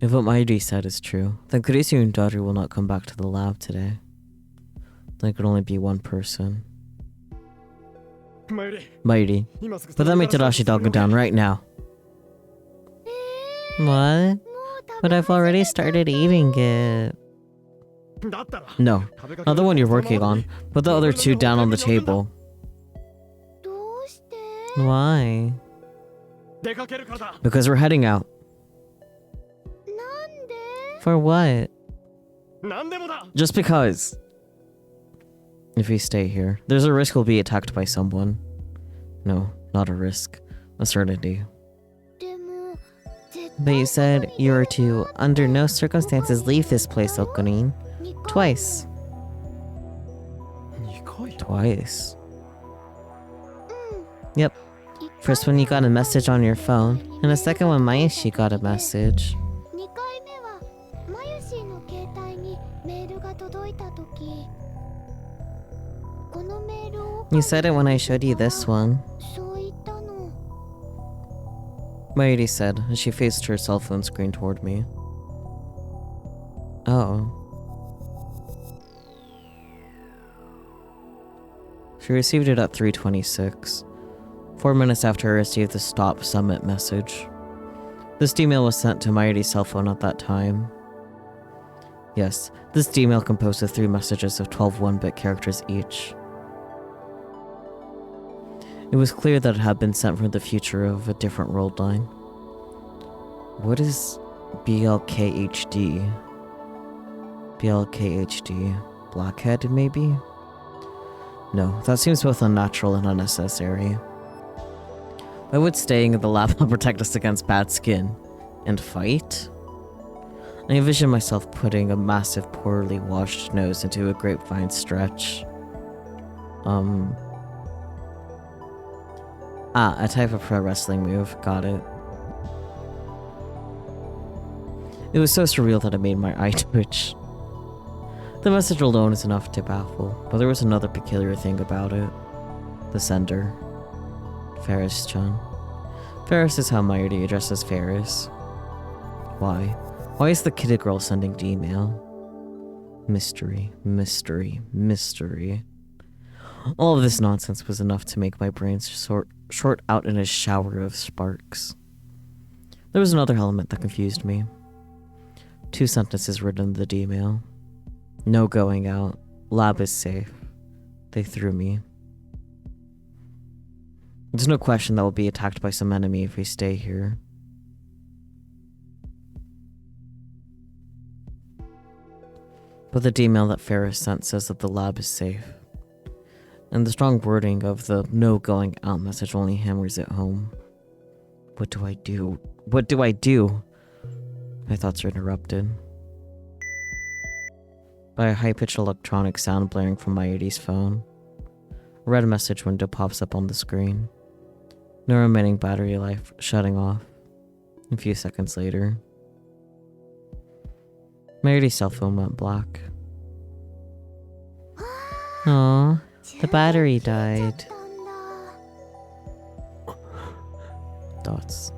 [SPEAKER 1] If what Mayuri said is true, then Kurisu and daughter will not come back to the lab today. There could only be one person. Mayuri, put that mitarashi dango down right now. What? But I've already started eating it. No, not the one you're working on. Put the other 2 down on the table. Why? Because we're heading out. For what? Just because. If we stay here, there's a risk we'll be attacked by someone. No, not a risk. A certainty. But you said you were to, under no circumstances, leave this place, Okarin. Twice. Twice. Yep. First one you got a message on your phone, and the second one Mayashi got a message.
[SPEAKER 2] 2回目はまゆしの携帯にメールが届いたとき、このメールを
[SPEAKER 1] You said it when I showed you this one.
[SPEAKER 2] そう言ったの。
[SPEAKER 1] Mayuri said as she faced her cell phone screen toward me. Oh. She received it at 3:26. 4 minutes after I received the Stop Summit message. This email was sent to Mayuri's cell phone at that time. Yes, this email composed of 3 messages of 12 1-bit characters each. It was clear that it had been sent from the future of a different world line. What is BLKHD? BLKHD? Blackhead, maybe? No, that seems both unnatural and unnecessary. Why would staying in the lab help protect us against bad skin? And fight? I envision myself putting a massive, poorly washed nose into a grapevine stretch. A type of pro wrestling move. Got it. It was so surreal that it made my eye twitch. The message alone is enough to baffle, but there was another peculiar thing about it. The sender. Ferris-chan. Ferris is how Mayuri addresses Ferris. Why? Why is the kitty girl sending the email? Mystery, mystery, mystery. All of this nonsense was enough to make my brain short out in a shower of sparks. There was another element that confused me. 2 sentences written in the email. No going out. Lab is safe. They threw me. There's no question that we'll be attacked by some enemy if we stay here. But the email that Ferris sent says that the lab is safe. And the strong wording of the no going out message only hammers it home. What do I do? What do I do? My thoughts are interrupted by a high-pitched electronic sound blaring from Mayuri's phone. A red message window pops up on the screen. No remaining battery life, shutting off. A few seconds later, Mayuri's cell phone went black. Aww, the battery died. Dots.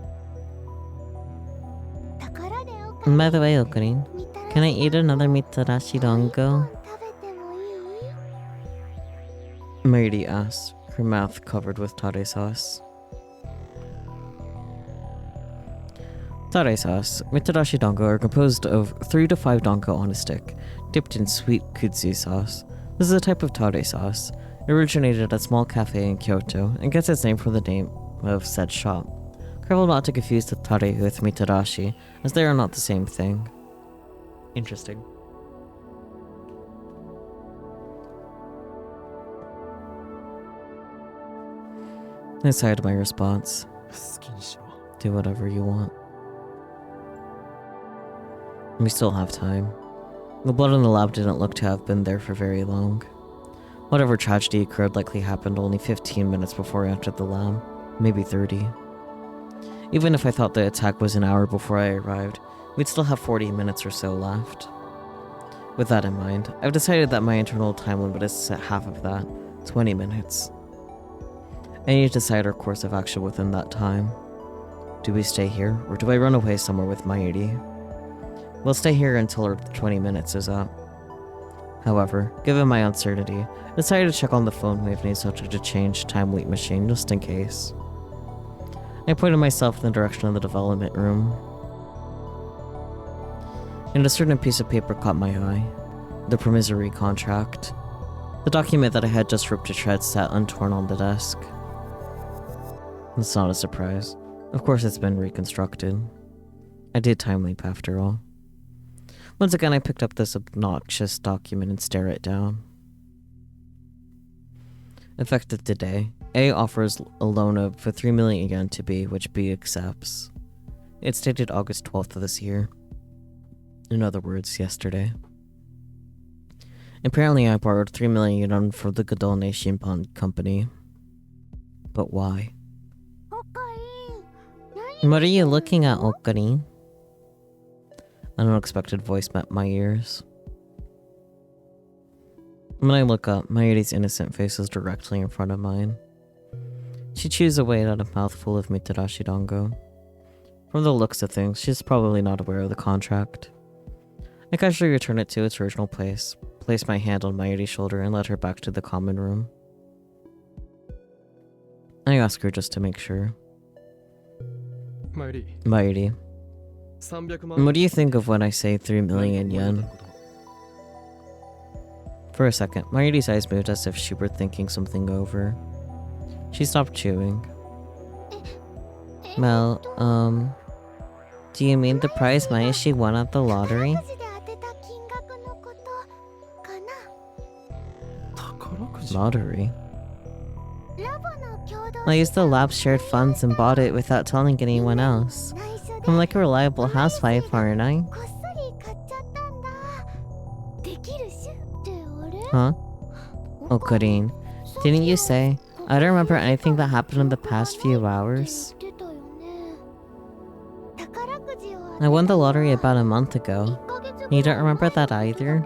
[SPEAKER 1] And by the way, Okarin, can I eat another Mitarashi Dango? Mayuri asked, her mouth covered with tare sauce. Tare sauce, Mitarashi Dango are composed of 3 to 5 dango on a stick, dipped in sweet kudzu sauce. This is a type of tare sauce. It originated at a small cafe in Kyoto and gets its name from the name of said shop. Careful not to confuse the tare with mitarashi, as they are not the same thing. Interesting. I sighed my response. Do whatever you want. We still have time. The blood in the lab didn't look to have been there for very long. Whatever tragedy occurred likely happened only 15 minutes before I entered the lab. Maybe 30. Even if I thought the attack was an hour before I arrived, we'd still have 40 minutes or so left. With that in mind, I've decided that my internal time limit is set half of that, 20 minutes. I need to decide our course of action within that time. Do we stay here, or do I run away somewhere with Mayuri? We'll stay here until our 20 minutes is up. However, given my uncertainty, I decided to check on the phone wave needs such to change time leap machine just in case. I pointed myself in the direction of the development room. And a certain piece of paper caught my eye. The promissory contract. The document that I had just ripped to shreds sat untorn on the desk. It's not a surprise. Of course it's been reconstructed. I did time leap after all. Once again, I picked up this obnoxious document and stared it down. Effective today, A offers a loan of 3 million yen to B, which B accepts. It's dated August 12th of this year. In other words, yesterday. Apparently I borrowed 3 million yen from the Godone Shimpan company. But why? What are you looking at, Okari? An unexpected voice met my ears. When I look up, Mayuri's innocent face is directly in front of mine. She chews away at a mouthful of mitarashi dango. From the looks of things, she's probably not aware of the contract. I casually return it to its original place, place my hand on Mayuri's shoulder, and led her back to the common room. I ask her just to make sure. Mayuri, what do you think of when I say 3 million yen? For a second, Mayuri's eyes moved as if she were thinking something over. She stopped chewing. Well, do you mean the prize money she won at the lottery? Lottery? I used the lab's shared funds and bought it without telling anyone else. I'm like a reliable housewife, aren't I? Huh? Oh, Corinne, didn't you say? I don't remember anything that happened in the past few hours. I won the lottery about a month ago. You don't remember that either?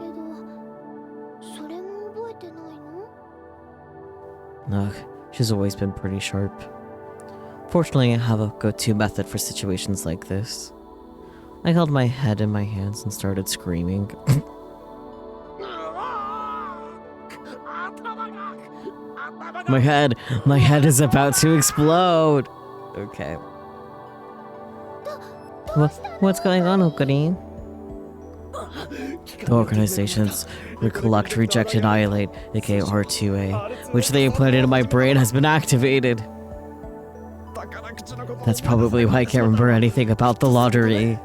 [SPEAKER 1] Ugh, she's always been pretty sharp. Fortunately, I have a go-to method for situations like this. I held my head in my hands and started screaming. My head is about to explode! Okay. What's going on, Okari? The organization's Recollect, Reject, Annihilate, aka R2A, which they implanted in my brain, has been activated. That's probably why I can't remember anything about the lottery.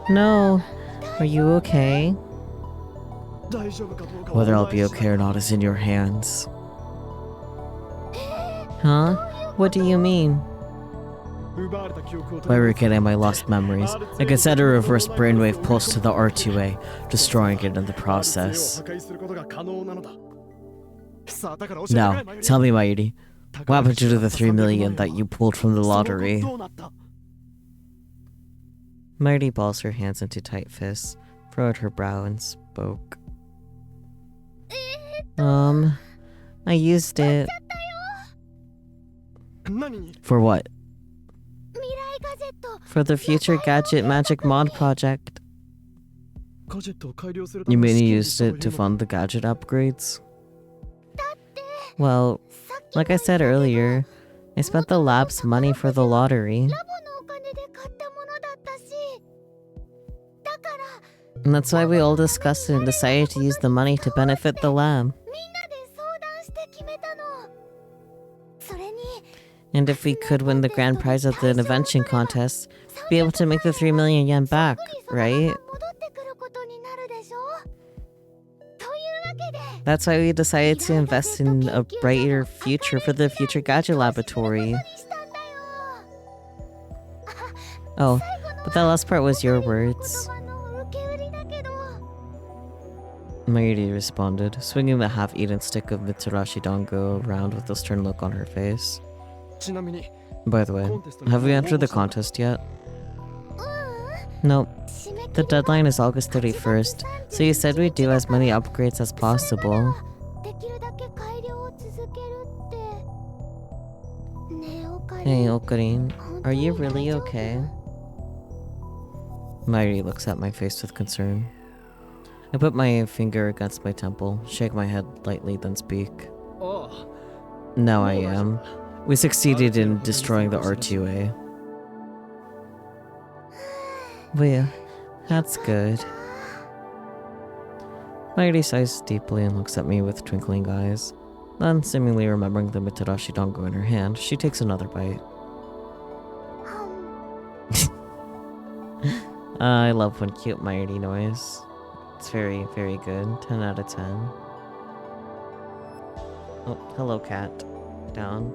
[SPEAKER 1] No. Are you okay? Whether I'll be okay or not is in your hands. Huh? What do you mean? By recreating my lost memories, I can send a reverse brainwave pulse to the R2A, destroying it in the process. Now, tell me, Mayuri, what happened to the 3 million that you pulled from the lottery? Mayuri balls her hands into tight fists, furrowed her brow, and spoke. I used it. For what? For the Future Gadget Magic Mod project. You mean you used it to fund the gadget upgrades? Well, like I said earlier, I spent the lab's money for the lottery. And that's why we all discussed it and decided to use the money to benefit the lab. And if we could win the grand prize of the invention contest, be able to make the 3 million yen back, right? That's why we decided to invest in a brighter future for the Future Gadget Laboratory. Oh, but that last part was your words. Mayuri responded, swinging the half-eaten stick of Mitarashi Dango around with a stern look on her face. By the way, have we entered the contest yet? Nope. The deadline is August 31st, so you said we'd do as many upgrades as possible. Hey, Okarin, are you really okay? Mayuri looks at my face with concern. I put my finger against my temple, shake my head lightly, then speak. Now I am. We succeeded in destroying the R2A. Well, that's good. Mayuri sighs deeply and looks at me with twinkling eyes. Then, seemingly remembering the Mitarashi Dango in her hand, she takes another bite. I love when cute Mayuri noise. It's very, very good. 10 out of 10. Oh, hello cat. Down.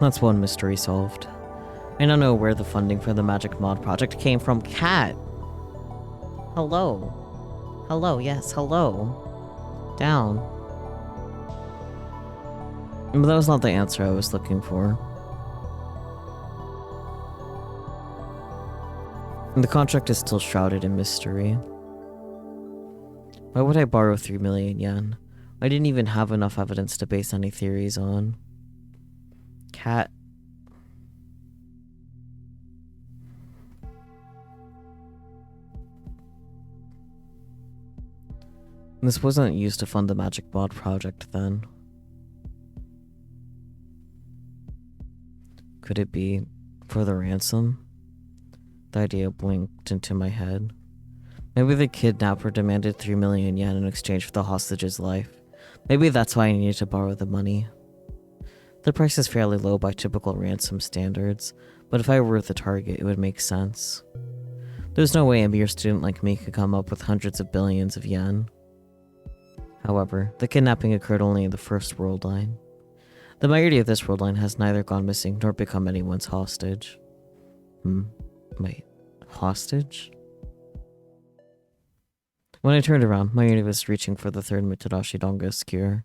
[SPEAKER 1] That's one mystery solved. I don't know where the funding for the Magic Mod project came from. Cat! Hello. Hello, yes, hello. Down. But that was not the answer I was looking for. And the contract is still shrouded in mystery. Why would I borrow 3 million yen? I didn't even have enough evidence to base any theories on. Cat. This wasn't used to fund the Magic Mod project then. Could it be for the ransom? The idea blinked into my head. Maybe the kidnapper demanded 3 million yen in exchange for the hostage's life. Maybe that's why I needed to borrow the money. The price is fairly low by typical ransom standards, but if I were the target, it would make sense. There's no way a mere student like me could come up with hundreds of billions of yen. However, the kidnapping occurred only in the first world line. The majority of this world line has neither gone missing nor become anyone's hostage. Wait, hostage? When I turned around, Mayuri was reaching for the third Mitsudashi Donga skewer.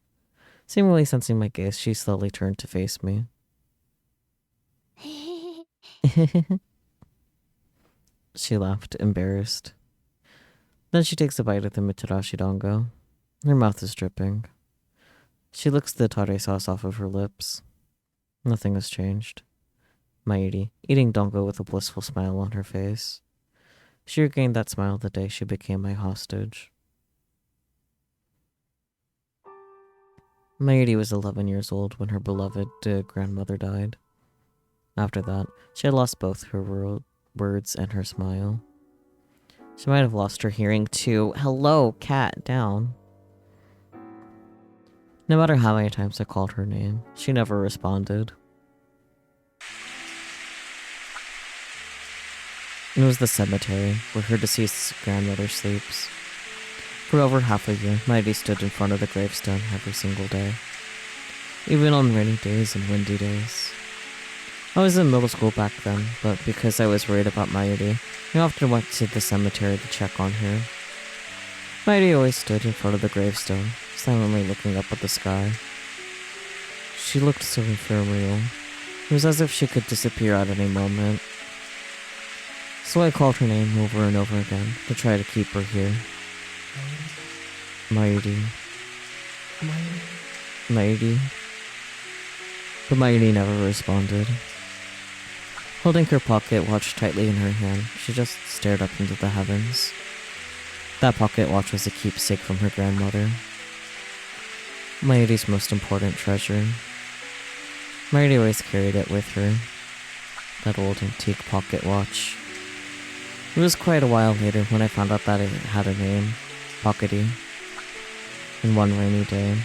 [SPEAKER 1] Seemingly sensing my gaze, she slowly turned to face me. She laughed, embarrassed. Then she takes a bite of the Mitsudashi Donga. Her mouth is dripping. She licks the tare sauce off of her lips. Nothing has changed. Mayuri, eating dongo with a blissful smile on her face. She regained that smile the day she became my hostage. Mayuri was 11 years old when her beloved grandmother died. After that, she had lost both her words and her smile. She might have lost her hearing too. Hello, cat, down. No matter how many times I called her name, she never responded. It was the cemetery where her deceased grandmother sleeps. For over half a year, Mighty stood in front of the gravestone every single day. Even on rainy days and windy days. I was in middle school back then, but because I was worried about Mighty, I often went to the cemetery to check on her. Mighty always stood in front of the gravestone, silently looking up at the sky. She looked so ephemeral. It was as if she could disappear at any moment. So I called her name over and over again to try to keep her here. Mighty. Mighty. But Mighty never responded. Holding her pocket watch tightly in her hand, she just stared up into the heavens. That pocket watch was a keepsake from her grandmother. Mighty's most important treasure. Mighty always carried it with her. That old antique pocket watch. It was quite a while later when I found out that it had a name, Pockety. And one rainy day,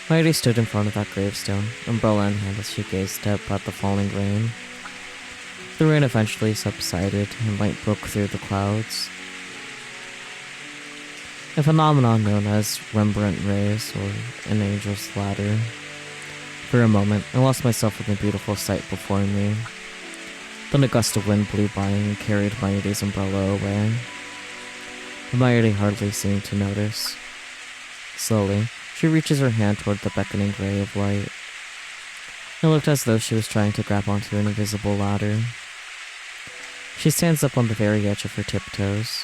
[SPEAKER 1] Mighty stood in front of that gravestone, umbrella in hand as she gazed up at the falling rain. The rain eventually subsided and light broke through the clouds. A phenomenon known as Rembrandt rays or an angel's ladder. For a moment, I lost myself in the beautiful sight before me. Then a gust of wind blew by and carried Mighty's umbrella away. But Mighty hardly seemed to notice. Slowly, she reaches her hand toward the beckoning ray of light. It looked as though she was trying to grab onto an invisible ladder. She stands up on the very edge of her tiptoes,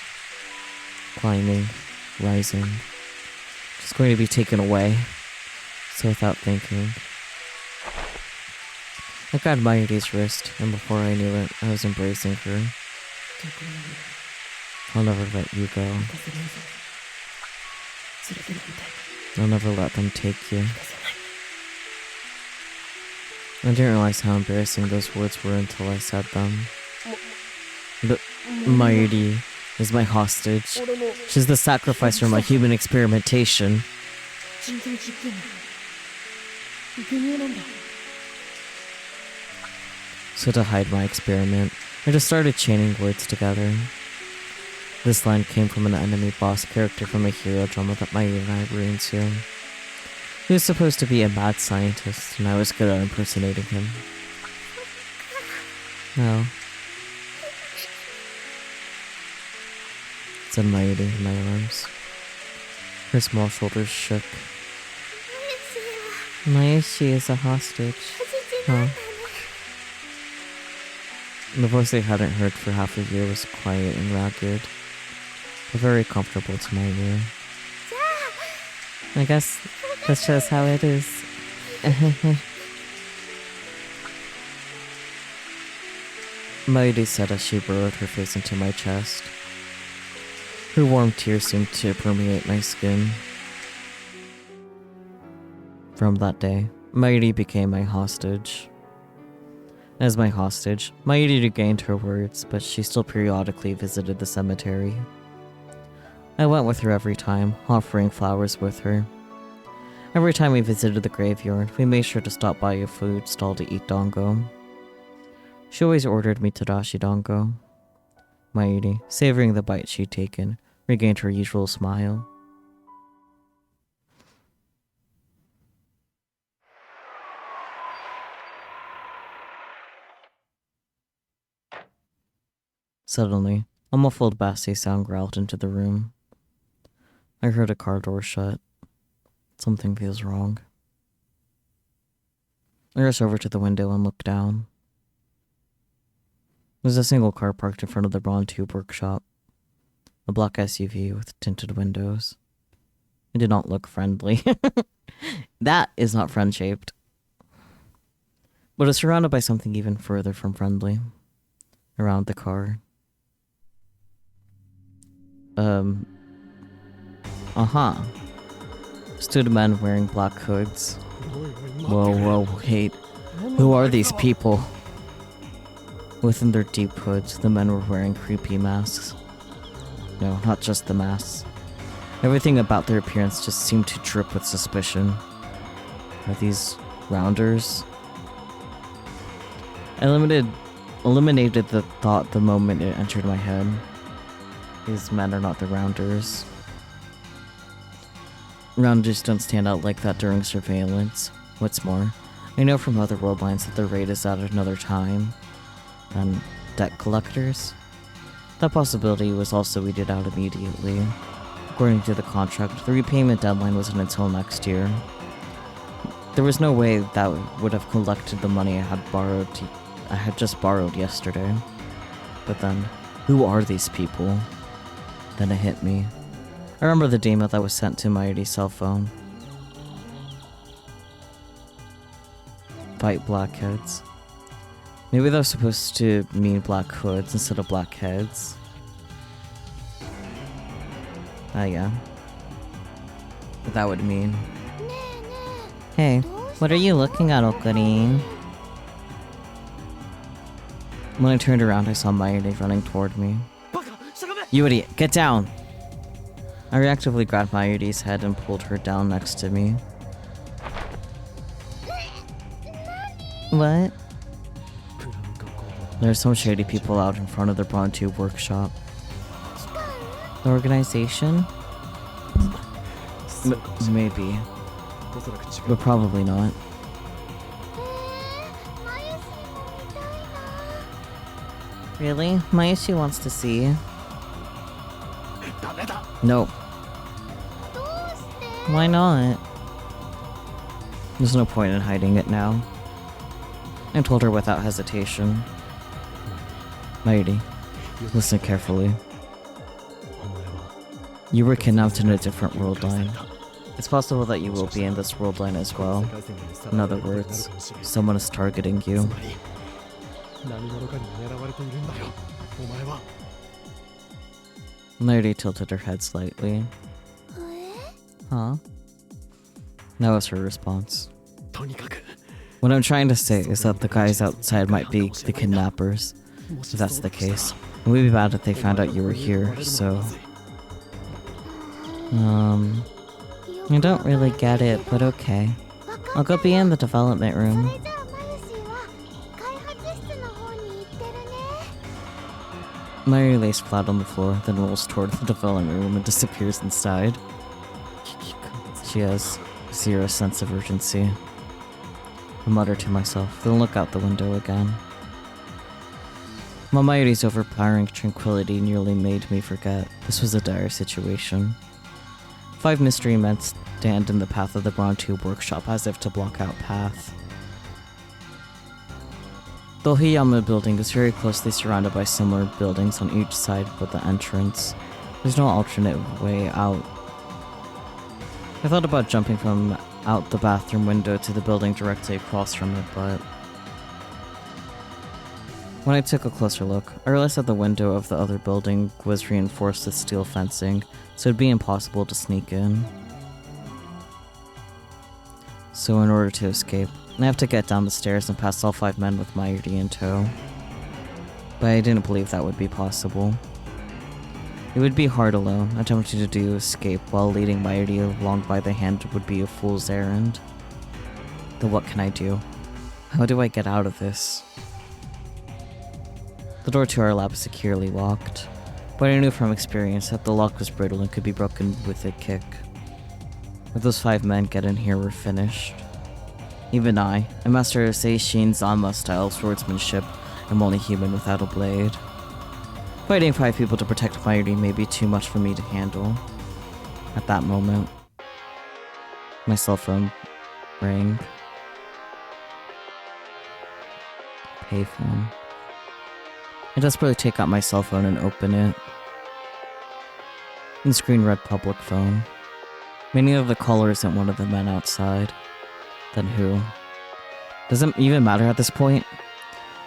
[SPEAKER 1] climbing, rising. She's going to be taken away. So without thinking, I grabbed Mighty's wrist, and before I knew it, I was embracing her. I'll never let you go. I'll never let them take you. I didn't realize how embarrassing those words were until I said them. But Mighty is my hostage. She's the sacrifice for my human experimentation. So to hide my experiment, I just started chaining words together. This line came from an enemy boss character from a hero drama that Mighty and I were into. He was supposed to be a mad scientist, and I was good at impersonating him. No. Said Mayuri in my arms. Her small shoulders shook. Mayushi is a hostage. Huh? The voice I hadn't heard for half a year was quiet and ragged, but very comfortable to my ear. I guess that's just how it is. Mayuri said as she burrowed her face into my chest. Her warm tears seemed to permeate my skin. From that day, Mayuri became my hostage. As my hostage, Mayuri regained her words, but she still periodically visited the cemetery. I went with her every time, offering flowers with her. Every time we visited the graveyard, we made sure to stop by a food stall to eat dango. She always ordered me tadashi dango. Mayuri, savoring the bite she'd taken, regained her usual smile. Suddenly, a muffled bassy sound growled into the room. I heard a car door shut. Something feels wrong. I rushed over to the window and looked down. There's a single car parked in front of the Braun Tube workshop. A black SUV with tinted windows. It did not look friendly. That is not friend-shaped. But it's surrounded by something even further from friendly. Around the car. Stood men wearing black hoods. Whoa, wait. Who are these people? Within their deep hoods, the men were wearing creepy masks. No, not just the masks. Everything about their appearance just seemed to drip with suspicion. Are these rounders? I eliminated the thought the moment it entered my head. These men are not the rounders. Rounders don't stand out like that during surveillance. What's more, I know from other world lines that the raid is at another time. And debt collectors? That possibility was also weeded out immediately. According to the contract, the repayment deadline wasn't until next year. There was no way that would have collected the money I had just borrowed yesterday. But then, who are these people? Then it hit me. I remember the demo that was sent to Mayuri's cell phone. Fight blackheads. Maybe that was supposed to mean black hoods instead of black heads. Ah, yeah. What that would mean. Hey, what are you looking at, Okarin? When I turned around, I saw Mayuri running toward me. You idiot, get down! I reactively grabbed Mayuri's head and pulled her down next to me. What? There are some shady people out in front of the Braun Tube workshop. The organization? Maybe. But probably not. Really? Mayushi wants to see. No. Why not? There's no point in hiding it now. I told her without hesitation. Mayuri, listen carefully. You were kidnapped in a different world line. It's possible that you will be in this world line as well. In other words, someone is targeting you. Mayuri tilted her head slightly. Huh? That was her response. What I'm trying to say is that the guys outside might be the kidnappers. If that's the case, it would be bad if they found out you were here, so... I don't really get it, but okay. I'll go be in the development room. Mayuri lays flat on the floor, then rolls toward the development room and disappears inside. She has zero sense of urgency. I mutter to myself, then look out the window again. Mamayuri's overpowering tranquility nearly made me forget this was a dire situation. 5 mystery men stand in the path of the Braun Tube workshop as if to block out path. The Ohiyama building is very closely surrounded by similar buildings on each side but the entrance. There's no alternate way out. I thought about jumping from out the bathroom window to the building directly across from it, but when I took a closer look, I realized that the window of the other building was reinforced with steel fencing, so it'd be impossible to sneak in. So in order to escape, I have to get down the stairs and past all 5 men with Mayuri in tow. But I didn't believe that would be possible. It would be hard alone. Attempting to do escape while leading Mayuri along by the hand would be a fool's errand. Then what can I do? How do I get out of this? The door to our lab is securely locked, but I knew from experience that the lock was brittle and could be broken with a kick. If those 5 men get in here, we're finished. Even I, a master of Seishin Zanma style swordsmanship, am only human without a blade. Fighting 5 people to protect Mayuri may be too much for me to handle. At that moment, my cell phone rang. Payphone. I desperately take out my cell phone and open it. The screen read public phone. Meaning of the caller isn't one of the men outside. Then who? Doesn't even matter at this point.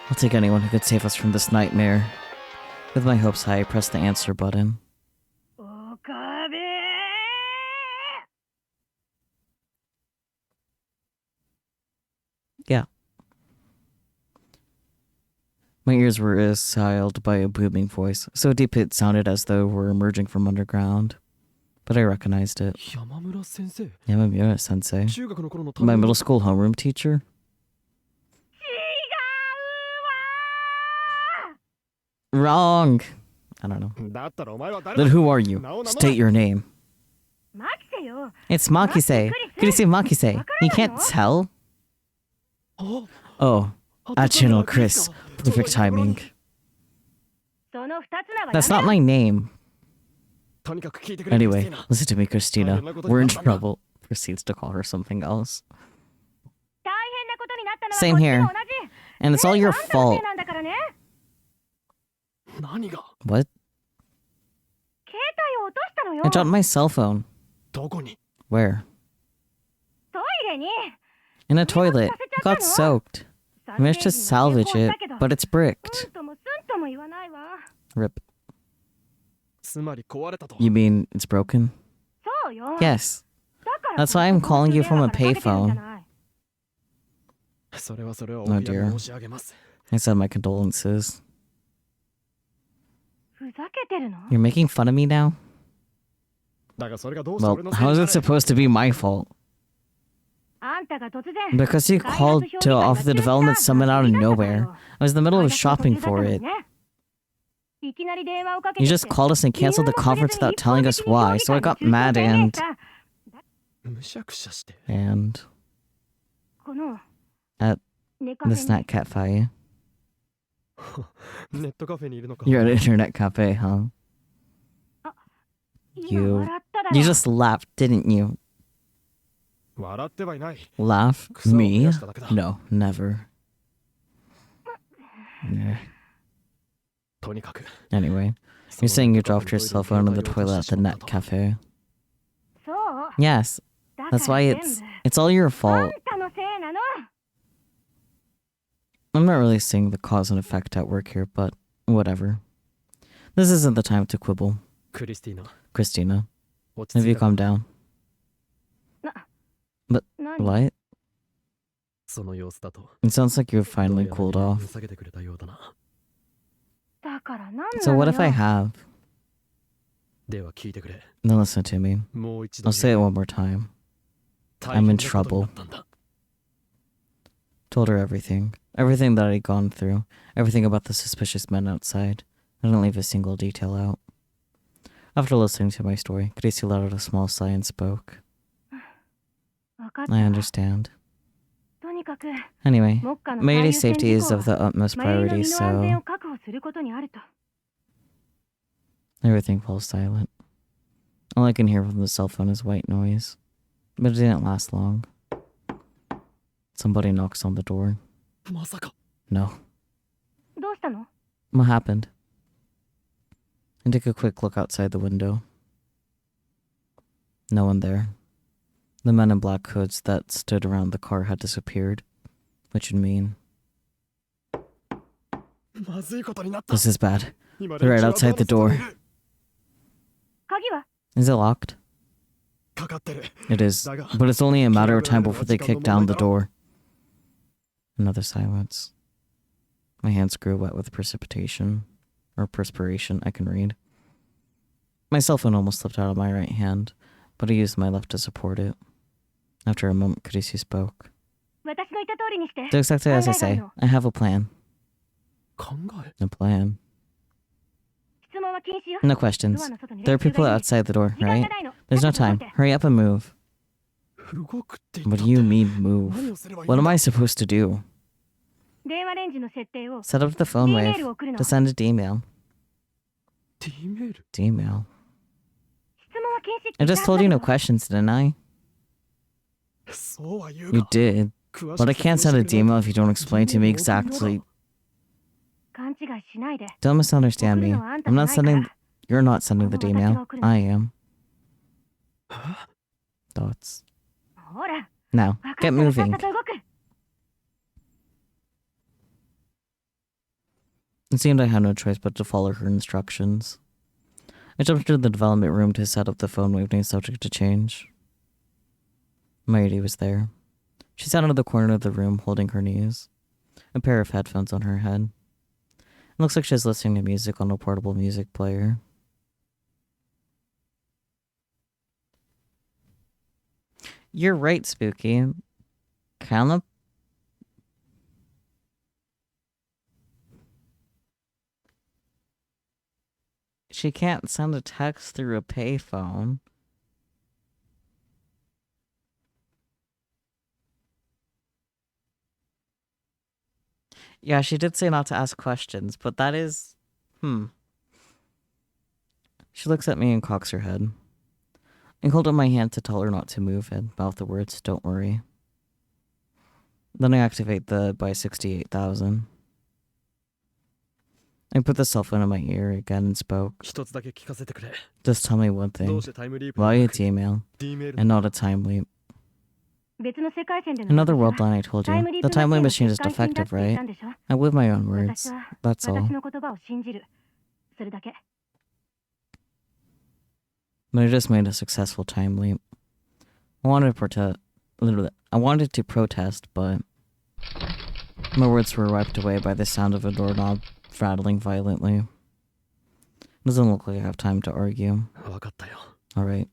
[SPEAKER 1] I'll take anyone who could save us from this nightmare. With my hopes high, I press the answer button. Yeah. My ears were assailed by a booming voice, so deep it sounded as though we were emerging from underground. But I recognized it.
[SPEAKER 4] Yamamura sensei.
[SPEAKER 1] Yamamura sensei.
[SPEAKER 4] 中学の頃の
[SPEAKER 1] My middle school homeroom teacher? Wrong! I don't know.
[SPEAKER 4] だったらお前は誰
[SPEAKER 1] Then
[SPEAKER 4] だ
[SPEAKER 1] who are you? State your name. It's Makise. Kurisi Makise. You can't tell?
[SPEAKER 4] あ
[SPEAKER 1] Oh, Achino Chris. Perfect timing. That's not my name.
[SPEAKER 4] とにかく聞いてくれ
[SPEAKER 1] Anyway,
[SPEAKER 4] クリスティーナ
[SPEAKER 1] listen to me, Christina. We're in trouble. Proceeds to call her something else. Same here. And it's all your fault.
[SPEAKER 4] 何が
[SPEAKER 1] What? I dropped my cell phone.
[SPEAKER 4] どこに
[SPEAKER 1] Where? In a toilet. It got soaked. I managed to salvage it, but it's bricked. Rip.
[SPEAKER 4] つまり壊れたと
[SPEAKER 1] You mean it's broken? Yes. That's why I'm calling you from a payphone.
[SPEAKER 4] それはそれはお
[SPEAKER 1] Oh
[SPEAKER 4] 悔や
[SPEAKER 1] dear.
[SPEAKER 4] み申し上げます
[SPEAKER 1] I said my condolences. You're making fun of me now?
[SPEAKER 4] だがそれがどうして
[SPEAKER 1] Well,
[SPEAKER 4] 俺のせい
[SPEAKER 1] how
[SPEAKER 4] に
[SPEAKER 1] is
[SPEAKER 4] な
[SPEAKER 1] it
[SPEAKER 4] る
[SPEAKER 1] supposed to be my fault? Because you called to offer the development summit out of nowhere. I was in the middle of shopping for it. You just called us and canceled the conference without telling us why, so I got mad and...
[SPEAKER 4] むしゃくしゃして
[SPEAKER 1] And... At the snack cafe.
[SPEAKER 4] ネットカフェにいるのか
[SPEAKER 1] You're at an internet cafe, huh? You just laughed, didn't you?
[SPEAKER 4] 笑ってはいない
[SPEAKER 1] Laugh?
[SPEAKER 4] 草を増
[SPEAKER 1] Me?
[SPEAKER 4] やしただけだ
[SPEAKER 1] No, never. Nah.
[SPEAKER 4] とにかく
[SPEAKER 1] Anyway, you're saying you dropped your cell phone in the toilet at the net cafe. Yes, that's why it's all your fault. I'm not really seeing the cause and effect at work here, but whatever. This isn't the time to quibble.
[SPEAKER 4] クリスティーナ
[SPEAKER 1] Christina,
[SPEAKER 4] 落ち
[SPEAKER 1] have
[SPEAKER 4] 着
[SPEAKER 1] you
[SPEAKER 4] いた
[SPEAKER 1] calmed down? But what?
[SPEAKER 4] その様子だと
[SPEAKER 1] It sounds like you've
[SPEAKER 4] どう
[SPEAKER 1] finally
[SPEAKER 4] やら
[SPEAKER 1] cooled
[SPEAKER 4] レベル
[SPEAKER 1] off.
[SPEAKER 4] 下げてくれたようだな
[SPEAKER 1] So what if I have?
[SPEAKER 4] では聞いてくれ
[SPEAKER 1] Then listen to me.
[SPEAKER 4] もう一度
[SPEAKER 1] I'll say it one more time.
[SPEAKER 4] 大
[SPEAKER 1] I'm
[SPEAKER 4] 変
[SPEAKER 1] in
[SPEAKER 4] なことに
[SPEAKER 1] trouble.
[SPEAKER 4] なったんだ
[SPEAKER 1] Told her everything. Everything that I'd gone through. Everything about the suspicious men outside. I didn't leave a single detail out. After listening to my story, Gracie let out a small sigh and spoke. I understand. Anyway, Mayuri's safety is of the utmost priority, so
[SPEAKER 3] することにあると。
[SPEAKER 1] Everything falls silent. All I can hear from the cell phone is white noise. But it didn't last long. Somebody knocks on the door.
[SPEAKER 4] まさか
[SPEAKER 1] No.
[SPEAKER 3] どうしたの？
[SPEAKER 1] What happened? I took a quick look outside the window. No one there. The men in black hoods that stood around the car had disappeared, which would mean
[SPEAKER 4] まずいことになった
[SPEAKER 1] this is bad.
[SPEAKER 4] 今
[SPEAKER 1] They're right outside the door.
[SPEAKER 3] 鍵は？
[SPEAKER 1] Is it locked?
[SPEAKER 4] かかってる
[SPEAKER 1] It is, but it's only a matter of time before they kick down the door. Another silence. My hands grew wet with precipitation. Or perspiration, I can read. My cell phone almost slipped out of my right hand, but I used my left to support it. After a moment, Kurisu spoke.
[SPEAKER 3] 私の言った通りにして。
[SPEAKER 1] Do exactly as I say. I have a plan.
[SPEAKER 4] 考え
[SPEAKER 1] A plan.
[SPEAKER 3] 質問は禁止よ。
[SPEAKER 1] No questions.
[SPEAKER 3] ドアの外に
[SPEAKER 1] There are
[SPEAKER 3] 連中
[SPEAKER 1] people
[SPEAKER 3] がいる。
[SPEAKER 1] outside the door,
[SPEAKER 3] 時間
[SPEAKER 1] right?
[SPEAKER 3] がないの。
[SPEAKER 1] There's no time. Hurry up and move.
[SPEAKER 4] 動くって言った
[SPEAKER 1] What do you mean, move?
[SPEAKER 4] 何をすればいい
[SPEAKER 1] What
[SPEAKER 4] ん
[SPEAKER 1] am
[SPEAKER 4] だ
[SPEAKER 1] I supposed to do?
[SPEAKER 3] 電話レンジの設定を
[SPEAKER 1] Set up the phone
[SPEAKER 3] メ
[SPEAKER 1] wave
[SPEAKER 3] ールを送るの。
[SPEAKER 1] to
[SPEAKER 3] 質
[SPEAKER 1] send a D-mail.
[SPEAKER 4] D メール
[SPEAKER 1] D-mail.
[SPEAKER 3] 問は禁止って
[SPEAKER 1] I
[SPEAKER 3] 言った
[SPEAKER 1] just
[SPEAKER 3] はずだ
[SPEAKER 1] told
[SPEAKER 3] け
[SPEAKER 1] you
[SPEAKER 3] ど
[SPEAKER 1] no questions, didn't I?
[SPEAKER 4] そうは言う
[SPEAKER 1] You
[SPEAKER 4] が
[SPEAKER 1] did.
[SPEAKER 4] 詳し
[SPEAKER 1] But I
[SPEAKER 4] く
[SPEAKER 1] can't
[SPEAKER 4] 説
[SPEAKER 1] send
[SPEAKER 4] 明
[SPEAKER 1] a
[SPEAKER 4] してくれ
[SPEAKER 1] D-mail if you don't explain to me exactly.
[SPEAKER 3] 勘違いしないで。
[SPEAKER 1] Don't misunderstand me. I'm not sending... You're not sending the D-mail. I am. Thoughts.
[SPEAKER 3] ほら、
[SPEAKER 1] Now,
[SPEAKER 3] 分か
[SPEAKER 1] get
[SPEAKER 3] ったらさっ
[SPEAKER 1] moving.
[SPEAKER 3] さと動く。
[SPEAKER 1] It seemed I had no choice but to follow her instructions. I jumped into the development room to set up the phone wave name subject to change. Mayuri was there. She sat in the corner of the room holding her knees, a pair of headphones on her head. It looks like she's listening to music on a portable music player. You're right, Spooky. Kind of. She can't send a text through a payphone. Yeah, she did say not to ask questions, but that is... She looks at me and cocks her head. I hold up my hand to tell her not to move and mouth the words, "Don't worry." Then I activate the by 68,000. I put the cell phone in my ear again and spoke.
[SPEAKER 4] 一つだけ聞かせてくれ
[SPEAKER 1] Just tell me one
[SPEAKER 4] ど
[SPEAKER 1] thing.
[SPEAKER 4] うしてタイムリープ
[SPEAKER 1] Why
[SPEAKER 4] に
[SPEAKER 1] it's email
[SPEAKER 4] D メール
[SPEAKER 1] and not a time leap?
[SPEAKER 3] 別の世界線での
[SPEAKER 1] Another
[SPEAKER 3] 私
[SPEAKER 1] world
[SPEAKER 3] は
[SPEAKER 1] line I told
[SPEAKER 3] タイ
[SPEAKER 1] you.
[SPEAKER 3] ムリー
[SPEAKER 1] The
[SPEAKER 3] プマ
[SPEAKER 1] time
[SPEAKER 3] シ
[SPEAKER 1] leap
[SPEAKER 3] ンの
[SPEAKER 1] machine is
[SPEAKER 3] 欠陥品だっ
[SPEAKER 1] defective,
[SPEAKER 3] て言っ
[SPEAKER 1] right?
[SPEAKER 3] たんでしょ？
[SPEAKER 1] I live my own
[SPEAKER 3] 私
[SPEAKER 1] words.
[SPEAKER 3] は
[SPEAKER 1] That's all.
[SPEAKER 3] 私の言葉を信じる。それだけ。
[SPEAKER 1] But I just made a successful time leap. I wanted to protest, but my words were wiped away by the sound of a doorknob rattling violently. Doesn't look like I have time to argue.
[SPEAKER 4] 分かったよ
[SPEAKER 1] Alright,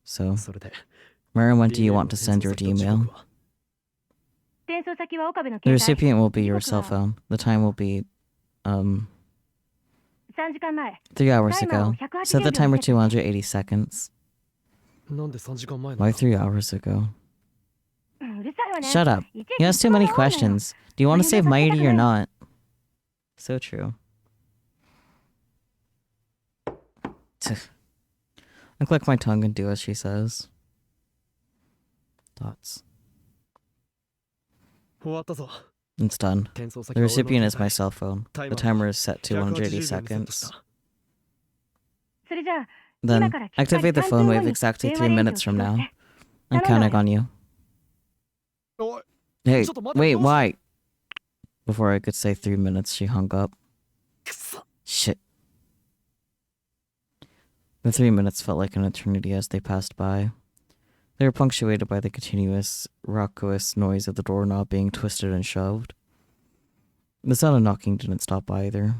[SPEAKER 1] so,
[SPEAKER 4] それで
[SPEAKER 1] where and when do
[SPEAKER 4] D
[SPEAKER 1] you
[SPEAKER 4] メール
[SPEAKER 1] want
[SPEAKER 4] の
[SPEAKER 1] to
[SPEAKER 4] 転
[SPEAKER 1] send
[SPEAKER 4] 送
[SPEAKER 1] your
[SPEAKER 4] 先と時
[SPEAKER 1] email?
[SPEAKER 4] 刻は
[SPEAKER 3] 転送先は岡部の
[SPEAKER 1] The
[SPEAKER 3] 携帯。
[SPEAKER 1] recipient will be your
[SPEAKER 3] 時刻
[SPEAKER 1] cell
[SPEAKER 3] は
[SPEAKER 1] phone. The time will be,
[SPEAKER 3] 3時間前。
[SPEAKER 1] 3 hours
[SPEAKER 3] タイマーを
[SPEAKER 1] ago.
[SPEAKER 3] 180
[SPEAKER 1] Set the
[SPEAKER 3] 秒に
[SPEAKER 1] timer
[SPEAKER 3] セットして。
[SPEAKER 1] 280 seconds.
[SPEAKER 4] なんで3時間前な
[SPEAKER 1] Why
[SPEAKER 4] んだ
[SPEAKER 1] 3 hours ago?
[SPEAKER 3] うるさいわね。
[SPEAKER 1] Shut up.
[SPEAKER 3] いちいち
[SPEAKER 1] He has too many
[SPEAKER 3] 質問が多いのよ。
[SPEAKER 1] questions. Do you want to save Mighty or not? So true. I click my tongue and do as she says. Thoughts.
[SPEAKER 4] 終わったぞ
[SPEAKER 1] It's done.
[SPEAKER 4] 転送先
[SPEAKER 1] The
[SPEAKER 4] は俺の
[SPEAKER 1] recipient is
[SPEAKER 4] 携
[SPEAKER 1] my
[SPEAKER 4] 帯
[SPEAKER 1] cell phone. The
[SPEAKER 4] タイマー
[SPEAKER 1] timer is set to
[SPEAKER 4] 180
[SPEAKER 1] 180
[SPEAKER 4] 秒にセットし
[SPEAKER 1] seconds.
[SPEAKER 4] た
[SPEAKER 3] それじゃあ、
[SPEAKER 1] Then
[SPEAKER 3] 今から
[SPEAKER 1] activate the
[SPEAKER 3] 3
[SPEAKER 1] phone
[SPEAKER 3] 分
[SPEAKER 1] wave
[SPEAKER 3] 後に
[SPEAKER 1] exactly
[SPEAKER 3] 電話
[SPEAKER 1] 3
[SPEAKER 3] レンジを
[SPEAKER 1] minutes from
[SPEAKER 3] 起動
[SPEAKER 1] now.
[SPEAKER 3] して。
[SPEAKER 1] I'm
[SPEAKER 3] 頼むわ
[SPEAKER 1] counting
[SPEAKER 3] よ。
[SPEAKER 1] on you.
[SPEAKER 4] おい
[SPEAKER 1] Hey,
[SPEAKER 4] ちょっと待て
[SPEAKER 1] wait,
[SPEAKER 4] どうした
[SPEAKER 1] why? Before I could say 3 minutes, she hung up.
[SPEAKER 4] くそ
[SPEAKER 1] Shit. The 3 minutes felt like an eternity as they passed by. They were punctuated by the continuous, raucous noise of the doorknob being twisted and shoved. The sound of knocking didn't stop either.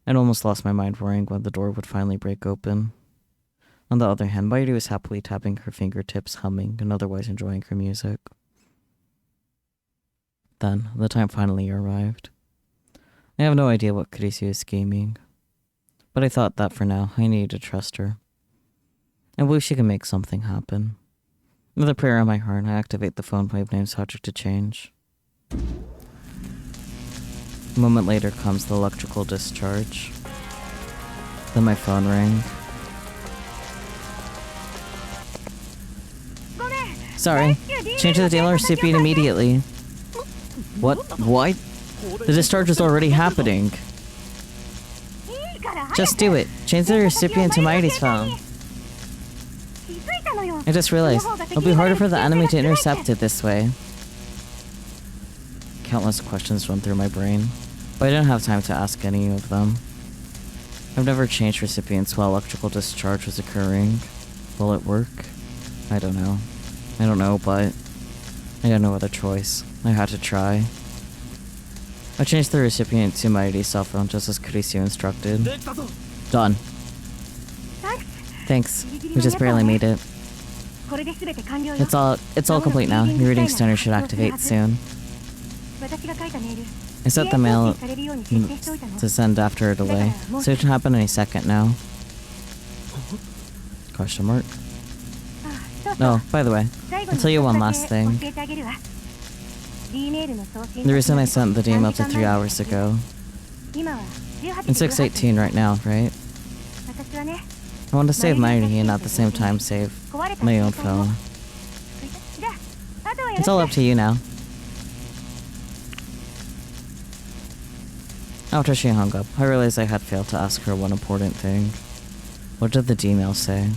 [SPEAKER 1] I'd almost lost my mind worrying when the door would finally break open. On the other hand, Mighty was happily tapping her fingertips, humming, and otherwise enjoying her music. Then, the time finally arrived. I have no idea what Kurisu is scheming, but I thought that for now, I needed to trust her. I believe she can make something happen. With a prayer in my heart, I activate the phone wave name subject to change. A moment later comes the electrical discharge. Then my phone rang. Sorry. Change the dealer recipient immediately. What? What? The discharge is already happening. Just do it. Change the recipient to Mighty's phone. I just realized. It'll be harder for the enemy to intercept it this way. Countless questions run through my brain, but I didn't have time to ask any of them. I've never changed recipients while electrical discharge was occurring. Will it work? I don't know. I don't know, but I got no other choice. I had to try. I changed the recipient to Mighty's cell phone just as Kurisu instructed. Done. Thanks. We just barely made it. It's all complete now. Your reading center should activate soon. I set the mail to send after a delay, so it should happen any second now. Question mark. No, by the way, I'll tell you one last thing. The reason I sent the email to 3 hours ago. It's 6:18 right now, right? I want to save Mighty and at the same time save my own phone. It's all up to you now. After she hung up, I realized I had failed to ask her one important thing. What did the email say?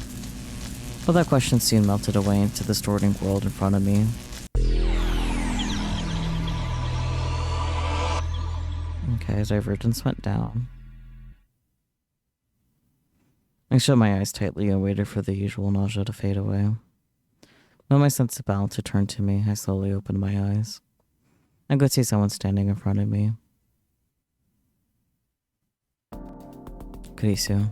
[SPEAKER 1] But that question soon melted away into the distorting world in front of me. Okay, divergence went down. I shut my eyes tightly and waited for the usual nausea to fade away. When my sense of balance returned to me, I slowly opened my eyes. I could see someone standing in front of me. Kurisu.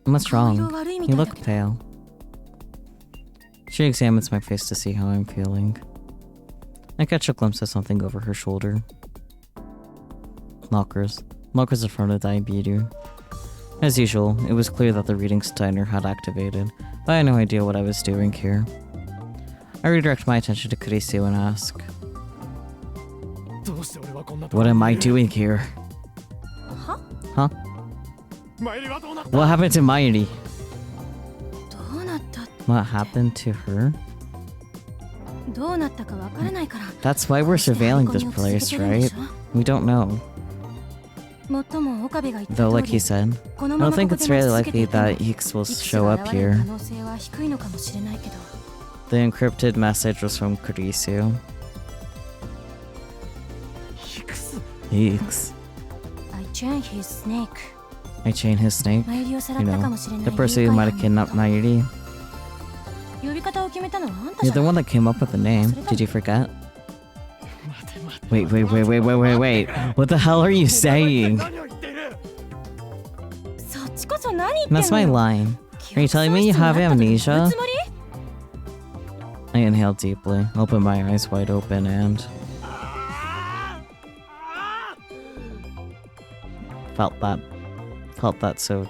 [SPEAKER 1] What's wrong? You look pale. She examines my face to see how I'm feeling. I catch a glimpse of something over her shoulder. Lockers. Lockers in front of the diabetes. As usual, it was clear that the reading Steiner had activated, but I had no idea what I was doing here. I redirect my attention to Kurisu and ask, what am I doing here? Huh? What happened to Mighty? What happened to her? That's why we're surveilling this place, right? We don't know. Though, like he said, I don't think it's very likely that Hicks will show up here. The encrypted message was from Kurisu. Hicks. I chained his snake. You know, the person who might have kidnapped Mighty. You're the one that came up with the name. Did you forget? Wait. What the hell are you saying? That's my line. Are you telling me you have amnesia? I inhaled deeply, opened my eyes wide open, and felt that so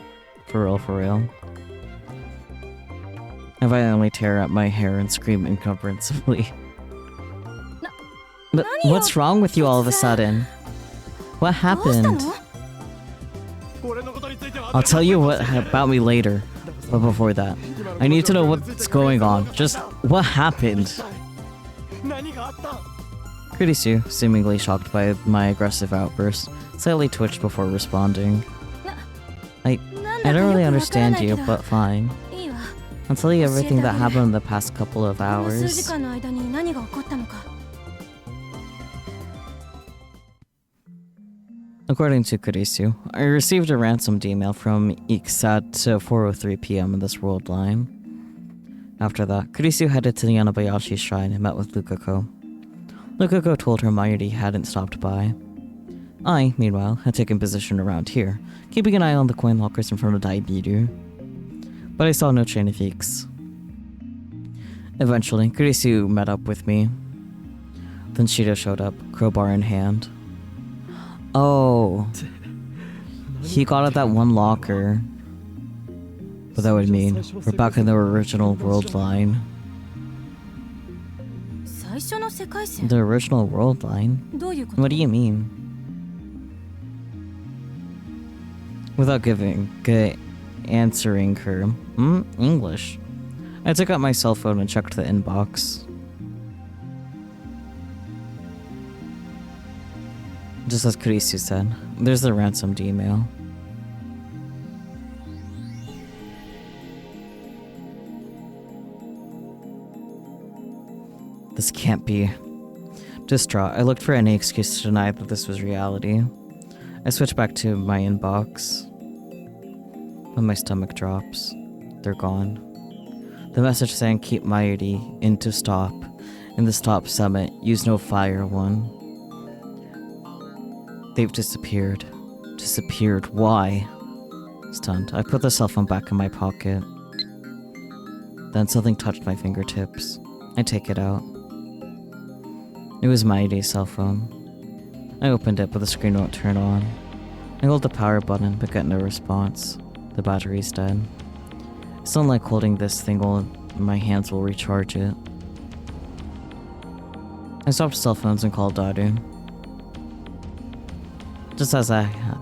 [SPEAKER 1] for real. I violently tear at my hair and scream incomprehensibly. But what's wrong with you all of a sudden? What happened? I'll tell you what about me later, but before that, I need to know what's going on. Just what happened? Kurisu, seemingly shocked by my aggressive outburst, slightly twitched before responding. I don't really understand you, but fine. I'll tell you everything that happened in the past couple of hours. According to Kurisu, I received a ransomed email from Ix at 4:03 p.m. in this world line. After that, Kurisu headed to the Yanabayashi shrine and met with Lukako. Lukako told her Mighty hadn't stopped by. I, meanwhile, had taken position around here, keeping an eye on the coin lockers in front of Daibiru. But I saw no chain of Ix. Eventually, Kurisu met up with me. Then Shido showed up, crowbar in hand. Oh, he got at that one locker. What that would mean, we're back in the original world line. The original world line? What do you mean? Without answering her, English. I took out my cell phone and checked the inbox. Just as Kurisu said, there's the ransomed email. This can't be. Distraught, I looked for any excuse to deny that this was reality. I switched back to my inbox. When my stomach drops, they're gone. The message saying keep Mayuri into stop. In the stop summit, use no fire one. They've disappeared. Disappeared. Why? Stunned. I put the cell phone back in my pocket. Then something touched my fingertips. I take it out. It was Mayuri's cell phone. I opened it, but the screen won't turn on. I hold the power button, but get no response. The battery's dead. It's not like holding this thing in my hands will recharge it. I stopped cell phones and called Daru. Just as I had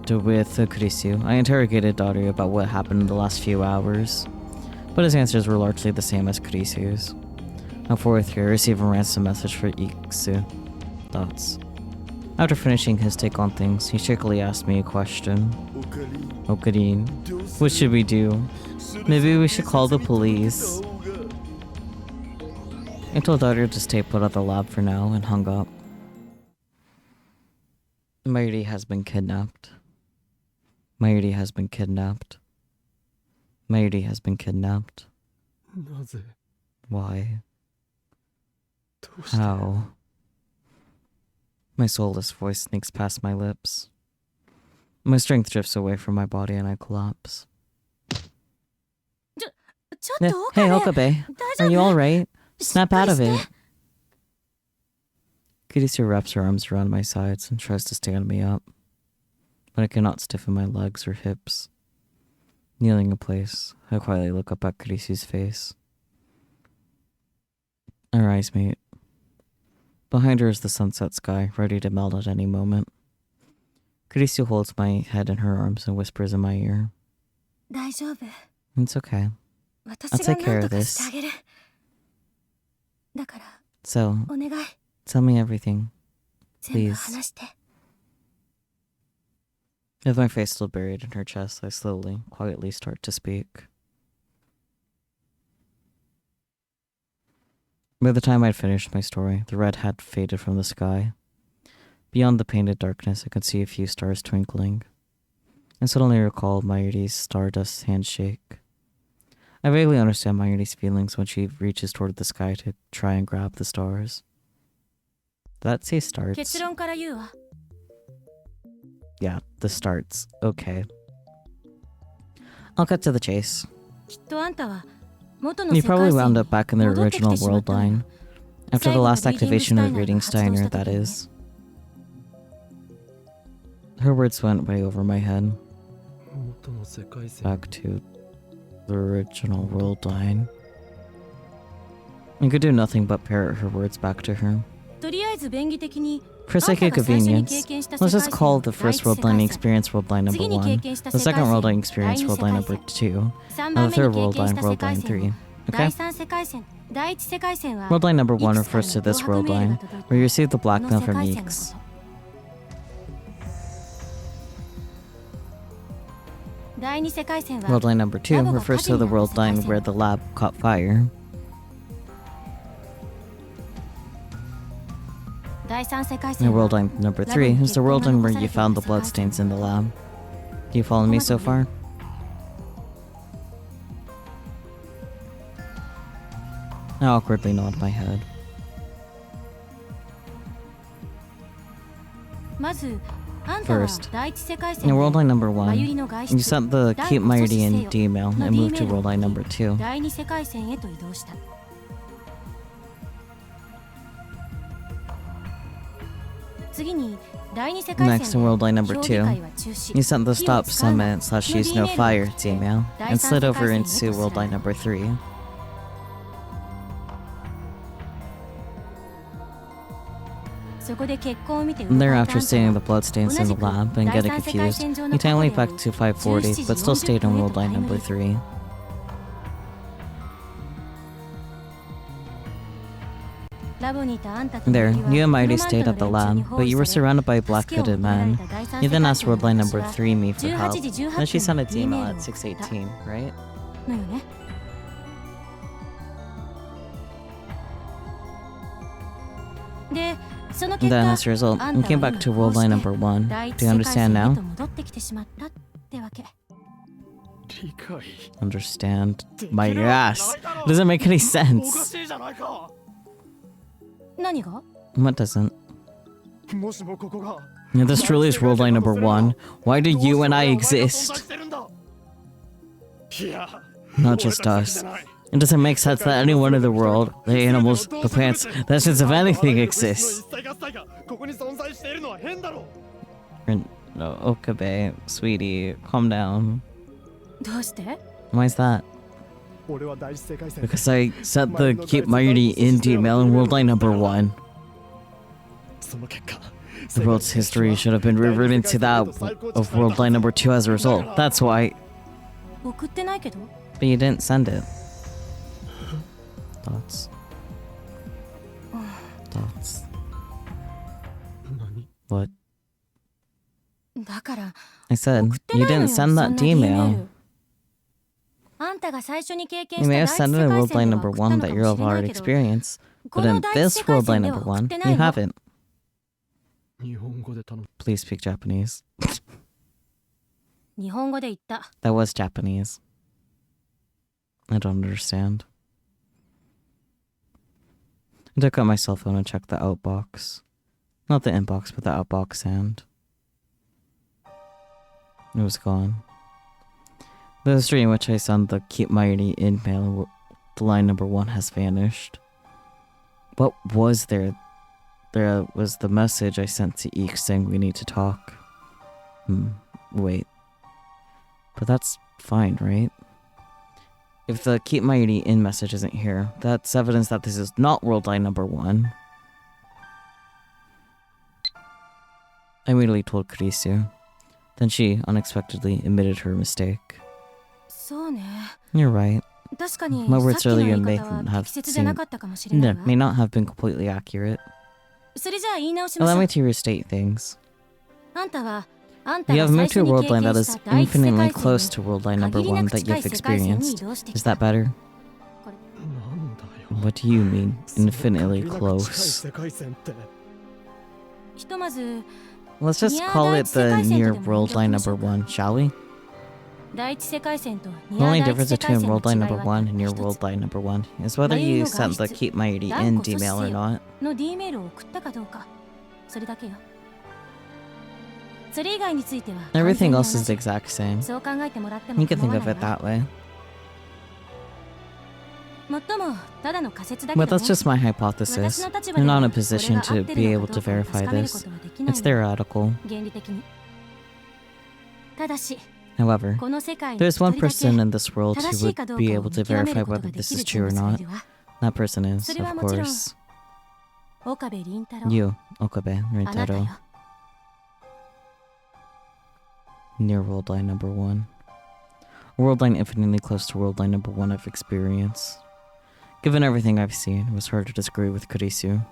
[SPEAKER 1] to with Kurisu, I interrogated Daru about what happened in the last few hours, but his answers were largely the same as Kurisu's. On 4th year, I received a ransom message for Iksu. Thoughts. After finishing his take on things, he shakily asked me a question. Okarin, what should we do? Maybe we should call the police. I told Daru to stay put at the lab for now and hung up. Mayuri has been kidnapped. Mayuri has been kidnapped. Mayuri has been kidnapped.
[SPEAKER 4] なぜ
[SPEAKER 1] Why?
[SPEAKER 4] どうして
[SPEAKER 1] How? My soulless voice sneaks past my lips. My strength drifts away from my body and I collapse.
[SPEAKER 3] ちょっと
[SPEAKER 1] Hey,
[SPEAKER 3] 岡部
[SPEAKER 1] Okabe.
[SPEAKER 3] 大
[SPEAKER 1] Are
[SPEAKER 3] 丈
[SPEAKER 1] you
[SPEAKER 3] 夫
[SPEAKER 1] alright? Snap out of
[SPEAKER 3] しっかり
[SPEAKER 1] it.
[SPEAKER 3] して
[SPEAKER 1] Kurisu wraps her arms around my sides and tries to stand me up, but I cannot stiffen my legs or hips. Kneeling in place, I quietly look up at Kurisu's face. Our eyes meet. Behind her is the sunset sky, ready to melt at any moment. Kurisu holds my head in her arms and whispers in my ear.
[SPEAKER 3] 大丈夫
[SPEAKER 1] It's okay.
[SPEAKER 3] 私
[SPEAKER 1] I'll
[SPEAKER 3] が
[SPEAKER 1] take
[SPEAKER 3] 何
[SPEAKER 1] care
[SPEAKER 3] と
[SPEAKER 1] of
[SPEAKER 3] かして
[SPEAKER 1] this.
[SPEAKER 3] あげるだから
[SPEAKER 1] So,
[SPEAKER 3] お願い
[SPEAKER 1] tell me everything.
[SPEAKER 3] 全部
[SPEAKER 1] Please.
[SPEAKER 3] 話して
[SPEAKER 1] With my face still buried in her chest, I slowly, quietly start to speak. By the time I'd finished my story, the red had faded from the sky. Beyond the painted darkness, I could see a few stars twinkling. I suddenly recalled Mayuri's stardust handshake. I vaguely understand Mayuri's feelings when she reaches toward the sky to try and grab the stars. Did that say starts?
[SPEAKER 3] 結論から言うわ
[SPEAKER 1] Yeah, the starts. Okay. I'll cut to the chase.
[SPEAKER 3] きっとあんたは元の
[SPEAKER 1] You
[SPEAKER 3] 世界
[SPEAKER 1] probably
[SPEAKER 3] 線
[SPEAKER 1] wound
[SPEAKER 3] に
[SPEAKER 1] up back in the
[SPEAKER 3] 戻ってき
[SPEAKER 1] original
[SPEAKER 3] てしまったのよ
[SPEAKER 1] world line. After the last activation of Reading Steiner, that is. Her words went way over my head.
[SPEAKER 4] 元の世界線
[SPEAKER 1] Back to the original world line. I could do nothing but parrot her words back to her.
[SPEAKER 3] とりあえず便宜的に
[SPEAKER 1] For
[SPEAKER 3] あん
[SPEAKER 1] sake
[SPEAKER 3] た
[SPEAKER 1] of
[SPEAKER 3] が最初に
[SPEAKER 1] convenience,
[SPEAKER 3] 経験した
[SPEAKER 1] let's
[SPEAKER 3] 世界
[SPEAKER 1] just
[SPEAKER 3] 線
[SPEAKER 1] call
[SPEAKER 3] を
[SPEAKER 1] the
[SPEAKER 3] 第
[SPEAKER 1] first
[SPEAKER 3] 一
[SPEAKER 1] world
[SPEAKER 3] 世
[SPEAKER 1] line
[SPEAKER 3] 界線
[SPEAKER 1] experience world line number
[SPEAKER 3] 次に経
[SPEAKER 1] 1,
[SPEAKER 3] 験した
[SPEAKER 1] the
[SPEAKER 3] 世界
[SPEAKER 1] second world
[SPEAKER 3] 線
[SPEAKER 1] line
[SPEAKER 3] を
[SPEAKER 1] experience
[SPEAKER 3] 第二
[SPEAKER 1] world
[SPEAKER 3] 世
[SPEAKER 1] line
[SPEAKER 3] 界
[SPEAKER 1] number
[SPEAKER 3] 線
[SPEAKER 1] 2,
[SPEAKER 3] 3
[SPEAKER 1] and
[SPEAKER 3] 番
[SPEAKER 1] the
[SPEAKER 3] 目に
[SPEAKER 1] third
[SPEAKER 3] 経
[SPEAKER 1] world
[SPEAKER 3] 験し
[SPEAKER 1] line
[SPEAKER 3] た世
[SPEAKER 1] world
[SPEAKER 3] 界
[SPEAKER 1] line
[SPEAKER 3] 線を
[SPEAKER 1] 3.
[SPEAKER 3] 第
[SPEAKER 1] Okay?
[SPEAKER 3] 3世界線第1世界線は
[SPEAKER 1] World line number 1
[SPEAKER 3] いくつかの
[SPEAKER 1] refers to this
[SPEAKER 3] 脅迫
[SPEAKER 1] world
[SPEAKER 3] メール
[SPEAKER 1] line,
[SPEAKER 3] が届いた
[SPEAKER 1] where you receive the
[SPEAKER 3] この
[SPEAKER 1] blackmail
[SPEAKER 3] 世
[SPEAKER 1] from
[SPEAKER 3] 界線のこ
[SPEAKER 1] Meeks.
[SPEAKER 3] と第2世界線は
[SPEAKER 1] World line number 2 refers to the world line where the lab caught fire.
[SPEAKER 3] 第3世界
[SPEAKER 1] And
[SPEAKER 3] 線は
[SPEAKER 1] world line number 3 is the world line where you found the bloodstains in the lab. Do you follow me so far? I awkwardly nod my head.
[SPEAKER 3] まずあんたは
[SPEAKER 1] First,
[SPEAKER 3] 第1世界
[SPEAKER 1] in
[SPEAKER 3] 線
[SPEAKER 1] world
[SPEAKER 3] で
[SPEAKER 1] line number
[SPEAKER 3] マユリ
[SPEAKER 1] 1,
[SPEAKER 3] の外
[SPEAKER 1] you
[SPEAKER 3] 出
[SPEAKER 1] sent the keep Mayuri in D mail and moved to world line number 2.
[SPEAKER 3] 第2世界線へと移動した次に第2世界
[SPEAKER 1] Next,
[SPEAKER 3] 線
[SPEAKER 1] in
[SPEAKER 3] で
[SPEAKER 1] world line number
[SPEAKER 3] 評議会
[SPEAKER 1] 2,
[SPEAKER 3] は中止
[SPEAKER 1] you sent the
[SPEAKER 3] 火を
[SPEAKER 1] stop
[SPEAKER 3] 使うな
[SPEAKER 1] summit slash use no fire email and slid over into world line number 3.
[SPEAKER 3] 次
[SPEAKER 1] Thereafter, seeing the bloodstains in the lab and getting confused, he timely back to 540, but still stayed on world line number 3. There, you and Mighty stayed at the lab, but you were surrounded by a black-hooded man. You then asked world line number 3 me for help. Then she sent an email at 6:18, right? Then, as a result, you came back to world line number 1. Do you understand now? Understand? My ass! It doesn't make any sense. What doesn't? If this truly is world line number 1, why do you and I exist? Not just us. It doesn't make sense that anyone in the world, the animals, the plants, the essence of anything exists. No, Okabe, sweetie, calm down. Why is that? Because I sent the Keep Mighty in email in world line number 1. The world's history should have been rewritten to that of world line number 2 as a result. That's why. But you didn't send it. Thoughts? Thoughts? What? I said, you didn't send that email. You may have sent it in world line number 1 that you'll have already experienced, but in this world line number 1, you haven't. Please speak Japanese. That was Japanese. I don't understand. I took out my cell phone and checked the outbox. Not the inbox, but the outbox, and it was gone. The history in which I sent the Keep Mighty in mail, the line number 1 has vanished. What was there? There was the message I sent to Eek saying we need to talk. Wait. But that's fine, right? If the Keep Mighty in message isn't here, that's evidence that this is not world line number 1. I immediately told Kurisu. Then she unexpectedly admitted her mistake. You're right. My words earlier may not have been completely accurate. Allow me to restate things. You have moved to a world line that is infinitely close to world line number 1 that you've experienced. Is that better? What do you mean, infinitely close? Let's just call it the near world line number 1, shall we? The only difference between world line number 1 and near world line number 1 is whether you sent the Keep Mighty in email or not. Everything else is the exact same. You can think of it that way. But that's just my hypothesis. I'm not in a position to be able to verify this. It's theoretical. However, there's one person in this world who would be able to verify whether this is true or not. That person is, of course, you, Okabe Rintaro. Near world line number 1. A world line infinitely close to world line number 1 of experience. Given everything I've seen, it was hard to disagree with Kurisu.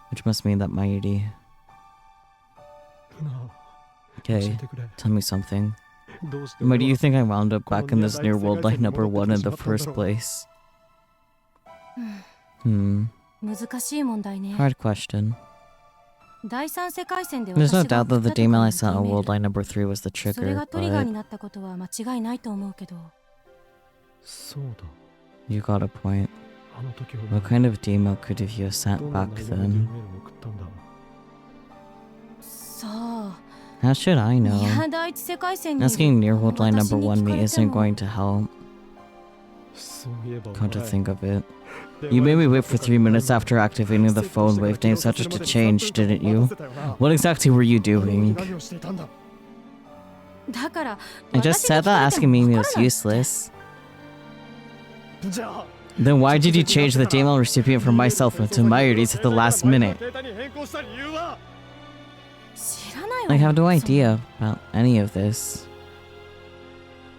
[SPEAKER 1] Which must mean that Mighty... Okay, tell me something. Why do you think I wound up back in this near world line number 1 in the first place? Hard question. There's no doubt that the email I sent on world line number 3 was the trigger, but... You got a point. What kind of demo could you have sent back then? How should I know? Asking near world line number 1 me isn't going to help. Come to think of it. You made me wait for 3 minutes after activating the phone wave name subject to change, didn't you? What exactly were you doing? I just said that asking me was useless. Then why did you change the email recipient from my cell phone to Mayuri's at the last minute?
[SPEAKER 3] 知らないわ
[SPEAKER 1] I
[SPEAKER 3] よ
[SPEAKER 1] have no
[SPEAKER 3] そんな
[SPEAKER 1] idea about any of this.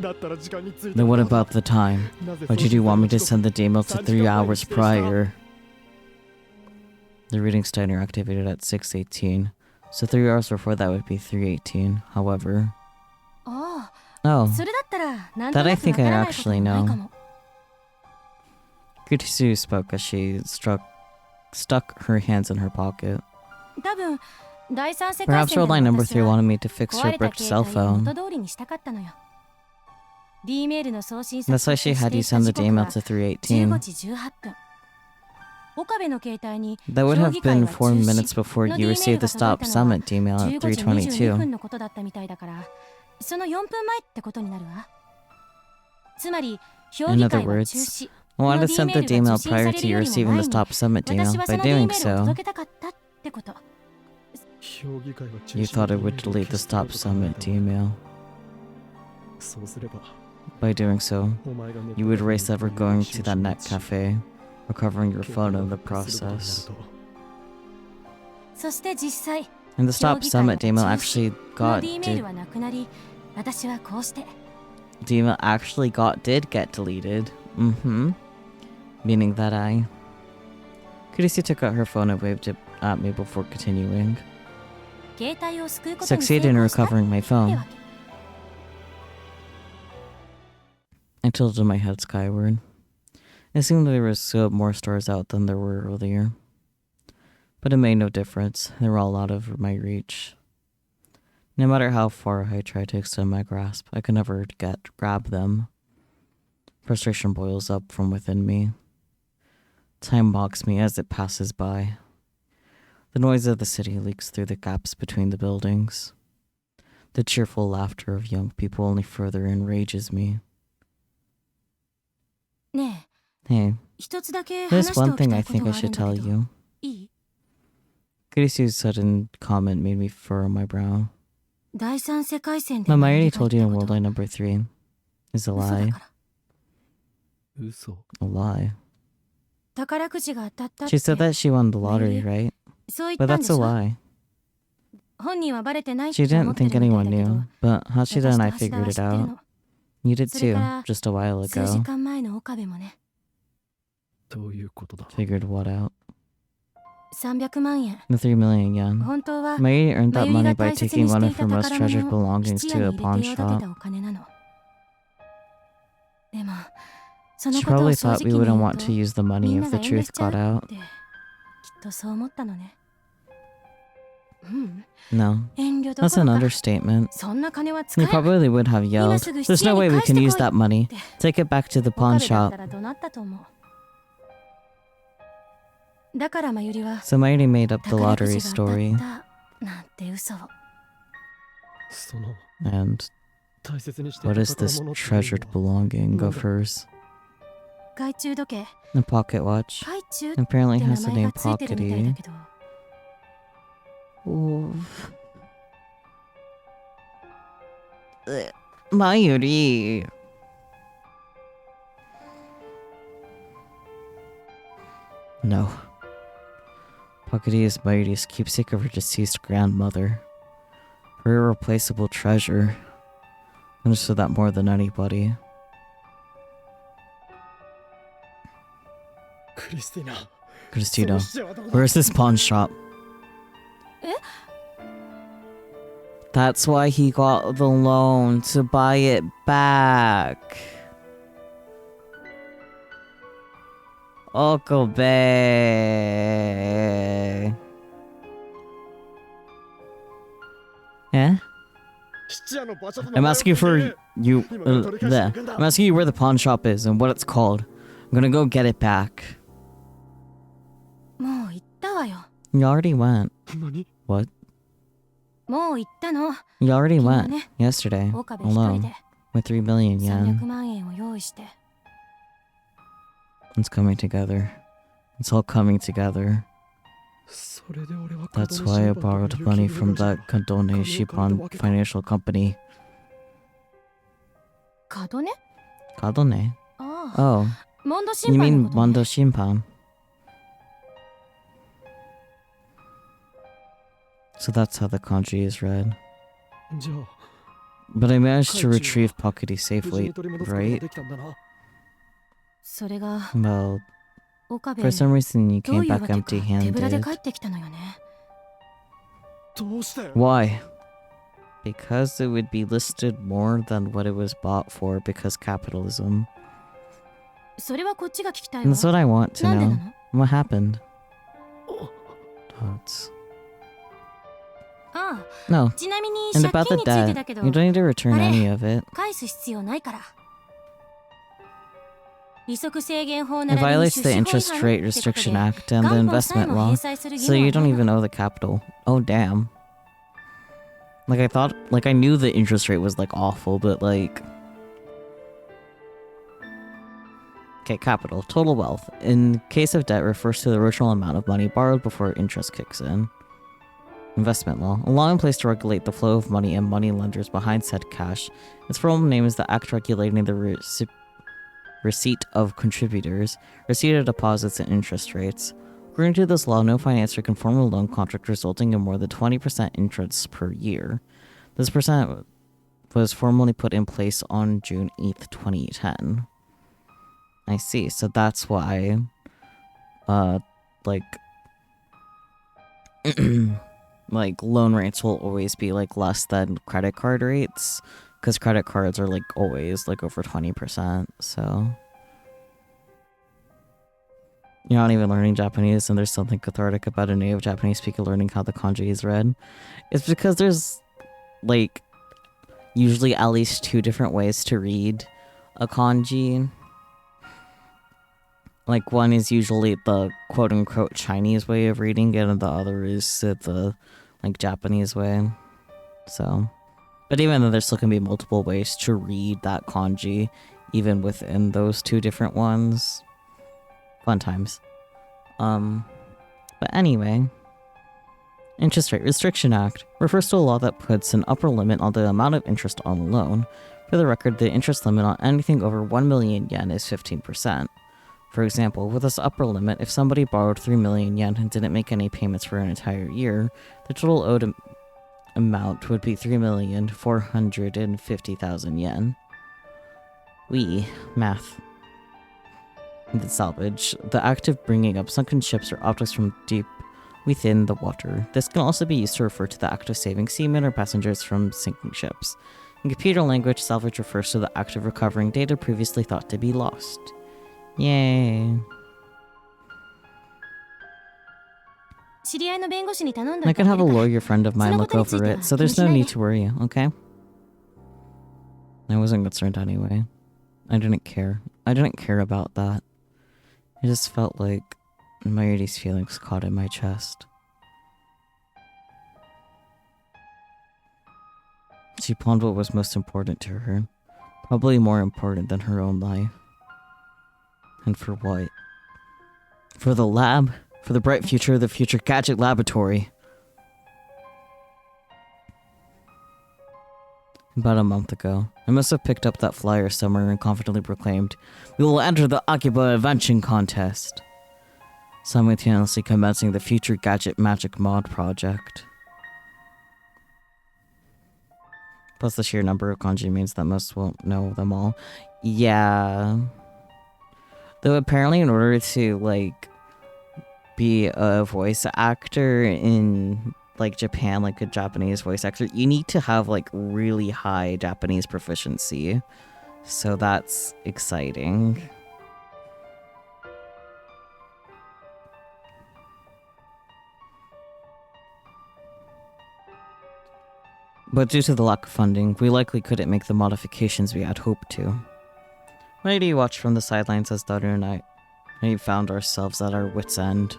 [SPEAKER 5] だったら時間について
[SPEAKER 1] Then what about the time? Why did you want me to send the email to 3 hours prior? The reading Steiner activated at 6:18, so 3 hours before that would be 3:18. However,
[SPEAKER 3] あ
[SPEAKER 1] oh,
[SPEAKER 3] あそれだったらなんと
[SPEAKER 1] that
[SPEAKER 3] な
[SPEAKER 1] I
[SPEAKER 3] く
[SPEAKER 1] think
[SPEAKER 3] わか
[SPEAKER 1] I
[SPEAKER 3] らないこと
[SPEAKER 1] actually
[SPEAKER 3] もないか
[SPEAKER 1] know.
[SPEAKER 3] も
[SPEAKER 1] Kutsu spoke as she stuck her hands in her pocket.
[SPEAKER 3] 多分第三世界
[SPEAKER 1] Perhaps
[SPEAKER 3] 線
[SPEAKER 1] worldline
[SPEAKER 3] で
[SPEAKER 1] number
[SPEAKER 3] 私
[SPEAKER 1] 3 wanted
[SPEAKER 3] は
[SPEAKER 1] me to fix
[SPEAKER 3] 壊
[SPEAKER 1] her
[SPEAKER 3] れた
[SPEAKER 1] bricked cell
[SPEAKER 3] 携帯を
[SPEAKER 1] phone.
[SPEAKER 3] 元通りにしたかったのよ D メールの送信
[SPEAKER 1] That's
[SPEAKER 3] 先
[SPEAKER 1] why
[SPEAKER 3] として
[SPEAKER 1] she had you
[SPEAKER 3] 指定した
[SPEAKER 1] send the
[SPEAKER 3] 時刻
[SPEAKER 1] email
[SPEAKER 3] は
[SPEAKER 1] to
[SPEAKER 3] 15
[SPEAKER 1] 3:18.
[SPEAKER 3] 時18分岡部の携帯に
[SPEAKER 1] That would have
[SPEAKER 3] 評議会
[SPEAKER 1] been
[SPEAKER 3] は
[SPEAKER 1] 4
[SPEAKER 3] 中止
[SPEAKER 1] minutes before
[SPEAKER 3] の
[SPEAKER 1] you
[SPEAKER 3] D メー
[SPEAKER 1] received
[SPEAKER 3] ル
[SPEAKER 1] the
[SPEAKER 3] が届
[SPEAKER 1] Stop
[SPEAKER 3] いたのは
[SPEAKER 1] Summit email at
[SPEAKER 3] 15時22
[SPEAKER 1] 3:22.
[SPEAKER 3] 分のことだったみたいだからその4分前ってことになるわつまり評
[SPEAKER 1] In
[SPEAKER 3] 議
[SPEAKER 1] other
[SPEAKER 3] 会は
[SPEAKER 1] words,
[SPEAKER 3] 中止
[SPEAKER 1] I wanted to send the
[SPEAKER 3] D
[SPEAKER 1] email
[SPEAKER 3] メールが受信
[SPEAKER 1] prior
[SPEAKER 3] され
[SPEAKER 1] to
[SPEAKER 3] る
[SPEAKER 1] you
[SPEAKER 3] よりも
[SPEAKER 1] receiving
[SPEAKER 3] 前
[SPEAKER 1] the
[SPEAKER 3] に
[SPEAKER 1] Stop Summit
[SPEAKER 3] 私
[SPEAKER 1] email.
[SPEAKER 3] はそ
[SPEAKER 1] By
[SPEAKER 3] の D
[SPEAKER 1] doing
[SPEAKER 3] メールを
[SPEAKER 1] so,
[SPEAKER 3] 届けたかったってこと
[SPEAKER 5] 評議会は中
[SPEAKER 1] you
[SPEAKER 5] 止
[SPEAKER 1] thought it would delete the Stop Summit email.
[SPEAKER 5] そうすれば
[SPEAKER 1] By doing so,
[SPEAKER 5] お前がネット
[SPEAKER 1] you would
[SPEAKER 5] カフェ
[SPEAKER 1] erase
[SPEAKER 5] に
[SPEAKER 1] ever
[SPEAKER 5] 行く
[SPEAKER 1] going
[SPEAKER 5] よ
[SPEAKER 1] to
[SPEAKER 5] う
[SPEAKER 1] that
[SPEAKER 5] に
[SPEAKER 1] net cafe, recovering your
[SPEAKER 5] 計
[SPEAKER 1] phone
[SPEAKER 5] 画
[SPEAKER 1] in
[SPEAKER 5] が
[SPEAKER 1] the
[SPEAKER 5] 復活することになる
[SPEAKER 1] process.
[SPEAKER 5] と
[SPEAKER 3] そして実際
[SPEAKER 1] And the Stop Summit email actually
[SPEAKER 3] この
[SPEAKER 1] got
[SPEAKER 3] D メール
[SPEAKER 1] did
[SPEAKER 3] はなくなり私はこうして
[SPEAKER 1] the email actually did get deleted. Mm-hmm. Meaning that Kurisu took out her phone and waved it at me before continuing.
[SPEAKER 3] 携帯を救うことに
[SPEAKER 1] Succeeded in
[SPEAKER 3] 成功した
[SPEAKER 1] recovering my
[SPEAKER 3] って
[SPEAKER 1] phone.
[SPEAKER 3] わけ
[SPEAKER 1] I tilted my head skyward. It seemed there was more stars out than there were earlier. But it made no difference. They were all out of my reach. No matter how far I tried to extend my grasp, I could never grab them. Frustration boils up from within me. Time mocks me as it passes by. The noise of the city leaks through the gaps between the buildings. The cheerful laughter of young people only further enrages me.
[SPEAKER 3] ね
[SPEAKER 1] Hey,
[SPEAKER 3] え一つだけ
[SPEAKER 1] there's
[SPEAKER 3] 話して
[SPEAKER 1] one
[SPEAKER 3] おき
[SPEAKER 1] thing
[SPEAKER 3] た
[SPEAKER 1] I
[SPEAKER 3] いこと
[SPEAKER 1] think
[SPEAKER 3] が
[SPEAKER 1] I
[SPEAKER 3] あるん
[SPEAKER 1] should
[SPEAKER 3] だ
[SPEAKER 1] tell
[SPEAKER 3] けど
[SPEAKER 1] you.
[SPEAKER 3] いい
[SPEAKER 1] Kurisu's sudden comment made me furrow my brow.
[SPEAKER 3] 第三世界線で
[SPEAKER 1] Mom,
[SPEAKER 3] 前
[SPEAKER 1] I
[SPEAKER 3] に
[SPEAKER 1] already
[SPEAKER 3] 書い
[SPEAKER 1] told you
[SPEAKER 3] た
[SPEAKER 1] in
[SPEAKER 3] こと
[SPEAKER 1] worldline number 3 is a
[SPEAKER 3] 嘘だ
[SPEAKER 1] lie.
[SPEAKER 3] から
[SPEAKER 5] 嘘
[SPEAKER 1] A lie.
[SPEAKER 3] 宝くじが当たったっ
[SPEAKER 1] She
[SPEAKER 3] て
[SPEAKER 1] said that she won the lottery, right?
[SPEAKER 3] そう言っ
[SPEAKER 1] But
[SPEAKER 3] たん
[SPEAKER 1] that's
[SPEAKER 3] でし
[SPEAKER 1] a
[SPEAKER 3] ょ
[SPEAKER 1] lie.
[SPEAKER 3] 本人はバレてないって
[SPEAKER 1] She
[SPEAKER 3] 思
[SPEAKER 1] didn't
[SPEAKER 3] って
[SPEAKER 1] think
[SPEAKER 3] るみた
[SPEAKER 1] anyone
[SPEAKER 3] いだけど
[SPEAKER 1] knew, but Hashida and I
[SPEAKER 3] 私と橋田
[SPEAKER 1] figured
[SPEAKER 3] は
[SPEAKER 1] it
[SPEAKER 3] 知ってる
[SPEAKER 1] out.
[SPEAKER 3] の
[SPEAKER 1] You did
[SPEAKER 3] それ
[SPEAKER 1] too,
[SPEAKER 3] から
[SPEAKER 1] just a while
[SPEAKER 3] 数時
[SPEAKER 1] ago.
[SPEAKER 3] 間前の岡部もね
[SPEAKER 5] どういうことだ
[SPEAKER 1] Figured what out?
[SPEAKER 3] 300万円
[SPEAKER 1] The 3 million yen.
[SPEAKER 3] 本当は
[SPEAKER 1] Mayuri earned that
[SPEAKER 3] 真由
[SPEAKER 1] money
[SPEAKER 3] が
[SPEAKER 1] by
[SPEAKER 3] 大切
[SPEAKER 1] taking
[SPEAKER 3] にし
[SPEAKER 1] one
[SPEAKER 3] て
[SPEAKER 1] of
[SPEAKER 3] いた
[SPEAKER 1] her most
[SPEAKER 3] 宝
[SPEAKER 1] treasured
[SPEAKER 3] 物を
[SPEAKER 1] belongings
[SPEAKER 3] 質
[SPEAKER 1] to
[SPEAKER 3] 屋
[SPEAKER 1] a
[SPEAKER 3] に
[SPEAKER 1] pawn
[SPEAKER 3] 入れてよだ
[SPEAKER 1] shop.
[SPEAKER 3] てたお金なのでもその
[SPEAKER 1] She
[SPEAKER 3] ことを
[SPEAKER 1] probably
[SPEAKER 3] 正
[SPEAKER 1] thought
[SPEAKER 3] 直
[SPEAKER 1] we
[SPEAKER 3] に言
[SPEAKER 1] wouldn't
[SPEAKER 3] う
[SPEAKER 1] want
[SPEAKER 3] と
[SPEAKER 1] to use the
[SPEAKER 3] み
[SPEAKER 1] money
[SPEAKER 3] ん
[SPEAKER 1] if
[SPEAKER 3] な
[SPEAKER 1] the
[SPEAKER 3] が遠慮
[SPEAKER 1] truth
[SPEAKER 3] しちゃう
[SPEAKER 1] got
[SPEAKER 3] っ
[SPEAKER 1] out.
[SPEAKER 3] てきっとそう思ったのねうん
[SPEAKER 1] No,
[SPEAKER 3] 遠慮ど
[SPEAKER 1] that's
[SPEAKER 3] こ
[SPEAKER 1] an
[SPEAKER 3] ろか
[SPEAKER 1] understatement.
[SPEAKER 3] そんな金は使
[SPEAKER 1] You
[SPEAKER 3] えない
[SPEAKER 1] probably would have yelled, "There's no way we can use that money. Take it back to the
[SPEAKER 3] 岡
[SPEAKER 1] pawn
[SPEAKER 3] 部だっ
[SPEAKER 1] shop."
[SPEAKER 3] たら怒鳴ったと思うだから真由里は
[SPEAKER 1] So Mayuri made up the
[SPEAKER 3] 宝く
[SPEAKER 1] lottery
[SPEAKER 3] じが当たっ
[SPEAKER 1] story,
[SPEAKER 3] たなんて嘘を
[SPEAKER 5] その
[SPEAKER 1] and
[SPEAKER 5] 大切にして
[SPEAKER 1] what
[SPEAKER 5] い
[SPEAKER 1] is
[SPEAKER 5] た
[SPEAKER 1] this
[SPEAKER 5] 宝物っていうの
[SPEAKER 1] treasured
[SPEAKER 5] は
[SPEAKER 1] belonging of hers?
[SPEAKER 3] 懐中時計
[SPEAKER 1] A pocket watch.
[SPEAKER 3] 懐中って
[SPEAKER 1] Apparently
[SPEAKER 3] 名
[SPEAKER 1] has the
[SPEAKER 3] 前
[SPEAKER 1] name
[SPEAKER 3] がついてるみたいだ
[SPEAKER 1] Pockety.
[SPEAKER 3] けど
[SPEAKER 1] Mayuri. No. Pockety is Mayuri's keepsake of her deceased grandmother. Her irreplaceable treasure. Understood that more than anybody.
[SPEAKER 5] クリスティナ
[SPEAKER 1] Christina,
[SPEAKER 5] そうしてはどうだ
[SPEAKER 1] where's this pawn shop? That's why he got the loan, to buy it back. Okabe. Eh?
[SPEAKER 5] 質屋の場所と
[SPEAKER 1] I'm
[SPEAKER 5] 名前を
[SPEAKER 1] asking
[SPEAKER 5] 聞いて
[SPEAKER 1] for
[SPEAKER 5] ね
[SPEAKER 1] you.
[SPEAKER 5] 今から取り返しに行くんだ
[SPEAKER 1] I'm asking you where the pawn shop is and what it's called. I'm gonna go get it back.
[SPEAKER 3] もう行ったわよ
[SPEAKER 1] You already went.
[SPEAKER 5] 何
[SPEAKER 1] What?
[SPEAKER 3] もう行ったの
[SPEAKER 1] You already
[SPEAKER 3] 昨日
[SPEAKER 1] went
[SPEAKER 3] ね
[SPEAKER 1] yesterday
[SPEAKER 3] 岡部一人
[SPEAKER 1] alone
[SPEAKER 3] で
[SPEAKER 1] with 3 million
[SPEAKER 3] 300
[SPEAKER 1] yen.
[SPEAKER 3] 万円を用意して
[SPEAKER 1] It's coming together. It's all coming together.
[SPEAKER 5] それで俺は
[SPEAKER 1] That's why I borrowed money from that Kadone Shippon financial company.
[SPEAKER 3] 角ね
[SPEAKER 1] Kadone?
[SPEAKER 3] ああ
[SPEAKER 1] Oh,
[SPEAKER 3] モンド審
[SPEAKER 1] You
[SPEAKER 3] 判
[SPEAKER 1] mean
[SPEAKER 3] のことね
[SPEAKER 1] Mondo Shinpan? So that's how the kanji is read.
[SPEAKER 5] じゃあ
[SPEAKER 1] But I managed to
[SPEAKER 5] 海中
[SPEAKER 1] retrieve Pockety
[SPEAKER 5] 無事
[SPEAKER 1] safely,
[SPEAKER 5] に取り戻すことが
[SPEAKER 1] right?
[SPEAKER 5] できたんだな。
[SPEAKER 3] それが
[SPEAKER 1] Well,
[SPEAKER 3] 岡部
[SPEAKER 1] for some reason you
[SPEAKER 3] どう
[SPEAKER 1] came
[SPEAKER 3] いうわ
[SPEAKER 1] back
[SPEAKER 3] けか手ぶらで
[SPEAKER 1] empty-handed.
[SPEAKER 3] 帰ってきたのよね。
[SPEAKER 5] どうして？
[SPEAKER 1] Why? Because it would be listed more than what it was bought for because capitalism.
[SPEAKER 3] それはこっちが聞きたいわ。
[SPEAKER 1] That's what I want to
[SPEAKER 3] なんでな
[SPEAKER 1] know.
[SPEAKER 3] の？
[SPEAKER 1] What happened? Vods.
[SPEAKER 3] あ
[SPEAKER 1] No.
[SPEAKER 3] あ、ちなみに
[SPEAKER 1] And
[SPEAKER 3] 借
[SPEAKER 1] about
[SPEAKER 3] 金
[SPEAKER 1] the
[SPEAKER 3] について
[SPEAKER 1] debt,
[SPEAKER 3] だけど
[SPEAKER 1] you don't need to return
[SPEAKER 3] Are-
[SPEAKER 1] any of it.
[SPEAKER 3] 返す必要ないから。利息制限法
[SPEAKER 1] It
[SPEAKER 3] 並びに
[SPEAKER 1] violates
[SPEAKER 3] 出
[SPEAKER 1] the
[SPEAKER 3] 資法違
[SPEAKER 1] interest
[SPEAKER 3] 反
[SPEAKER 1] rate
[SPEAKER 3] ってこと
[SPEAKER 1] restriction
[SPEAKER 3] で
[SPEAKER 1] act and the
[SPEAKER 3] 元本さえ
[SPEAKER 1] investment
[SPEAKER 3] も
[SPEAKER 1] law,
[SPEAKER 3] 返済する義
[SPEAKER 1] so
[SPEAKER 3] 務
[SPEAKER 1] you
[SPEAKER 3] は
[SPEAKER 1] don't
[SPEAKER 3] ない
[SPEAKER 1] even
[SPEAKER 3] わ。
[SPEAKER 1] owe the capital. Oh damn. Like I thought, like I knew the interest rate was like awful, but like... Okay, capital, total wealth. In case of debt refers to the original amount of money borrowed before interest kicks in. Investment law, a law in place to regulate the flow of money and money lenders behind said cash. Its formal name is the Act regulating the receipt of contributors, receipt of deposits, and interest rates. According to this law, no financier can form a loan contract resulting in more than 20% interest per year. This percent was formally put in place on June 8th, 2010. I see, so that's why, like, like, loan rates will always be, like, less than credit card rates, because credit cards are, like, always, like, over 20%, so... You're not even learning Japanese, and there's something cathartic about a native Japanese speaker learning how the kanji is read. It's because there's, like, usually at least 2 different ways to read a kanji. Like, one is usually the quote-unquote Chinese way of reading it, and the other is the, like, Japanese way. So... But even though there still can be multiple ways to read that kanji, even within those 2 different ones. Fun times. But anyway... Interest Rate Restriction Act refers to a law that puts an upper limit on the amount of interest on a loan. For the record, the interest limit on anything over 1 million yen is 15%. For example, with this upper limit, if somebody borrowed 3 million yen and didn't make any payments for an entire year, the total owed amount would be 3,450,000 yen. Math. The salvage, the act of bringing up sunken ships or objects from deep within the water. This can also be used to refer to the act of saving seamen or passengers from sinking ships. In computer language, salvage refers to the act of recovering data previously thought to be lost. Yay.
[SPEAKER 3] 知り合いの弁護士に頼んだ
[SPEAKER 1] I
[SPEAKER 3] って
[SPEAKER 1] could
[SPEAKER 3] あげ
[SPEAKER 1] have a
[SPEAKER 3] るから。
[SPEAKER 1] lawyer friend of mine look over it, so there's no need to worry, okay? I wasn't concerned anyway. I didn't care. I didn't care about that. I just felt like Mayuri's feelings caught in my chest. She pawned what was most important to her. Probably more important than her own life. And for what? For the lab? For the bright future of the Future Gadget Laboratory. About a month ago, I must have picked up that flyer somewhere and confidently proclaimed, "We will enter the Akiba Invention Contest," simultaneously commencing the Future Gadget Magic Mod project. Plus the sheer number of kanji means that most won't know them all. Yeah. Though apparently in order to, like, be a voice actor in, like, Japan, like a Japanese voice actor, you need to have, like, really high Japanese proficiency. So that's exciting. But due to the lack of funding, we likely couldn't make the modifications we had hoped to. Lady watched from the sidelines as Daru and I found ourselves at our wits' end.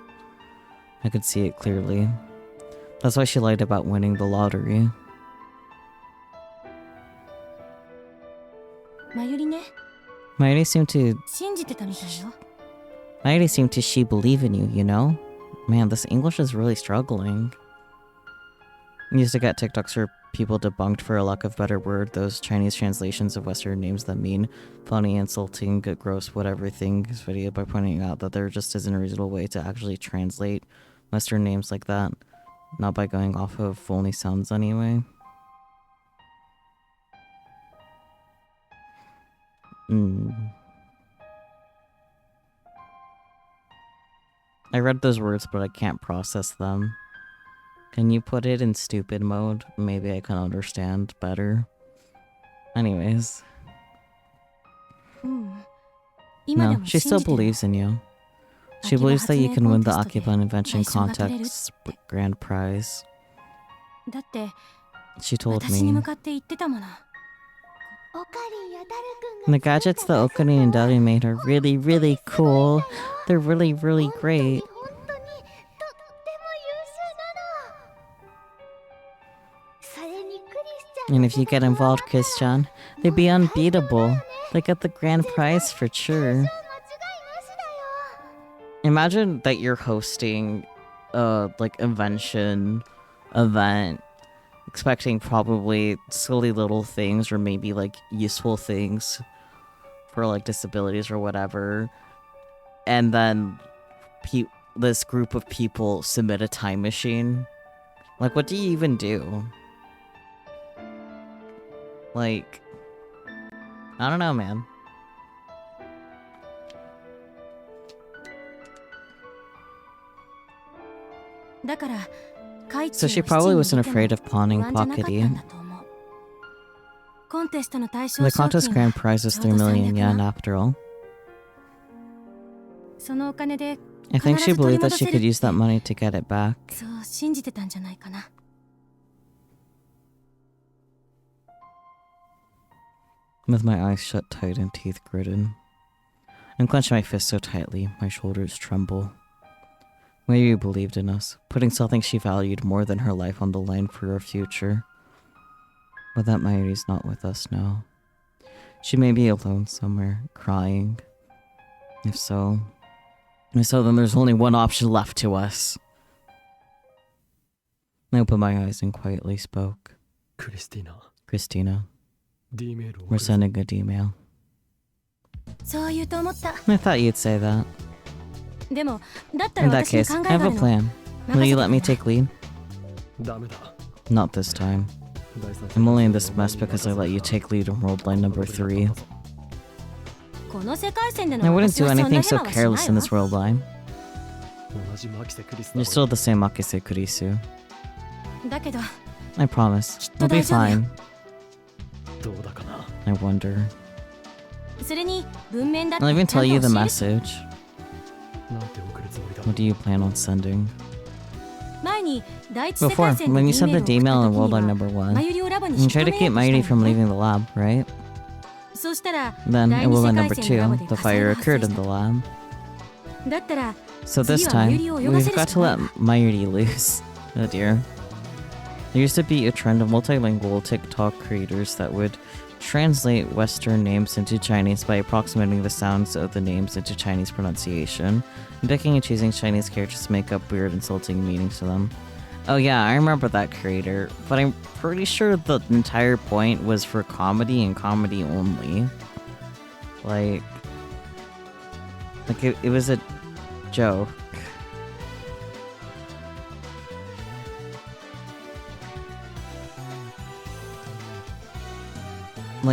[SPEAKER 1] I could see it clearly. That's why she lied about winning the lottery.
[SPEAKER 3] マユリね、
[SPEAKER 1] Mayuri seemed to
[SPEAKER 3] 信じてたみたいよ。
[SPEAKER 1] Mayuri seemed to she believe in you, you know? Man, this English is really struggling. I used to get TikToks for people debunked, for a lack of better word, those Chinese translations of Western names that mean funny, insulting, good, gross, whatever things video by pointing out that there just isn't a reasonable way to actually translate Western names like that. Not by going off of only sounds anyway. I read those words, but I can't process them. Can you put it in stupid mode? Maybe I can understand better. Anyways. No, she still believes in you. She believes that you can win the Akiba Invention Contest Grand Prize. She told me. The gadgets that Okarin and Daru made are really, really cool. They're really, really great. And if you get involved, Christian, they'd be unbeatable. They get the grand prize for sure. Imagine that you're hosting a invention event, expecting probably silly little things or maybe useful things for disabilities or whatever, and then this group of people submit a time machine. What do you even do? I don't know, man. So she probably wasn't afraid of pawning Pockety. The contest grand prize is 3 million yen after all. I think she believed that she could use that money to get it back. With my eyes shut tight and teeth gritted, I'm clenching my fist so tightly, my shoulders tremble. Mayuri believed in us, putting something she valued more than her life on the line for our future. But that Mayuri's not with us now. She may be alone somewhere, crying. If so, then there's only one option left to us. I opened my eyes and quietly spoke. Christina. We're sending a D-mail. I thought you'd say that. In that case, I have a plan. Will you let me take lead? Not this time. I'm only in this mess because I let you take lead in worldline number 3. I wouldn't do anything so careless in this worldline. You're still the same Akise Kurisu. I promise. We'll be fine. I wonder. I'll even tell you the message. What do you plan on sending? Before, when you sent the D-mail in worldline number 1, you tried to keep Mayuri from leaving the lab, right? Then, in worldline number 2, the fire occurred in the lab. So this time, we've got to let Mayuri loose. Oh dear. There used to be a trend of multilingual TikTok creators that would translate Western names into Chinese by approximating the sounds of the names into Chinese pronunciation, and picking and choosing Chinese characters to make up weird, insulting meanings to them. Oh yeah, I remember that creator, but I'm pretty sure the entire point was for comedy and comedy only. It was a joke.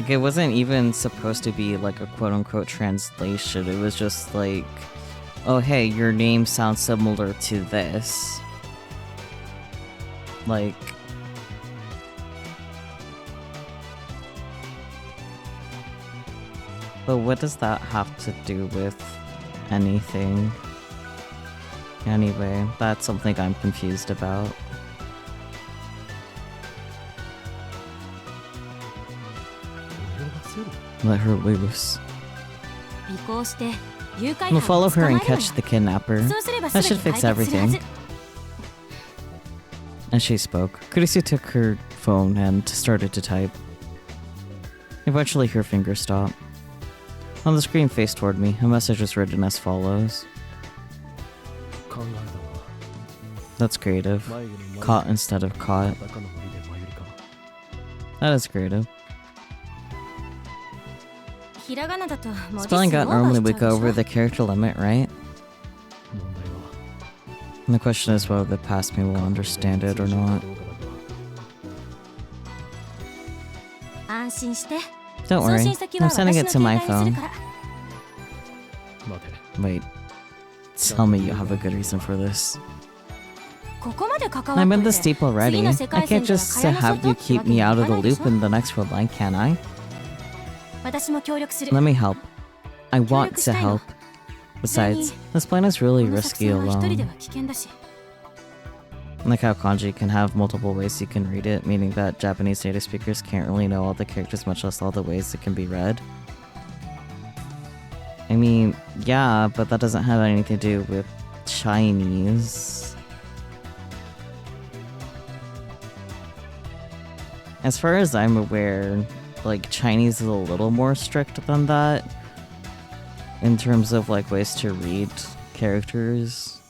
[SPEAKER 1] It wasn't even supposed to be a quote-unquote translation. It was just oh hey, your name sounds similar to this. But what does that have to do with anything? Anyway, that's something I'm confused about. Let her loose. We'll follow her and catch the kidnapper. That should fix everything. As she spoke, Kurisu took her phone and started to type. Eventually her fingers stopped. On the screen faced toward me, a message was written as follows. That's creative. Caught instead of caught. That is creative.
[SPEAKER 3] ひらがなだと文字数
[SPEAKER 1] Spelling
[SPEAKER 3] オー
[SPEAKER 1] out
[SPEAKER 3] バー
[SPEAKER 1] normally
[SPEAKER 3] し
[SPEAKER 1] we
[SPEAKER 3] ち
[SPEAKER 1] go
[SPEAKER 3] ゃう
[SPEAKER 1] over
[SPEAKER 3] で
[SPEAKER 1] the
[SPEAKER 3] しょ
[SPEAKER 1] character limit, right?
[SPEAKER 4] 問題は
[SPEAKER 1] And the question is whether the past me will understand it or not.
[SPEAKER 3] 安心して
[SPEAKER 1] Don't
[SPEAKER 3] 送
[SPEAKER 1] worry,
[SPEAKER 3] 信先は
[SPEAKER 1] I'm
[SPEAKER 3] 私
[SPEAKER 1] sending
[SPEAKER 3] の
[SPEAKER 1] it to
[SPEAKER 3] 携
[SPEAKER 1] my
[SPEAKER 3] 帯にする
[SPEAKER 1] phone.
[SPEAKER 3] から
[SPEAKER 4] 待て
[SPEAKER 1] Wait, tell me you have a good reason for this.
[SPEAKER 3] ここまで関わ
[SPEAKER 1] I'm
[SPEAKER 3] っ
[SPEAKER 1] in
[SPEAKER 3] とい
[SPEAKER 1] the
[SPEAKER 3] て
[SPEAKER 1] steep already.
[SPEAKER 3] 次の
[SPEAKER 1] I
[SPEAKER 3] 世界
[SPEAKER 1] can't
[SPEAKER 3] 線では
[SPEAKER 1] just
[SPEAKER 3] 蚊帳の
[SPEAKER 1] have
[SPEAKER 3] 外
[SPEAKER 1] you
[SPEAKER 3] ってわ
[SPEAKER 1] keep
[SPEAKER 3] けに
[SPEAKER 1] me
[SPEAKER 3] は
[SPEAKER 1] out
[SPEAKER 3] い
[SPEAKER 1] of
[SPEAKER 3] か
[SPEAKER 1] the
[SPEAKER 3] ないでし
[SPEAKER 1] loop
[SPEAKER 3] ょ
[SPEAKER 1] in the next worldline, can I?
[SPEAKER 3] 私も協力する
[SPEAKER 1] Let me help. I want to
[SPEAKER 3] 協力したいの。
[SPEAKER 1] help. Besides, this plan is really
[SPEAKER 3] この作
[SPEAKER 1] risky
[SPEAKER 3] 戦は一人で
[SPEAKER 1] alone.
[SPEAKER 3] は危険だし
[SPEAKER 1] Like how kanji can have multiple ways you can read it, meaning that Japanese native speakers can't really know all the characters, much less all the ways it can be read. I mean, yeah, but that doesn't have anything to do with Chinese. As far as I'm aware, like, Chinese is a little more strict than that in terms of, like, ways to read characters.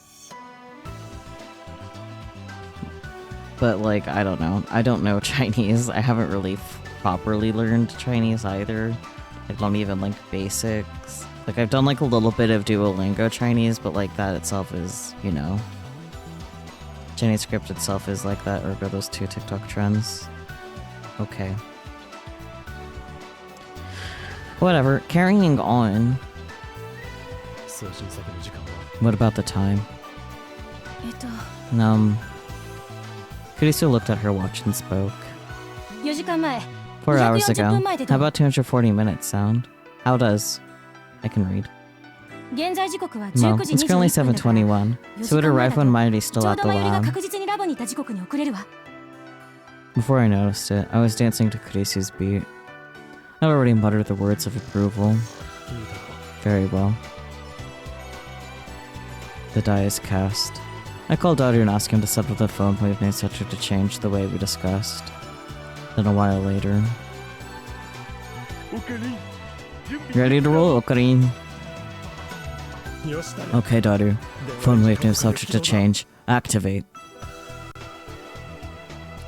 [SPEAKER 1] But, like, I don't know. I don't know Chinese. I haven't really properly learned Chinese either. I don't even, like, basics. Like, I've done, like, a little bit of Duolingo Chinese, but, like, that itself is, you know... Chinese script itself is like that, ergo those two TikTok trends. Okay. Whatever. Carrying on.
[SPEAKER 4] 送信先の時間は
[SPEAKER 1] What about the time?
[SPEAKER 3] えっと
[SPEAKER 1] Kurisu looked at her watch and spoke.
[SPEAKER 3] 4時間前
[SPEAKER 1] 4 hours
[SPEAKER 3] 240
[SPEAKER 1] ago.
[SPEAKER 3] 分前で
[SPEAKER 1] How
[SPEAKER 3] どう
[SPEAKER 1] about 240 minutes sound? How does? I can read.
[SPEAKER 3] 現在時刻は
[SPEAKER 1] Well,
[SPEAKER 3] 19時
[SPEAKER 1] it's currently
[SPEAKER 3] 21分だから
[SPEAKER 1] 7:21, so it arrived when Miley's
[SPEAKER 3] ち
[SPEAKER 1] still
[SPEAKER 3] ょう
[SPEAKER 1] at
[SPEAKER 3] ど
[SPEAKER 1] the
[SPEAKER 3] マユリが
[SPEAKER 1] lab.
[SPEAKER 3] 確実にラボにいた時刻に遅れるわ
[SPEAKER 1] Before I noticed it, I was dancing to Kurisu's beat. I already muttered the words of approval.
[SPEAKER 4] 聞いたか
[SPEAKER 1] Very well. The die is cast. I called Daru and asked him to set up the phone wave name structure to change the way we discussed. Then a while later... Ready to roll, Okarin?
[SPEAKER 4] よしだね
[SPEAKER 1] Okay, Daru. Phone wave name subject to change. Activate.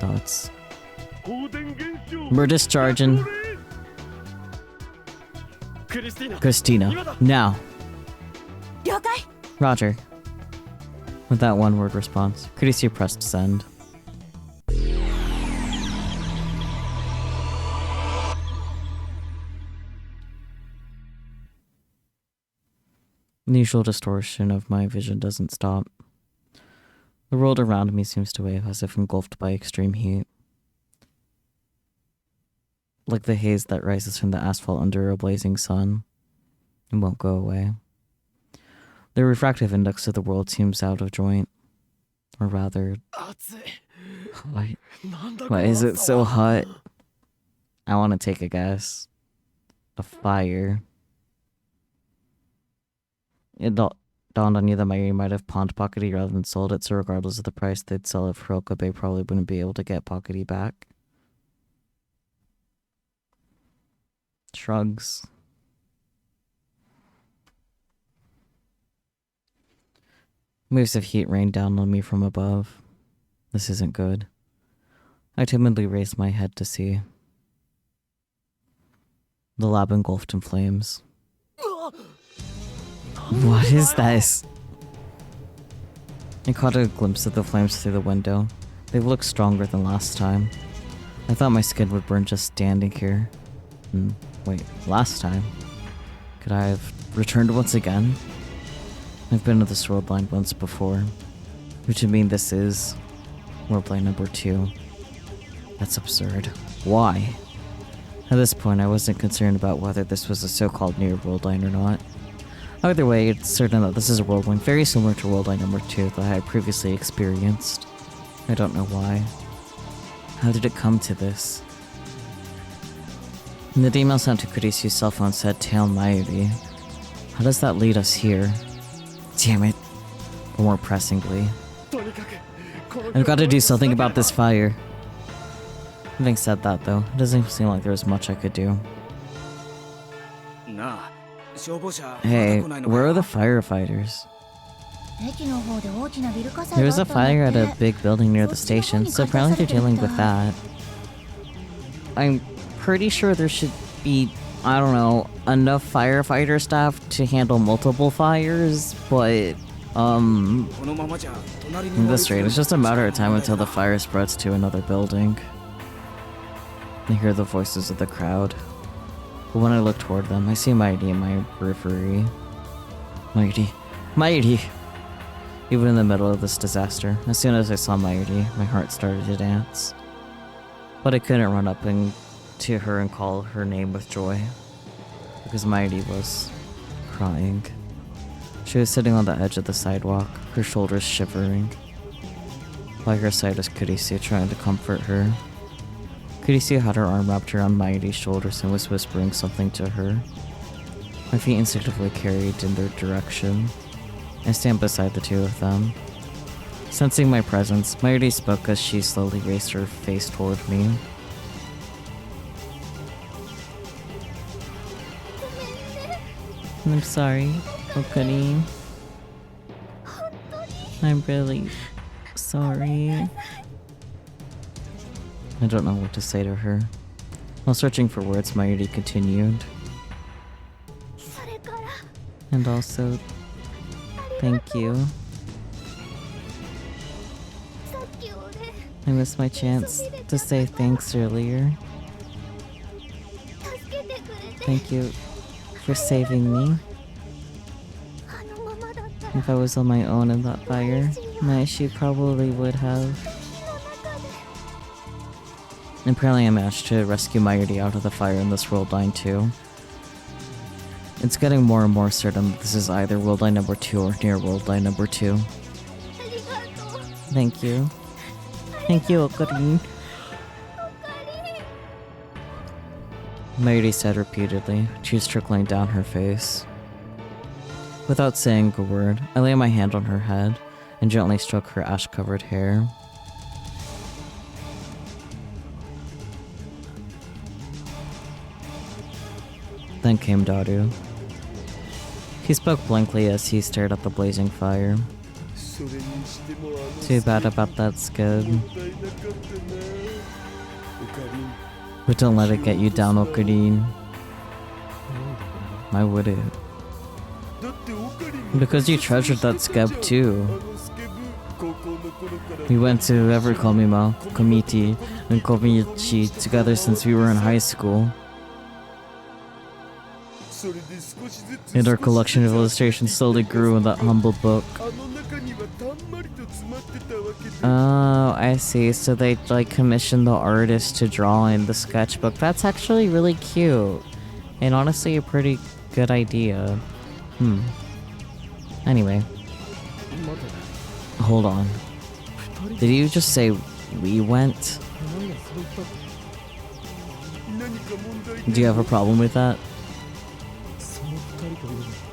[SPEAKER 1] Thoughts. We're discharging.
[SPEAKER 4] クリスティーナ
[SPEAKER 1] Christina. Now.
[SPEAKER 3] 了解
[SPEAKER 1] Roger. With that one-word response, Kurisu pressed send. The usual distortion of my vision doesn't stop. The world around me seems to wave as if engulfed by extreme heat. Like the haze that rises from the asphalt under a blazing sun. It won't go away. The refractive index of the world seems out of joint. Or rather...
[SPEAKER 4] 熱い
[SPEAKER 1] Why,
[SPEAKER 4] なんだ
[SPEAKER 1] why is it so hot? I want to take a guess. A fire. It dawned on you that Mayuri might have pawned Pockety rather than sold it, so regardless of the price they'd sell it for, Okabe probably wouldn't be able to get Pockety back. Shrugs. Waves of heat rained down on me from above. This isn't good. I timidly raised my head to see. The lab engulfed in flames. What is this? I caught a glimpse of the flames through the window. They looked stronger than last time. I thought my skin would burn just standing here. Wait, last time? Could I have returned once again? I've been to this worldline once before, which would mean this is worldline number 2. That's absurd. Why? At this point, I wasn't concerned about whether this was a so-called near worldline or not. Either way, it's certain that this is a worldline very similar to worldline number 2 that I had previously experienced. I don't know why. How did it come to this? In the email sent to Kurisu's cell phone said Tail Mayuri. How does that lead us here? Damn it. Or more pressingly,
[SPEAKER 4] とにかくこの
[SPEAKER 1] I've got to do something about this fire. Having said that though, it doesn't seem like there was much I could do.
[SPEAKER 5] なあ消防車
[SPEAKER 1] Hey,
[SPEAKER 5] まだ来ないのか
[SPEAKER 1] where are the firefighters?
[SPEAKER 2] 駅の方で大きなビル火災
[SPEAKER 1] There
[SPEAKER 2] が
[SPEAKER 1] was
[SPEAKER 2] あ
[SPEAKER 1] a
[SPEAKER 2] ったんだ
[SPEAKER 1] fire
[SPEAKER 2] って
[SPEAKER 1] at a big building near the station, so apparently they're dealing with that. I'm pretty sure there should be, I don't know, enough firefighter staff to handle multiple fires, but,
[SPEAKER 5] このままじゃ隣に
[SPEAKER 1] at this rate, it's just a matter of time until the fire spreads to another building. I hear the voices of the crowd. But when I look toward them, I see Mighty in my periphery. Mighty. Mighty! Even in the middle of this disaster, as soon as I saw Mighty, my heart started to dance. But I couldn't run up to her and call her name with joy, because Mighty was crying. She was sitting on the edge of the sidewalk, her shoulders shivering. By her side was Kurisu trying to comfort her. Kurisu had her arm wrapped around Mighty's shoulders and was whispering something to her. My feet instinctively carried in their direction. I stand beside the two of them. Sensing my presence, Mighty spoke as she slowly raised her face toward me. I'm sorry, Okuni. I'm really sorry. I don't know what to say to her. While searching for words, Mighty continued. And also, thank you. I missed my chance to say thanks earlier. Thank you for saving me. If I was on my own in that fire, she probably would have. Apparently I managed to rescue Mighty out of the fire in this worldline too. It's getting more and more certain that this is either worldline number 2 or near worldline number 2. Thank you. Thank you, Okarin. Mighty said repeatedly, tears trickling down her face. Without saying a word, I lay my hand on her head and gently stroked her ash-covered hair. Then came Daru. He spoke blankly as he stared at the blazing fire. Too bad about that, Skid. But don't let it get you down, Okarin. Why would it? Because you treasured that Skeb too. We went to Everkomima, Komiti, and Komichi together since we were in high school. And our collection of illustrations slowly grew in that humble book. Oh, I see. So they commissioned the artist to draw in the sketchbook. That's actually really cute. And honestly a pretty good idea. Anyway. Hold on. Did you just say we went? Do you have a problem with that?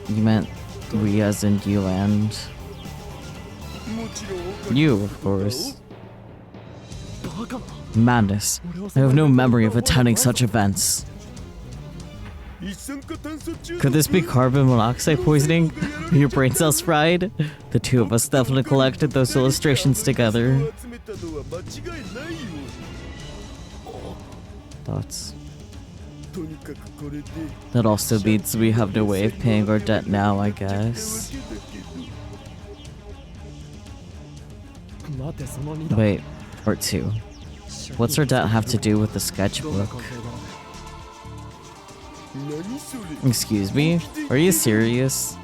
[SPEAKER 1] You meant we as in you and... You, of course. Madness. I have no memory of attending such events. Could this be carbon monoxide poisoning? Your brain cells fried? The two of us definitely collected those illustrations together. Thoughts. That also means we have no way of paying our debt now, I guess. Wait, part 2. What's our debt have to do with the sketchbook? Excuse me? Are you serious?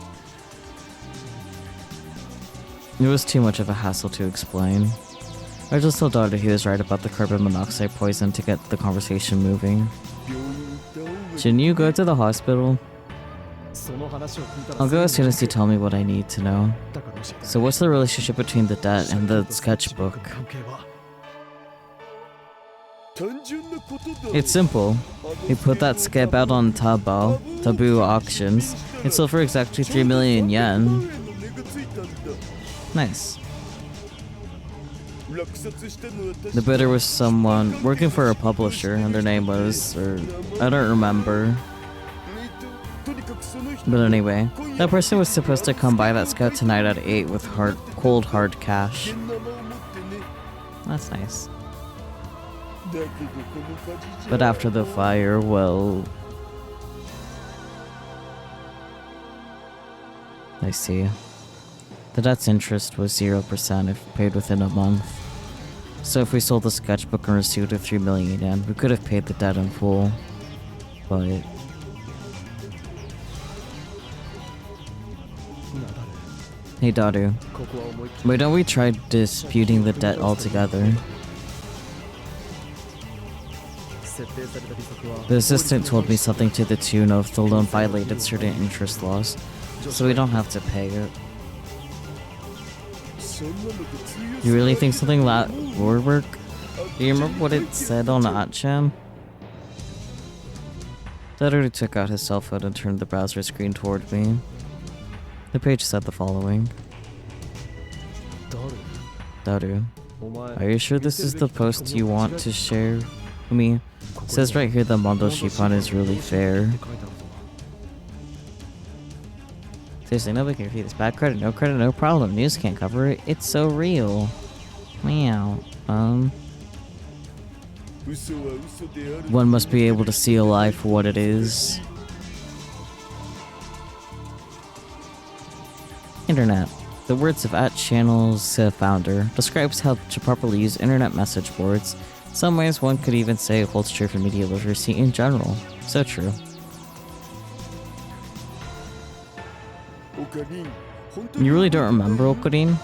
[SPEAKER 1] It was too much of a hassle to explain. I just told Dada he was right about the carbon monoxide poison to get the conversation moving. Shouldn't you go to the hospital? I'll go as soon as you tell me what I need to know. So what's the relationship between the debt and the sketchbook? It's simple. We put that sketch out on Taboo auctions. It sold for exactly 3 million yen. Nice. The bidder was someone working for a publisher, and their name was, I don't remember. But anyway, that person was supposed to come by that scout tonight at 8 with cold hard cash. That's nice. But after the fire, well... I see. The debt's interest was 0% if paid within a month. So if we sold the sketchbook and received a 3 million yen, we could have paid the debt in full. But... Hey Daru, why don't we try disputing the debt altogether? The assistant told me something to the tune of the loan violated certain interest laws, so we don't have to pay it. You really think something like that would work? Do you remember what it said on Atcham? Daru took out his cell phone and turned the browser screen toward me. The page said the following. Daru, are you sure this is the post you want to share with me? It says right here that Mondo Shippon is really fair. Seriously, nobody can repeat this. Bad credit, no problem. News can't cover it. It's so real. Meow. One must be able to see a lie for what it is. Internet. The words of @channel's founder describes how to properly use internet message boards. In some ways, one could even say it holds true for media literacy in general. So true. You really don't remember Okarin?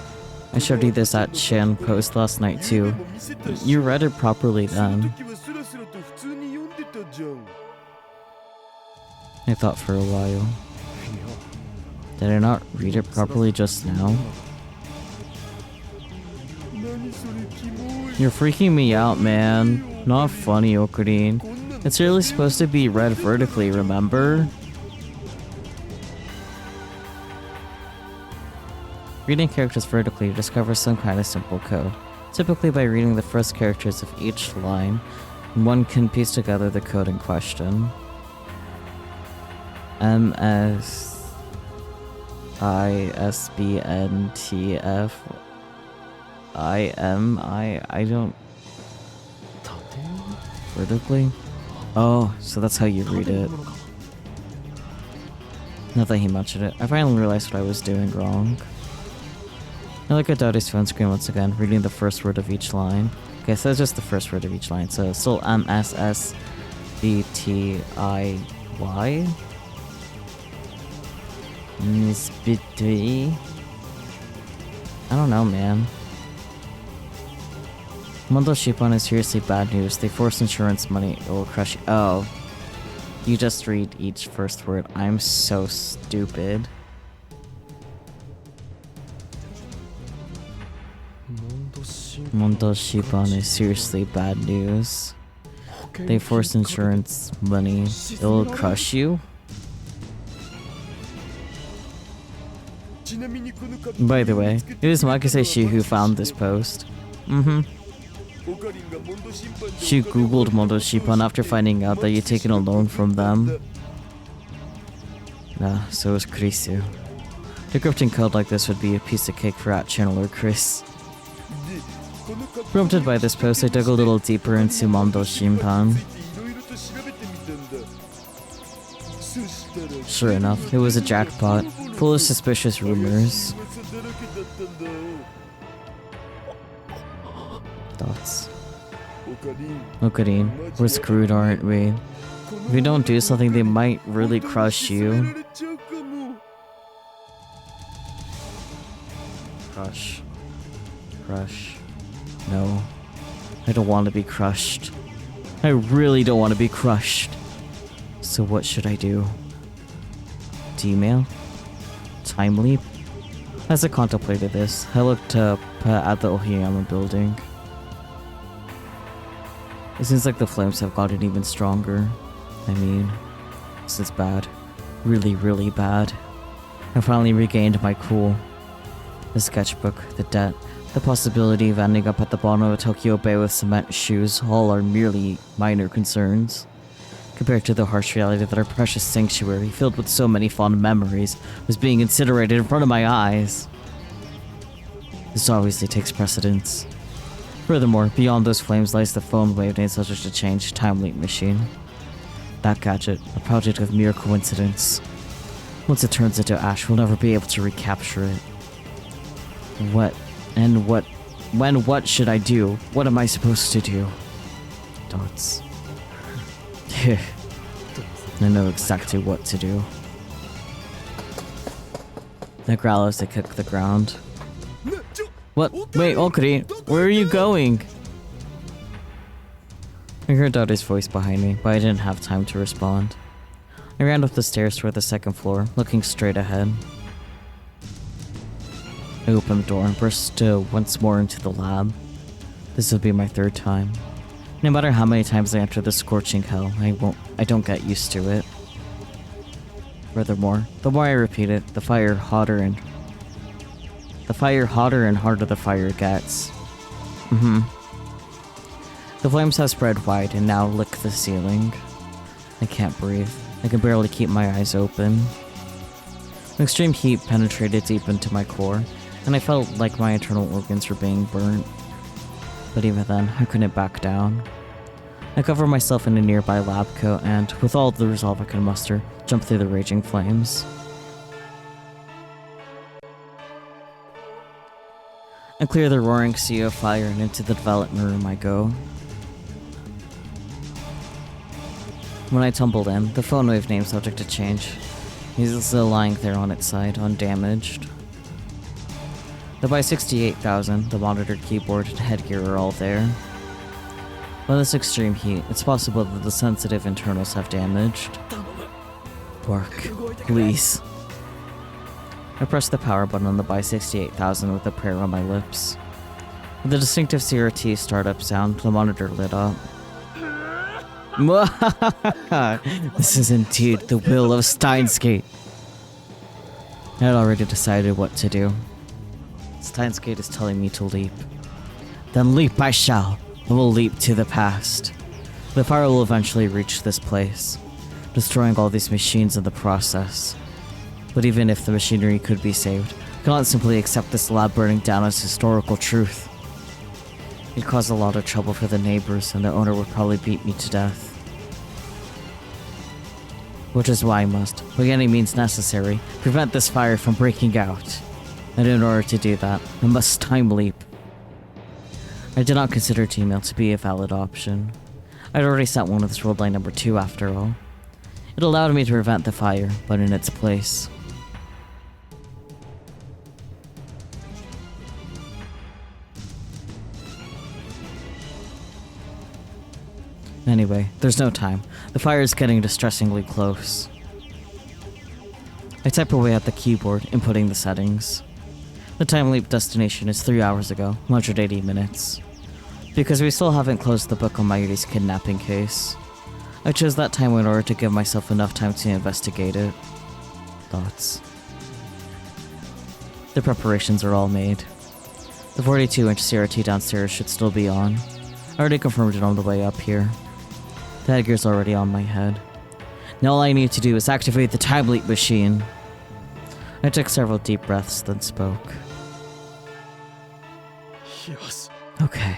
[SPEAKER 1] I showed you this @chan post last night too. You read it properly then. I thought for a while. Did I not read it properly just now? You're freaking me out, man. Not funny, Okarin. It's really supposed to be read vertically, remember? Reading characters vertically discovers some kind of simple code. Typically by reading the first characters of each line, one can piece together the code in question. MSISBNTF I don't... Vertically? Oh, so that's how you read it. Not that he mentioned it. I finally realized what I was doing wrong. I look at Daru's phone screen once again, reading the first word of each line. Okay, so that's just the first word of each line. So still MSSBTIY. I don't know, man. Mondo Shippon is seriously bad news. They force insurance money. It will crush you. Oh. You just read each first word. I'm so stupid. Mondo Shippon is seriously bad news. They force insurance money. It will crush you. By the way, it was Makase who found this post. She googled Mondo Shippon after finding out that you'd taken a loan from them. So was Chrisu. Decrypting code like this would be a piece of cake for @channel or Chris. Prompted by this post, I dug a little deeper into Mondo Shippon. Sure enough, it was a jackpot, full of suspicious rumors. Thoughts. Okarin, we're screwed, aren't we? If we don't do something, they might really crush you. Crush. No. I don't want to be crushed. I really don't want to be crushed. So what should I do? Email? Time leap? As I contemplated this, I looked up at the Ohiyama building. It seems like the flames have gotten even stronger. I mean, this is bad. Really, really bad. I finally regained my cool. The sketchbook, the debt, the possibility of ending up at the bottom of a Tokyo Bay with cement shoes, all are merely minor concerns. Compared to the harsh reality that our precious sanctuary, filled with so many fond memories, was being incinerated in front of my eyes. This obviously takes precedence. Furthermore, beyond those flames lies the phone wave named subject to change time leap machine. That gadget, a project of mere coincidence. Once it turns into ash, we'll never be able to recapture it. What should I do? What am I supposed to do? Dots. I know exactly what to do. I growl as I kick the ground. What? Wait, Okuri, where are you going? I heard Dotter's voice behind me, but I didn't have time to respond. I ran up the stairs toward the second floor, looking straight ahead. I opened the door and burst once more into the lab. This would be my third time. No matter how many times I enter this scorching hell, I don't get used to it. Furthermore, the more I repeat it, the fire hotter and harder the fire gets. The flames have spread wide and now lick the ceiling. I can't breathe. I can barely keep my eyes open. An extreme heat penetrated deep into my core, and I felt like my internal organs were being burnt. But even then, I couldn't back down. I covered myself in a nearby lab coat and, with all the resolve I could muster, jumped through the raging flames. I clear the roaring sea of fire and into the development room I go. When I tumbled in, the phone wave name subject to change. He's still lying there on its side, undamaged. The by 68,000, the monitor, keyboard, and headgear are all there. By this extreme heat, it's possible that the sensitive internals have damaged. Work, please. I pressed the power button on the by 68,000 with a prayer on my lips. With the distinctive CRT startup sound, the monitor lit up. This is indeed the will of Steins. I had already decided what to do. Steins is telling me to leap. Then leap I shall. I will leap to the past. The fire will eventually reach this place, destroying all these machines in the process. But even if the machinery could be saved, I cannot simply accept this lab burning down as historical truth. It caused a lot of trouble for the neighbors, and the owner would probably beat me to death. Which is why I must, by any means necessary, prevent this fire from breaking out. And in order to do that, I must time leap. I did not consider Gmail to be a valid option. I'd already sent one with this worldline number 2 after all. It allowed me to prevent the fire, but in its place. Anyway, there's no time. The fire is getting distressingly close. I type away at the keyboard, inputting the settings. The time leap destination is 3 hours ago, 180 minutes. Because we still haven't closed the book on Mayuri's kidnapping case, I chose that time in order to give myself enough time to investigate it. Thoughts. The preparations are all made. The 42-inch CRT downstairs should still be on. I already confirmed it on the way up here. The headgear's already on my head. Now all I need to do is activate the time leap machine. I took several deep breaths, then spoke. Okay,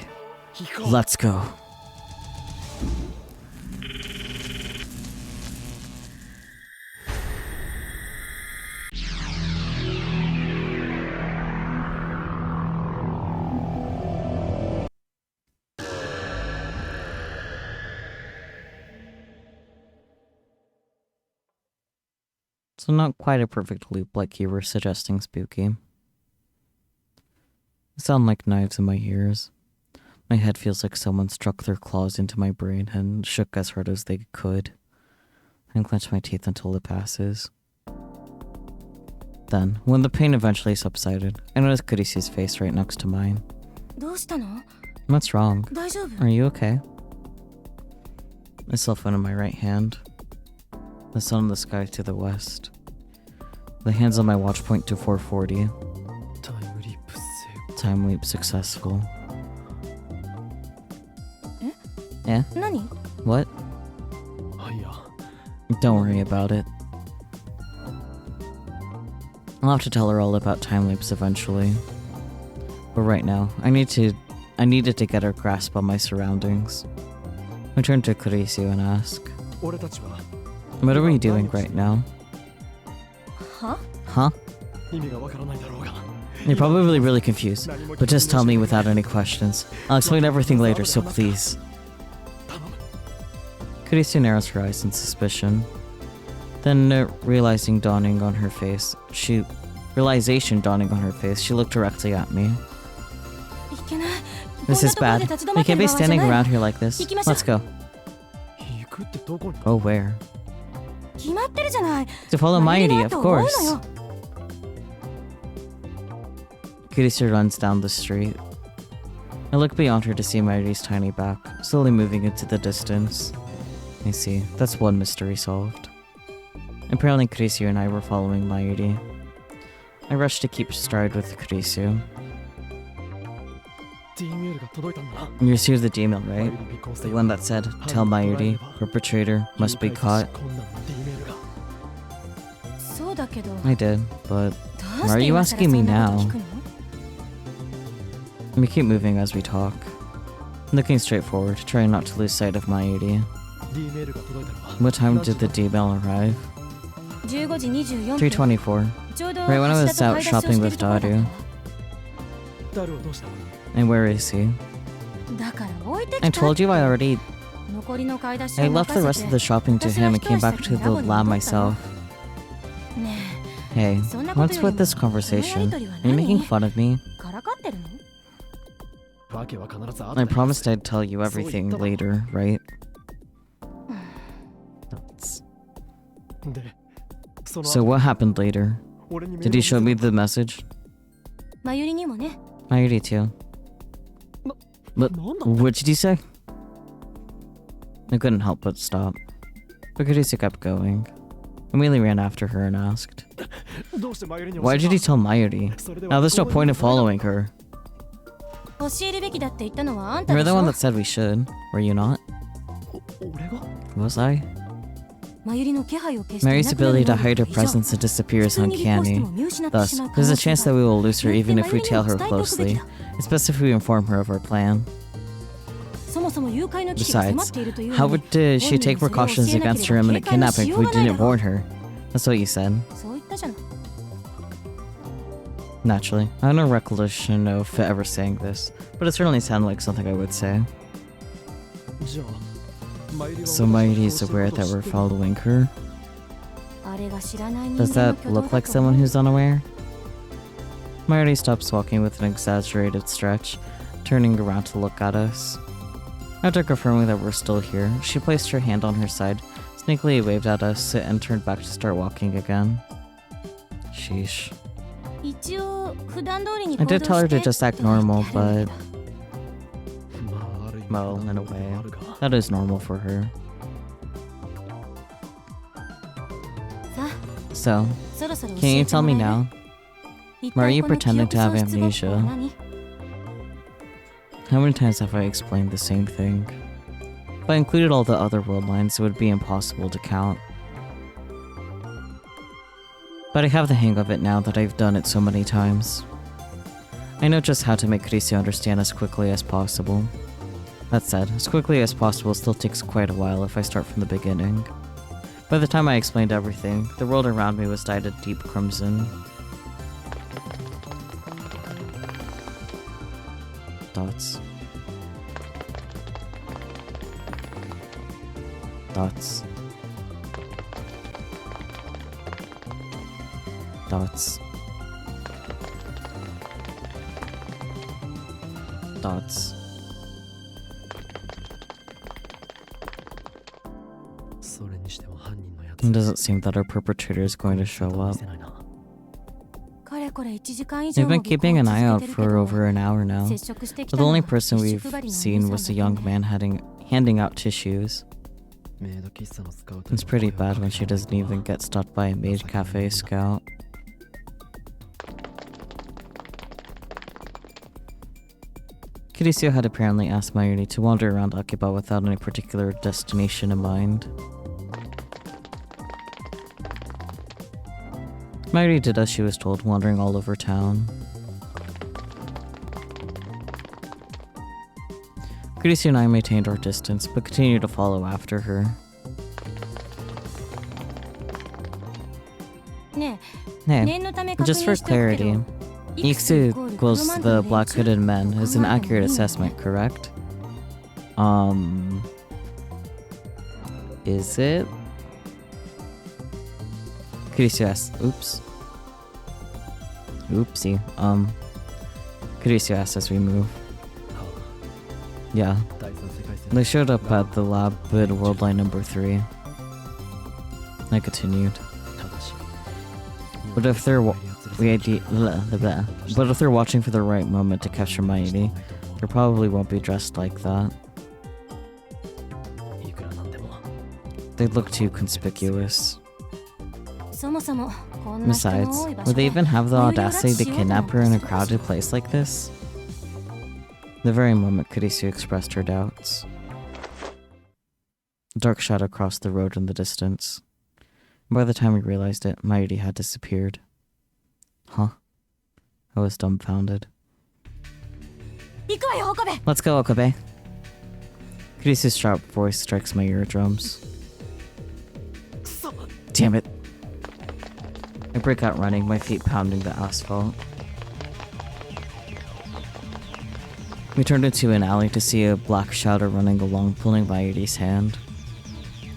[SPEAKER 1] let's go. So not quite a perfect loop like you were suggesting, Spooky. They sound like knives in my ears. My head feels like someone struck their claws into my brain and shook as hard as they could. I clench my teeth until it passes. Then, when the pain eventually subsided, I noticed Kurisu's face right next to mine.
[SPEAKER 3] どうしたの?
[SPEAKER 1] What's wrong?
[SPEAKER 3] 大丈夫?
[SPEAKER 1] Are you okay? My cell phone in my right hand. The sun in the sky to the west. The hands on my watch point to 440. Time leap successful. Eh?
[SPEAKER 3] 何?
[SPEAKER 1] What? Don't worry about it. I'll have to tell her all about time leaps eventually. But right now, I need to I needed to get a grasp on my surroundings. I turned to Kurisio and asked,
[SPEAKER 4] 俺たちは
[SPEAKER 1] what are we doing right now?
[SPEAKER 3] Huh?
[SPEAKER 1] Huh?
[SPEAKER 4] 意味がわからないだろうが
[SPEAKER 1] You're probably really confused, but just tell me without any questions. I'll explain everything later, so please. Kurisio narrows her eyes in suspicion. Then, realization dawning on her face, she looked directly at me. This is bad. We can't be standing around here like this. Let's go.
[SPEAKER 4] 行くってどこに
[SPEAKER 1] Oh, where?
[SPEAKER 3] 決まってるじゃない。
[SPEAKER 1] To follow Mayuri, of
[SPEAKER 3] 追うの
[SPEAKER 1] course.
[SPEAKER 3] よ。
[SPEAKER 1] Kurisio runs down the street. I look beyond her to see Mayuri's tiny back, slowly moving into the distance. I see. That's one mystery solved. Apparently Kurisio and I were following Mayuri. I rushed to keep stride with Kurisio.
[SPEAKER 4] ？D メールが届いたんだな。
[SPEAKER 1] You received the Gmail, right? The one that said, tell Mayuri, perpetrator must be caught.
[SPEAKER 4] 困難な D メールが。
[SPEAKER 3] そうだけど。
[SPEAKER 1] I did, but
[SPEAKER 3] どう
[SPEAKER 1] why
[SPEAKER 3] し
[SPEAKER 1] are
[SPEAKER 3] て
[SPEAKER 1] you
[SPEAKER 3] 今更
[SPEAKER 1] asking me
[SPEAKER 3] そんな
[SPEAKER 1] now?
[SPEAKER 3] こと聞くの？
[SPEAKER 1] We keep moving as we talk. Looking straight forward, trying not to lose sight of Mayuri.
[SPEAKER 4] D メールが届いたのは
[SPEAKER 1] What time did the Gmail arrive?
[SPEAKER 3] 15時24分。
[SPEAKER 1] 3:24.
[SPEAKER 3] ちょうど
[SPEAKER 1] Right when I was
[SPEAKER 3] 橋田と
[SPEAKER 1] out
[SPEAKER 3] 買い出しを
[SPEAKER 1] shopping
[SPEAKER 3] して
[SPEAKER 1] with
[SPEAKER 3] るところだった
[SPEAKER 1] Daru.
[SPEAKER 4] ダルをどうした？
[SPEAKER 1] And where is he?
[SPEAKER 3] だから置いてきた。
[SPEAKER 1] I told you I already...
[SPEAKER 3] 残りの買い出し
[SPEAKER 1] I
[SPEAKER 3] を
[SPEAKER 1] left
[SPEAKER 3] 任
[SPEAKER 1] the
[SPEAKER 3] せ
[SPEAKER 1] rest
[SPEAKER 3] て
[SPEAKER 1] of the shopping to him and came back to the lab myself.
[SPEAKER 3] ね
[SPEAKER 1] Hey,
[SPEAKER 3] え、そんなこと
[SPEAKER 1] what's
[SPEAKER 3] より
[SPEAKER 1] with
[SPEAKER 3] も
[SPEAKER 1] this conversation?
[SPEAKER 3] このやりとりは
[SPEAKER 1] Are you
[SPEAKER 3] 何？
[SPEAKER 1] making fun of me?
[SPEAKER 3] からかってるの？
[SPEAKER 4] わけは必ずあっ
[SPEAKER 1] I
[SPEAKER 4] た。
[SPEAKER 1] promised I'd tell you everything later, right? That's...
[SPEAKER 4] で、その
[SPEAKER 1] So what happened later?
[SPEAKER 4] 俺にメー
[SPEAKER 1] Did
[SPEAKER 4] ル
[SPEAKER 1] he
[SPEAKER 4] を
[SPEAKER 1] show me the message?
[SPEAKER 3] まゆりにもね。
[SPEAKER 1] Mayuri too. But
[SPEAKER 4] なんだ
[SPEAKER 1] what did you say? I couldn't help but stop. But Kurisio kept going. I immediately ran after her and asked,
[SPEAKER 4] どうしてマユリに教えた？
[SPEAKER 1] why did he tell Mayuri?
[SPEAKER 4] それでは
[SPEAKER 1] Now there's no point in following her.
[SPEAKER 3] 教えるべきだって言ったのはあんた
[SPEAKER 1] You
[SPEAKER 3] で
[SPEAKER 1] were
[SPEAKER 3] し
[SPEAKER 1] the one
[SPEAKER 3] ょ
[SPEAKER 1] that。said we should, were you not?
[SPEAKER 4] 俺が
[SPEAKER 1] Was I?
[SPEAKER 3] まゆりの気配を消して
[SPEAKER 1] Mary's
[SPEAKER 3] いなくなる
[SPEAKER 1] ability to
[SPEAKER 3] 能力
[SPEAKER 1] hide her
[SPEAKER 3] が異常。
[SPEAKER 1] presence and disappear is
[SPEAKER 3] 普通に離婚して
[SPEAKER 1] uncanny.
[SPEAKER 3] も見失ってし
[SPEAKER 1] Thus,
[SPEAKER 3] まう可
[SPEAKER 1] there's
[SPEAKER 3] 能
[SPEAKER 1] a
[SPEAKER 3] 性
[SPEAKER 1] chance
[SPEAKER 3] が
[SPEAKER 1] that
[SPEAKER 3] あ
[SPEAKER 1] we
[SPEAKER 3] る。
[SPEAKER 1] will lose her
[SPEAKER 3] よって
[SPEAKER 1] even if we
[SPEAKER 3] マユリに
[SPEAKER 1] tail
[SPEAKER 3] も
[SPEAKER 1] her
[SPEAKER 3] 伝えておくべき
[SPEAKER 1] closely,
[SPEAKER 3] だ。
[SPEAKER 1] especially if we inform her of our plan.
[SPEAKER 3] そもそも誘拐の危機が迫
[SPEAKER 1] Besides,
[SPEAKER 3] っているという
[SPEAKER 1] how
[SPEAKER 3] のに
[SPEAKER 1] would she take precautions against her imminent kidnapping if we didn't warn her? That's what you said.
[SPEAKER 3] そう言ったじゃない。
[SPEAKER 1] Naturally, I have no recollection of ever saying this, but it certainly sounded like something I would say.
[SPEAKER 4] じゃあ、マユリは
[SPEAKER 1] So Mayuri is aware that we're following her?
[SPEAKER 3] あれが知らない人間
[SPEAKER 1] Does
[SPEAKER 3] の
[SPEAKER 1] that
[SPEAKER 3] 挙動
[SPEAKER 1] look
[SPEAKER 3] だ
[SPEAKER 1] like
[SPEAKER 3] と思
[SPEAKER 1] someone
[SPEAKER 3] う。
[SPEAKER 1] who's unaware? Mayuri stops walking with an exaggerated stretch, turning around to look at us. After confirming that we're still here, she placed her hand on her side, sneakily waved at us, and turned back to start walking again. Sheesh.
[SPEAKER 3] 一応普段通りに
[SPEAKER 1] I
[SPEAKER 3] 行動
[SPEAKER 1] did tell her
[SPEAKER 3] して
[SPEAKER 1] to just act
[SPEAKER 3] とは言
[SPEAKER 1] normal,
[SPEAKER 3] ってあるん
[SPEAKER 1] but
[SPEAKER 3] だけど。
[SPEAKER 4] まあある意味
[SPEAKER 1] well, in a
[SPEAKER 4] も
[SPEAKER 1] way,
[SPEAKER 4] あるが
[SPEAKER 1] that is normal for her.
[SPEAKER 3] さ
[SPEAKER 1] So,
[SPEAKER 3] あ、そろそろ教
[SPEAKER 1] can you
[SPEAKER 3] えて
[SPEAKER 1] tell
[SPEAKER 3] も
[SPEAKER 1] me
[SPEAKER 3] らえる？
[SPEAKER 1] now?
[SPEAKER 3] 一
[SPEAKER 1] Why are
[SPEAKER 3] 体
[SPEAKER 1] you
[SPEAKER 3] この記
[SPEAKER 1] pretending
[SPEAKER 3] 憶
[SPEAKER 1] to have
[SPEAKER 3] 喪失ごっこは
[SPEAKER 1] amnesia?
[SPEAKER 3] 何？
[SPEAKER 1] How many times have I explained the same thing? If I included all the other world lines, it would be impossible to count. But I have the hang of it now that I've done it so many times. I know just how to make Kurisio understand as quickly as possible. That said, as quickly as possible still takes quite a while if I start from the beginning. By the time I explained everything, the world around me was dyed a deep crimson. Dots. Dots. Dots. Dots.
[SPEAKER 4] それにしても犯人のやつ
[SPEAKER 1] It doesn't seem that our perpetrator is going to show
[SPEAKER 4] 見
[SPEAKER 1] up.
[SPEAKER 4] せないな。
[SPEAKER 3] かれこれ1時間以上
[SPEAKER 1] They've
[SPEAKER 3] も
[SPEAKER 1] been
[SPEAKER 3] 尾行
[SPEAKER 1] keeping
[SPEAKER 3] を
[SPEAKER 1] an eye
[SPEAKER 3] 続
[SPEAKER 1] out
[SPEAKER 3] けてるけ
[SPEAKER 1] for
[SPEAKER 3] ど
[SPEAKER 1] over an hour now.
[SPEAKER 3] 接触してき
[SPEAKER 1] But
[SPEAKER 3] た
[SPEAKER 1] the
[SPEAKER 3] のは
[SPEAKER 1] only person
[SPEAKER 3] ティッシ
[SPEAKER 1] we've
[SPEAKER 3] ュ配りのお姉
[SPEAKER 1] seen
[SPEAKER 3] さん
[SPEAKER 1] was a
[SPEAKER 3] だ
[SPEAKER 1] young
[SPEAKER 3] けね。
[SPEAKER 1] man handing out tissues.
[SPEAKER 4] メイド喫茶のスカウト
[SPEAKER 1] It's pretty bad when she doesn't even get stopped by a maid cafe scout. Kurisio had apparently asked Mayuri to wander around Akiba without any particular destination in mind. Mayuri did as she was told, wandering all over town. Kurisu and I maintained our distance, but continued to follow after her.
[SPEAKER 3] ね
[SPEAKER 1] Hey,
[SPEAKER 3] え、念のため確認
[SPEAKER 1] just for
[SPEAKER 3] しておくけど
[SPEAKER 1] clarity, Iksu equals the black-hooded men is an accurate assessment, correct? Is it? Kurisu asks, oops. Oopsie. Kurisu asks as we move.
[SPEAKER 4] は
[SPEAKER 1] Yeah.
[SPEAKER 4] あ、第三世界線
[SPEAKER 1] They showed up at the lab at worldline number 3. I continued.
[SPEAKER 4] ただし
[SPEAKER 1] But if they're But if they're watching for the right moment to capture Mighty, they probably won't be dressed like that.
[SPEAKER 4] いくらなんでも
[SPEAKER 1] They'd look too conspicuous.
[SPEAKER 3] そもそもこんな人の
[SPEAKER 1] Besides,
[SPEAKER 3] 多い場
[SPEAKER 1] would
[SPEAKER 3] 所
[SPEAKER 1] they
[SPEAKER 3] で
[SPEAKER 1] even have the audacity to kidnap her in a crowded place like this? The very moment Kurisu expressed her doubts. A dark shadow crossed the road in the distance. By the time we realized it, Mighty had disappeared. Huh? I was dumbfounded.
[SPEAKER 3] 行くわよ、岡部。
[SPEAKER 1] Let's go, Okabe. Kurisu's sharp voice strikes my eardrums. Damn it. I break out running, my feet pounding the asphalt. We turned into an alley to see a black shadow running along, pulling Mighty's hand.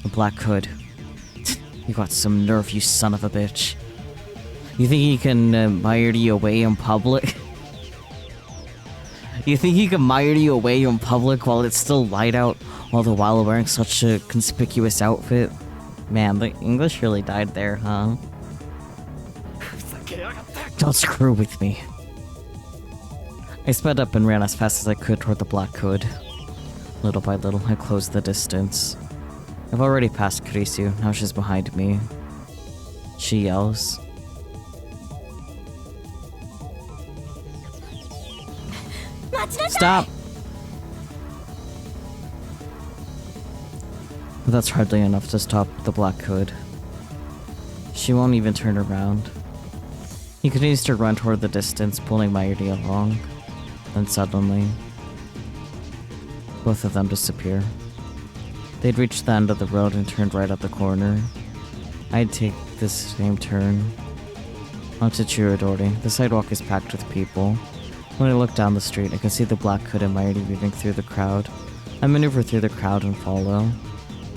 [SPEAKER 1] A black hood. You got some nerve, you son of a bitch. You think you can Mighty away in public? You think you can Mighty away in public while it's still light out, all the while wearing such a conspicuous outfit? Man, the English really died there, huh? Don't screw with me. I sped up and ran as fast as I could toward the black hood. Little by little, I closed the distance. I've already passed Kurisu, now she's behind me. She yells. Stop! But that's hardly enough to stop the black hood. She won't even turn around. He continues to run toward the distance, pulling Mighty along. Then suddenly, both of them disappear. They'd reached the end of the road and turned right at the corner. I'd take this same turn onto Chirodori. The sidewalk is packed with people. When I look down the street, I can see the black hood and Mighty moving through the crowd. I maneuver through the crowd and follow.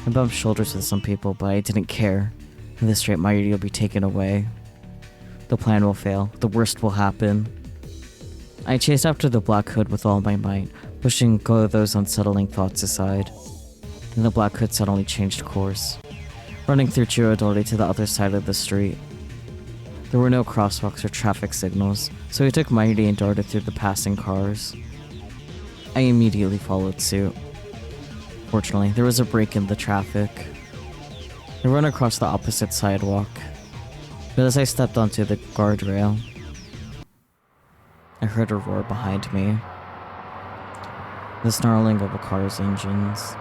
[SPEAKER 1] I bump shoulders with some people, but I didn't care. At this rate, Mighty will be taken away. The plan will fail. The worst will happen. I chased after the black hood with all my might, pushing those unsettling thoughts aside. Then the black hood suddenly changed course, running through Chirodori to the other side of the street. There were no crosswalks or traffic signals, so he took Mighty and darted through the passing cars. I immediately followed suit. Fortunately, there was a break in the traffic. I ran across the opposite sidewalk, but as I stepped onto the guardrail, I heard a roar behind me. The snarling of a car's engines.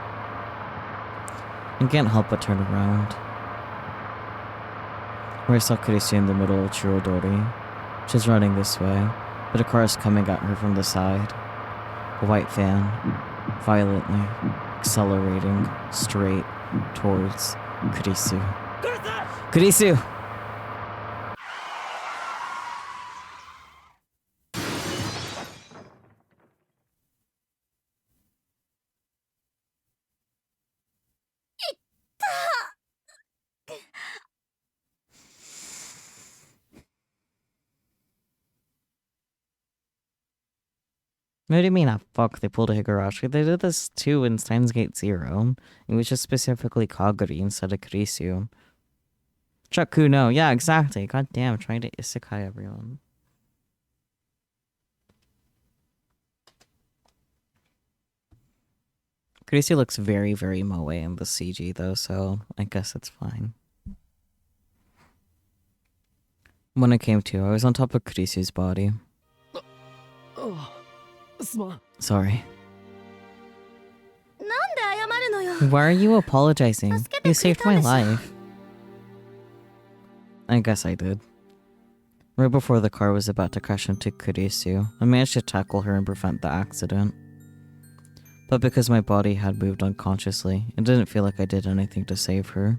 [SPEAKER 1] I can't help but turn around, where I saw Kurisu in the middle of Chirodori. She's running this way, but a car is coming at her from the side. A white van, violently accelerating straight towards Kurisu. Kurisu! What do you mean, fuck, they pulled a Higurashi? They did this too in Steins Gate 0. It was just specifically Kaguri instead of Kurisu. Chakuno, yeah, exactly. God damn, trying to isekai everyone. Kurisu looks very, very moe in the CG though, so I guess it's fine. When I came to, I was on top of Kurisu's body. Sorry.
[SPEAKER 3] なんで謝るのよ。
[SPEAKER 1] Why are you apologizing? You saved my life. I guess I did. Right before the car was about to crash into Kurisu, I managed to tackle her and prevent the accident. but because my body had moved unconsciously, it didn't feel like I did anything to save her.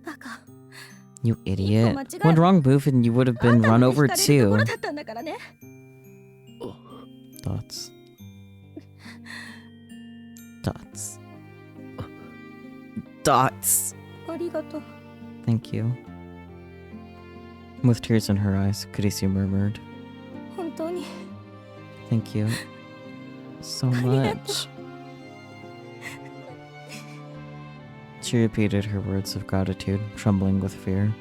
[SPEAKER 3] バカ
[SPEAKER 1] You idiot.
[SPEAKER 3] 間違え
[SPEAKER 1] One wrong move and you would have
[SPEAKER 3] あん
[SPEAKER 1] been
[SPEAKER 3] た
[SPEAKER 1] run
[SPEAKER 3] の
[SPEAKER 1] over
[SPEAKER 3] 惹かれるとこ
[SPEAKER 1] too.
[SPEAKER 3] ろだったんだからね
[SPEAKER 1] Dots. Dots. Dots.
[SPEAKER 3] ありがとう
[SPEAKER 1] Thank you. With tears in her eyes, Kurisu murmured,
[SPEAKER 3] 本当に
[SPEAKER 1] Thank you so much. She repeated her words of gratitude, trembling with fear.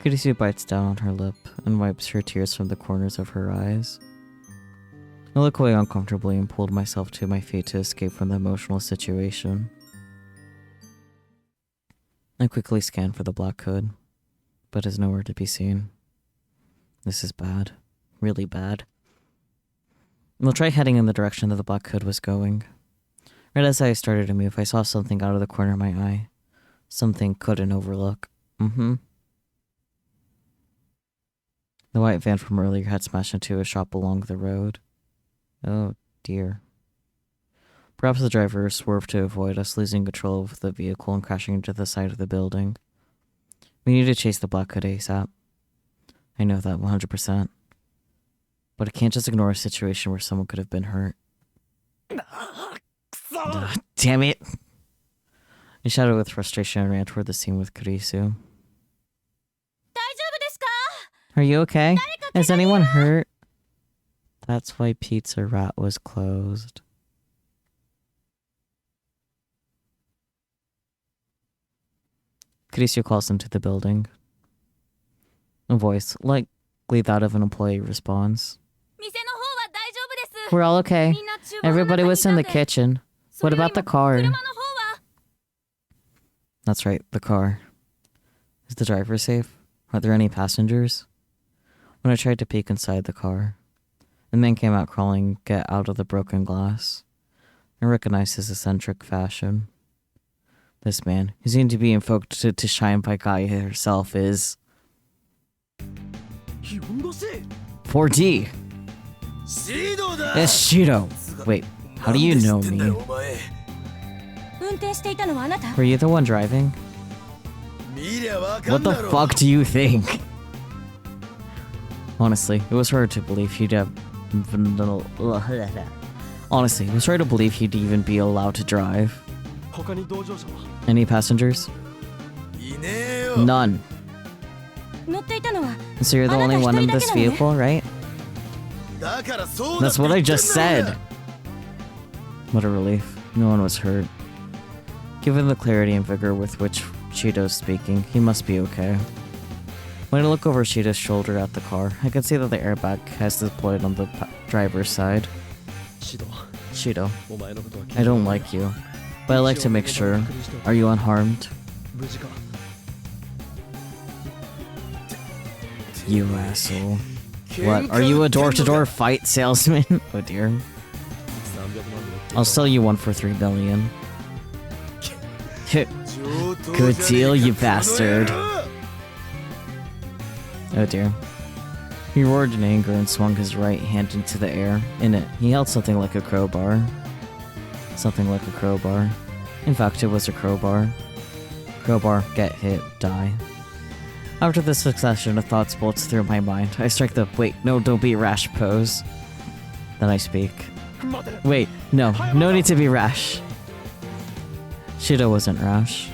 [SPEAKER 1] Kurisu bites down on her lip and wipes her tears from the corners of her eyes. I look away uncomfortably and pulled myself to my feet to escape from the emotional situation. I quickly scanned for the black hood, but is nowhere to be seen. This is bad. Really bad. We'll try heading in the direction that the black hood was going. Right as I started to move, I saw something out of the corner of my eye. Something couldn't overlook. The white van from earlier had smashed into a shop along the road. Oh dear. Perhaps the driver swerved to avoid us losing control of the vehicle and crashing into the side of the building. We need to chase the black hood ASAP. I know that 100%. But I can't just ignore a situation where someone could have been hurt. Damn it! I shouted with frustration and ran toward the scene with Kurisu.
[SPEAKER 3] 大丈夫ですか
[SPEAKER 1] Are you okay? Is anyone hurt? That's why Pizza Rat was closed. Kurisu calls into the building. A voice, likely that of an employee, responds.
[SPEAKER 3] 店の方は大丈夫です
[SPEAKER 1] We're all okay.
[SPEAKER 3] みんな厨房の
[SPEAKER 1] Everybody
[SPEAKER 3] 中に
[SPEAKER 1] was
[SPEAKER 3] いた
[SPEAKER 1] in
[SPEAKER 3] ん
[SPEAKER 1] the
[SPEAKER 3] で
[SPEAKER 1] kitchen.
[SPEAKER 3] そ
[SPEAKER 1] What
[SPEAKER 3] れより
[SPEAKER 1] about the
[SPEAKER 3] も
[SPEAKER 1] car?
[SPEAKER 3] 車の方は
[SPEAKER 1] That's right, the car. Is the driver safe? Are there any passengers? When I tried to peek inside the car, the man came out crawling, get out of the broken glass. I recognized his eccentric fashion. This man, who seemed to be invoked to shine by Gaia herself, is 4D.
[SPEAKER 5] シードだ
[SPEAKER 1] It's Shido. Wait, how do you know
[SPEAKER 5] なんで知ってんだよ
[SPEAKER 1] me?
[SPEAKER 5] お前
[SPEAKER 3] 運転していたのはあなた
[SPEAKER 1] Were you the one driving?
[SPEAKER 5] 見りゃわか
[SPEAKER 1] What
[SPEAKER 5] ん
[SPEAKER 1] the
[SPEAKER 5] だろ
[SPEAKER 1] fuck do you think? Honestly, it was hard to believe he'd have. Honestly, it was hard to believe he'd even be allowed to drive.
[SPEAKER 4] 他に同乗者は
[SPEAKER 1] Any passengers?
[SPEAKER 5] いねえよ
[SPEAKER 1] None.
[SPEAKER 3] 乗っていたのは
[SPEAKER 1] So you're the only one in this vehicle, right?
[SPEAKER 5] だからそうだ
[SPEAKER 1] That's what I just
[SPEAKER 5] って言ってんだ
[SPEAKER 1] said. What a relief. No one was hurt. Given the clarity and vigor with which Shido's speaking, he must be okay. When I look over Shido's shoulder at the car, I can see that the airbag has deployed on the driver's side.
[SPEAKER 4] シド
[SPEAKER 1] Shido,
[SPEAKER 4] お前のことは
[SPEAKER 1] I don't like you, but I like to make sure. Are you unharmed?
[SPEAKER 4] 無事か
[SPEAKER 1] You asshole. What? Are you a door-to-door fight salesman? Oh dear.
[SPEAKER 4] 300万ドル
[SPEAKER 1] I'll sell you one for $3 billion. Good deal, you bastard. Oh dear. He roared in anger and swung his right hand into the air. In it, he held something like a crowbar. Something like a crowbar. In fact, it was a crowbar. Crowbar, get hit, die. After the succession of thoughts bolts through my mind, I strike the wait, no, don't be rash pose. Then I speak. Wait, no need to be rash. Shido wasn't rash.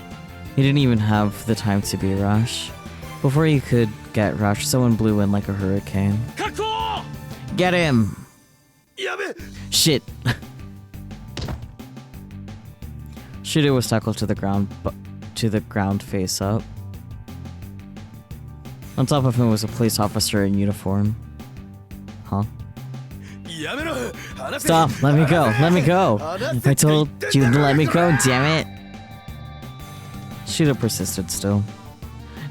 [SPEAKER 1] He didn't even have the time to be rash. Before he could get rash, someone blew in like a hurricane.
[SPEAKER 5] 確保
[SPEAKER 1] Get him!
[SPEAKER 5] やべ
[SPEAKER 1] Shit. Shido was tackled to the ground face up. On top of him was a police officer in uniform. Huh?
[SPEAKER 5] やめろ離せ
[SPEAKER 1] Stop! Let me go! Let me go!
[SPEAKER 5] 離せ
[SPEAKER 1] I told
[SPEAKER 5] って言
[SPEAKER 1] you
[SPEAKER 5] ってん
[SPEAKER 1] to
[SPEAKER 5] だ
[SPEAKER 1] let me
[SPEAKER 5] から
[SPEAKER 1] go, damn it! Shido persisted still.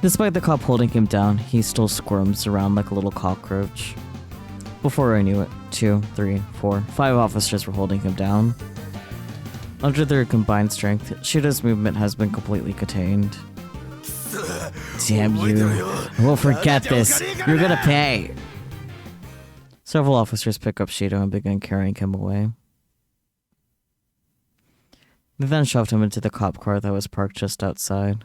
[SPEAKER 1] Despite the cop holding him down, he still squirms around like a little cockroach. Before I knew it, 2, 3, 4, 5 officers were holding him down. Under their combined strength, Shido's movement has been completely contained. Damn you. I won't forget this. You're gonna pay. Several officers pick up Shido and begin carrying him away. They then shoved him into the cop car that was parked just outside.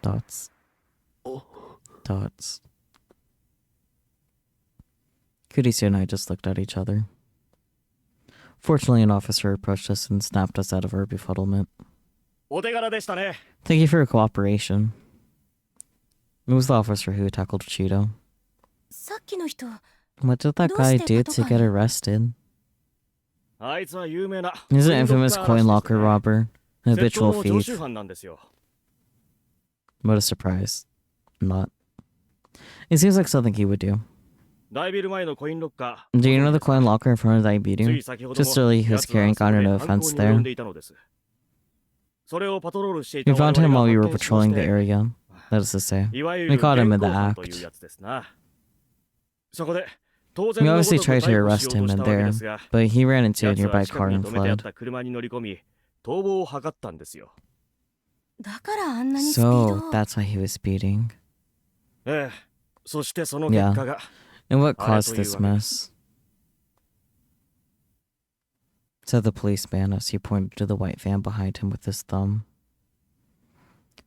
[SPEAKER 1] Dots. Dots. Kurisu and I just looked at each other. Fortunately, an officer approached us and snapped us out of our befuddlement.
[SPEAKER 5] お手柄でしたね。
[SPEAKER 1] Thank you for your cooperation. It was the officer who tackled Cheeto.
[SPEAKER 3] さっきの人
[SPEAKER 1] What did that guy do to get arrested?
[SPEAKER 5] あいつは有名な。
[SPEAKER 1] He's an infamous coin locker robber, an 窃盗
[SPEAKER 5] habitual
[SPEAKER 1] の
[SPEAKER 5] thief.
[SPEAKER 1] thief.
[SPEAKER 5] 常習犯なんですよ。
[SPEAKER 1] What a surprise. Not. It seems like something he would do.
[SPEAKER 5] 大ビル前のコインロッカー。
[SPEAKER 1] Do you know the coin locker in front of the
[SPEAKER 5] つ
[SPEAKER 1] building?
[SPEAKER 5] い先ほども
[SPEAKER 1] Just early, he was
[SPEAKER 5] 奴は
[SPEAKER 1] carrying
[SPEAKER 5] そこ
[SPEAKER 1] on
[SPEAKER 5] で
[SPEAKER 1] an
[SPEAKER 5] 犯行
[SPEAKER 1] offense
[SPEAKER 5] に及ん
[SPEAKER 1] there.
[SPEAKER 5] でいたのです。それをパトロールしていた
[SPEAKER 1] We found
[SPEAKER 5] 我
[SPEAKER 1] him
[SPEAKER 5] 々
[SPEAKER 1] while we
[SPEAKER 5] が
[SPEAKER 1] were
[SPEAKER 5] 発見しま
[SPEAKER 1] patrolling
[SPEAKER 5] し
[SPEAKER 1] the
[SPEAKER 5] て
[SPEAKER 1] area. That is to say.
[SPEAKER 5] いわゆ
[SPEAKER 1] We
[SPEAKER 5] る
[SPEAKER 1] caught him in
[SPEAKER 5] 現
[SPEAKER 1] the
[SPEAKER 5] 行犯という
[SPEAKER 1] act.
[SPEAKER 5] やつですな。そこで当然
[SPEAKER 1] We
[SPEAKER 5] のご
[SPEAKER 1] obviously
[SPEAKER 5] とく
[SPEAKER 1] tried to
[SPEAKER 5] 逮捕
[SPEAKER 1] arrest
[SPEAKER 5] しよう
[SPEAKER 1] him
[SPEAKER 5] とし
[SPEAKER 1] in
[SPEAKER 5] たわけで
[SPEAKER 1] there,
[SPEAKER 5] すが、
[SPEAKER 1] but he ran into a
[SPEAKER 5] 奴は
[SPEAKER 1] nearby
[SPEAKER 5] 近
[SPEAKER 1] car
[SPEAKER 5] くに
[SPEAKER 1] and
[SPEAKER 5] 止めてあっ
[SPEAKER 1] fled.
[SPEAKER 5] た車に乗り込み、逃亡を図ったんですよ。
[SPEAKER 3] だからあんなにスピード
[SPEAKER 1] So, that's why he was speeding.
[SPEAKER 5] ええ、そしてその結果が、
[SPEAKER 1] And what
[SPEAKER 5] あれ
[SPEAKER 1] caused
[SPEAKER 5] という
[SPEAKER 1] this
[SPEAKER 5] わけです。
[SPEAKER 1] mess? Said the policeman as he pointed to the white van behind him with his thumb.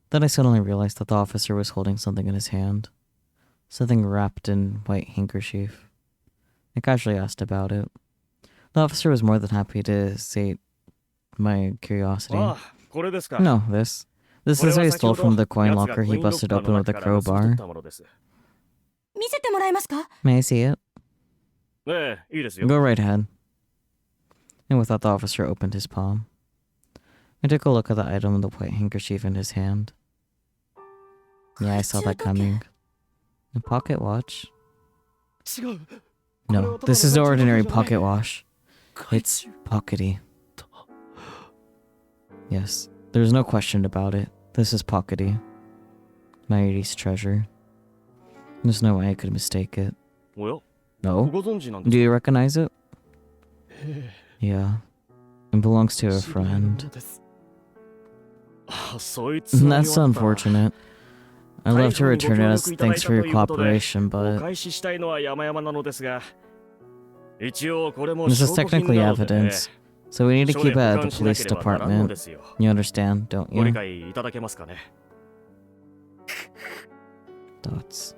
[SPEAKER 1] Then I suddenly realized that the officer was holding something in his hand. Something wrapped in white handkerchief. I casually asked about it. The officer was more than happy to sate my curiosity.
[SPEAKER 5] ああ、これですか。
[SPEAKER 1] No, this. This
[SPEAKER 5] これ
[SPEAKER 1] is
[SPEAKER 5] は
[SPEAKER 1] what he
[SPEAKER 5] 先
[SPEAKER 1] stole
[SPEAKER 5] ほど
[SPEAKER 1] from the coin
[SPEAKER 5] 奴が
[SPEAKER 1] locker
[SPEAKER 5] コ
[SPEAKER 1] he
[SPEAKER 5] インロッ
[SPEAKER 1] busted
[SPEAKER 5] カー
[SPEAKER 1] open
[SPEAKER 5] の
[SPEAKER 1] with a
[SPEAKER 5] 中から盗み取
[SPEAKER 1] crowbar.
[SPEAKER 5] ったものです。
[SPEAKER 3] 見せてもらえますか
[SPEAKER 1] May I see it?
[SPEAKER 5] ええ、いいですよ。
[SPEAKER 1] Go right ahead. And with that, the officer opened his palm. I took a look at the item, the white handkerchief in his hand. Yeah, I saw that coming. A pocket watch?
[SPEAKER 5] 違う。
[SPEAKER 1] No, this is no ordinary pocket watch. It's pockety. Yes, there's no question about it. This is pockety. Mayuri's treasure. There's no way I could mistake it.
[SPEAKER 5] おや、
[SPEAKER 1] No?
[SPEAKER 5] ご存知なんで
[SPEAKER 1] Do
[SPEAKER 5] す
[SPEAKER 1] you recognize it?
[SPEAKER 5] え
[SPEAKER 1] Yeah. It belongs to
[SPEAKER 5] え、
[SPEAKER 1] a
[SPEAKER 5] 知り合いのも
[SPEAKER 1] friend.
[SPEAKER 5] のです。あ、そいつは
[SPEAKER 1] That's
[SPEAKER 5] 弱った。
[SPEAKER 1] unfortunate. I'd love to return it as thanks for your cooperation,
[SPEAKER 5] お
[SPEAKER 1] but
[SPEAKER 5] 返ししたいのは山々なのですが、一応これも
[SPEAKER 1] this
[SPEAKER 5] 証
[SPEAKER 1] is
[SPEAKER 5] 拠品
[SPEAKER 1] technically
[SPEAKER 5] なのでね、
[SPEAKER 1] evidence, so we need to
[SPEAKER 5] 署
[SPEAKER 1] keep
[SPEAKER 5] で
[SPEAKER 1] it
[SPEAKER 5] 保
[SPEAKER 1] at
[SPEAKER 5] 管
[SPEAKER 1] the
[SPEAKER 5] しな
[SPEAKER 1] police
[SPEAKER 5] ければならんの
[SPEAKER 1] department.
[SPEAKER 5] ですよ。
[SPEAKER 1] You understand, don't
[SPEAKER 5] ご理
[SPEAKER 1] you?
[SPEAKER 5] 解いただけますかね。
[SPEAKER 1] Dots.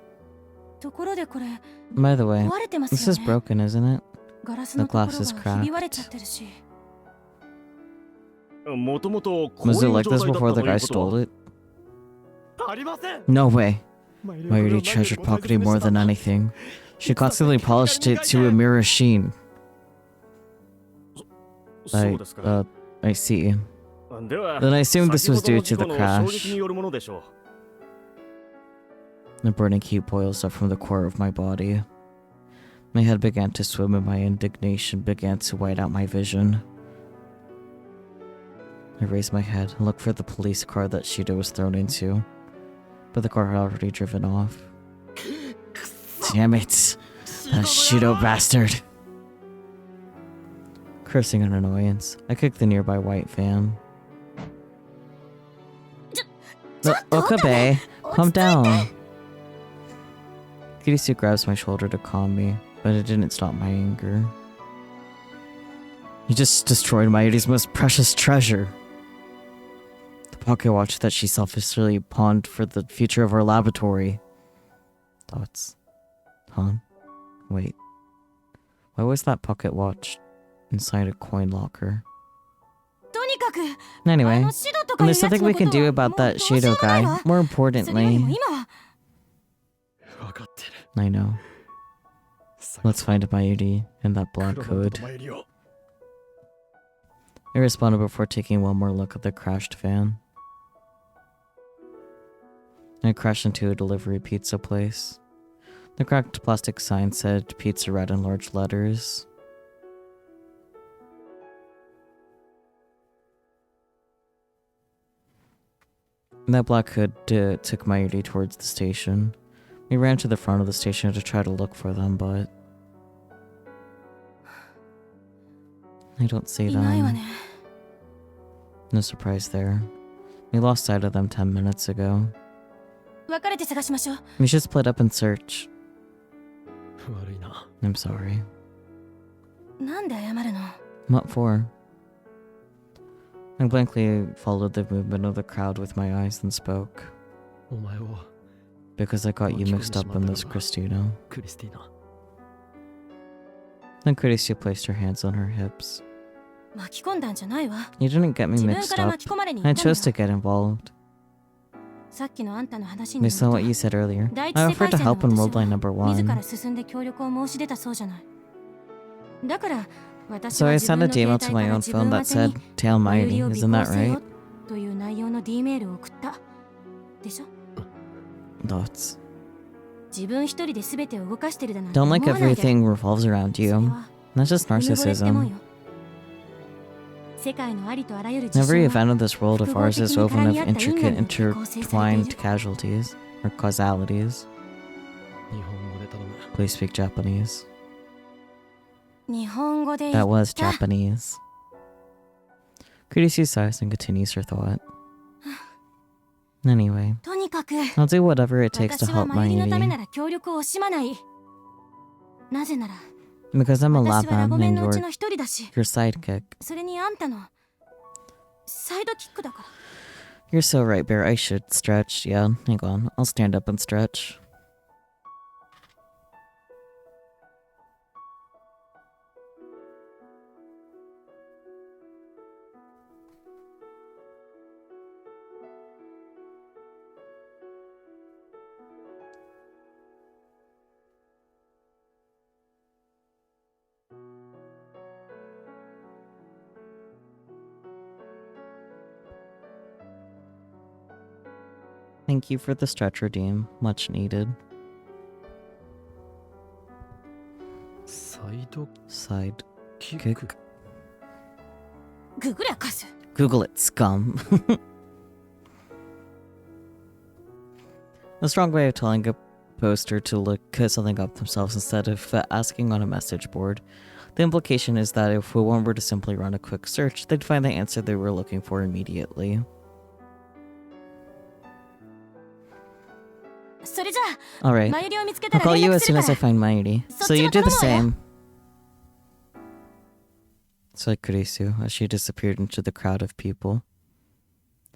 [SPEAKER 3] ところでこれ
[SPEAKER 1] By the way,
[SPEAKER 3] 壊れてます
[SPEAKER 1] this
[SPEAKER 3] よ
[SPEAKER 1] is
[SPEAKER 3] ね
[SPEAKER 1] broken, isn't it?
[SPEAKER 3] ガラスのところ
[SPEAKER 1] The glass is
[SPEAKER 3] が
[SPEAKER 1] cracked.
[SPEAKER 3] ひび割れちゃってるし
[SPEAKER 5] もともとこういう
[SPEAKER 1] Was it
[SPEAKER 5] 状
[SPEAKER 1] like
[SPEAKER 5] 態
[SPEAKER 1] this
[SPEAKER 5] だった
[SPEAKER 1] before the
[SPEAKER 5] とい
[SPEAKER 1] guy
[SPEAKER 5] うことは
[SPEAKER 1] stole it?
[SPEAKER 5] ありません。
[SPEAKER 1] No way.
[SPEAKER 5] マイ
[SPEAKER 1] Mayuri treasured pockety more than anything. She constantly polished it to a mirror sheen.
[SPEAKER 5] そうですか。
[SPEAKER 1] I see.
[SPEAKER 5] では、
[SPEAKER 1] Then I assume this was due to the
[SPEAKER 5] 先ほどの事故の衝撃
[SPEAKER 1] crash.
[SPEAKER 5] によるものでしょ
[SPEAKER 1] The burning heat boils up from the core of my body. My head began to swim and my indignation began to white out my vision. I raised my head and looked for the police car that Shido was thrown into, but the car had already driven off. Damn it! That Shido bastard! Cursing in annoyance, I kicked the nearby white van. Okabe, calm down. Kirisu grabs my shoulder to calm me, but it didn't stop my anger. You just destroyed Mayuri's most precious treasure. The pocket watch that she selfishly pawned for the future of our laboratory. Thoughts. Huh? Wait. Why was that pocket watch inside a coin locker?
[SPEAKER 3] とにかく
[SPEAKER 1] Anyway,
[SPEAKER 3] シドとかいう
[SPEAKER 1] there's
[SPEAKER 3] やつ
[SPEAKER 1] something
[SPEAKER 3] の
[SPEAKER 1] we
[SPEAKER 3] こ
[SPEAKER 1] can
[SPEAKER 3] と
[SPEAKER 1] do
[SPEAKER 3] は
[SPEAKER 1] about
[SPEAKER 3] もう
[SPEAKER 1] that
[SPEAKER 3] どうしよう
[SPEAKER 1] Shido
[SPEAKER 3] もない
[SPEAKER 1] guy.
[SPEAKER 3] わ
[SPEAKER 1] More
[SPEAKER 3] それよりも
[SPEAKER 1] importantly,
[SPEAKER 3] 今は
[SPEAKER 5] う。わかってる。
[SPEAKER 1] I know. Let's find Mayuri and that black
[SPEAKER 5] 黒の
[SPEAKER 1] hood.
[SPEAKER 5] 参りを。
[SPEAKER 1] I responded before taking one more look at the crashed van. I crashed into a delivery pizza place. The cracked plastic sign said pizza red in large letters. That black hood took Mayuri towards the station. We ran to the front of the station to try to look for them, but I don't see
[SPEAKER 3] いないわ
[SPEAKER 1] them.
[SPEAKER 3] ね
[SPEAKER 1] No surprise there. We lost sight of them 10 minutes ago.
[SPEAKER 3] 別れて探しましょう
[SPEAKER 1] We should split up and search.
[SPEAKER 4] 悪いな。
[SPEAKER 1] I'm sorry.
[SPEAKER 3] なんで謝るの？
[SPEAKER 1] What for? I blankly followed the movement of the crowd with my eyes and spoke.
[SPEAKER 4] お前を
[SPEAKER 1] Because I got you mixed up in this, Christina.
[SPEAKER 4] クリスティーナ。
[SPEAKER 1] Then Christina placed her hands on her hips.
[SPEAKER 3] 巻き込んだんじゃないわ。
[SPEAKER 1] You didn't get me
[SPEAKER 3] 自分
[SPEAKER 1] mixed
[SPEAKER 3] から
[SPEAKER 1] up.
[SPEAKER 3] 巻き込まれに行
[SPEAKER 1] I
[SPEAKER 3] ったの
[SPEAKER 1] chose to
[SPEAKER 3] よ。
[SPEAKER 1] get involved.
[SPEAKER 3] さっきのあんたの話に
[SPEAKER 1] Based on what you said earlier,
[SPEAKER 3] 第一
[SPEAKER 1] I
[SPEAKER 3] 世界
[SPEAKER 1] offered to
[SPEAKER 3] 線の
[SPEAKER 1] help in
[SPEAKER 3] 私
[SPEAKER 1] worldline
[SPEAKER 3] は
[SPEAKER 1] number
[SPEAKER 3] 自ら
[SPEAKER 1] 1.
[SPEAKER 3] 進んで協力を申し出たそうじゃない。だから私
[SPEAKER 1] So
[SPEAKER 3] は
[SPEAKER 1] I
[SPEAKER 3] 自
[SPEAKER 1] sent
[SPEAKER 3] 分
[SPEAKER 1] a
[SPEAKER 3] の携
[SPEAKER 1] DM
[SPEAKER 3] 帯
[SPEAKER 1] to
[SPEAKER 3] か
[SPEAKER 1] my
[SPEAKER 3] ら
[SPEAKER 1] own
[SPEAKER 3] 自
[SPEAKER 1] phone
[SPEAKER 3] 分
[SPEAKER 1] that
[SPEAKER 3] 宛てに
[SPEAKER 1] said, Tail
[SPEAKER 3] 最寄り
[SPEAKER 1] Mighty,
[SPEAKER 3] を尾
[SPEAKER 1] isn't
[SPEAKER 3] 行
[SPEAKER 1] that
[SPEAKER 3] せよ
[SPEAKER 1] right?
[SPEAKER 3] という内容の D メールを送った。でしょ？
[SPEAKER 1] Thoughts.
[SPEAKER 3] 自分一人で全てを動かしてるだなんて
[SPEAKER 1] Don't
[SPEAKER 3] 思わ
[SPEAKER 1] like
[SPEAKER 3] ないで。
[SPEAKER 1] everything revolves around
[SPEAKER 3] それ
[SPEAKER 1] you.
[SPEAKER 3] は
[SPEAKER 1] That's just
[SPEAKER 3] うぬぼれってもん
[SPEAKER 1] narcissism.
[SPEAKER 3] よ。世界のありとあらゆる事
[SPEAKER 1] Every
[SPEAKER 3] 象は
[SPEAKER 1] event of this world of ours is woven of intricate, intertwined casualties, or causalities.
[SPEAKER 4] 日本語で頼む。
[SPEAKER 1] Please speak Japanese.
[SPEAKER 3] 日本語で
[SPEAKER 1] That
[SPEAKER 3] 言っ
[SPEAKER 1] was
[SPEAKER 3] た。
[SPEAKER 1] Japanese. Kurisu sighs and continues her thought. Anyway,
[SPEAKER 3] とにかく
[SPEAKER 1] I'll do whatever it takes to
[SPEAKER 3] 私は
[SPEAKER 1] help
[SPEAKER 3] マユリのためな
[SPEAKER 1] Mayuri.
[SPEAKER 3] ら協力を惜しまない。なぜなら
[SPEAKER 1] Because I'm a
[SPEAKER 3] 私はラ
[SPEAKER 1] lab
[SPEAKER 3] ボ
[SPEAKER 1] man
[SPEAKER 3] メンの
[SPEAKER 1] and
[SPEAKER 3] うち
[SPEAKER 1] you're
[SPEAKER 3] の一人だし、
[SPEAKER 1] your sidekick.
[SPEAKER 3] それにあんたのサイドキックだから。
[SPEAKER 1] You're so right, Bear. I should stretch. Yeah, hang on. I'll stand up and stretch. Thank you for the stretch redeem. Much needed.
[SPEAKER 4] サイド
[SPEAKER 1] Side
[SPEAKER 4] キッ
[SPEAKER 1] kick.
[SPEAKER 4] ク。
[SPEAKER 3] ググりゃカス。
[SPEAKER 1] Google it, scum. A strong way of telling a poster to look something up themselves instead of asking on a message board. The implication is that if one were to simply run a quick search, they'd find the answer they were looking for immediately.
[SPEAKER 3] それじゃあ、
[SPEAKER 1] Alright,
[SPEAKER 3] マユリを見つけた
[SPEAKER 1] I'll
[SPEAKER 3] ら
[SPEAKER 1] call
[SPEAKER 3] 連
[SPEAKER 1] you
[SPEAKER 3] 絡
[SPEAKER 1] as
[SPEAKER 3] する
[SPEAKER 1] soon
[SPEAKER 3] か
[SPEAKER 1] as I
[SPEAKER 3] ら。
[SPEAKER 1] find Mayuri. So you do the same. Said Kurisu as she disappeared into the crowd of people.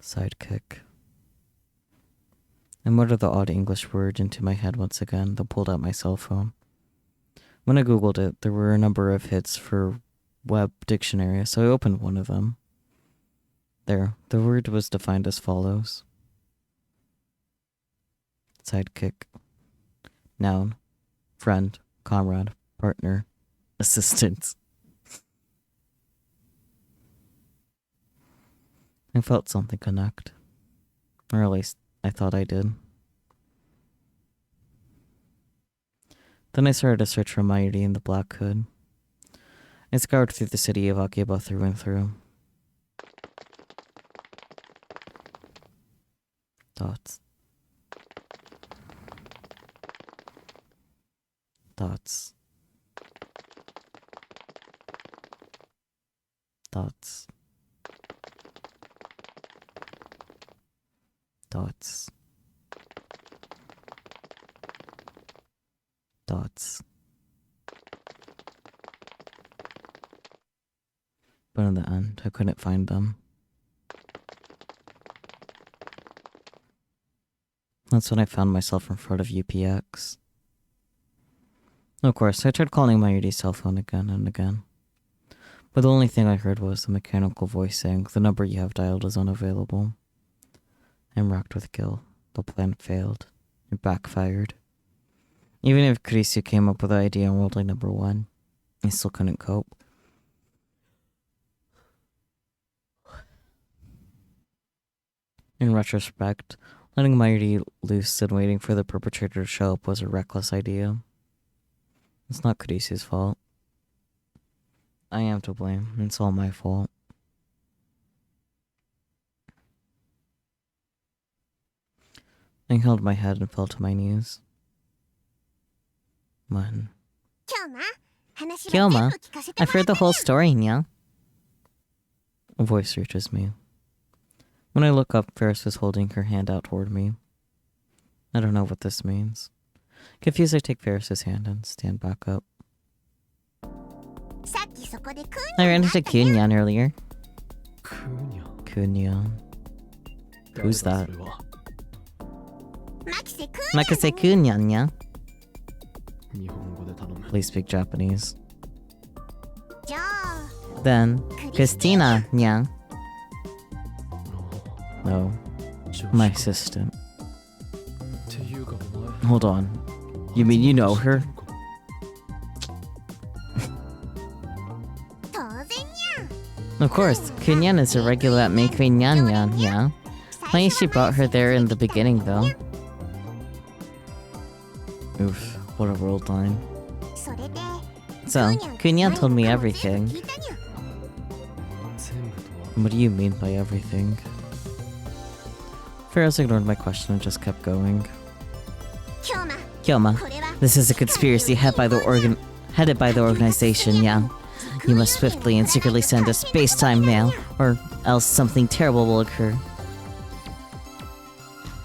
[SPEAKER 1] Sidekick. I muttered the odd English word into my head once again, then pulled out my cell phone. When I googled it, there were a number of hits for web dictionary, so I opened one of them. There, the word was defined as follows. Sidekick. Noun. Friend. Comrade. Partner. Assistant. I felt something connect. Or at least, I thought I did. Then I started to search for Mayuri in the Black Hood. I scoured through the city of Akiba through and through. Thoughts. Thoughts. Thoughts. Thoughts. Thoughts. But in the end, I couldn't find them. That's when I found myself in front of UPX. Of course, I tried calling Mayuri's cell phone again and again. But the only thing I heard was the mechanical voice saying, "The number you have dialed is unavailable." I'm racked with guilt. The plan failed. It backfired. Even if Kurisu came up with the idea on worldline number 1, I still couldn't cope. In retrospect, letting Mayuri loose and waiting for the perpetrator to show up was a reckless idea. It's not Kurisu's fault. I am to blame. It's all my fault. I held my head and fell to my knees. When? Kyoma, I've heard the whole story, Nya. A voice reaches me. When I look up, Ferris is holding her hand out toward me. I don't know what this means. Confuser, take Ferris's hand and stand back up.
[SPEAKER 2] さっきそこでク
[SPEAKER 1] I
[SPEAKER 2] ーニ
[SPEAKER 1] ran
[SPEAKER 2] ャ
[SPEAKER 1] into Kunyan earlier.
[SPEAKER 4] クーニャ
[SPEAKER 1] Kunyan. Who's
[SPEAKER 4] 誰
[SPEAKER 1] that?
[SPEAKER 4] だそれは
[SPEAKER 2] マキセクーニャ
[SPEAKER 1] Makase Kunyan, yeah?
[SPEAKER 4] 日本語で頼む
[SPEAKER 1] Please speak Japanese.
[SPEAKER 2] じゃあ
[SPEAKER 1] Then, Christina, yeah? No,
[SPEAKER 4] 上司
[SPEAKER 1] my
[SPEAKER 4] か
[SPEAKER 1] assistant.
[SPEAKER 4] っていうかお前
[SPEAKER 1] Hold on. You mean you know her?
[SPEAKER 2] 当然にゃ
[SPEAKER 1] Of course, Kunyan is a regular at Meikui Nyan Nyan, yeah? Maishi brought her there in the beginning, though. Oof, what a world line.
[SPEAKER 2] それで
[SPEAKER 1] So, Kunyan told me
[SPEAKER 2] 聞
[SPEAKER 1] everything.
[SPEAKER 2] いたにゃ
[SPEAKER 4] 全部とは
[SPEAKER 1] What do you mean by everything? Pharaohs ignored my question and just kept going.
[SPEAKER 2] 今日ま
[SPEAKER 1] Kyoma,
[SPEAKER 2] これは
[SPEAKER 1] this is a conspiracy headed by the organization, yeah? You must swiftly and secretly send a space-time mail, or else something terrible will occur.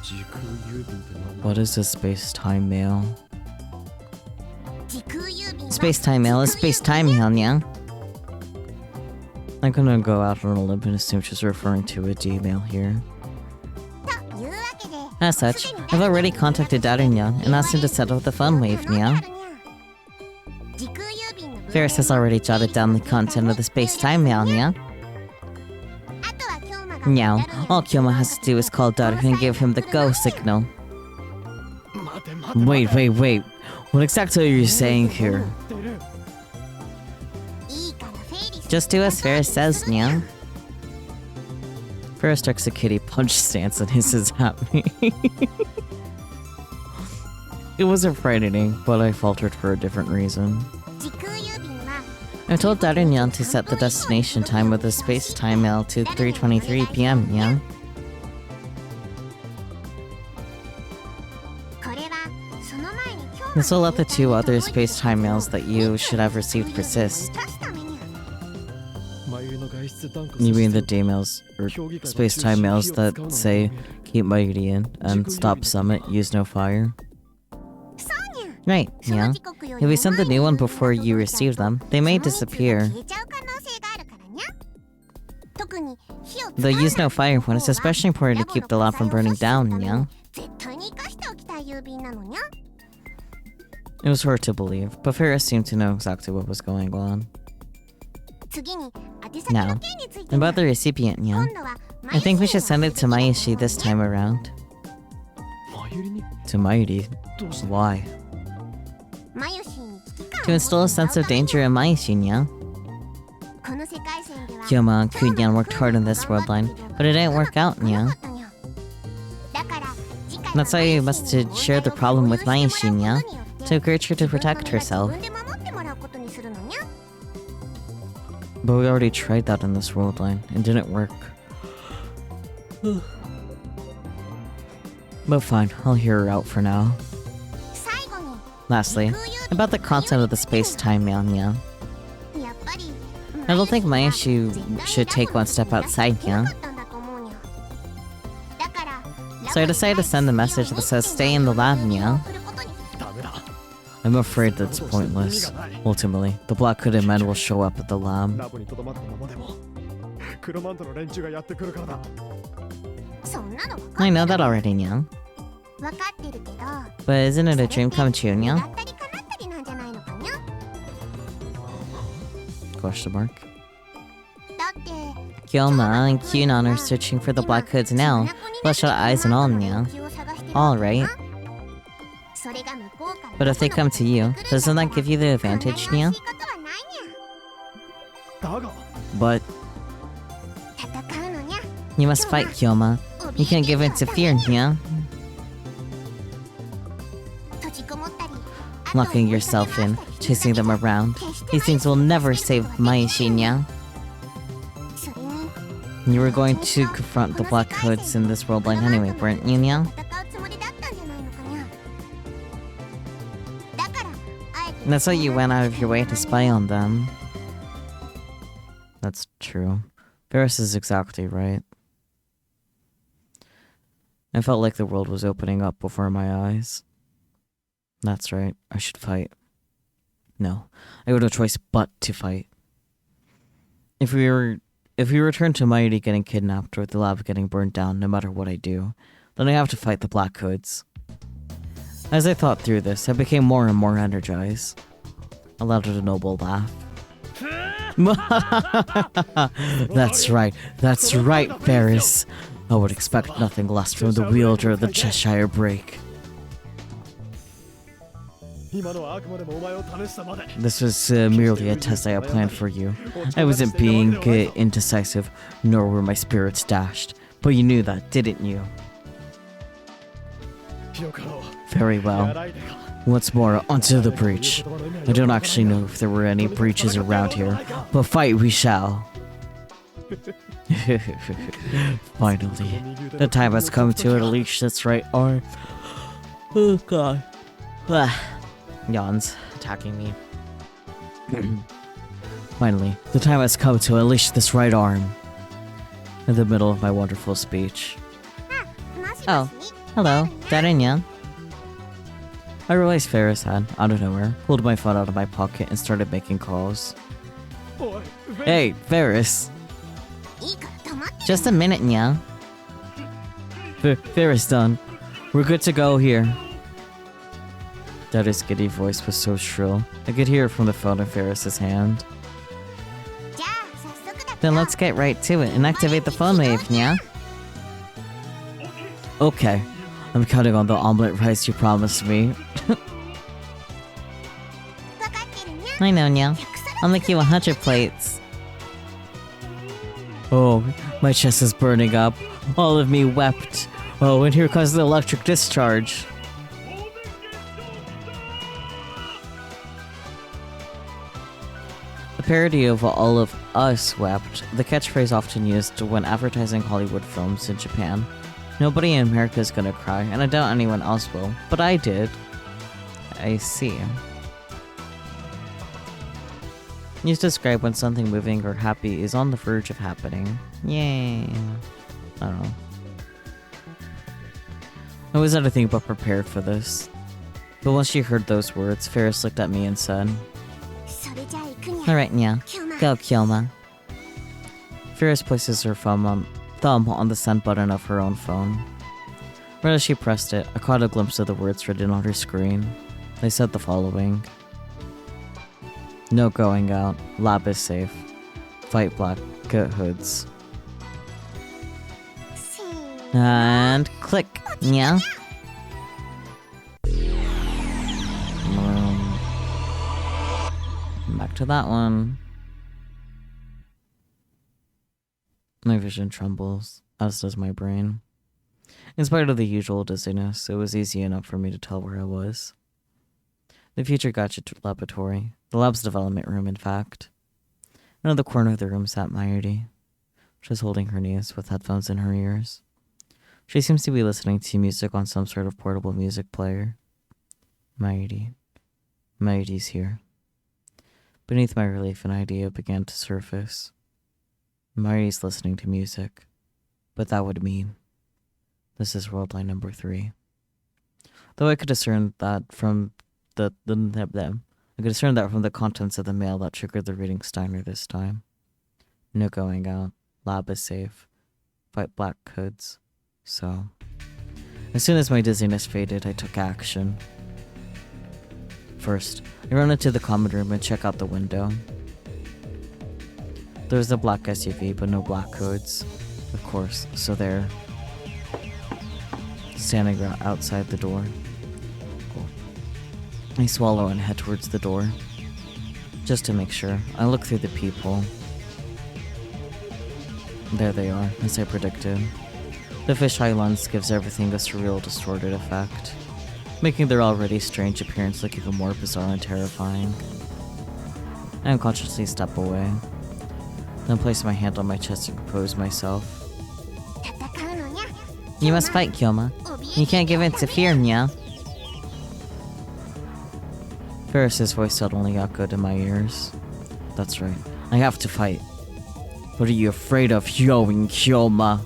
[SPEAKER 4] 時空郵便って何だ
[SPEAKER 1] What is a space-time mail?
[SPEAKER 2] 時空郵便の
[SPEAKER 1] Space-time mail is space-time mail, yeah? I'm gonna go out on a limb and assume she's referring to a D-mail here.
[SPEAKER 2] というわけで
[SPEAKER 1] As such, I've already contacted Darunya and asked him to set up the phone wave, yeah?
[SPEAKER 2] 時空郵便の
[SPEAKER 1] Ferris has already jotted down the content of the space-time mail, yeah?
[SPEAKER 2] あとは今日まが
[SPEAKER 1] Now, all Kyoma has to do is call Daru and give him the go signal.
[SPEAKER 4] 待て待て
[SPEAKER 1] Wait. What exactly are you saying here?
[SPEAKER 2] いいからフェイリス
[SPEAKER 1] Just do as Ferris says, yeah? Ferris strikes a kitty punch stance and hisses at me. It wasn't frightening, but I faltered for a different reason.
[SPEAKER 2] 時空郵便は
[SPEAKER 1] I told Darunyan to set the destination time with the space-time mail to 3:23 p.m., yeah?
[SPEAKER 2] これはその前に今日
[SPEAKER 1] This will let the two other space-time mails that you should have received persist.
[SPEAKER 2] 出すためにゃ
[SPEAKER 4] 真由の外出断固
[SPEAKER 1] You mean the day mails, or space-time mails that say, keep Mayuri in, and stop summit, use no fire?
[SPEAKER 2] そうにゃ
[SPEAKER 1] Right,
[SPEAKER 2] その
[SPEAKER 1] yeah.
[SPEAKER 2] 時刻より
[SPEAKER 1] If
[SPEAKER 2] も
[SPEAKER 1] we send the new one
[SPEAKER 2] 前に
[SPEAKER 1] before you receive them, they may
[SPEAKER 2] その
[SPEAKER 1] disappear.
[SPEAKER 2] 消えちゃう可能性があるからにゃ特に火を使
[SPEAKER 1] The
[SPEAKER 2] わない
[SPEAKER 1] use no fire one is especially important to keep the lab from burning down, yeah?
[SPEAKER 2] 絶対に生かしておきたい郵便なのにゃ
[SPEAKER 1] It was hard to believe, but Ferris seemed to know exactly what was going on.
[SPEAKER 2] 次に宛先の
[SPEAKER 1] Now,
[SPEAKER 2] 件についてにゃ
[SPEAKER 1] about the recipient, yeah?
[SPEAKER 2] 今度は
[SPEAKER 1] I think we should send it to Maishi this time around.
[SPEAKER 4] 真由に
[SPEAKER 1] To Mayuri.
[SPEAKER 4] どうして
[SPEAKER 1] Why?
[SPEAKER 2] マユシに危機感
[SPEAKER 1] To instill a sense of danger in Maishi, yeah?
[SPEAKER 2] この世界線では
[SPEAKER 1] Kyoma and Kunyan worked hard on this world line, but it didn't work out, yeah?
[SPEAKER 2] だから次回
[SPEAKER 1] That's why you must share the problem with Maishi, yeah? To encourage her to protect herself.
[SPEAKER 2] 自分で守ってもらうことにするのにゃ
[SPEAKER 1] But we already tried that in this world line. It didn't work. But fine, I'll hear her out for now.
[SPEAKER 2] 最後に
[SPEAKER 1] Lastly, about the content of the space-time mail, yeah?
[SPEAKER 2] やっぱり
[SPEAKER 1] I don't think Maishi should take one step outside, yeah? So I decided to send the message that says stay in the lab, yeah?
[SPEAKER 4] ダメだ
[SPEAKER 1] I'm afraid that's pointless. Ultimately, the Black Hooded Men will show up at the lab.
[SPEAKER 4] ラボにとどまったままでも黒マントの連中がやってくるからだ
[SPEAKER 2] そんなの
[SPEAKER 1] I know that already, yeah?
[SPEAKER 2] 分かってるけど
[SPEAKER 1] But isn't it a dream come true,
[SPEAKER 2] 願
[SPEAKER 1] yeah?
[SPEAKER 2] ったり叶ったりなんじゃないのかにゃ
[SPEAKER 1] Question mark.
[SPEAKER 2] だって
[SPEAKER 1] Kyoma and Kyunan are searching for the Black Hoods now. Bloodshot eyes and all, yeah? All right.
[SPEAKER 2] それが向こうから
[SPEAKER 1] But if they come to you, doesn't that give you the advantage, yeah?
[SPEAKER 4] だが
[SPEAKER 1] But
[SPEAKER 2] 戦うのにゃ
[SPEAKER 1] you must fight, Kyoma. You can't give in to fear, yeah?
[SPEAKER 2] 閉じこもったり
[SPEAKER 1] Locking yourself in, chasing them around. These things will never save Maishi, yeah?
[SPEAKER 2] それに
[SPEAKER 1] You were going to confront the Black Hoods in this world line anyway, weren't you, yeah?
[SPEAKER 2] 戦うつもりだったんじゃないのかにゃだからあえて
[SPEAKER 1] That's why you went out of your way to spy on them. That's true. Ferris is exactly right. I felt like the world was opening up before my eyes. That's right, I should fight. No, I have no choice but to fight. If we return to Mighty getting kidnapped or the lab getting burned down, no matter what I do, then I have to fight the Black Hoods. As I thought through this, I became more and more energized. I let out a noble laugh. That's right, Ferris. I would expect nothing less from the wielder of the Cheshire Break. This was merely a test I had planned for you. I wasn't being indecisive, nor were my spirits dashed. But you knew that, didn't you? Very well. Once more, onto the breach. I don't actually know if there were any breaches around here, but fight we shall. Finally, the time has come to unleash this right arm. Oh god. Yawns, attacking me. Finally, the time has come to unleash this right arm. In the middle of my wonderful speech. Oh, hello, Darinya. I realized Ferris had, out of nowhere, pulled my phone out of my pocket and started making calls. Hey, Ferris. Just a minute, Nya. Ferris done. We're good to go here. Daddy's giddy voice was so shrill, I could hear it from the phone in Ferris's hand. Then let's get right to it and activate the phone wave, Nya. Okay. I'm counting on the omelet rice you promised me. I know, Nya. I'll make you 100 plates. Oh, my chest is burning up. All of me wept. Oh, and here comes the electric discharge. A parody of All of Us wept, the catchphrase often used when advertising Hollywood films in Japan. Nobody in America is gonna cry, and I doubt anyone else will, but I did. I see. Used to describe when something moving or happy is on the verge of happening. Yay. I don't know. I was anything but prepared for this. But once she heard those words, Ferris looked at me and said, Alright, Nya. Go, Kyoma. Ferris places her thumb on the send button of her own phone. Right as she pressed it, I caught a glimpse of the words written on her screen. They said the following. No going out. Lab is safe. Fight Black Hoods. And click. Yeah. Back to that one. My vision trembles, as does my brain. In spite of the usual dizziness, it was easy enough for me to tell where I was. The future gadget laboratory. The lab's development room, in fact. In the corner of the room sat Mayuri. She was holding her knees with headphones in her ears. She seems to be listening to music on some sort of portable music player. Mayuri's here. Beneath my relief, an idea began to surface. Mayuri's listening to music. But that would mean this is worldline number 3. Though I could discern that from the contents of the mail that triggered the reading Steiner this time. No going out. Lab is safe. Fight Black Hoods. So, as soon as my dizziness faded, I took action. First, I ran into the common room and checked out the window. There was a black SUV, but no Black Hoods. Of course, so they're standing outside the door. I swallow and head towards the door. Just to make sure, I look through the peephole. There they are, as I predicted. The fisheye lens gives everything a surreal, distorted effect, making their already strange appearance look even more bizarre and terrifying. I unconsciously step away, then place my hand on my chest and compose myself. You must fight, Kyoma. You can't give in to fear, Nya. Ferris's voice suddenly echoed in my ears. That's right, I have to fight. What are you afraid of, Yoing Kyoma?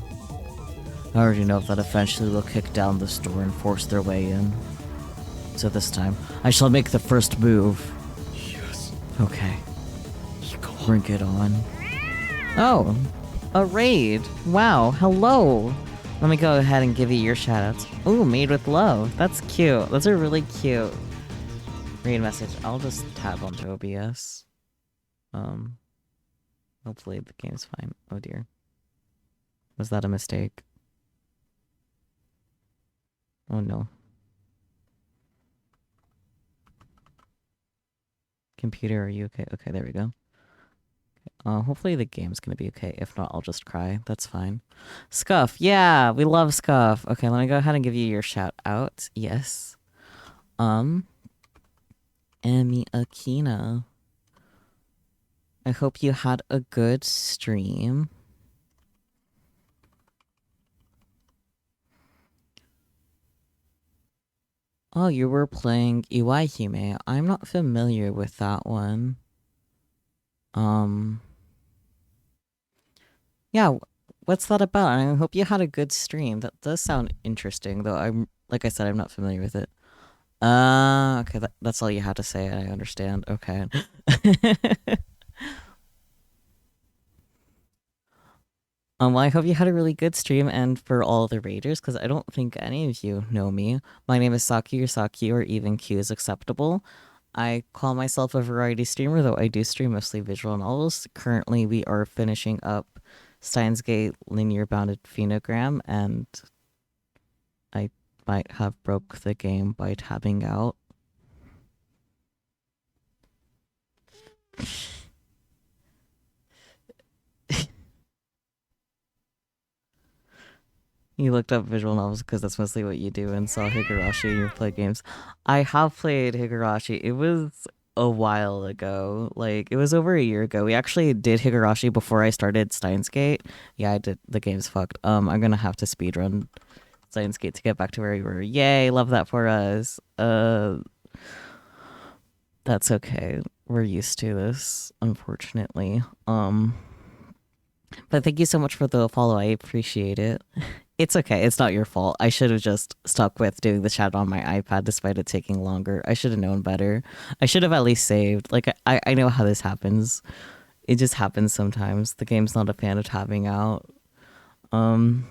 [SPEAKER 1] I already know that eventually they'll kick down this door and force their way in. So this time, I shall make the first move.
[SPEAKER 4] Yes.
[SPEAKER 1] Okay. Bring it on. Oh, a raid. Wow, hello. Let me go ahead and give you your shoutouts. Ooh, made with love. That's cute. Those are really cute. Raid message. I'll just tab onto OBS. Hopefully the game's fine. Oh dear. Was that a mistake? Oh no. Computer, are you okay? Okay, there we go. Hopefully the game's gonna be okay. If not, I'll just cry. That's fine. Scuff, yeah, we love Scuff. Okay, let me go ahead and give you your shout out. Yes. Emi Akina. I hope you had a good stream. Oh, you were playing Iwaihime. I'm not familiar with that one. Yeah, what's that about? I hope you had a good stream. That does sound interesting, though. Like I said, I'm not familiar with it. Okay, that's all you had to say. I understand. Okay. Well, I hope you had a really good stream, and for all the raiders, because I don't think any of you know me. My name is Saki or even Q is acceptable. I call myself a variety streamer, though I do stream mostly visual novels. Currently, we are finishing up Steins Linear Bounded Phenogram, and I might have broke the game by tabbing out. You looked up visual novels because that's mostly what you do, and saw Higurashi in your play games. I have played Higurashi. It was a while ago. Like, it was over a year ago. We actually did Higurashi before I started Steins Gate. Yeah, I did. The game's fucked. I'm gonna have to speedrun Steins Gate to get back to where we were. Yay, love that for us. That's okay. We're used to this, unfortunately. But thank you so much for the follow. I appreciate it. It's okay. It's not your fault. I should have just stuck with doing the chat on my iPad despite it taking longer. I should have known better. I should have at least saved. Like, I know how this happens. It just happens sometimes. The game's not a fan of tabbing out. Let's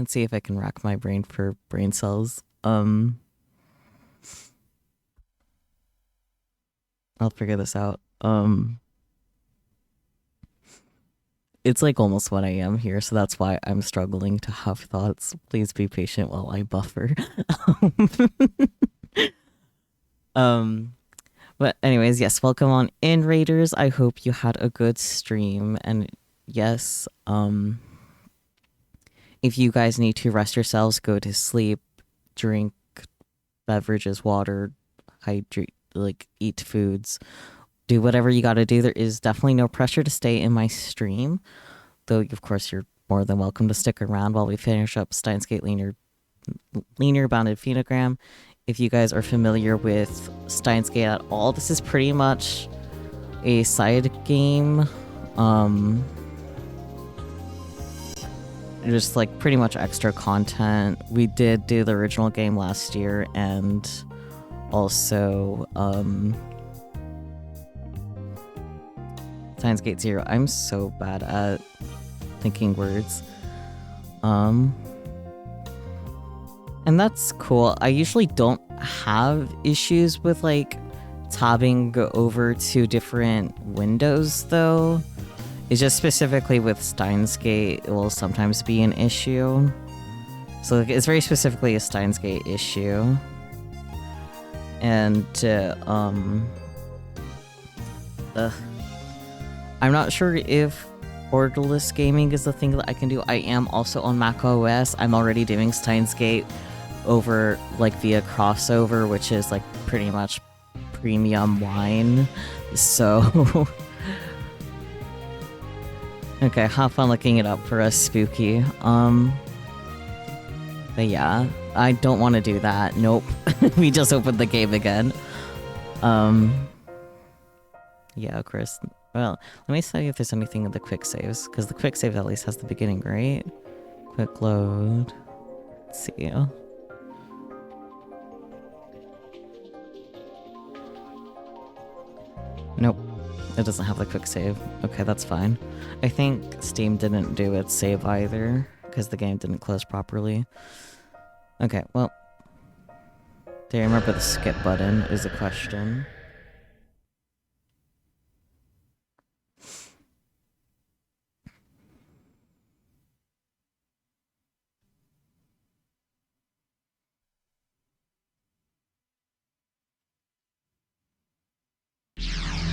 [SPEAKER 1] see if I can rack my brain for brain cells. I'll figure this out. It's like almost 1 a.m. here, so that's why I'm struggling to have thoughts. Please be patient while I buffer. But anyways, yes, welcome on in, Raiders. I hope you had a good stream. And yes, if you guys need to rest yourselves, go to sleep, drink beverages, water, hydrate, like eat foods. Do whatever you gotta do. There is definitely no pressure to stay in my stream, though of course you're more than welcome to stick around while we finish up Steins Gate Linear Bounded Phenogram. If you guys are familiar with Steins Gate at all, this is pretty much a side game. Just like pretty much extra content. We did do the original game last year, and also Steins Gate 0. I'm so bad at thinking words. And that's cool. I usually don't have issues with like tabbing over to different windows though. It's just specifically with Steins Gate, it will sometimes be an issue. So like, it's very specifically a Steins Gate issue. And I'm not sure if borderless gaming is the thing that I can do. I am also on Mac OS. I'm already doing Steins Gate over like via crossover, which is like pretty much premium wine. So okay, have fun looking it up for us, Spooky. But yeah, I don't want to do that. Nope. We just opened the game again. Yeah, Chris. Well, let me see if there's anything in the quick saves, because the quick save at least has the beginning, right? Quick load. Let's see. Nope. It doesn't have the quick save. Okay, that's fine. I think Steam didn't do its save either, because the game didn't close properly. Okay, well. Do you remember the skip button is a question.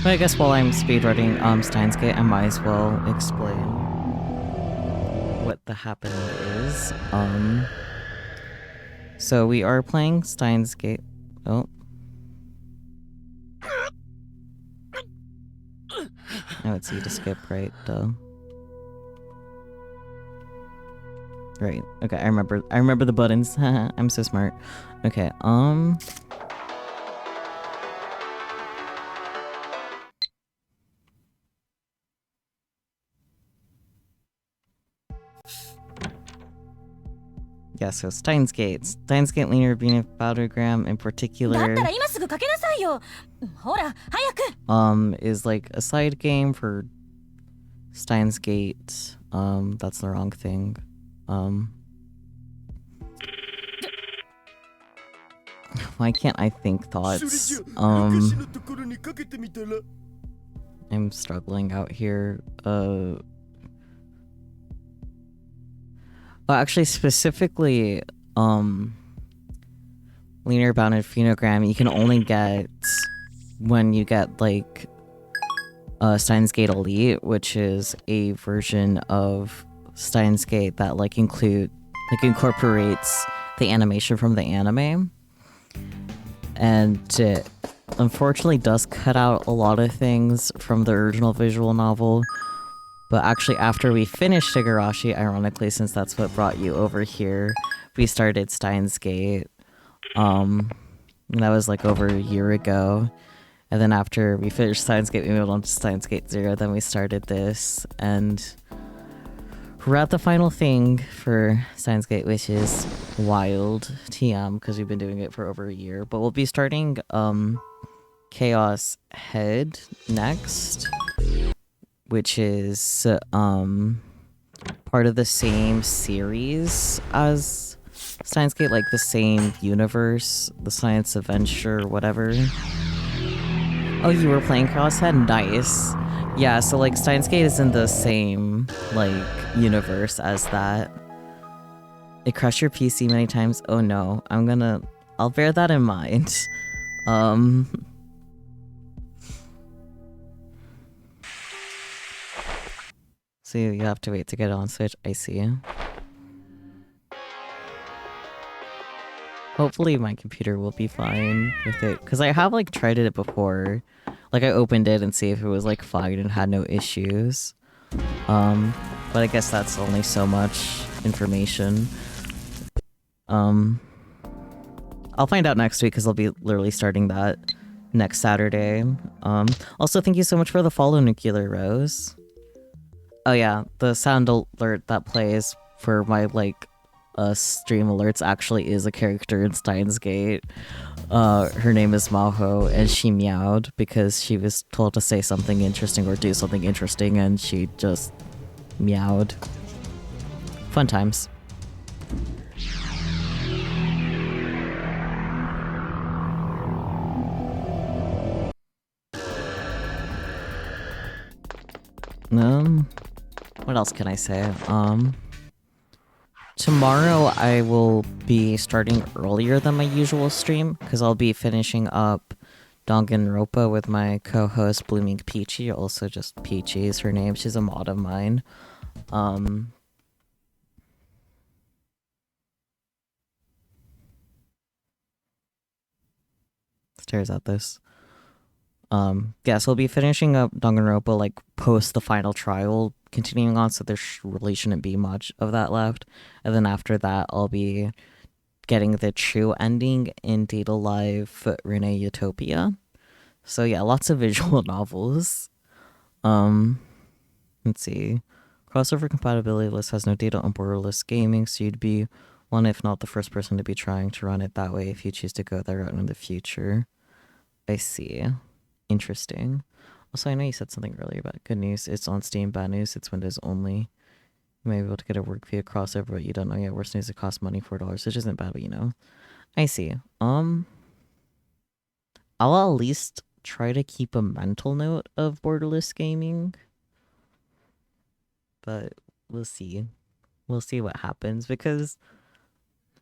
[SPEAKER 1] But I guess while I'm speedrunning Steins Gate, I might as well explain what the happening is. So we are playing Steins Gate. Oh. Oh, it's you to skip, right? Duh. Right. Okay, I remember the buttons. I'm so smart. Okay, yeah, so Steins Gate Linear Bounded Phenogram in
[SPEAKER 3] だっ
[SPEAKER 1] particular
[SPEAKER 3] たら今すぐかけなさいよ。ほら、早く。
[SPEAKER 1] is like a side game for Steins Gate. That's the wrong thing. Why can't I think thoughts? I'm struggling out here. Well, actually, specifically, Linear Bounded Phenogram, you can only get when you get, like, Steins Gate Elite, which is a version of Steins Gate that, like, incorporates the animation from the anime. And it unfortunately does cut out a lot of things from the original visual novel. But actually, after we finished Higurashi, ironically, since that's what brought you over here, we started Steins Gate. And that was like over a year ago. And then after we finished Steins Gate, we moved on to Steins Gate 0. Then we started this. And we're at the final thing for Steins Gate, which is Wild TM, because we've been doing it for over a year. But we'll be starting Chaos Head next, which is part of the same series as Steins Gate, like the same universe, the science adventure, whatever. Oh, you were playing Chaos Head? Nice. Yeah, so like Steins Gate is in the same like universe as that. It crashed your PC many times. Oh no, I'll bear that in mind. So you have to wait to get on Switch. I see. Hopefully my computer will be fine with it, because I have like tried it before. Like I opened it and see if it was like fine and had no issues. But I guess that's only so much information. I'll find out next week because I'll be literally starting that next Saturday. Also thank you so much for the follow, Nuclear Rose. Oh yeah, the sound alert that plays for my like stream alerts actually is a character in Steins Gate. Her name is Maho, and she meowed because she was told to say something interesting or do something interesting, and she just meowed. Fun times. What else can I say? Tomorrow I will be starting earlier than my usual stream, because I'll be finishing up Danganronpa with my co-host Blooming Peachy, also just Peachy is her name, she's a mod of mine. Stares at this. Yeah, so I'll be finishing up Danganronpa like post the final trial, continuing on, so there really shouldn't be much of that left. And then after that, I'll be getting the true ending in Data Live Rune Utopia. So yeah, lots of visual novels. Let's see. Crossover compatibility list has no data on borderless gaming, so you'd be one, if not the first person to be trying to run it that way if you choose to go that route in the future. I see. Interesting. Also, I know you said something earlier about good news. It's on Steam. Bad news, it's Windows only. You may be able to get a work via crossover, but you don't know yet. Worst news, it costs money, $4, which isn't bad, but you know. I see. I'll at least try to keep a mental note of borderless gaming. But we'll see. We'll see what happens, because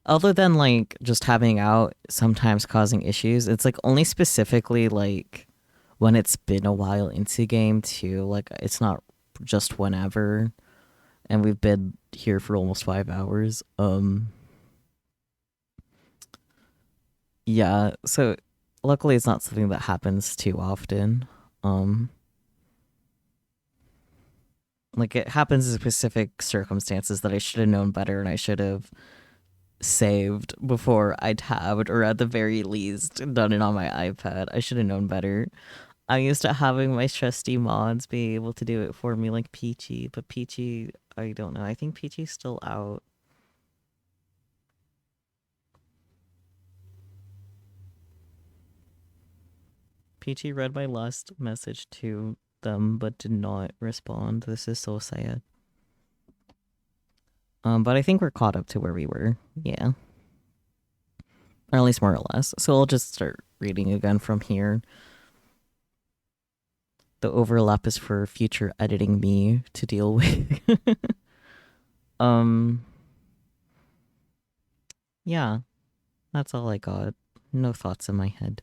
[SPEAKER 1] other than like just having out sometimes causing issues, it's like only specifically like when it's been a while into game too. Like it's not just whenever, and we've been here for almost 5 hours. Yeah, so luckily it's not something that happens too often. Like it happens in specific circumstances that I should have known better, and I should have saved before I tabbed, or at the very least done it on my iPad. I should have known better. I'm used to having my trusty mods be able to do it for me, like Peachy, but Peachy, I don't know. I think Peachy's still out. Peachy read my last message to them but did not respond. This is so sad. But I think we're caught up to where we were. Yeah. Or at least more or less. So I'll just start reading again from here. The overlap is for future editing me to deal with. Yeah. That's all I got. No thoughts in my head.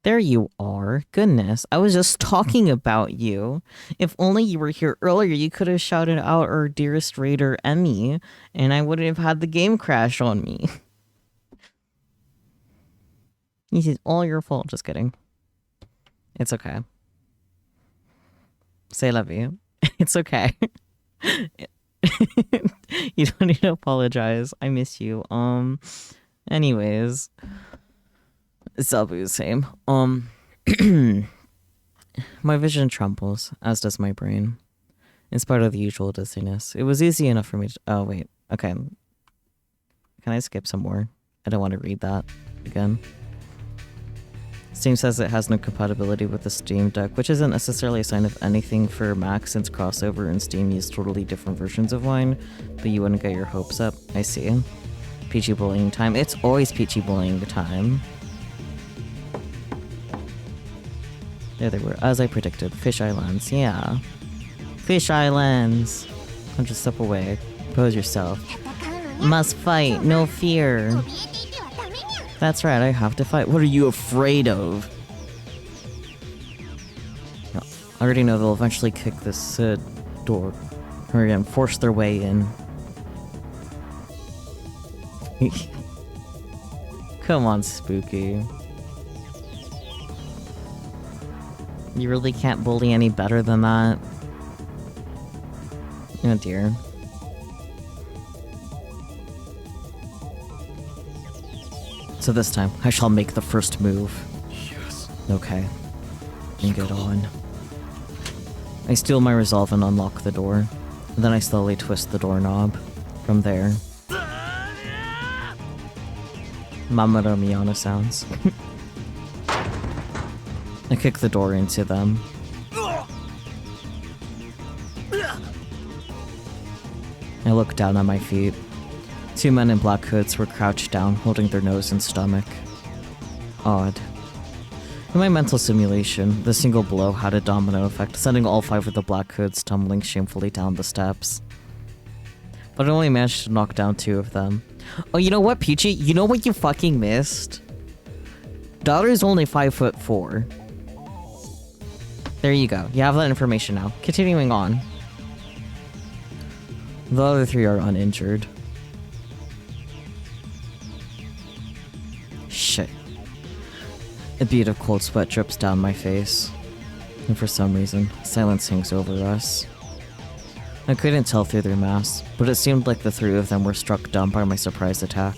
[SPEAKER 1] There you are. Goodness, I was just talking about you. If only you were here earlier, you could have shouted out our dearest raider, Emmy, and I wouldn't have had the game crash on me. This is all your fault. Just kidding. It's okay. Say love you. It's okay. You don't need to apologize. I miss you. Anyways. Zabu, same. My vision trembles, as does my brain. In spite of the usual dizziness. It was easy enough for me to... Oh, wait. Okay. Can I skip some more? I don't want to read that again. Steam says it has no compatibility with the Steam Deck, which isn't necessarily a sign of anything for Mac, since crossover and Steam use totally different versions of Wine, but you wouldn't get your hopes up. I see. Peachy bullying time. It's always peachy bullying time. There they were, as I predicted. Fish Islands, yeah. Fish Islands! I'll just step away. Pose yourself. Must fight, no fear. That's right, I have to fight. What are you afraid of? No, I already know they'll eventually kick this door. Or again, force their way in. Come on, Spooky. You really can't bully any better than that. Oh dear. So this time, I shall make the first move.
[SPEAKER 4] Yes.
[SPEAKER 1] Okay. And get on. I steel my resolve and unlock the door. And then I slowly twist the doorknob. From there. Mamma Mia sounds. I kick the door into them. I look down at my feet. 2 men in black hoods were crouched down, holding their nose and stomach. Odd. In my mental simulation, the single blow had a domino effect, sending all 5 of the black hoods tumbling shamefully down the steps. But I only managed to knock down 2 of them. Oh, you know what, Peachy? You know what you fucking missed? Daughter's only 5'4". There you go. You have that information now. Continuing on. The other 3 are uninjured. Shit. A bead of cold sweat drips down my face. And for some reason, silence hangs over us. I couldn't tell through their masks, but it seemed like the 3 of them were struck dumb by my surprise attack.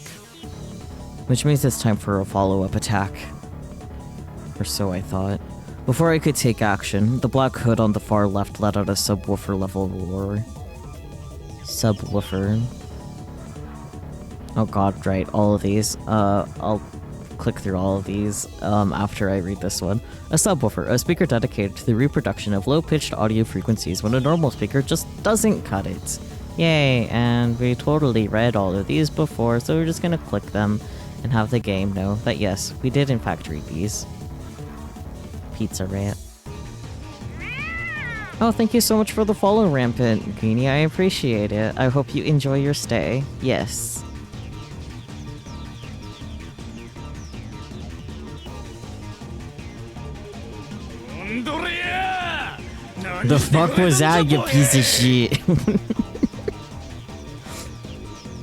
[SPEAKER 1] Which means it's time for a follow-up attack. Or so I thought. Before I could take action, the black hood on the far left let out a subwoofer-level roar. Subwoofer. Oh god, right, all of these. I'll click through all of these after I read this one. A subwoofer, a speaker dedicated to the reproduction of low-pitched audio frequencies when a normal speaker just doesn't cut it. Yay, and we totally read all of these before, so we're just gonna click them and have the game know that yes, we did in fact read these. Pizza Rat. Oh, thank you so much for the follow, Rampant Greenie. I appreciate it. I hope you enjoy your stay. Yes. The fuck was that, you piece of shit?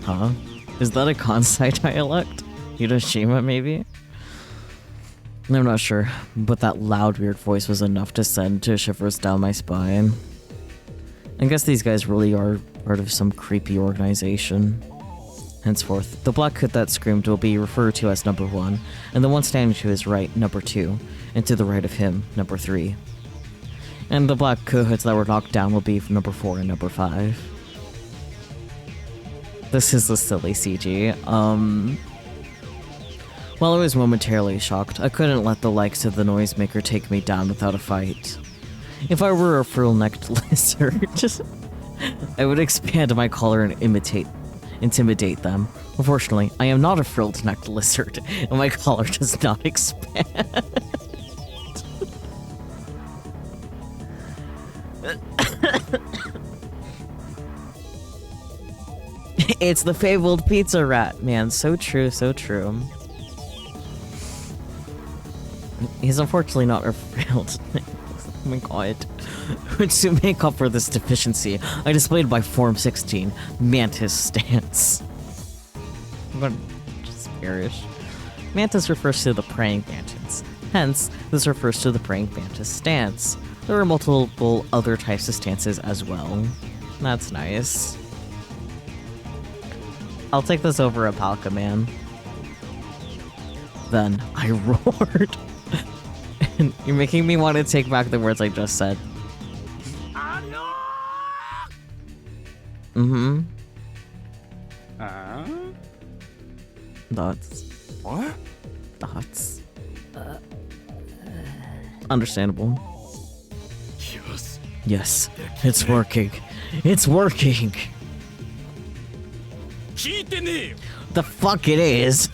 [SPEAKER 1] Huh? Is that a Kansai dialect? Hiroshima, maybe? I'm not sure, but that loud, weird voice was enough to send shivers down my spine. I guess these guys really are part of some creepy organization. Henceforth, the black hood that screamed will be referred to as number 1, and the one standing to his right, number 2, and to the right of him, number 3. And the black hoods that were knocked down will be number 4 and number 5. This is a silly CG. While I was momentarily shocked, I couldn't let the likes of the noisemaker take me down without a fight. If I were a frill-necked lizard, I would expand my collar and intimidate them. Unfortunately, I am not a frilled-necked lizard, and my collar does not expand. It's the fabled pizza rat, man. So true, so true. He's unfortunately not a frilled. Oh my god. To make up for this deficiency, I displayed my Form 16 Mantis stance. I'm gonna just perish. Mantis refers to the praying mantis. Hence, this refers to the praying mantis stance. There are multiple other types of stances as well. That's nice. I'll take this over a Palka Man. Then I roared. And you're making me want to take back the words I just said. Mm-hmm. Thoughts.
[SPEAKER 5] What?
[SPEAKER 1] Thoughts. Understandable. Yes, it's working. It's working. The fuck it is.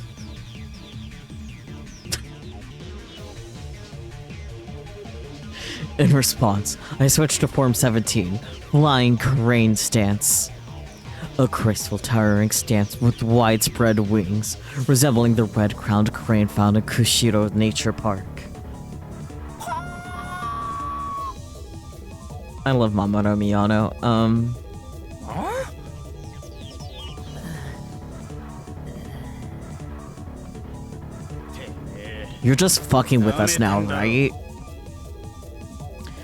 [SPEAKER 1] In response, I switched to Form 17, Flying Crane Stance. A graceful, towering stance with widespread wings, resembling the red-crowned crane found in Kushiro Nature Park. I love Mamoru Miyano. You're just fucking with us now, right?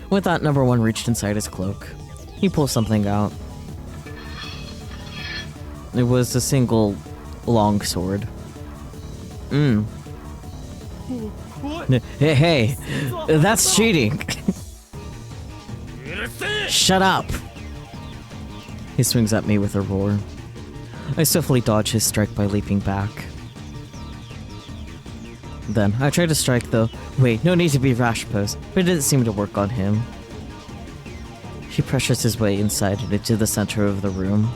[SPEAKER 1] With that, number 1 reached inside his cloak. He pulled something out. It was a single long sword. Hey, that's cheating. Shut up. He swings at me with a roar. I swiftly dodge his strike by leaping back. Then, I tried to strike the wait, no need to be rash pose, but it didn't seem to work on him. He pressures his way inside and into the center of the room.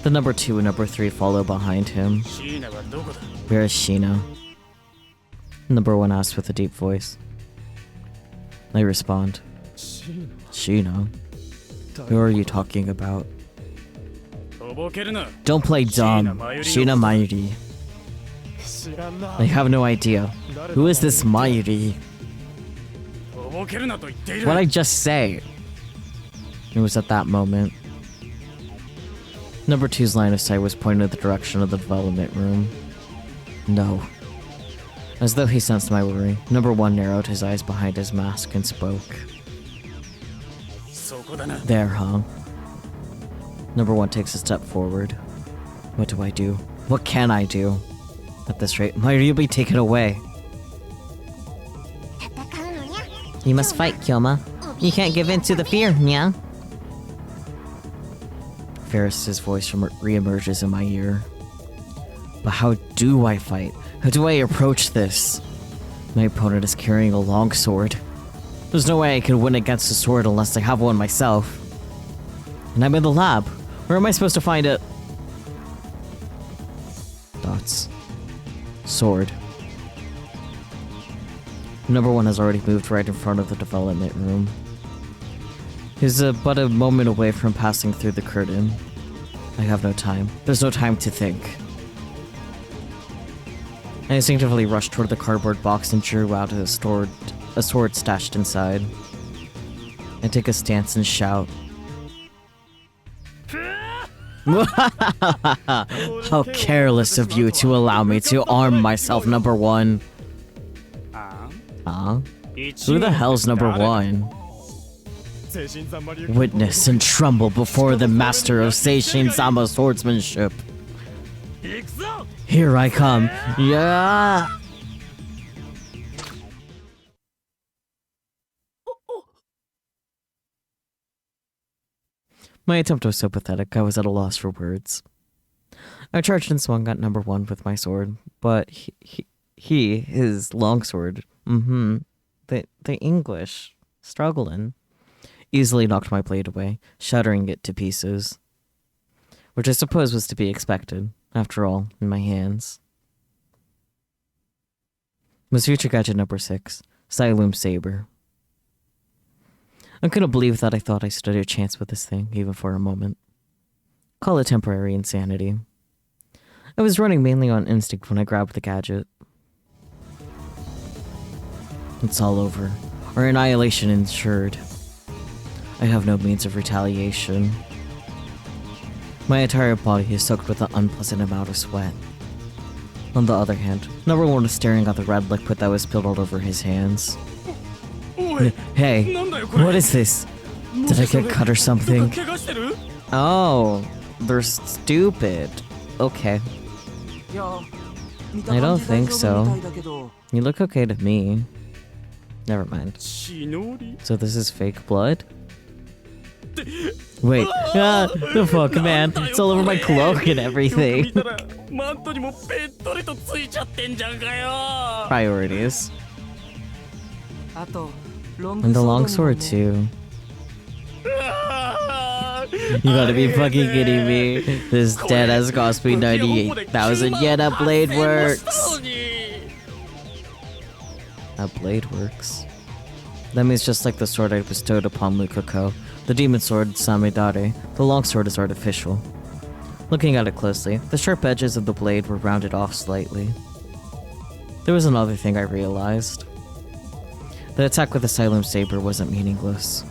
[SPEAKER 1] The number 2 and number 3 follow behind him. Where is Sheena? Number 1 asks with a deep voice. I respond. Sheena? Who are you talking about? Don't play dumb. Sheena Mayuri. I have no idea. Who is this Mayuri? What'd I just say? It was at that moment. Number 2's line of sight was pointed in the direction of the development room. No. As though he sensed my worry, number 1 narrowed his eyes behind his mask and spoke. There, huh? Number 1 takes a step forward. What do I do? What can I do? At this rate, Mayuri will be taken away. You must fight, Kyoma. You can't give in to the fear, nya. Ferris's voice re-emerges in my ear. But how do I fight? How do I approach this? My opponent is carrying a long sword. There's no way I can win against a sword unless I have one myself. And I'm in the lab. Where am I supposed to find it? Dots. Sword. Number 1 has already moved right in front of the development room. He's but a moment away from passing through the curtain. I have no time. There's no time to think. I instinctively rushed toward the cardboard box and drew out a sword stashed inside. I take a stance and shout. How careless of you to allow me to arm myself, number 1. Huh? Who the hell's number 1? Witness and tremble before the master of Seishin Sama swordsmanship. Here I come. Yeah! My attempt was so pathetic, I was at a loss for words. I charged and swung at number 1 with my sword, but his longsword, the English, struggling, easily knocked my blade away, shattering it to pieces. Which I suppose was to be expected, after all, in my hands. Was future gadget number 6, Siloom Saber. I couldn't believe that I thought I stood a chance with this thing, even for a moment. Call it temporary insanity. I was running mainly on instinct when I grabbed the gadget. It's all over. Our annihilation ensured. I have no means of retaliation. My entire body is soaked with an unpleasant amount of sweat. On the other hand, number 1 was staring at the red liquid that was spilled all over his hands. Hey, what is this? Did I get cut or something? Oh, they're stupid. Okay. I don't think so. You look okay to me. Never mind. So this is fake blood? Wait, the fuck, man? It's all over my cloak and everything. Priorities. And the longsword too. You gotta be fucking kidding me. This dead has cost me 98,000 yen. That blade works. That blade works. That means just like the sword I bestowed upon Lukako, the demon sword Samidare, the longsword is artificial. Looking at it closely, the sharp edges of the blade were rounded off slightly. There was another thing I realized. The attack with the Siloom Saber wasn't meaningless.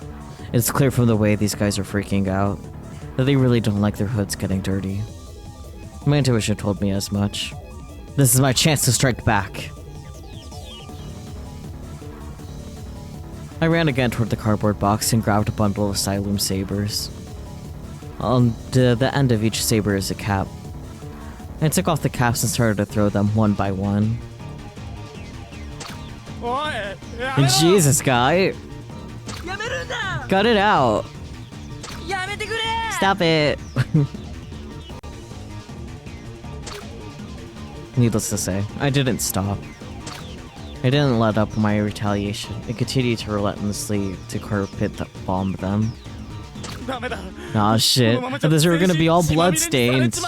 [SPEAKER 1] It's clear from the way these guys are freaking out that they really don't like their hoods getting dirty. My intuition told me as much. This is my chance to strike back. I ran again toward the cardboard box and grabbed a bundle of Siloom Sabers. On the end of each saber is a cap. I took off the caps and started to throw them one by one. Jesus, guy! Cut it out! Stop it! Needless to say, I didn't stop. I didn't let up my retaliation. I continued to relentlessly to carpet bomb them. Aw shit, I thought we were gonna be all bloodstained.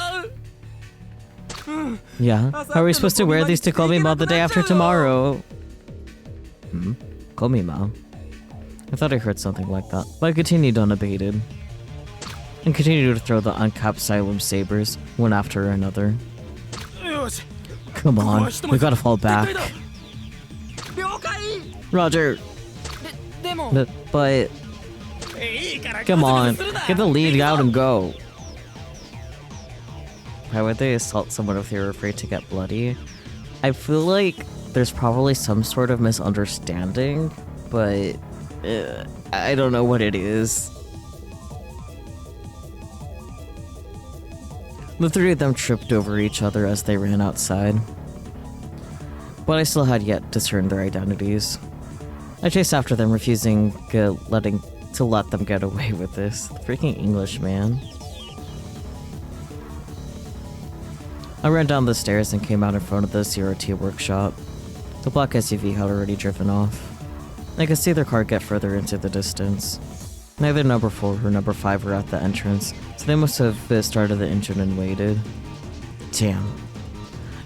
[SPEAKER 1] Yeah, how are we supposed to wear these to Komima the day after tomorrow? Komima? I thought I heard something like that, but I continued unabated. And continued to throw the uncapped Siloom Sabers, one after another. Come on, we gotta fall back. Roger! But... Come on, get the lead out and go. Why would they assault someone if they were afraid to get bloody? I feel like there's probably some sort of misunderstanding, but I don't know what it is. The three of them tripped over each other as they ran outside, but I still had yet to discern their identities. I chased after them, refusing to let them get away with this. The freaking English, man. I ran down the stairs and came out in front of the CRT workshop. The black SUV had already driven off. I could see their car get further into the distance. Neither number 4 or number 5 were at the entrance, so they must have started the engine and waited. Damn.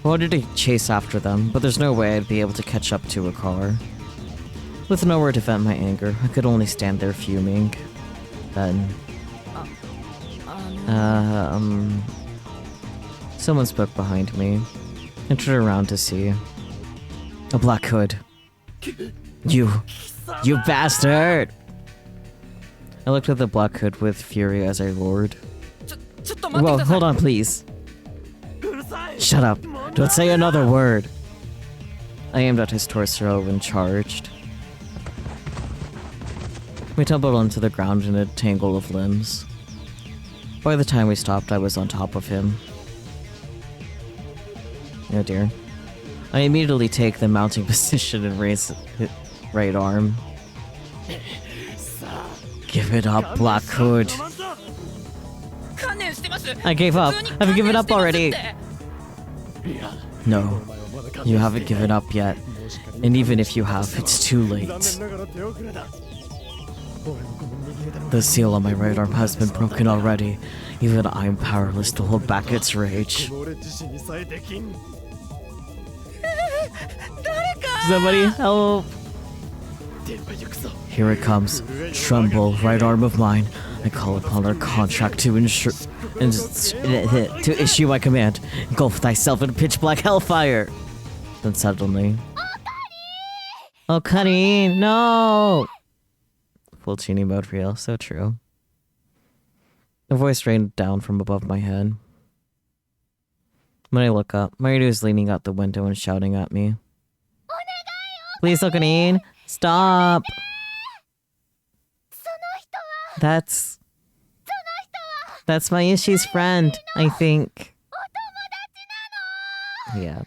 [SPEAKER 1] I wanted to chase after them, but there's no way I'd be able to catch up to a car. With nowhere to vent my anger, I could only stand there fuming. Then... Someone spoke behind me. I turned around to see... a black hood. You bastard! I looked at the black hood with fury as I roared. Whoa, hold on please. Shut up. Don't say another word. I aimed at his torso and charged. We tumbled onto the ground in a tangle of limbs. By the time we stopped, I was on top of him. Oh dear. I immediately take the mounting position and raise his right arm. Give it up, Black Hood. I gave up. I've given up already. No, you haven't given up yet. And even if you have, it's too late. The seal on my right arm has been broken already. Even I'm powerless to hold back its rage. Somebody help! Here it comes. Tremble, right arm of mine. I call upon our contract to to issue my command. Engulf thyself in pitch black hellfire. Then suddenly, Okari, no! Full genie mode real, so true. A voice rained down from above my head. When I look up, Mayuri is leaning out the window and shouting at me. Please, Okarin, stop! That's Mayushi's friend, I think. Yeah.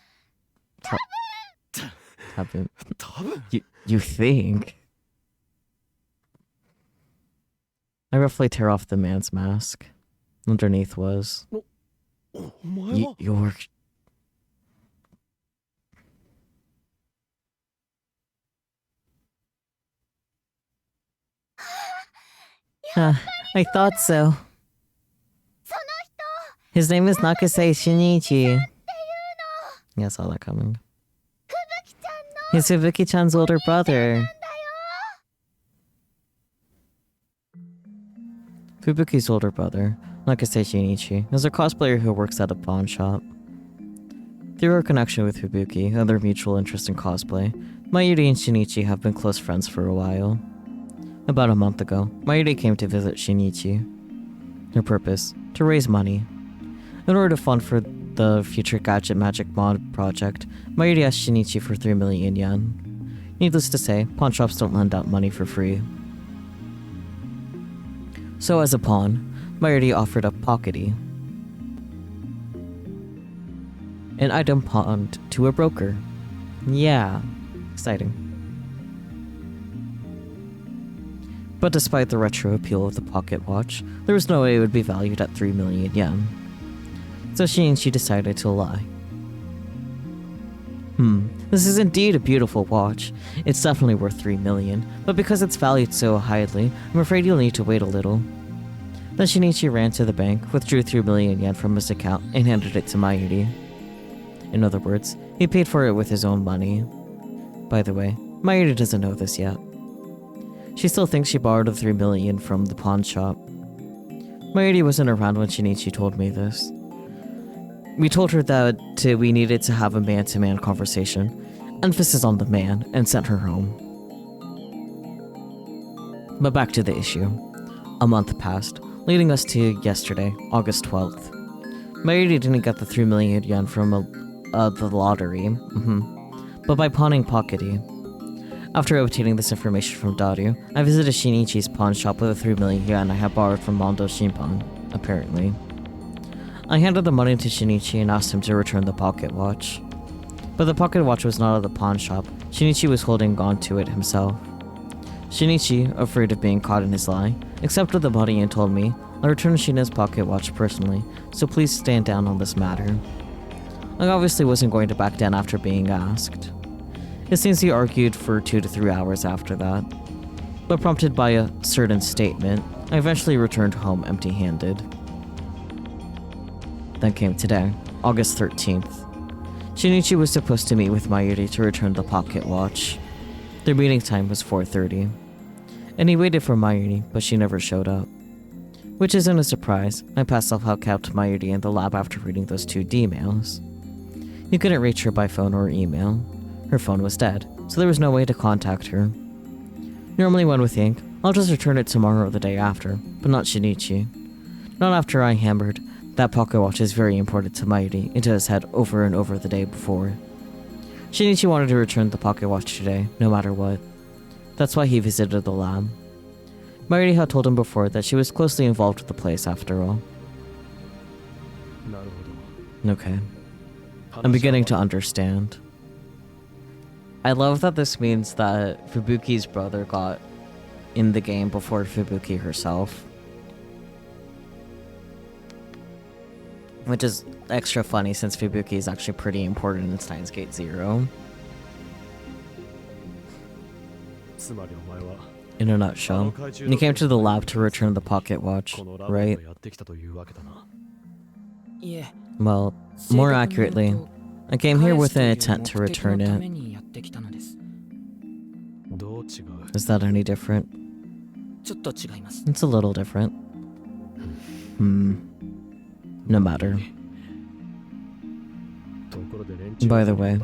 [SPEAKER 1] You think? I roughly tear off the man's mask. Underneath was... You're... I thought so. His name is Nakase Shinichi. Yeah, I saw that coming. He's Fubuki-chan's older brother. Fubuki's older brother, Nakase Shinichi, is a cosplayer who works at a pawn shop. Through her connection with Fubuki and their mutual interest in cosplay, Mayuri and Shinichi have been close friends for a while. About a month ago, Mayuri came to visit Shinichi. Her purpose, to raise money. In order to fund for the future Gadget Magic Mod project, Mayuri asked Shinichi for 3 million yen. Needless to say, pawn shops don't lend out money for free. So as a pawn, Mayuri offered up Pockety, an item pawned to a broker. Yeah, exciting. But despite the retro appeal of the pocket watch, there was no way it would be valued at 3 million yen. So Shinichi decided to lie. This is indeed a beautiful watch. It's definitely worth 3 million, but because it's valued so highly, I'm afraid you'll need to wait a little. Then Shinichi ran to the bank, withdrew 3 million yen from his account, and handed it to Mayuri. In other words, he paid for it with his own money. By the way, Mayuri doesn't know this yet. She still thinks she borrowed the 3 million from the pawn shop. Mayuri wasn't around when Shinichi told me this. We told her that we needed to have a man-to-man conversation, emphasis on the man, and sent her home. But back to the issue. A month passed, leading us to yesterday, August 12th. Mayuri didn't get the 3 million yen from the lottery, but by pawning Pockety. After obtaining this information from Daru, I visited Shinichi's pawn shop with the 3 million yen I had borrowed from Mondo Shinpan, apparently. I handed the money to Shinichi and asked him to return the pocket watch. But the pocket watch was not at the pawn shop. Shinichi was holding on to it himself. Shinichi, afraid of being caught in his lie, accepted the money and told me, I'll return Shina's pocket watch personally, so please stand down on this matter. I obviously wasn't going to back down after being asked. It seems he argued for 2 to 3 hours after that. But prompted by a certain statement, I eventually returned home empty-handed. Then came today, August 13th. Shinichi was supposed to meet with Mayuri to return the pocket watch. Their meeting time was 4:30. And he waited for Mayuri, but she never showed up. Which isn't a surprise. I passed off how kept Mayuri in the lab after reading those 2 D-mails. You couldn't reach her by phone or email. Her phone was dead, so there was no way to contact her. Normally one would think, I'll just return it tomorrow or the day after, but not Shinichi. Not after I hammered that pocket watch is very important to Mayuri into his head over and over the day before. Shinichi wanted to return the pocket watch today, no matter what. That's why he visited the lab. Mayuri had told him before that she was closely involved with the place after all. Okay. I'm beginning to understand. I love that this means that Fubuki's brother got in the game before Fubuki herself. Which is extra funny since Fubuki is actually pretty important in Steins Gate 0. In a nutshell, you came to the lab to return the pocket watch, right? Well, more accurately, I came here with an intent to return it. Is that any different? It's a little different. No matter. By the way,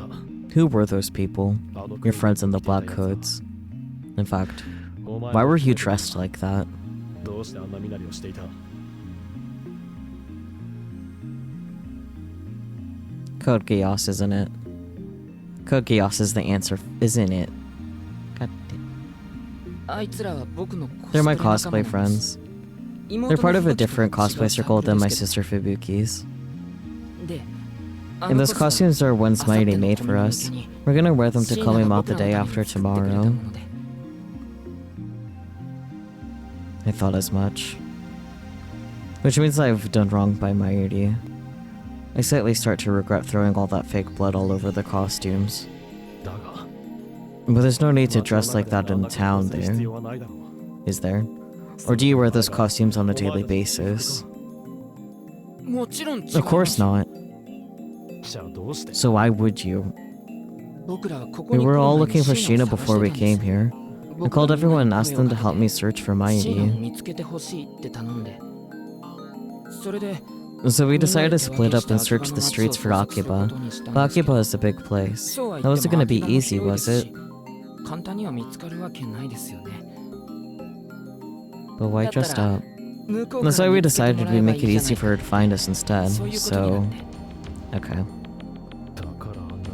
[SPEAKER 1] who were those people? Your friends in the black hoods. In fact, why were you dressed like that? Code Geass, isn't it? Code Geass is the answer, isn't it? God damn. They're my cosplay friends. They're part of a different cosplay circle than my sister Fubuki's. And those costumes are ones Mighty made for us. We're gonna wear them to Komima the day after tomorrow. I thought as much. Which means I've done wrong by Mayuri. I slightly start to regret throwing all that fake blood all over the costumes. But there's no need to dress like that in town there. Is there? Or do you wear those costumes on a daily basis? Of course not. So why would you? We were all looking for Sheena before we came here. I called everyone and asked them to help me search for Mayuri. So we decided to split up and search the streets for Akiba. But Akiba is a big place. That wasn't gonna be easy, was it? But why dressed up? That's why we decided we'd make it easy for her to find us instead, so... Okay.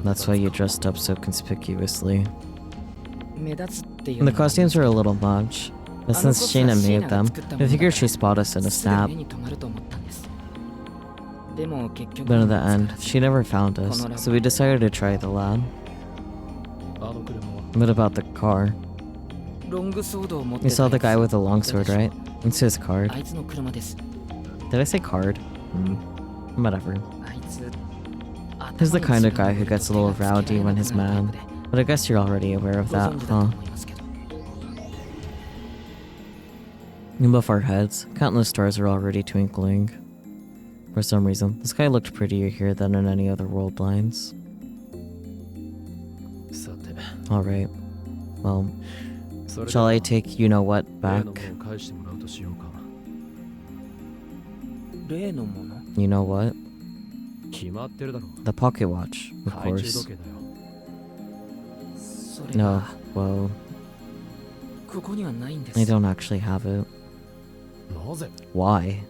[SPEAKER 1] That's why you dressed up so conspicuously. The costumes are a little much, but since Sheena made them, I figured she'd spot us in a snap. But in the end, she never found us, so we decided to try the lab. What about the car? You saw the guy with the longsword, right? It's his card. Did I say card? Whatever. He's the kind of guy who gets a little rowdy when he's mad. But I guess you're already aware of that, huh? Above our heads, countless stars are already twinkling. For some reason, the sky looked prettier here than in any other world lines. Alright. Well, shall I take you-know-what back? You know what? The pocket watch, of course. No, well... I don't actually have it. Why?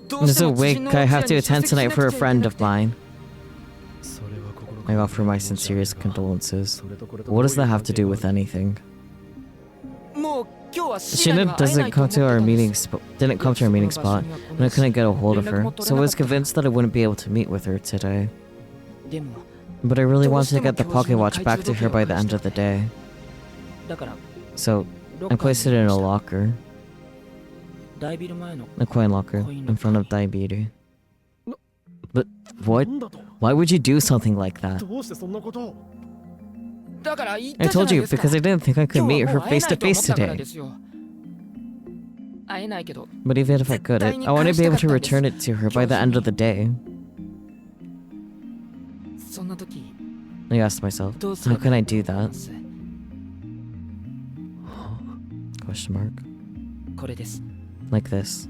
[SPEAKER 1] There's a wake I have to attend tonight for a friend of mine. I offer my sincerest condolences. What does that have to do with anything? Sheena didn't come to our meeting spot, and I couldn't get a hold of her, so I was convinced that I wouldn't be able to meet with her today. But I really wanted to get the pocket watch back to her by the end of the day. So, I placed it in a locker. A coin locker, in front of Daibiru. But what?
[SPEAKER 4] なんだと
[SPEAKER 1] Why would you do something like that?
[SPEAKER 4] どうしてそんなことを
[SPEAKER 6] だから言っ
[SPEAKER 1] I
[SPEAKER 6] たじゃ
[SPEAKER 1] told
[SPEAKER 6] ない
[SPEAKER 1] you
[SPEAKER 6] ですか
[SPEAKER 1] because I didn't think I could
[SPEAKER 6] 今
[SPEAKER 1] meet
[SPEAKER 6] 日はも
[SPEAKER 1] her
[SPEAKER 6] う会え
[SPEAKER 1] face
[SPEAKER 6] な
[SPEAKER 1] to
[SPEAKER 6] いと思
[SPEAKER 1] face
[SPEAKER 6] ったから
[SPEAKER 1] today.
[SPEAKER 6] ですよ会えないけど
[SPEAKER 1] But even if I could, I want to be able to return it to her by the end of the day.
[SPEAKER 6] そんな時
[SPEAKER 1] I asked myself,
[SPEAKER 6] どうす
[SPEAKER 1] how
[SPEAKER 6] れば
[SPEAKER 1] can
[SPEAKER 6] い
[SPEAKER 1] I
[SPEAKER 6] いと
[SPEAKER 1] do
[SPEAKER 6] 思いま
[SPEAKER 1] that?
[SPEAKER 6] す
[SPEAKER 1] Question mark.
[SPEAKER 6] これです
[SPEAKER 1] Like this.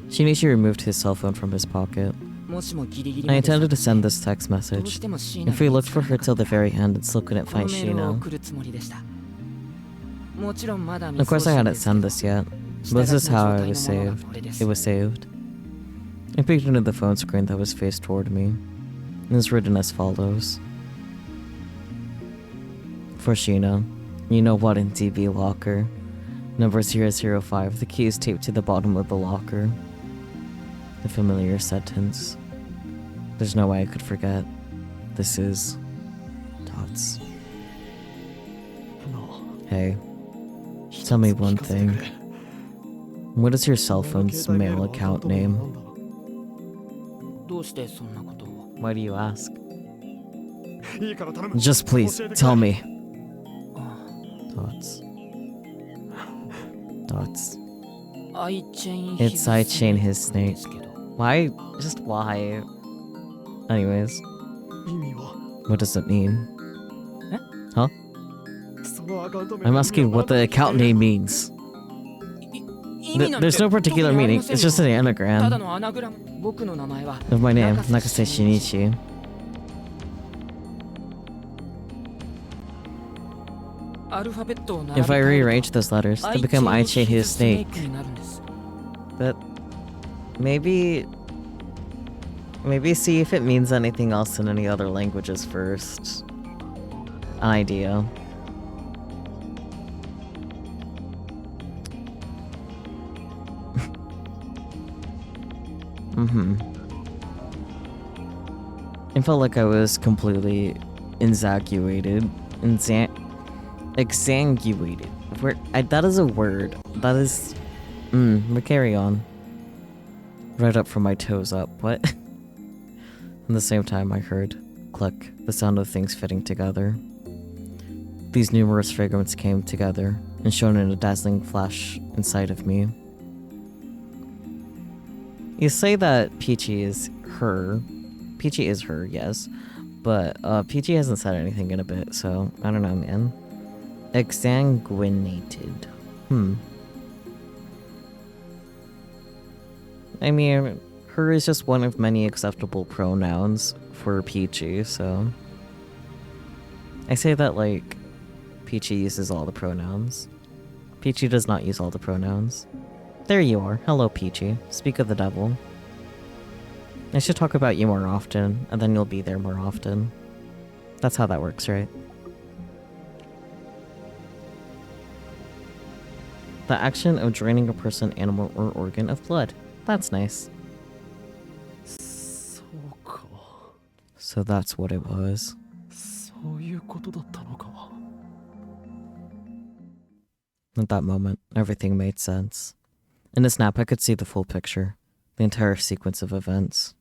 [SPEAKER 1] Shinichi removed his cell phone from his pocket.
[SPEAKER 6] もしもギリギリ
[SPEAKER 1] I
[SPEAKER 6] まで
[SPEAKER 1] intended to
[SPEAKER 6] 探
[SPEAKER 1] send
[SPEAKER 6] し
[SPEAKER 1] this text
[SPEAKER 6] どう
[SPEAKER 1] message.
[SPEAKER 6] しても椎名
[SPEAKER 1] If we
[SPEAKER 6] が
[SPEAKER 1] looked for her till the very end and still couldn't
[SPEAKER 6] この
[SPEAKER 1] find
[SPEAKER 6] メールを
[SPEAKER 1] Shino.
[SPEAKER 6] 送るつもりでしたもちろんまだ
[SPEAKER 1] Of course, I hadn't sent this yet. But this is how it was
[SPEAKER 6] 下書きの状態のもの
[SPEAKER 1] saved.
[SPEAKER 6] がこれで
[SPEAKER 1] It
[SPEAKER 6] す
[SPEAKER 1] was saved. I peeked into the phone screen that was faced toward me. It was written as follows. For Shino, you know what in DB locker. Number 005, the key is taped to the bottom of the locker. The familiar sentence. There's no way I could forget. This is... Dots.
[SPEAKER 4] なあ
[SPEAKER 1] Hey, tell me one thing. What is your cell phone's mail account name?
[SPEAKER 6] どうしてそんなことを
[SPEAKER 1] Why do you ask?
[SPEAKER 4] いいから頼む
[SPEAKER 1] Just please, tell me.
[SPEAKER 6] あ
[SPEAKER 1] Dots. Dots.
[SPEAKER 6] アイチェイン
[SPEAKER 1] It's I chain his
[SPEAKER 6] で
[SPEAKER 1] snake.
[SPEAKER 6] すけど
[SPEAKER 1] Why? Just why? Anyways,
[SPEAKER 4] 意味は
[SPEAKER 1] what does it mean?
[SPEAKER 4] そのアカウント名
[SPEAKER 1] I'm asking what the account name means.
[SPEAKER 6] 意味なんて
[SPEAKER 1] There's no particular
[SPEAKER 6] 特にあり
[SPEAKER 1] meaning.
[SPEAKER 6] ません
[SPEAKER 1] It's
[SPEAKER 6] よ
[SPEAKER 1] just an
[SPEAKER 6] ただ
[SPEAKER 1] anagram
[SPEAKER 6] のアナグラム僕の名前は
[SPEAKER 1] of my name,
[SPEAKER 6] Nakase
[SPEAKER 1] Nakase Shinichi.
[SPEAKER 6] アルファベットを並び
[SPEAKER 1] If I
[SPEAKER 6] 替える
[SPEAKER 1] rearrange those letters,
[SPEAKER 6] と
[SPEAKER 1] they become I chain his snake.
[SPEAKER 6] になるんです
[SPEAKER 1] But maybe see if it means anything else in any other languages first. An idea. It felt like I was completely exsanguated. Exsanguated. That is a word. That is... but carry on. Right up from my toes up. What? At the same time, I heard, click, the sound of things fitting together. These numerous fragments came together and shone in a dazzling flash inside of me. You say that Peachy is her. Peachy is her, yes. But Peachy hasn't said anything in a bit, so I don't know, man. Exsanguinated. I mean, her is just one of many acceptable pronouns for Peachy, so... I say that like Peachy uses all the pronouns. Peachy does not use all the pronouns. There you are. Hello, Peachy. Speak of the devil. I should talk about you more often, and then you'll be there more often. That's how that works, right? The action of draining a person, animal, or organ of blood. That's nice.
[SPEAKER 4] そうか
[SPEAKER 1] So that's what it was.
[SPEAKER 4] そういうことだったのか
[SPEAKER 1] At that moment, everything made sense. In a snap, I could see the full picture, the entire sequence of events.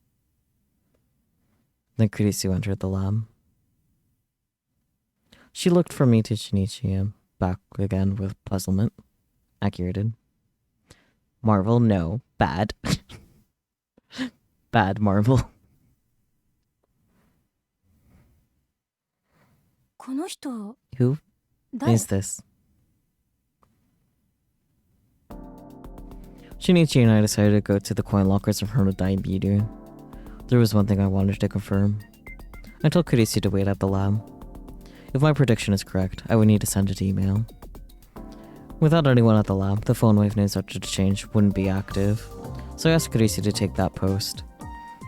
[SPEAKER 1] Then Kurisu entered the lab. She looked from me to Shinichi and back again with puzzlement. Accurated. Marvel, no. Bad. Bad Marvel.
[SPEAKER 3] この人
[SPEAKER 1] Who
[SPEAKER 3] 誰
[SPEAKER 1] is this? Shinichi and I decided to go to the coin lockers in front of Daibiru. There was one thing I wanted to confirm. I told Kurisu to wait at the lab. If my prediction is correct, I would need to send an email. Without anyone at the lab, the phone wave names after the change wouldn't be active, so I asked Kurisu to take that post.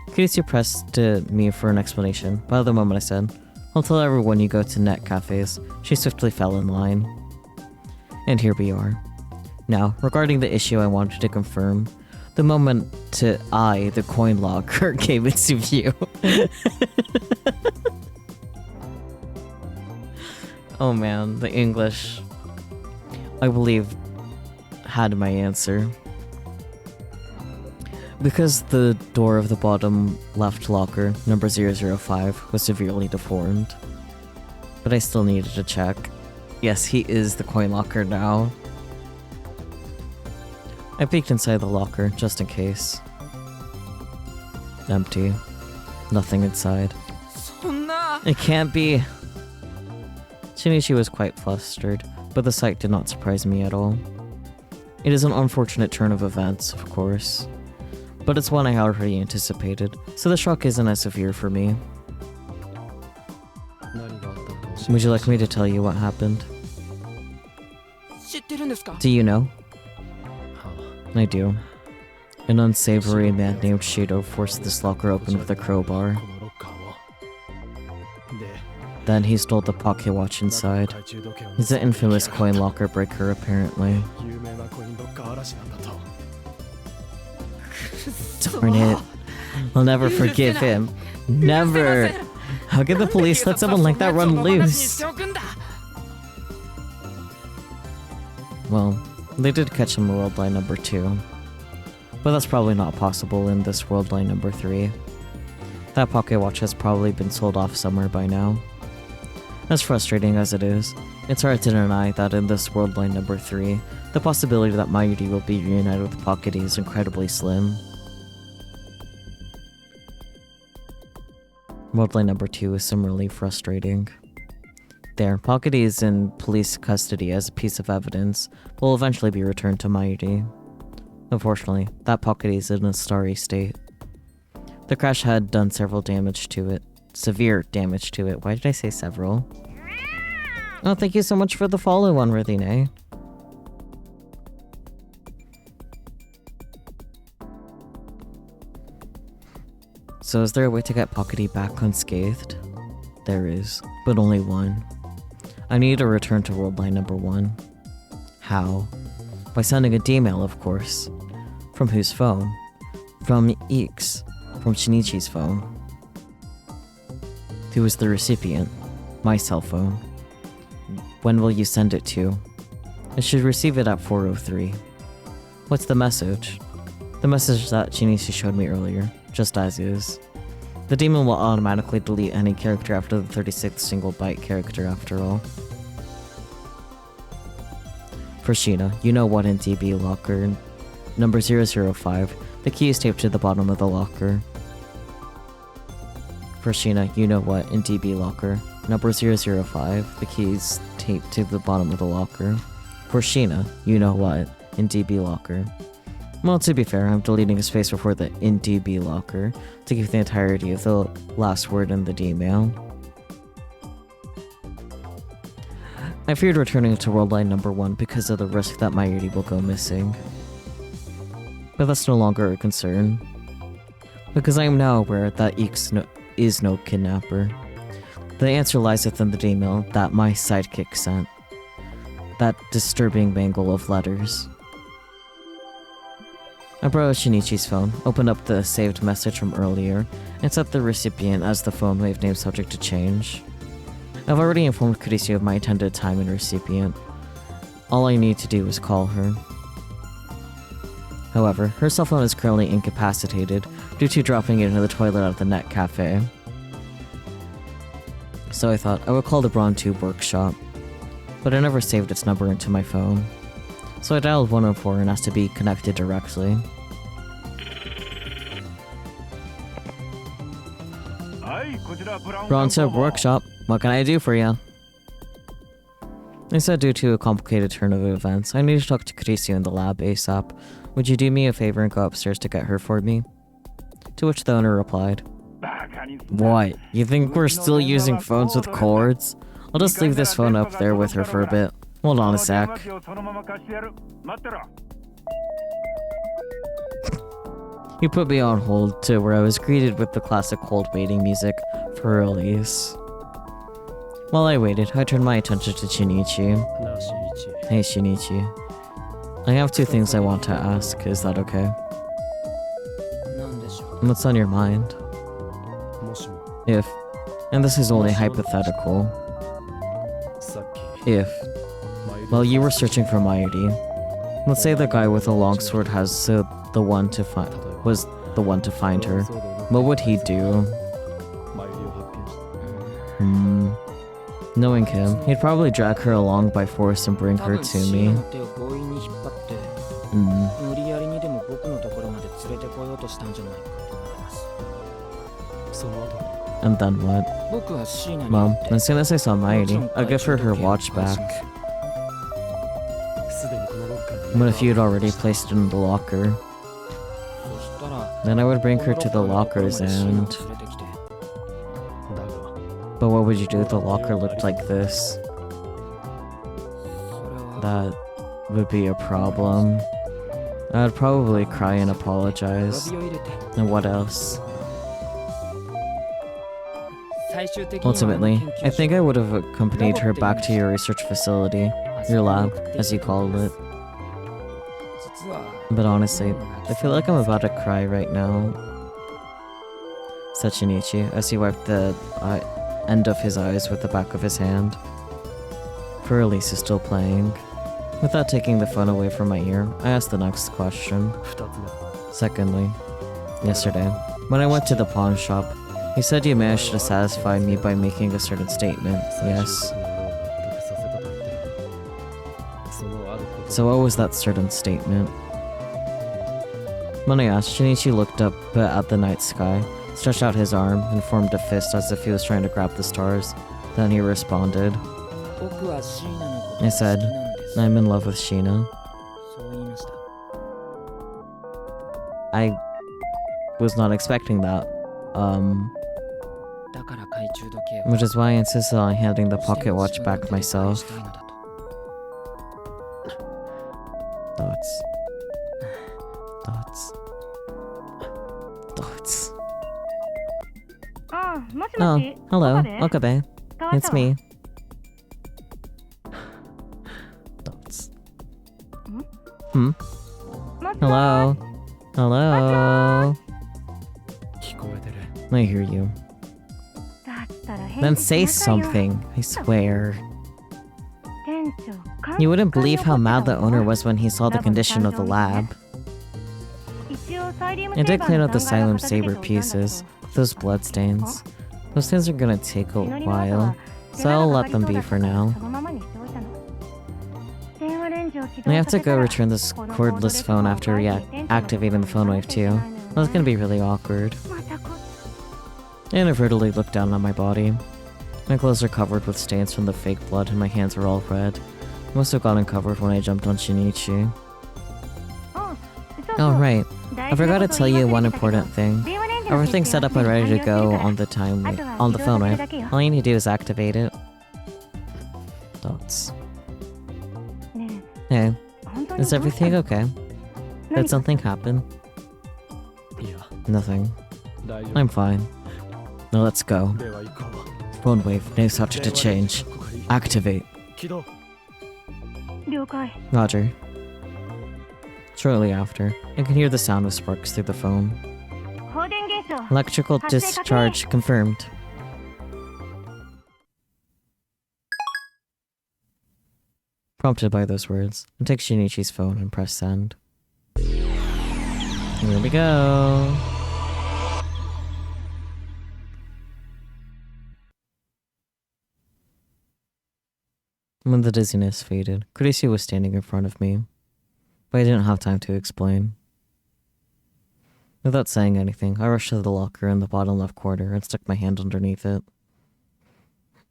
[SPEAKER 1] Kurisu pressed to me for an explanation, but at the moment I said, I'll tell everyone you go to net cafes, she swiftly fell in line. And here we are. Now, regarding the issue I wanted to confirm, the moment the coin locker, came into view. Oh man, the English, I believe, had my answer. Because the door of the bottom left locker, number 005, was severely deformed. But I still needed to check. Yes, he is the coin locker now. I peeked inside the locker, just in case. Empty. Nothing inside.
[SPEAKER 6] そんな
[SPEAKER 1] It can't be! Shinichi was quite flustered, but the sight did not surprise me at all. It is an unfortunate turn of events, of course. But it's one I already anticipated, so the shock isn't as severe for me.
[SPEAKER 4] 何があったのか教えて
[SPEAKER 1] Would you like me to tell you what happened?
[SPEAKER 6] 知ってるんですか
[SPEAKER 1] Do you know?
[SPEAKER 4] は
[SPEAKER 1] I do. An unsavory man named Shido forced this locker open with a crowbar.
[SPEAKER 4] このロッカーをで
[SPEAKER 1] Then he stole the pocket watch inside.
[SPEAKER 4] 懐中時計を
[SPEAKER 1] He's an infamous coin locker breaker, apparently.
[SPEAKER 4] 有名なコインロッカー嵐なんだと
[SPEAKER 1] Darn it. I'll never forgive him. Never! How can the police let someone like that run loose? Well, they did catch him in worldline number 2. But that's probably not possible in this worldline number 3. That pocket watch has probably been sold off somewhere by now. As frustrating as it is, it's hard to deny that in this worldline number 3, the possibility that Mayuri will be reunited with Pockety is incredibly slim. Worldline number 2 is similarly frustrating. There, Pockety is in police custody as a piece of evidence, but will eventually be returned to Mayuri. Unfortunately, that Pockety is in a starry state. The crash had done several damage to it. Severe damage to it. Why did I say several? Oh, thank you so much for the follow, Unworthy. So is there a way to get Pockety back unscathed? There is, but only one. I need to return to worldline number 1. How? By sending a D-mail, of course. From whose phone? From Ik's. From Shinichi's phone. Who is the recipient? My cell phone. When will you send it to? I should receive it at 4:03. What's the message? The message that Shinichi showed me earlier, just as is. The demon will automatically delete any character after the 36th single byte character after all. For Sheena, you know what in DB locker. Number 005, the key is taped to the bottom of the locker. For Sheena, you know what in DB locker. Number 005, the key is taped to the bottom of the locker. For Sheena, you know what in DB locker. Well, to be fair, I'm deleting a space before the in DB locker to keep the entirety of the last word in the D-mail. I feared returning to worldline number 1 because of the risk that Mayuri will go missing. But that's no longer a concern. Because I am now aware that Ik's is no kidnapper. The answer lies within the D-mail that my sidekick sent. That disturbing mangle of letters. I borrowed Shinichi's phone, opened up the saved message from earlier, and set the recipient as the phone wave name subject to change. I've already informed Kurisu of my intended time and recipient. All I need to do is call her. However, her cell phone is currently incapacitated due to dropping it into the toilet at the net cafe. So I thought I would call the Braun Tube workshop, but I never saved its number into my phone. So I dialed 104 and asked to be connected directly. Braun Tube workshop, what can I do for you? They said due to a complicated turn of events, I need to talk to Kurisu in the lab ASAP. Would you do me a favor and go upstairs to get her for me? To which the owner replied, What? You think we're still using phones with cords? I'll just leave this phone up there with her for a bit. Hold on a sec. He put me on hold to where I was greeted with the classic hold waiting music for release. While I waited, I turned my attention to Shinichi.
[SPEAKER 4] なあ、新一
[SPEAKER 1] Hey Shinichi. I have 2 things I want to ask, is that okay?
[SPEAKER 6] なんでしょう
[SPEAKER 1] What's on your mind?
[SPEAKER 4] もしも
[SPEAKER 1] If, and this is only hypothetical,
[SPEAKER 4] さっき
[SPEAKER 1] if,
[SPEAKER 4] マイル
[SPEAKER 1] while you were searching for Mayuri, let's say the guy with the longsword has the one to find.
[SPEAKER 4] 例えば
[SPEAKER 1] was the one to find her, what would he do? Knowing him, he'd probably drag her along by force and bring her to me.
[SPEAKER 6] 無理やりにでも僕のところまで連れてこようとしたんじゃないかと思います。
[SPEAKER 4] その後
[SPEAKER 1] And then what?
[SPEAKER 6] 僕はシーナに
[SPEAKER 1] Well,
[SPEAKER 6] 会って
[SPEAKER 1] as soon as I saw Mighty, I'd give her her watch back.
[SPEAKER 4] すでにこのロッカーに
[SPEAKER 1] But if you'd already placed it in the locker,
[SPEAKER 6] そしたら
[SPEAKER 1] then I would bring her to the lockers and...
[SPEAKER 6] 連れてきて
[SPEAKER 4] だが
[SPEAKER 1] But what would you do if the locker looked like this?
[SPEAKER 6] それは
[SPEAKER 1] That would be a problem. I'd probably cry and apologize.
[SPEAKER 6] 詫びを入れて
[SPEAKER 1] And what else?
[SPEAKER 6] 最終的には
[SPEAKER 1] Ultimately,
[SPEAKER 6] 研究所
[SPEAKER 1] I think I would have accompanied her back to your research facility, your lab, as you called it.
[SPEAKER 6] 実は
[SPEAKER 1] But honestly, I feel like I'm about to cry right now. Said Shinichi as he wiped the end of his eyes with the back of his hand. For Elise is still playing. Without taking the phone away from my ear, I asked the next question.
[SPEAKER 4] 2つ目
[SPEAKER 1] Secondly, yesterday, when I went to the pawn shop, he said you managed to satisfy me by making a certain statement, yes.
[SPEAKER 4] そのあること
[SPEAKER 1] So what was that certain statement? When I asked, Shinichi looked up at the night sky, stretched out his arm, and formed a fist as if he was trying to grab the stars. Then he responded,
[SPEAKER 6] 僕はシーナのこと
[SPEAKER 1] I
[SPEAKER 6] が好き
[SPEAKER 1] said,
[SPEAKER 6] なんです
[SPEAKER 1] I'm in love with Sheena.
[SPEAKER 6] そう言いました
[SPEAKER 1] I was not expecting that.
[SPEAKER 6] だから懐中時計を
[SPEAKER 1] Which is why I insisted on handing the pocket watch back
[SPEAKER 6] 自分の手で返
[SPEAKER 1] myself.
[SPEAKER 6] したいのだと
[SPEAKER 1] Thoughts. Thoughts. Thoughts. Oh, hello, Okabe. It's me. Thoughts. Hmm? Hello? Hello?
[SPEAKER 4] 聞こえてる
[SPEAKER 1] I hear you. Then say something, I swear. You wouldn't believe how mad the owner was when he saw the condition of the lab. I did clean up the Silent Saber pieces, those bloodstains. Those things are gonna take a while, so I'll let them be for now. I have to go return this cordless phone after activating the phone wave too. That's gonna be really awkward. I inadvertently looked down on my body. My clothes are covered with stains from the fake blood and my hands are all red. I must have gotten covered when I jumped on Shinichi. Oh right, I forgot to tell you one important thing. Everything's set up and ready to go on the phone wave. All you need to do is activate it. Thoughts. Hey, is everything okay? Did something happen?
[SPEAKER 4] いや
[SPEAKER 1] Nothing.
[SPEAKER 4] 大丈夫
[SPEAKER 1] I'm fine. Now let's go.
[SPEAKER 4] では行こう
[SPEAKER 1] Phone wave knows how to change. Activate.
[SPEAKER 4] 起動
[SPEAKER 1] Roger. Shortly after, I can hear the sound of sparks through the phone. Electrical discharge confirmed. Prompted by those words, I take Shinichi's phone and press send. Here we go. When the dizziness faded, Kurisi was standing in front of me, but I didn't have time to explain. Without saying anything, I rushed to the locker in the bottom left corner and stuck my hand underneath it.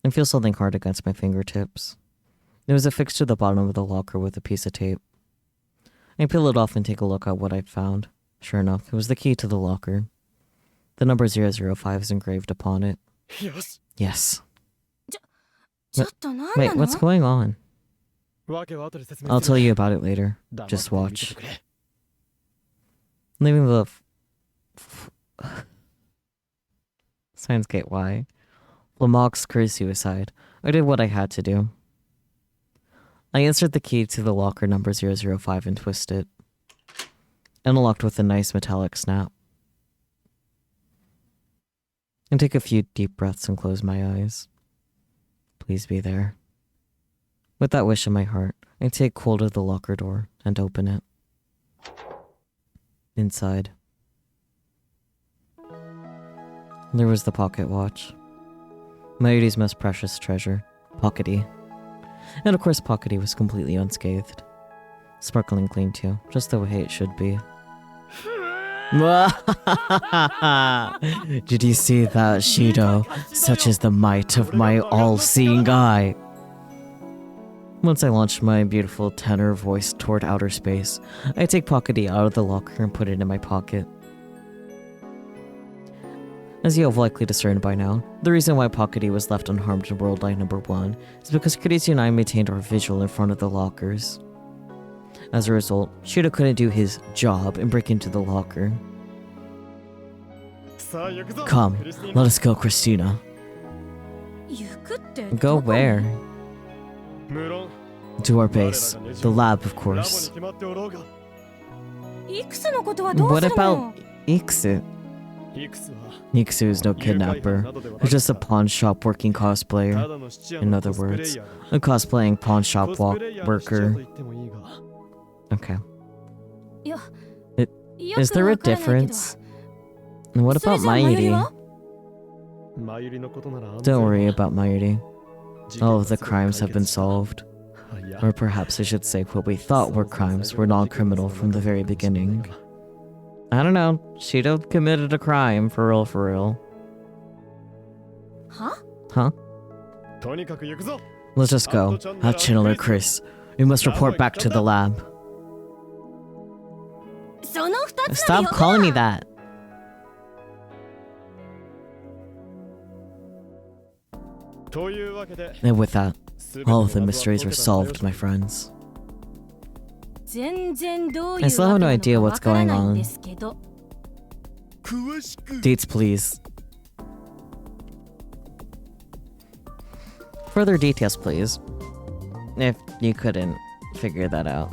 [SPEAKER 1] I feel something hard against my fingertips. It was affixed to the bottom of the locker with a piece of tape. I peel it off and take a look at what I'd found. Sure enough, it was the key to the locker. The number 005 is engraved upon it.
[SPEAKER 4] よし
[SPEAKER 1] Yes.
[SPEAKER 3] ちょっとなんなの
[SPEAKER 1] Wait, what's going on?
[SPEAKER 4] わけは後で説明
[SPEAKER 1] I'll
[SPEAKER 4] する
[SPEAKER 1] tell you about it later.
[SPEAKER 4] 黙って
[SPEAKER 1] Just
[SPEAKER 4] 見て
[SPEAKER 1] watch.
[SPEAKER 4] てくれ
[SPEAKER 1] Leaving the Signs get why. Lamox Kurisi aside, I did what I had to do. I inserted the key to the locker number 005 and twisted it. Unlocked with a nice metallic snap. I take a few deep breaths and close my eyes. Please be there. With that wish in my heart, I take hold of the locker door and open it. Inside, There was the pocket watch. Mayuri's most precious treasure, Pockety. And of course Pockety was completely unscathed. Sparkling clean too, just the way it should be. Did you see that, Shido? Such is the might of my all-seeing eye. Once I launched my beautiful tenor voice toward outer space, I take Pockety out of the locker and put it in my pocket. As you have likely discerned by now, the reason why Pockety was left unharmed in worldline number 1 is because Kurisu and I maintained our vigil in front of the lockers. As a result, Shido couldn't do his job and break into the locker. Come, let us go, Christina.
[SPEAKER 3] 行くって
[SPEAKER 1] Go
[SPEAKER 3] どこに
[SPEAKER 1] where?
[SPEAKER 5] 無論
[SPEAKER 1] To our base. The lab, of course.
[SPEAKER 5] 決まっておろうが
[SPEAKER 3] イクスのことはどう
[SPEAKER 1] What
[SPEAKER 3] するの
[SPEAKER 1] about Iksu?
[SPEAKER 5] いくつは
[SPEAKER 1] Iksu is no kidnapper. He's just a pawn shop working cosplayer.
[SPEAKER 5] ただの質屋
[SPEAKER 1] In
[SPEAKER 5] の
[SPEAKER 1] other
[SPEAKER 5] コスプレイ
[SPEAKER 1] words,
[SPEAKER 5] ヤー
[SPEAKER 1] a cosplaying pawn shop
[SPEAKER 5] コスプレイヤーの質屋
[SPEAKER 1] worker.
[SPEAKER 5] と言ってもいいが
[SPEAKER 1] Okay.
[SPEAKER 3] いや
[SPEAKER 1] It-
[SPEAKER 3] よく
[SPEAKER 1] Is there a
[SPEAKER 3] わからないけど
[SPEAKER 1] difference? And what
[SPEAKER 3] それ
[SPEAKER 1] about
[SPEAKER 3] じゃあマユリ
[SPEAKER 1] Mayuri?
[SPEAKER 3] は
[SPEAKER 5] マユリのことなら安
[SPEAKER 1] Don't
[SPEAKER 5] 全
[SPEAKER 1] worry about Mayuri.
[SPEAKER 5] 事件
[SPEAKER 1] All
[SPEAKER 5] は
[SPEAKER 1] of the
[SPEAKER 5] すぐ
[SPEAKER 1] crimes
[SPEAKER 5] 解
[SPEAKER 1] have
[SPEAKER 5] 決
[SPEAKER 1] been
[SPEAKER 5] した
[SPEAKER 1] solved.
[SPEAKER 5] いや
[SPEAKER 1] Or perhaps I should say what we thought were crimes were non-criminal from the very beginning. I don't know. Shido committed a crime, for real, for real.
[SPEAKER 3] は
[SPEAKER 1] Huh?
[SPEAKER 5] とにかく行くぞ
[SPEAKER 1] Let's just go. Hachinal or Chris. We must report back to the lab.
[SPEAKER 3] その二つ
[SPEAKER 1] Stop calling me that.
[SPEAKER 5] というわけで
[SPEAKER 1] And with that,
[SPEAKER 5] 全て
[SPEAKER 1] all
[SPEAKER 5] の
[SPEAKER 1] of the
[SPEAKER 5] 謎は
[SPEAKER 1] mysteries
[SPEAKER 5] 解
[SPEAKER 1] were
[SPEAKER 5] けたんだよ
[SPEAKER 1] solved, my friends.
[SPEAKER 3] 全然どういう
[SPEAKER 1] I still have no
[SPEAKER 3] わけ
[SPEAKER 1] idea
[SPEAKER 3] なの
[SPEAKER 1] what's
[SPEAKER 3] かわから
[SPEAKER 1] going
[SPEAKER 3] ないん
[SPEAKER 1] on.
[SPEAKER 3] ですけど
[SPEAKER 5] 詳しく
[SPEAKER 1] Dates, please. Further details, please. If you couldn't figure that out.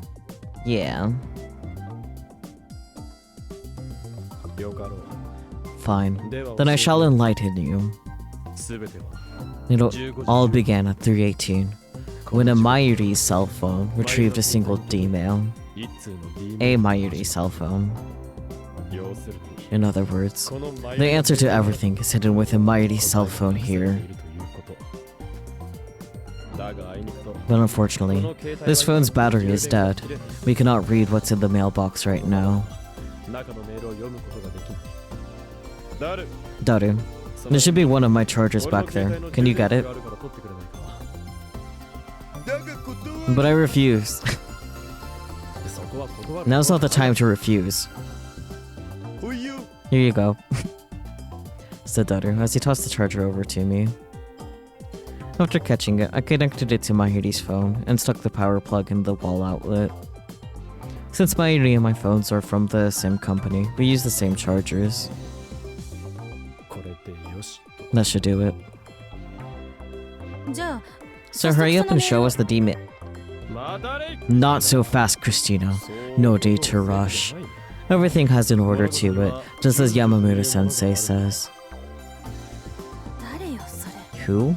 [SPEAKER 1] Yeah.
[SPEAKER 5] よかろう
[SPEAKER 1] Fine.
[SPEAKER 5] では
[SPEAKER 1] Then I shall enlighten you.
[SPEAKER 5] 全ては
[SPEAKER 1] It all began at 318, when a Mayuri cell phone retrieved a single D-mail.
[SPEAKER 5] 一通の D
[SPEAKER 1] A Mayuri cell phone.
[SPEAKER 5] 要するに
[SPEAKER 1] In other words,
[SPEAKER 5] この
[SPEAKER 1] the answer to everything is hidden with a Mayuri cell phone here.
[SPEAKER 5] だがあいにくと
[SPEAKER 1] But unfortunately, this phone's battery is dead. We cannot read what's in the mailbox right now.
[SPEAKER 5] 中のメールを読むことができないダル
[SPEAKER 1] Daru, there should be one of my chargers back there. Can you get it? But I refuse. Now's not the time to refuse. Here you go. Said Daru as he tossed the charger over to me. After catching it, I connected it to Mayuri's phone and stuck the power plug in the wall outlet. Since Mayuri and my phones are from the same company, we use the same chargers. That should do it.
[SPEAKER 3] じゃあ
[SPEAKER 1] So hurry up and show us the demon. Not so fast, Christina. No need to rush. Everything has an order to it, just as Yamamoto-sensei says.
[SPEAKER 3] 誰よそれ
[SPEAKER 1] Who?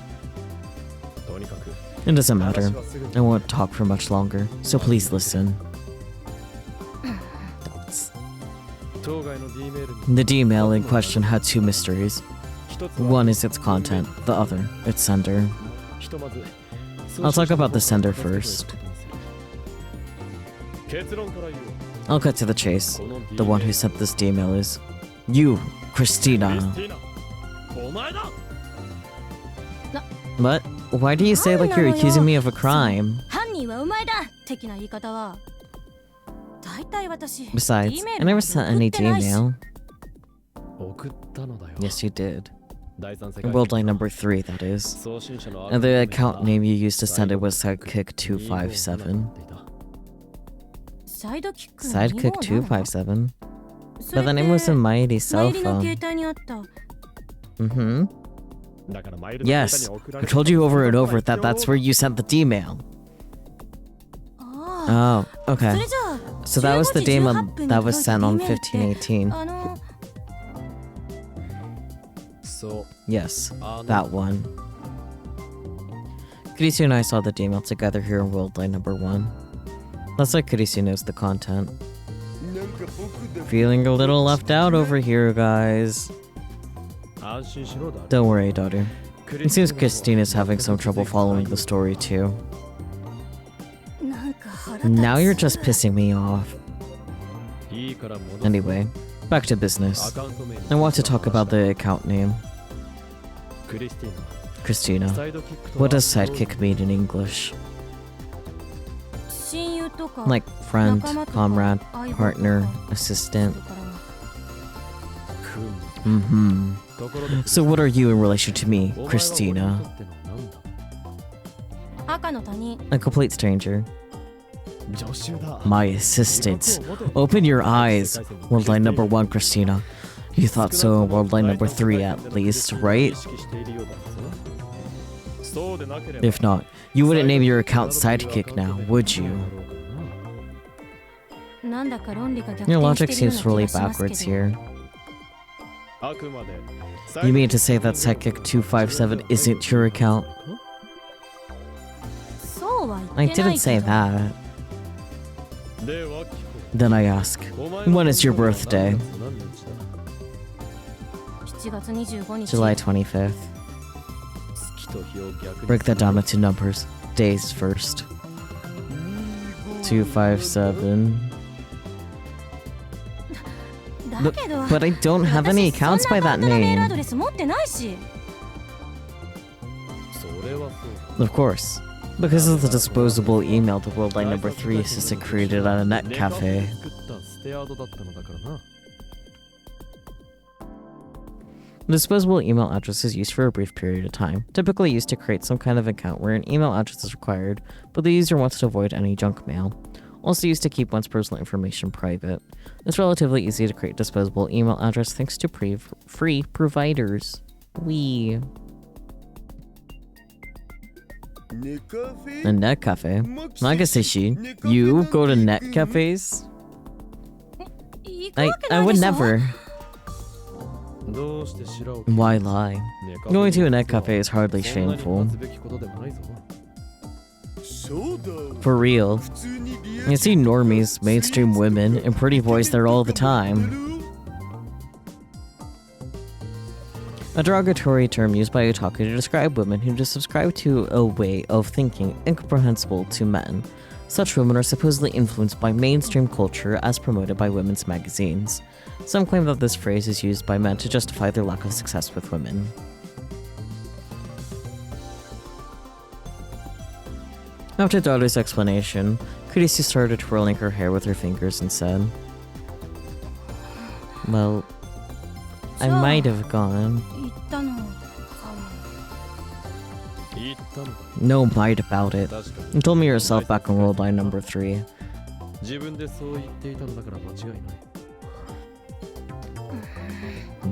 [SPEAKER 1] It doesn't matter. I won't talk for much longer, so please listen. The D-mail in question had two mysteries. One is its content, the other, its sender. I'll talk about the sender first. I'll cut to the chase. The one who sent this D-mail is you, Christina. What? Why do you say like you're accusing me of a crime?
[SPEAKER 3] 犯人はお前だ的な言い方は大体私
[SPEAKER 1] Besides,
[SPEAKER 3] D メー
[SPEAKER 1] I
[SPEAKER 3] ル
[SPEAKER 1] never
[SPEAKER 3] なんて
[SPEAKER 1] sent
[SPEAKER 3] 送
[SPEAKER 1] any
[SPEAKER 3] ってないし
[SPEAKER 1] D-mail.
[SPEAKER 5] 送ったのだよ
[SPEAKER 1] Yes, you did.
[SPEAKER 5] 第三世界
[SPEAKER 1] Worldline number 3, that is.
[SPEAKER 5] 送信者の
[SPEAKER 1] And the account name you used to send it was Sidekick257.
[SPEAKER 3] サイドキックの
[SPEAKER 1] Sidekick257?
[SPEAKER 3] それ
[SPEAKER 1] But the
[SPEAKER 3] って
[SPEAKER 1] name was in Mighty's
[SPEAKER 3] マ
[SPEAKER 1] cell
[SPEAKER 3] ユリの
[SPEAKER 1] phone.
[SPEAKER 3] 携帯にあった
[SPEAKER 1] Mm-hmm.
[SPEAKER 5] だからマイルの
[SPEAKER 1] Yes,
[SPEAKER 5] データに送ら
[SPEAKER 1] I
[SPEAKER 5] れた
[SPEAKER 1] told you over and over that that's where you sent the D-mail.
[SPEAKER 3] あ
[SPEAKER 1] Oh,
[SPEAKER 3] あそ
[SPEAKER 1] okay.
[SPEAKER 3] れじゃあ
[SPEAKER 1] So that was the
[SPEAKER 3] 15時
[SPEAKER 1] D-mail
[SPEAKER 3] 18分に
[SPEAKER 1] that was
[SPEAKER 3] 届いた
[SPEAKER 1] sent on
[SPEAKER 3] メールって
[SPEAKER 1] 1518.
[SPEAKER 3] あの
[SPEAKER 5] そう
[SPEAKER 1] Yes,
[SPEAKER 5] あの
[SPEAKER 1] that one. Kurisu and I saw the D-mail together here in Worldline number 1. That's why Kurisu knows the content. Feeling a little left out over here, guys. Don't worry, daughter. It seems Christina's having some trouble following the story too.
[SPEAKER 3] なんか腹立つ
[SPEAKER 1] Now you're just pissing me off. Anyway, back to business. I want to talk about the account name. Christina. What does sidekick mean in English?
[SPEAKER 3] 親友とか
[SPEAKER 1] Like friend,
[SPEAKER 3] 仲間とか
[SPEAKER 1] comrade,
[SPEAKER 3] 相棒とか
[SPEAKER 1] partner, assistant.
[SPEAKER 3] だから
[SPEAKER 1] Mm-hmm. So what are you in relation to me, Christina?
[SPEAKER 3] 赤の他人
[SPEAKER 1] A complete stranger. My assistant. Open your eyes. Worldline number 1, Christina. You thought so in worldline number 3 at least, right? If not, you wouldn't name your account sidekick now, would you?
[SPEAKER 3] なんだか論理が逆
[SPEAKER 1] Your
[SPEAKER 3] 転
[SPEAKER 1] logic
[SPEAKER 3] してるよう
[SPEAKER 1] seems
[SPEAKER 3] な
[SPEAKER 1] really
[SPEAKER 3] 気がします
[SPEAKER 1] backwards
[SPEAKER 3] けど
[SPEAKER 1] here. You mean to say that sidekick 257 isn't your account?
[SPEAKER 3] そうは
[SPEAKER 1] I
[SPEAKER 3] 言ってな
[SPEAKER 1] didn't
[SPEAKER 3] い
[SPEAKER 1] say
[SPEAKER 3] けど
[SPEAKER 1] that. Then I ask, when is your birthday?
[SPEAKER 3] 7月25日
[SPEAKER 1] July 25th. Break that down into numbers. Days first. 257.
[SPEAKER 3] だけど
[SPEAKER 1] But I don't have any
[SPEAKER 3] 私
[SPEAKER 1] accounts
[SPEAKER 3] そ
[SPEAKER 1] by
[SPEAKER 3] んな
[SPEAKER 1] that
[SPEAKER 3] 簡単なメールア
[SPEAKER 1] name.
[SPEAKER 3] ドレス持ってないし
[SPEAKER 1] Of course. Because of the disposable email the worldline number 3 assistant created at a net cafe. The disposable email address is used for a brief period of time, typically used to create some kind of account where an email address is required, but the user wants to avoid any junk mail. Also used to keep one's personal information private. It's relatively easy to create disposable email address thanks to free providers. A net cafe? Nagaseshi, you go to net cafes?
[SPEAKER 3] 行くわけな
[SPEAKER 1] I
[SPEAKER 3] いで
[SPEAKER 1] would
[SPEAKER 3] しょ
[SPEAKER 1] never. Why lie? Going to a net cafe is hardly shameful. For real. You see normies, mainstream women, and pretty boys there all the time. A derogatory term used by otaku to describe women who just subscribe to a way of thinking incomprehensible to men. Such women are supposedly influenced by mainstream culture as promoted by women's magazines. Some claim that this phrase is used by men to justify their lack of success with women. After daughter's explanation, Kurisu started twirling her hair with her fingers and said, Well, I might have gone.
[SPEAKER 3] 行ったのかも
[SPEAKER 1] No might about it. You told me yourself back on worldline number 3.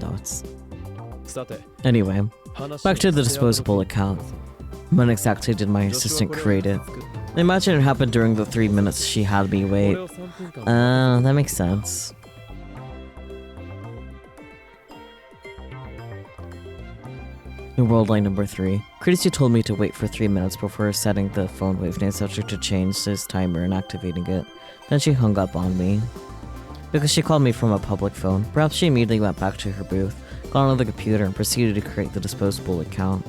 [SPEAKER 1] Notes. Anyway, back to the disposable account. When exactly did my assistant create it? I imagine it happened during the 3 minutes she had me wait. That makes sense. In worldline number 3, Kurisu told me to wait for 3 minutes before setting the phone wavename subject to change his timer and activating it. Then she hung up on me. Because she called me from a public phone, perhaps she immediately went back to her booth, got on the computer, and proceeded to create the disposable account.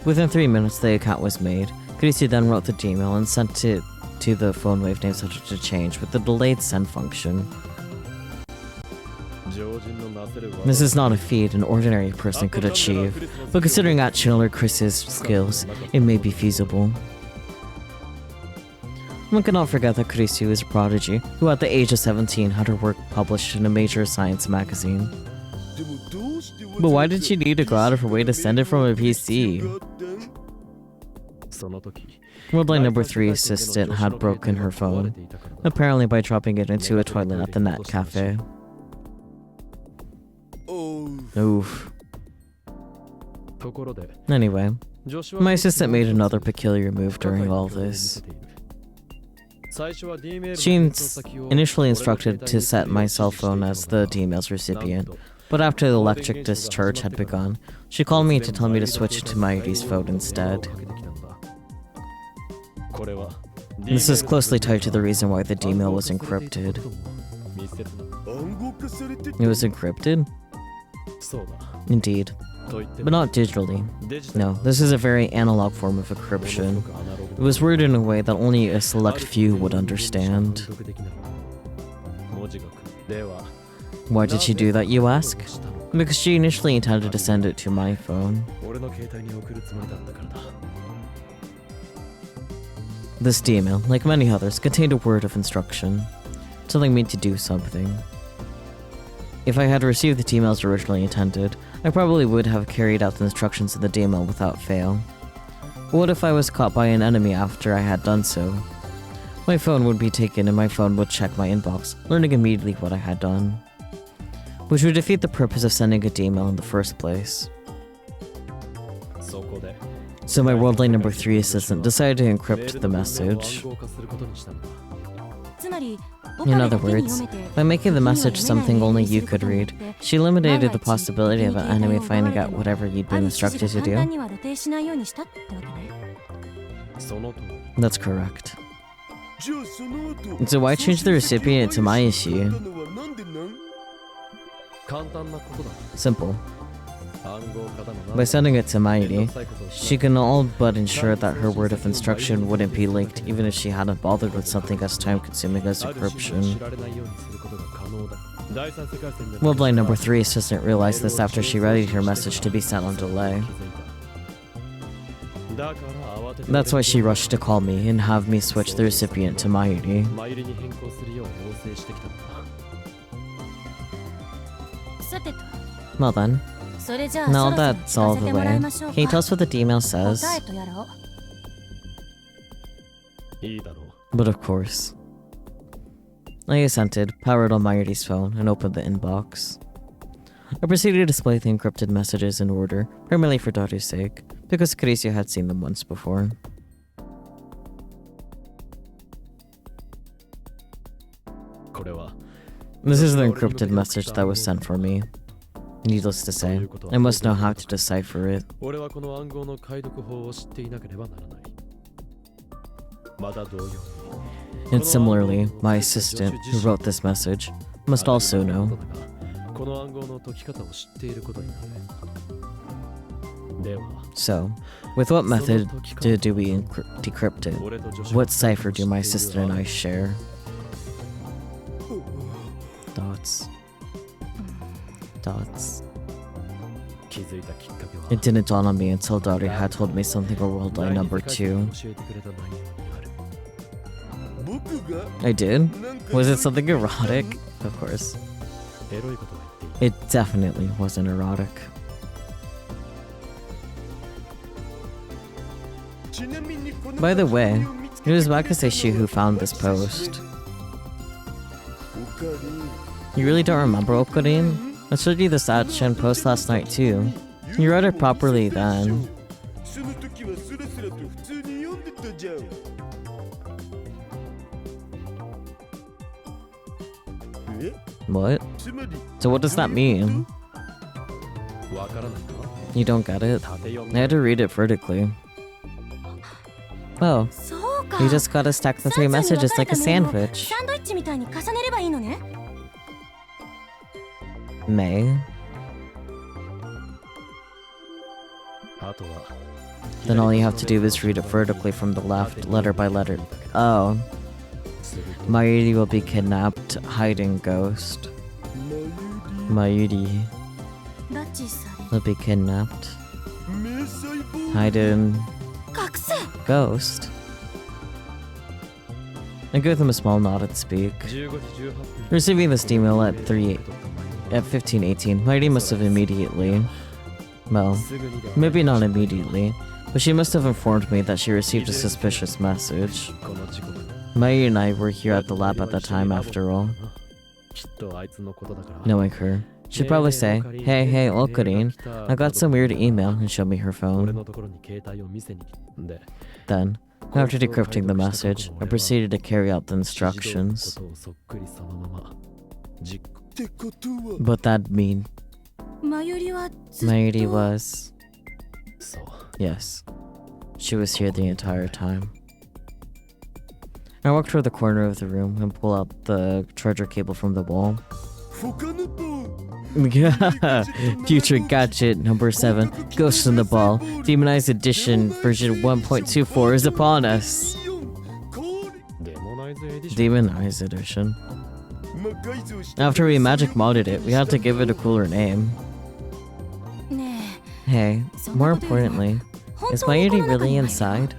[SPEAKER 1] Within 3 minutes, the account was made. Kurisu then wrote the Gmail and sent it to the phone wavename subject to change with the delayed send function. This is not a feat an ordinary person could achieve, but considering Channeler Chris's skills, it may be feasible. One cannot forget that Kurisu is a prodigy, who at the age of 17 had her work published in a major science magazine. But why did she need to go out of her way to send it from a PC? Worldline number 3 assistant had broken her phone, apparently by dropping it into a toilet at the net cafe. Oof. Anyway, my assistant made another peculiar move during all this. She initially instructed to set my cell phone as the email's recipient, but after the electric discharge had begun, she called me to tell me to switch to Mayuri's phone instead. This is closely tied to the reason why the email was encrypted. It was encrypted?
[SPEAKER 4] そうだ
[SPEAKER 1] Indeed.
[SPEAKER 4] と言って
[SPEAKER 1] But
[SPEAKER 4] も
[SPEAKER 1] not digitally.
[SPEAKER 4] デジタル
[SPEAKER 1] No, this is a very analog form of encryption. It was worded in a way that only a select few would understand.
[SPEAKER 4] 文字が来るでは
[SPEAKER 1] Why did she do that, you ask? Because she initially intended to send it to my phone.
[SPEAKER 4] 俺の携帯に送るつもりだったからだ
[SPEAKER 1] This email, like many others, contained a word of instruction, telling me to do something. If I had received the email as originally intended, I probably would have carried out the instructions in the email without fail. But what if I was caught by an enemy after I had done so? My phone would be taken and my phone would check my inbox, learning immediately what I had done, which would defeat the purpose of sending a email in the first place.
[SPEAKER 4] そこで
[SPEAKER 1] So my worldline number 3 assistant decided to encrypt the message.
[SPEAKER 4] 暗号化することにしたんだ
[SPEAKER 3] つまり
[SPEAKER 1] In other words, by making the message something only you could read, she eliminated the possibility of an enemy finding out whatever you'd been instructed to do.
[SPEAKER 4] そのと
[SPEAKER 1] That's correct. So why change the recipient to Maishi?
[SPEAKER 4] 簡単なことだ
[SPEAKER 1] Simple.
[SPEAKER 4] 暗号化だの
[SPEAKER 1] By sending it to Mairi, she can all but ensure that her word of instruction wouldn't be leaked even if she hadn't bothered with something as time-consuming as
[SPEAKER 4] ある種
[SPEAKER 1] encryption.
[SPEAKER 4] 知られないようにすることが可能だ第三世界線で
[SPEAKER 1] Worldline number 3 assistant realized this after she readied her message to be sent on delay.
[SPEAKER 4] だから慌てて
[SPEAKER 1] That's why she rushed to call me and have me switch the recipient to Mairi.
[SPEAKER 4] マイルに変更するよう要請してきたんだ
[SPEAKER 3] さてと
[SPEAKER 1] Well then,
[SPEAKER 3] それじゃあ
[SPEAKER 1] now
[SPEAKER 3] そろそろ
[SPEAKER 1] that's all
[SPEAKER 3] 聞かせ
[SPEAKER 1] the
[SPEAKER 3] てもらい
[SPEAKER 1] way,
[SPEAKER 3] ましょう
[SPEAKER 1] can you
[SPEAKER 3] か
[SPEAKER 1] tell us what the email says?
[SPEAKER 3] 答えとやらを
[SPEAKER 4] いいだろう
[SPEAKER 1] But of course. I assented, powered on Mairi's phone, and opened the inbox. I proceeded to display the encrypted messages in order, primarily for Daru's sake, because Chrisia had seen them once before.
[SPEAKER 4] これは
[SPEAKER 1] This is the encrypted message that was sent for me. Needless to say, I must know how to decipher it.
[SPEAKER 4] 俺はこの暗号の解読法を知っていなければならないまた同様に
[SPEAKER 1] And similarly, my assistant, who wrote this message, must also know.
[SPEAKER 4] この暗号の解き方を知っていることになるでは
[SPEAKER 1] So, with what method do we decrypt it?
[SPEAKER 4] 俺と助手
[SPEAKER 1] What cipher do my assistant and I share? Dots. Dots.
[SPEAKER 4] 気づいたきっかけは
[SPEAKER 1] It didn't dawn on me until Daru had told me something of worldline number 2.
[SPEAKER 4] 教えてくれた内容にある
[SPEAKER 1] I did? Was it something erotic? Of course.
[SPEAKER 4] エロいことは言っていい
[SPEAKER 1] It definitely wasn't erotic. By the way, it was Makaseshi who found this post. You really don't remember Okarin? I showed you the Satchan post last night too. You read it properly then. What? So what does that mean?
[SPEAKER 4] わからないか
[SPEAKER 1] You don't get it?
[SPEAKER 4] 縦読
[SPEAKER 1] I
[SPEAKER 4] み
[SPEAKER 1] had to read it vertically. Oh,
[SPEAKER 3] そうか
[SPEAKER 1] you just gotta stack the 3 messages like a sandwich.
[SPEAKER 3] サンドイッチみたいに重ねればいいのね
[SPEAKER 1] May.
[SPEAKER 4] あとは
[SPEAKER 1] Then all you have to do is read it vertically from the left, letter by letter. Oh. Mayuri will be kidnapped, hiding ghost. Mayuri
[SPEAKER 3] 拉致され
[SPEAKER 1] will be kidnapped, hiding
[SPEAKER 3] 隠せ
[SPEAKER 1] ghost. I give them a small nod and speak.
[SPEAKER 4] 15時18分
[SPEAKER 1] Receiving this email at 15:18, Mayuri must have immediately. Well,
[SPEAKER 4] すぐにでも
[SPEAKER 1] maybe not immediately, but she must have informed me that she received a suspicious message.
[SPEAKER 4] この時刻に
[SPEAKER 1] Mayuri and I were here at the lab at the time after all.
[SPEAKER 4] きっとあいつのことだから
[SPEAKER 1] Knowing her, she'd probably say, "Hey, hey, Okarin, I got some weird email," and show me her
[SPEAKER 4] 俺
[SPEAKER 1] phone.
[SPEAKER 4] のところに携帯を見せに来たんで
[SPEAKER 1] Then, after decrypting the message, I proceeded to carry out the
[SPEAKER 4] 指示通りの
[SPEAKER 1] instructions.
[SPEAKER 4] ことをそっくりそのまま実行
[SPEAKER 1] But that'd mean
[SPEAKER 3] マユリはずっと
[SPEAKER 1] Mayuri was.
[SPEAKER 4] そう
[SPEAKER 1] Yes, she was here the entire time. I walked toward the corner of the room and pulled out the charger cable from the wall. Yeah. Future Gadget number 7, Ghost in the Ball, Demonized Edition version 1.24 is upon us.
[SPEAKER 4] デモナイズエディション
[SPEAKER 1] Demonized Edition. After we magic modded it, we had to give it a cooler name.
[SPEAKER 3] ね
[SPEAKER 1] Hey, more importantly,
[SPEAKER 3] え
[SPEAKER 1] is my Unity really inside?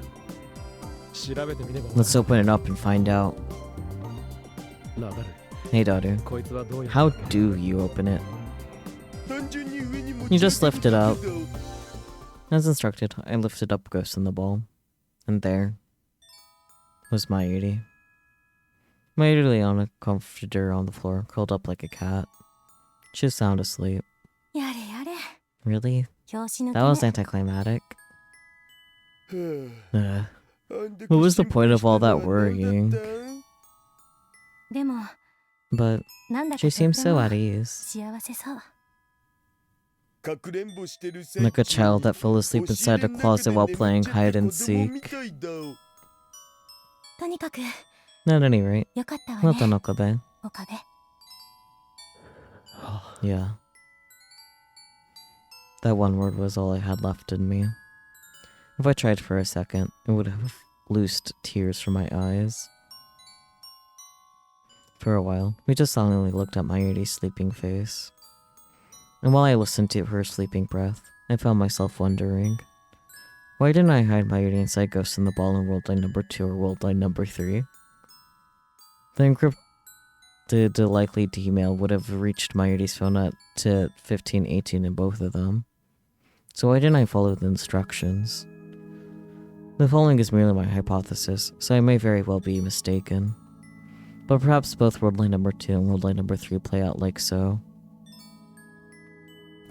[SPEAKER 4] 調べてみれば
[SPEAKER 1] Let's open it up and find out.
[SPEAKER 4] ナダル
[SPEAKER 1] Hey, daughter,
[SPEAKER 4] こいつはどういう
[SPEAKER 1] how do you open it? You just lift it up. As instructed, I lifted up Ghost in the Ball. And there was my Yuri. My Yuri lay on a comforter on the floor, curled up like a cat. She was sound asleep.
[SPEAKER 3] やれやれ
[SPEAKER 1] Really?
[SPEAKER 3] 拍子抜
[SPEAKER 1] That was
[SPEAKER 3] けね
[SPEAKER 1] anticlimactic. What was the point of all that worrying?
[SPEAKER 3] でも
[SPEAKER 1] But
[SPEAKER 3] なんだか
[SPEAKER 1] she
[SPEAKER 3] とって
[SPEAKER 1] seemed so
[SPEAKER 3] も
[SPEAKER 1] at ease.
[SPEAKER 3] 幸せそう
[SPEAKER 1] Like a child that fell asleep inside a closet while playing hide and seek.
[SPEAKER 3] とにかく
[SPEAKER 1] At any rate,
[SPEAKER 3] よかったわ
[SPEAKER 1] not
[SPEAKER 3] ね
[SPEAKER 1] Okabe.
[SPEAKER 3] 岡部
[SPEAKER 1] Yeah. That one word was all I had left in me. If I tried for a second, it would have loosed tears from my eyes. For a while, we just silently looked at Mayuri's sleeping face. And while I listened to her sleeping breath, I found myself wondering, why didn't I hide Mayuri inside Ghost in the Ball in Worldline number 2 or Worldline number 3? The encrypted likely email would have reached Mayuri's phone at 1518 in both of them. So why didn't I follow the instructions? The following is merely my hypothesis, so I may very well be mistaken. But perhaps both Worldline number 2 and Worldline number 3 play out like so.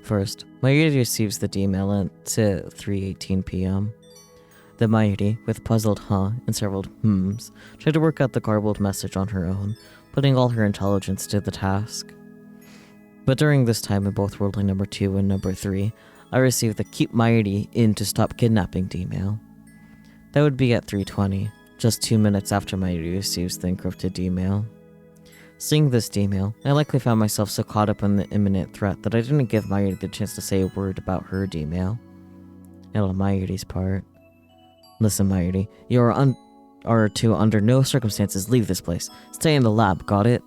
[SPEAKER 1] First, Mayuri receives the email at 3:18 p.m. Then Mayuri, with puzzled huh and several hmms, tried to work out the garbled message on her own, putting all her intelligence to the task. But during this time in both Worldline number 2 and number 3, I received the keep Mayuri in to stop kidnapping email. That would be at 3:20, just 2 minutes after Mayuri receives the encrypted email. Seeing this email, I likely found myself so caught up in the imminent threat that I didn't give Mayuri the chance to say a word about her email. And on Mayuri's part, listen, Mayuri, you are to under no circumstances leave this place. Stay in the lab, got it?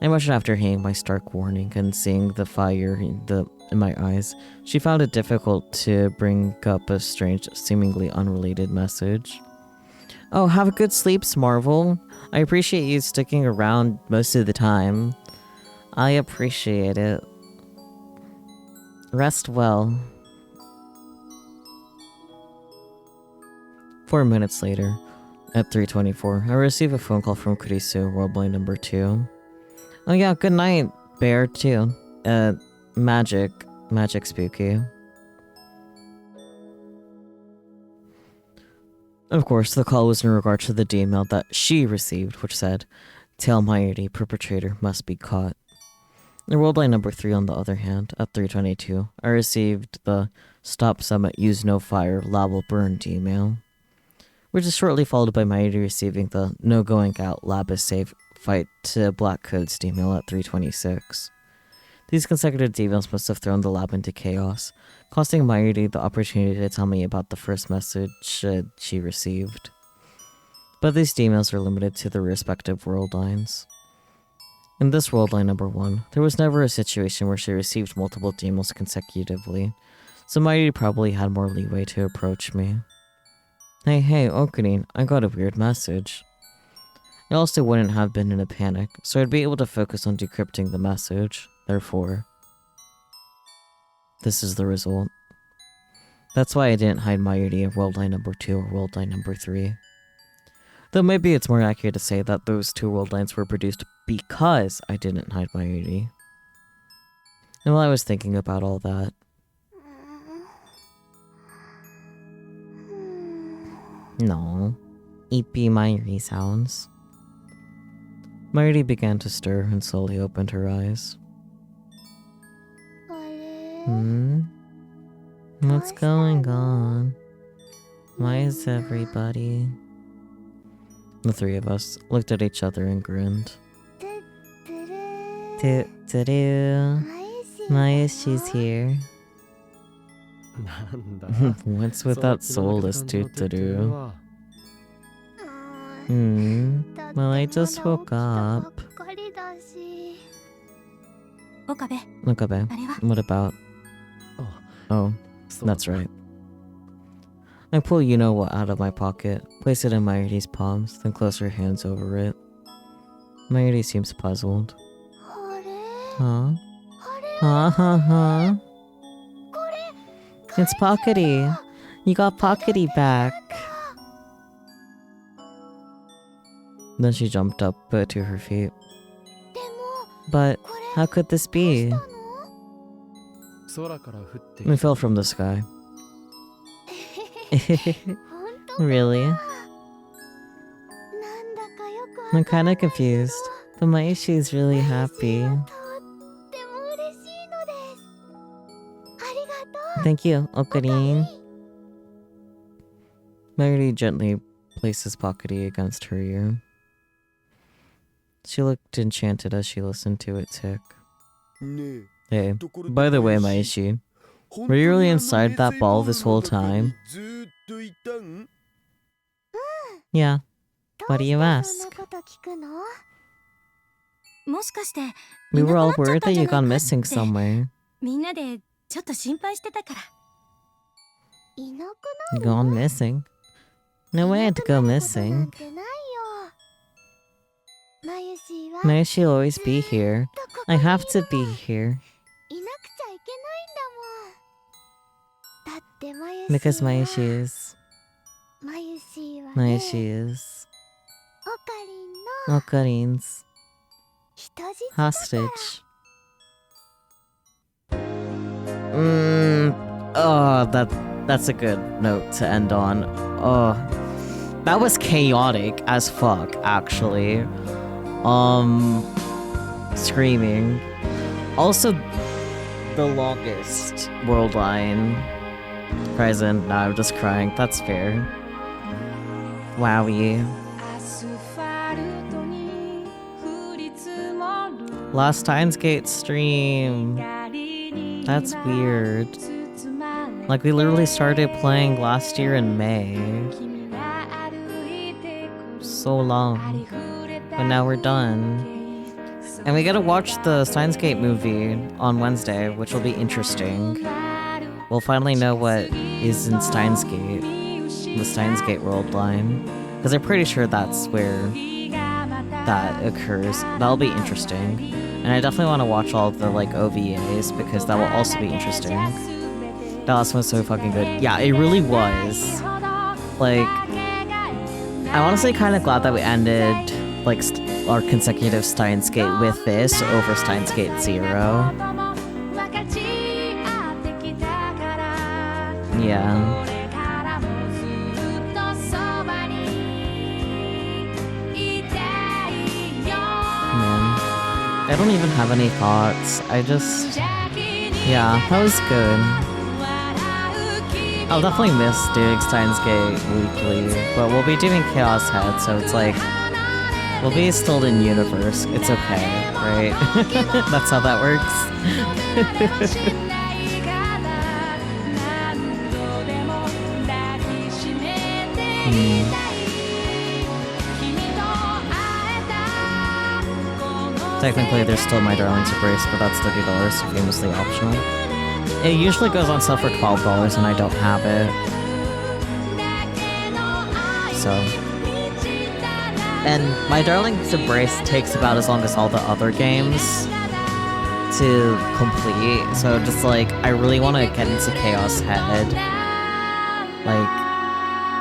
[SPEAKER 1] I much after hearing my stark warning and seeing the fire in my eyes, she found it difficult to bring up a strange, seemingly unrelated message. Oh, have a good sleep, Marvel. I appreciate you sticking around most of the time. I appreciate it. Rest well. 4 minutes later, at 3:24, I receive a phone call from Kurisu, Worldline number 2. Oh yeah, good night, Bear, too. Magic spooky. Of course, the call was in regard to the email that she received, which said, "Tell Mayuri, perpetrator must be caught." In Worldline number 3, on the other hand, at 3:22, I received the "Stop Summit, Use No Fire, Lab will burn" email, which is shortly followed by Mayuri receiving the "No going out, lab is safe, fight to Black Codes" email at 3:26. These consecutive emails must have thrown the lab into chaos, costing Mayuri the opportunity to tell me about the first message she received. But these emails are limited to the respective world lines. In this worldline number 1, there was never a situation where she received multiple emails consecutively, so Mayuri probably had more leeway to approach me. Hey, Okunin, I got a weird message. I also wouldn't have been in a panic, so I'd be able to focus on decrypting the message. Therefore, this is the result. That's why I didn't hide Mayuri in Worldline number 2 or Worldline number 3. Though maybe it's more accurate to say that those two worldlines were produced because I didn't hide Mayuri. And while I was thinking about all that, no, eepy Mayuri sounds. Mayuri began to stir and slowly opened her eyes. What's going on? Why is everybody... The three of us looked at each other and grinned. Do-do-do.
[SPEAKER 2] マユシ
[SPEAKER 1] Mayushi's here.
[SPEAKER 4] なんだ
[SPEAKER 1] What's with that soulless do-do-do?
[SPEAKER 2] あ
[SPEAKER 1] Well, I just woke up.
[SPEAKER 2] ばっかりだし
[SPEAKER 3] 岡部、
[SPEAKER 1] Okabe,
[SPEAKER 3] あれは
[SPEAKER 1] what about?
[SPEAKER 4] あ
[SPEAKER 1] Oh,
[SPEAKER 4] そうだ
[SPEAKER 1] that's right. I pull you-know-what out of my pocket, place it in Mayuri's palms, then close her hands over it. Mayuri seems puzzled.
[SPEAKER 2] あれ
[SPEAKER 1] Huh?
[SPEAKER 2] あれ
[SPEAKER 1] Huh?
[SPEAKER 2] これ
[SPEAKER 1] It's Pockety. You got Pockety back. Then she jumped up, but to her feet.
[SPEAKER 2] でも
[SPEAKER 1] But
[SPEAKER 2] これ
[SPEAKER 1] how could this be?
[SPEAKER 2] どうしたの
[SPEAKER 4] 空から降って
[SPEAKER 1] It fell from the sky.
[SPEAKER 2] 本当
[SPEAKER 1] Really?
[SPEAKER 2] なんだかよくわ
[SPEAKER 1] I'm
[SPEAKER 2] かんない
[SPEAKER 1] kinda confused. But Maishi is really happy.
[SPEAKER 2] とっても嬉しいのですありがとう
[SPEAKER 1] Thank you, Okarin. Mayuri gently places Pockety against her ear. She looked enchanted as she listened to it tick. Hey, by the way, Maishi, were you really inside that ball this whole time? Yeah. Why do you
[SPEAKER 2] どう
[SPEAKER 1] ask?
[SPEAKER 2] してそんなこと聞くの
[SPEAKER 3] もしかして
[SPEAKER 1] We were all
[SPEAKER 3] いなくなっちゃ
[SPEAKER 1] worried
[SPEAKER 3] ったん
[SPEAKER 1] that
[SPEAKER 3] じゃ
[SPEAKER 1] you
[SPEAKER 3] ない
[SPEAKER 1] gone
[SPEAKER 3] か
[SPEAKER 1] missing
[SPEAKER 3] って
[SPEAKER 1] somewhere.
[SPEAKER 3] みんなでちょっと心配してたから。
[SPEAKER 2] いなく
[SPEAKER 1] Gone missing? No way I'd go
[SPEAKER 2] なることなん
[SPEAKER 1] missing.
[SPEAKER 2] てないよマユシは
[SPEAKER 1] May she'll always be here.
[SPEAKER 2] ずっとここ
[SPEAKER 1] I
[SPEAKER 2] に
[SPEAKER 1] have
[SPEAKER 2] いる
[SPEAKER 1] to be here.
[SPEAKER 2] いなくちゃいけないんだもんだってマユシ
[SPEAKER 1] Because
[SPEAKER 2] は
[SPEAKER 1] Mayushi is.
[SPEAKER 2] マユシはね
[SPEAKER 1] Mayushi is.
[SPEAKER 2] オカリンの
[SPEAKER 1] Okarin's
[SPEAKER 2] 人質だから
[SPEAKER 1] hostage. Oh, that's a good note to end on. Oh, that was chaotic as fuck, actually. Screaming. Also, the longest worldline present. Nah, I'm just crying. That's fair. Wowie. Last Steins Gate stream. That's weird. Like, we literally started playing last year in May. So long. But now we're done. And we gotta watch the Steins Gate movie on Wednesday, which will be interesting. We'll finally know what is in Steins Gate. The Steins Gate world line. Because I'm pretty sure that's where that occurs. That'll be interesting. And I definitely want to watch all the, like, OVAs, because that will also be interesting. That last one was so fucking good. Yeah, it really was. Like, I'm honestly kind of glad that we ended, like, our consecutive Steins Gate with this over Steins Gate 0. Yeah. Man. I don't even have any thoughts. I just... Yeah, that was good. I'll definitely miss doing Steins Gate weekly, but we'll be doing Chaos Head, so it's like... We'll be still in universe. It's okay, right? That's how that works. Technically, there's still My Darling's Embrace, but that's $30, so famously optional. It usually goes on sale for $12, and I don't have it. So... And My Darling's Embrace takes about as long as all the other games to complete, so just like, I really want to get into Chaos Head. Like,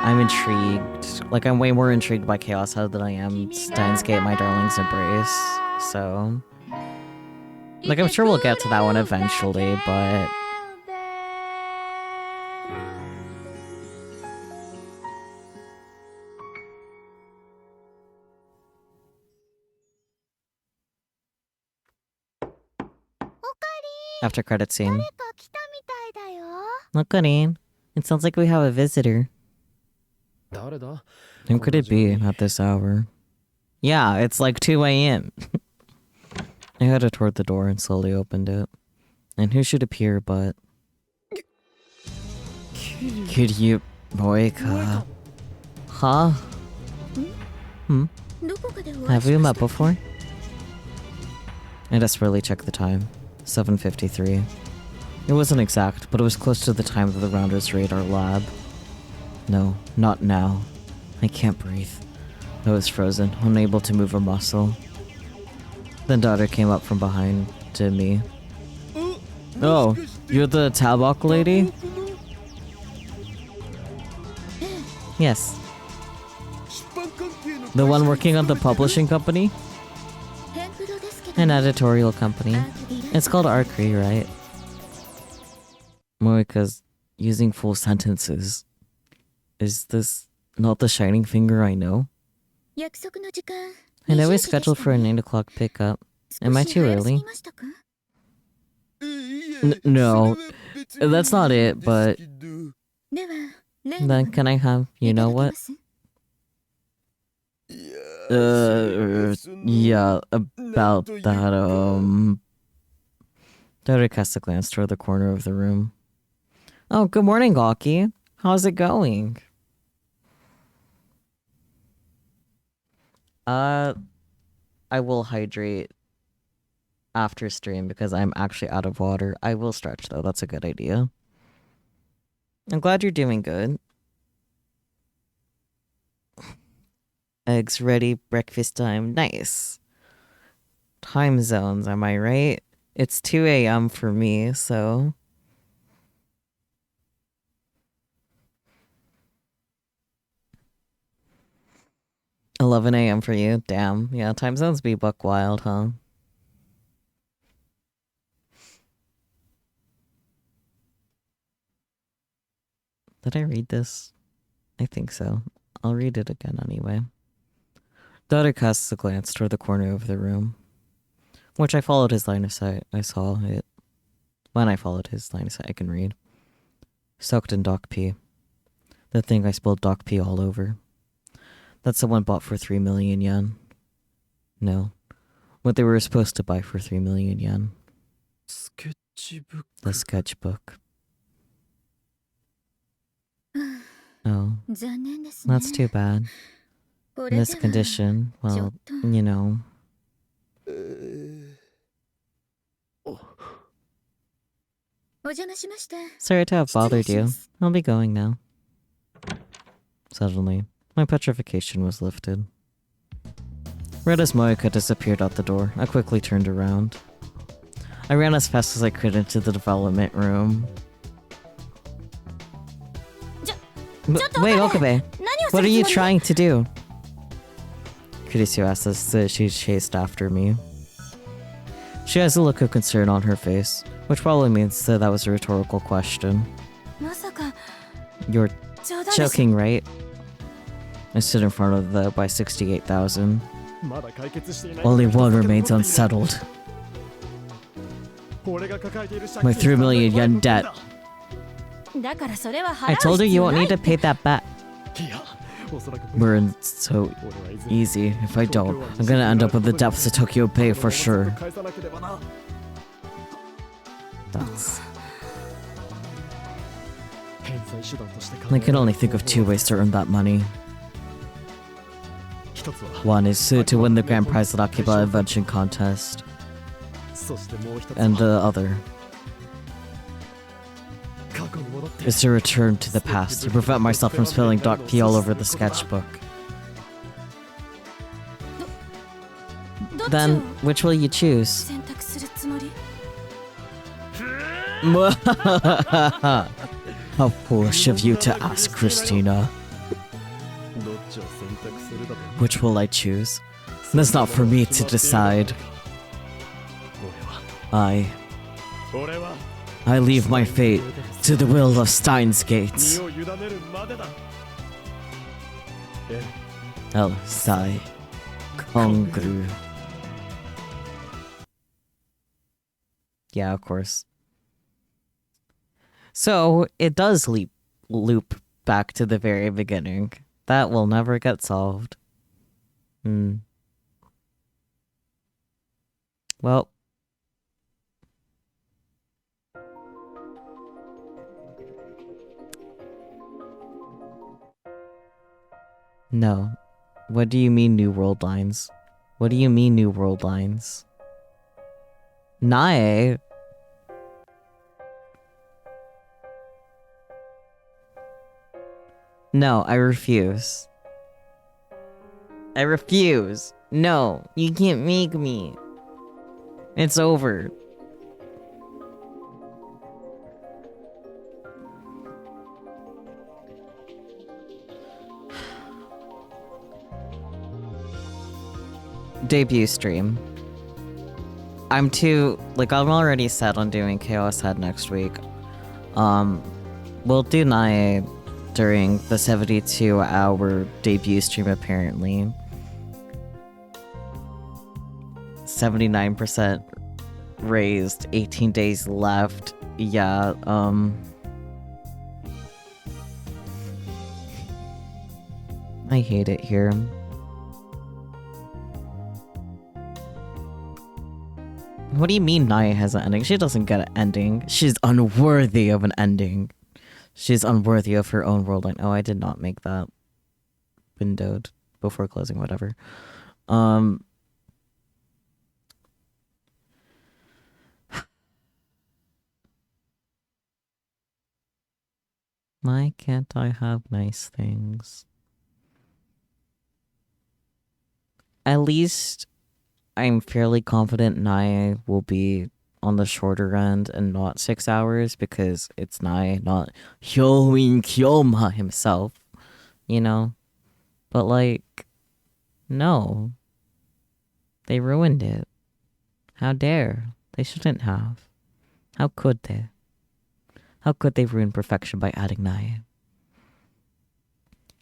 [SPEAKER 1] I'm intrigued. Like, I'm way more intrigued by Chaos Head than I am Steins Gate, My Darling's Embrace, so... Like, I'm sure we'll get to that one eventually, but... After credit scene.
[SPEAKER 2] 誰か来たみたいだよ
[SPEAKER 1] Okarin, it sounds like we have a visitor.
[SPEAKER 4] 誰だ
[SPEAKER 1] Who could it be at this hour? Yeah, it's like 2 a.m. I headed toward the door and slowly opened it. And who should appear but... Kiryu Moeka. Huh? Have we met before? I desperately checked the time. 7:53. It wasn't exact, but it was close to the time of the Rounders raid our lab. No, not now. I can't breathe. I was frozen, unable to move a muscle. Then daughter came up from behind to me. Oh, you're the Tabak lady? Yes. The one working on the publishing company? An editorial company. It's called Arcry, right? Moeka's using full sentences. Is this not the shining finger I know? I know we scheduled for an 8 o'clock pickup. Am I too early? No, that's not it, but... Then can I have, you know what? Yeah, about that, Derek cast a glance toward the corner of the room. Oh, good morning, Gawky. How's it going? I will hydrate after stream because I'm actually out of water. I will stretch though, that's a good idea. I'm glad you're doing good. Eggs ready, breakfast time, nice. Time zones, am I right? It's 2 a.m. for me, so... $11 a.m. for you? Damn. Yeah, time zones be buck wild, huh? Did I read this? I think so. I'll read it again anyway. Daughter casts a glance toward the corner of the room, which I followed his line of sight. I saw it. When I followed his line of sight, I can read. Soaked in dock pee. The thing I spilled dock pee all over. That someone bought for 3 million yen. No. What they were supposed to buy for 3 million yen. The sketchbook. Oh. That's too bad. In this condition, well, you know. Sorry to have bothered you. I'll be going now. Suddenly, my petrification was lifted. Right as Moeka disappeared out the door, I quickly turned around. I ran as fast as I could into the development room. Wait, Okabe! What are you trying to do? Kurisu asked as she chased after me. She has a look of concern on her face, which probably means that was a rhetorical question. You're joking, right? I stood in front of the by 68,000. Only one remains unsettled. My 3 million yen debt. I told her you won't need to pay that back. We're in so easy. If I don't, I'm gonna end up with the depths of Tokyo Bay for sure. That's... I can only think of 2 ways to earn that money. One is to win the grand prize at Akiba Invention Contest. And the other is to return to the past to prevent myself from spilling dark pee all over the sketchbook. Then, which will you choose? How foolish of you to ask, Christina. Which will I choose? That's not for me to decide. I leave my fate to the will of Steins gates. El Sai Kongru. Yeah, of course. So it does loop back to the very beginning. That will never get solved. Well, Well. No. What do you mean new world lines? What do you mean new world lines? Nae? No, I refuse. I refuse. No, you can't make me. It's over. Debut stream. I'm already set on doing Chaos Head next week. We'll do Nae during the 72-hour debut stream, apparently. 79% raised, 18 days left. Yeah, I hate it here. What do you mean Naya has an ending? She doesn't get an ending. She's unworthy of an ending. She's unworthy of her own world line. Oh, I did not make that windowed before closing, whatever. Why can't I have nice things? At least I'm fairly confident Naya will be on the shorter end and not 6 hours because it's Naya, not Hyoin Kyoma himself, you know? But no. They ruined it. How dare. They shouldn't have. How could they? How could they ruin perfection by adding Naya?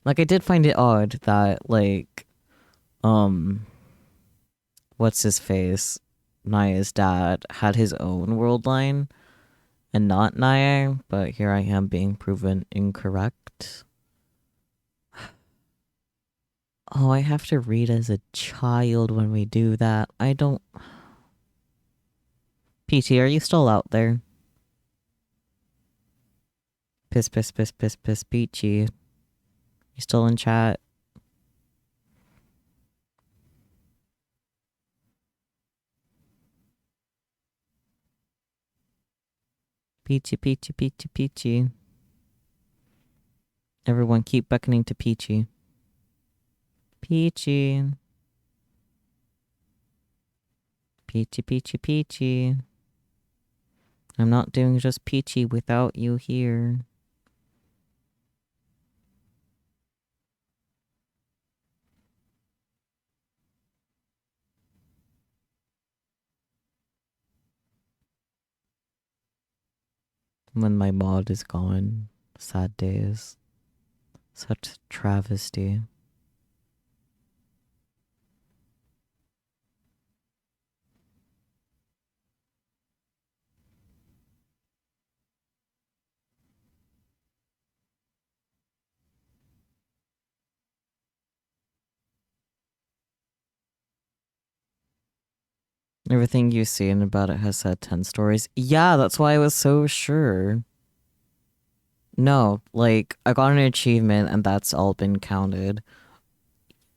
[SPEAKER 1] I did find it odd that, what's his face? Naya's dad had his own world line and not Naya, but here I am being proven incorrect. Oh, I have to read as a child when we do that. I don't... PT, are you still out there? Piss, Peachy. You still in chat? Peachy. Everyone keep beckoning to Peachy. Peachy. I'm not doing just Peachy without you here. When my mod is gone. Sad days. Such travesty. Everything you've seen about it has said 10 stories. Yeah, that's why I was so sure. No, I got an achievement and that's all been counted.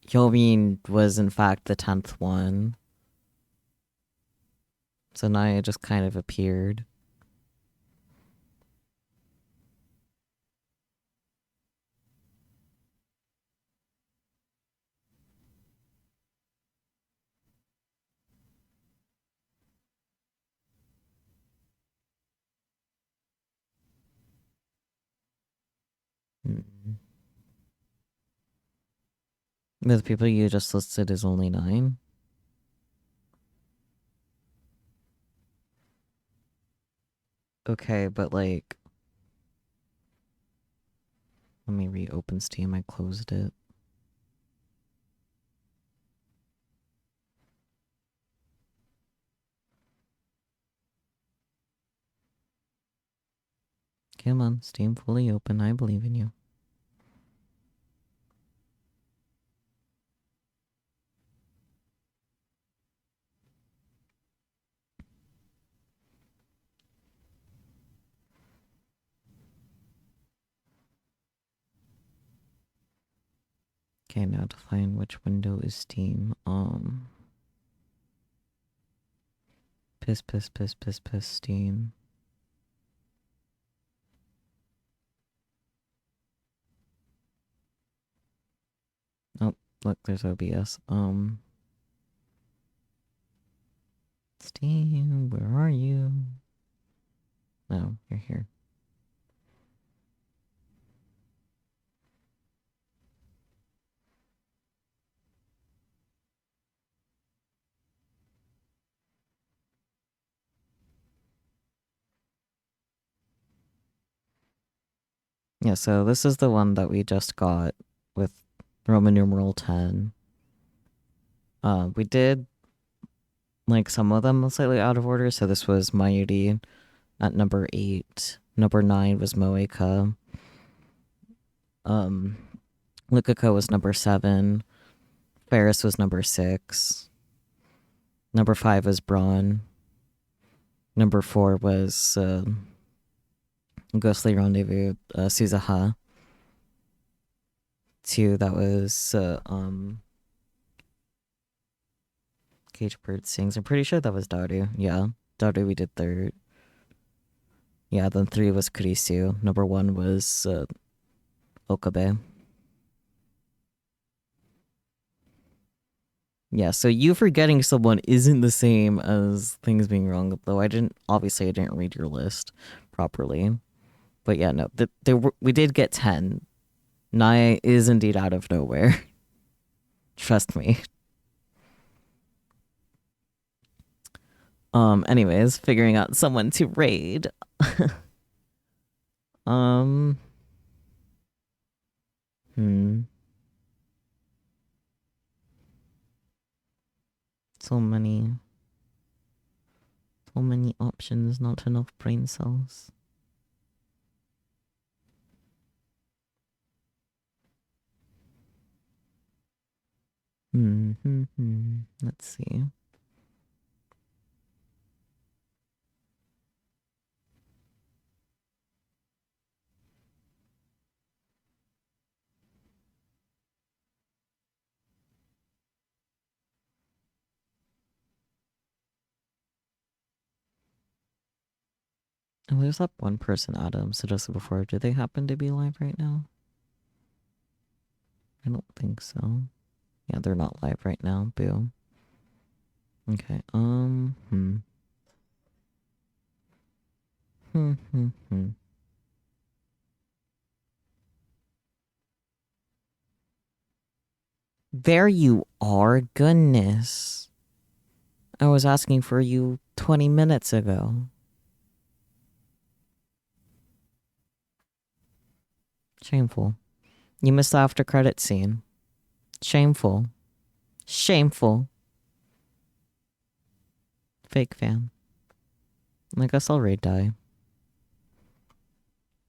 [SPEAKER 1] Yomin was in fact the 10th one. So Naya just kind of appeared. The people you just listed is only 9? Okay, but let me reopen Steam. I closed it. Come on, Steam fully open. I believe in you. Okay, now define which window is Steam. Piss, Steam. Oh, look, there's OBS. Steam, where are you? No, you're here. Yeah, so this is the one that we just got with Roman numeral 10. We did like some of them slightly out of order, so this was Mayuri at number 8. Number 9 was Moeka. Lukako was number 7. Ferris was number 6. Number 5 was Braun. Number 4 was Ghostly Rendezvous, Suzaha. 2, that was Cage Bird Sings. I'm pretty sure that was Daru. Yeah, Daru we did 3rd. Yeah, then 3 was Kurisu. Number 1 was Okabe. Yeah, so you forgetting someone isn't the same as things being wrong, though I didn't read your list properly. But yeah, no, we did get 10. Naya is indeed out of nowhere. Trust me. Anyways, figuring out someone to raid. So many options, not enough brain cells. Let's see. Oh, there's that one person Adam suggested before. Do they happen to be live right now? I don't think so. Yeah, they're not live right now. Boo. Okay, There you are, goodness. I was asking for you 20 minutes ago. Shameful. You missed the after credit scene. Shameful. Shameful. Fake fan. I guess I'll raid Die.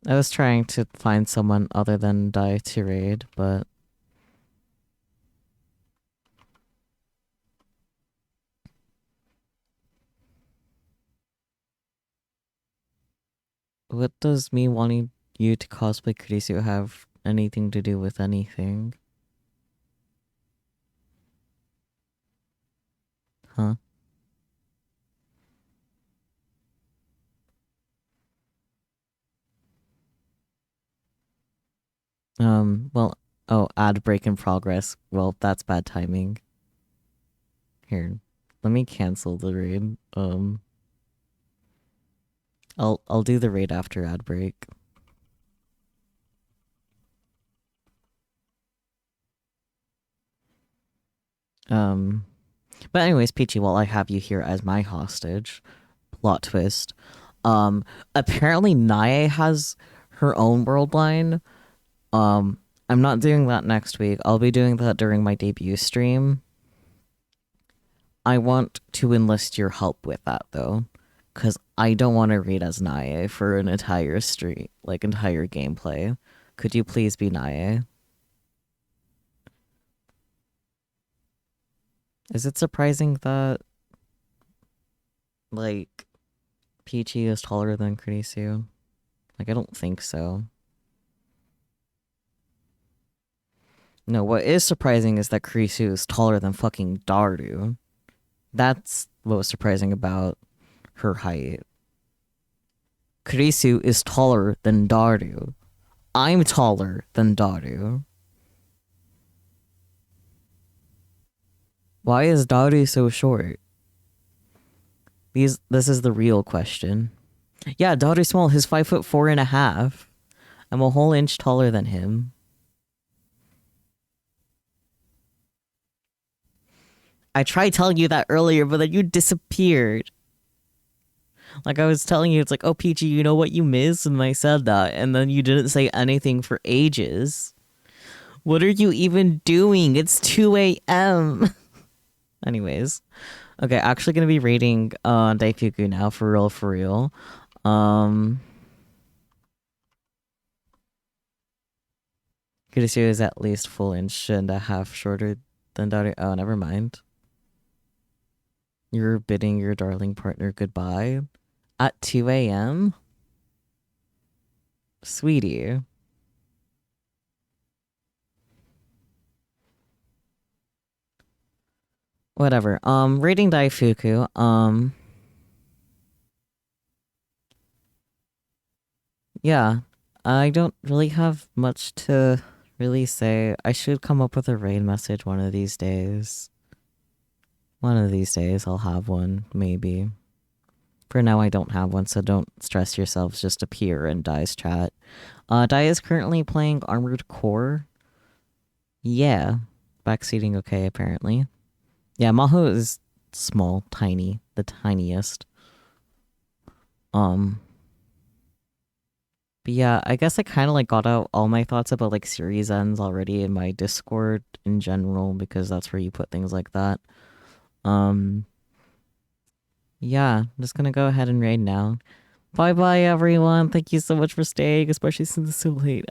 [SPEAKER 1] I was trying to find someone other than Die to raid, but what does me wanting you to cosplay Kurisu have anything to do with anything? Huh? Well, oh, ad break in progress. Well, that's bad timing. Here, let me cancel the raid. I'll do the raid after ad break. But anyways, Peachy, while I have you here as my hostage, plot twist. Apparently Nae has her own world line. I'm not doing that next week. I'll be doing that during my debut stream. I want to enlist your help with that though, because I don't want to read as Nae for an entire stream, like entire gameplay. Could you please be Nae? Is it surprising that, like, Peachy is taller than Kurisu? Like, I don't think so. No, what is surprising is that Kurisu is taller than fucking Daru. That's what was surprising about her height. Kurisu is taller than Daru. I'm taller than Daru. Why is Daru so short? This is the real question. Yeah, Daru's small. He's 5'4.5". I'm a whole inch taller than him. I tried telling you that earlier, but then you disappeared. Like I was telling you, it's like, oh, PG, you know what you missed? And I said that, and then you didn't say anything for ages. What are you even doing? It's 2 a.m. Anyways. Okay, actually gonna be rating Daifuku now, for real, for real. Kurisu is at least full inch and a half shorter than Daru. Oh, never mind. You're bidding your darling partner goodbye at 2 a.m.? Sweetie. Whatever. Rating Daifuku. Yeah. I don't really have much to really say. I should come up with a raid message one of these days. One of these days I'll have one, maybe. For now I don't have one, so don't stress yourselves, just appear in Dai's chat. Dai is currently playing Armored Core. Yeah. Backseating okay, apparently. Yeah, Maho is small, tiny, the tiniest. But yeah, I guess I kind of like got out all my thoughts about like series ends already in my Discord in general, because that's where you put things like that. Yeah, I'm just gonna go ahead and raid now. Bye bye everyone. Thank you so much for staying, especially since it's so late.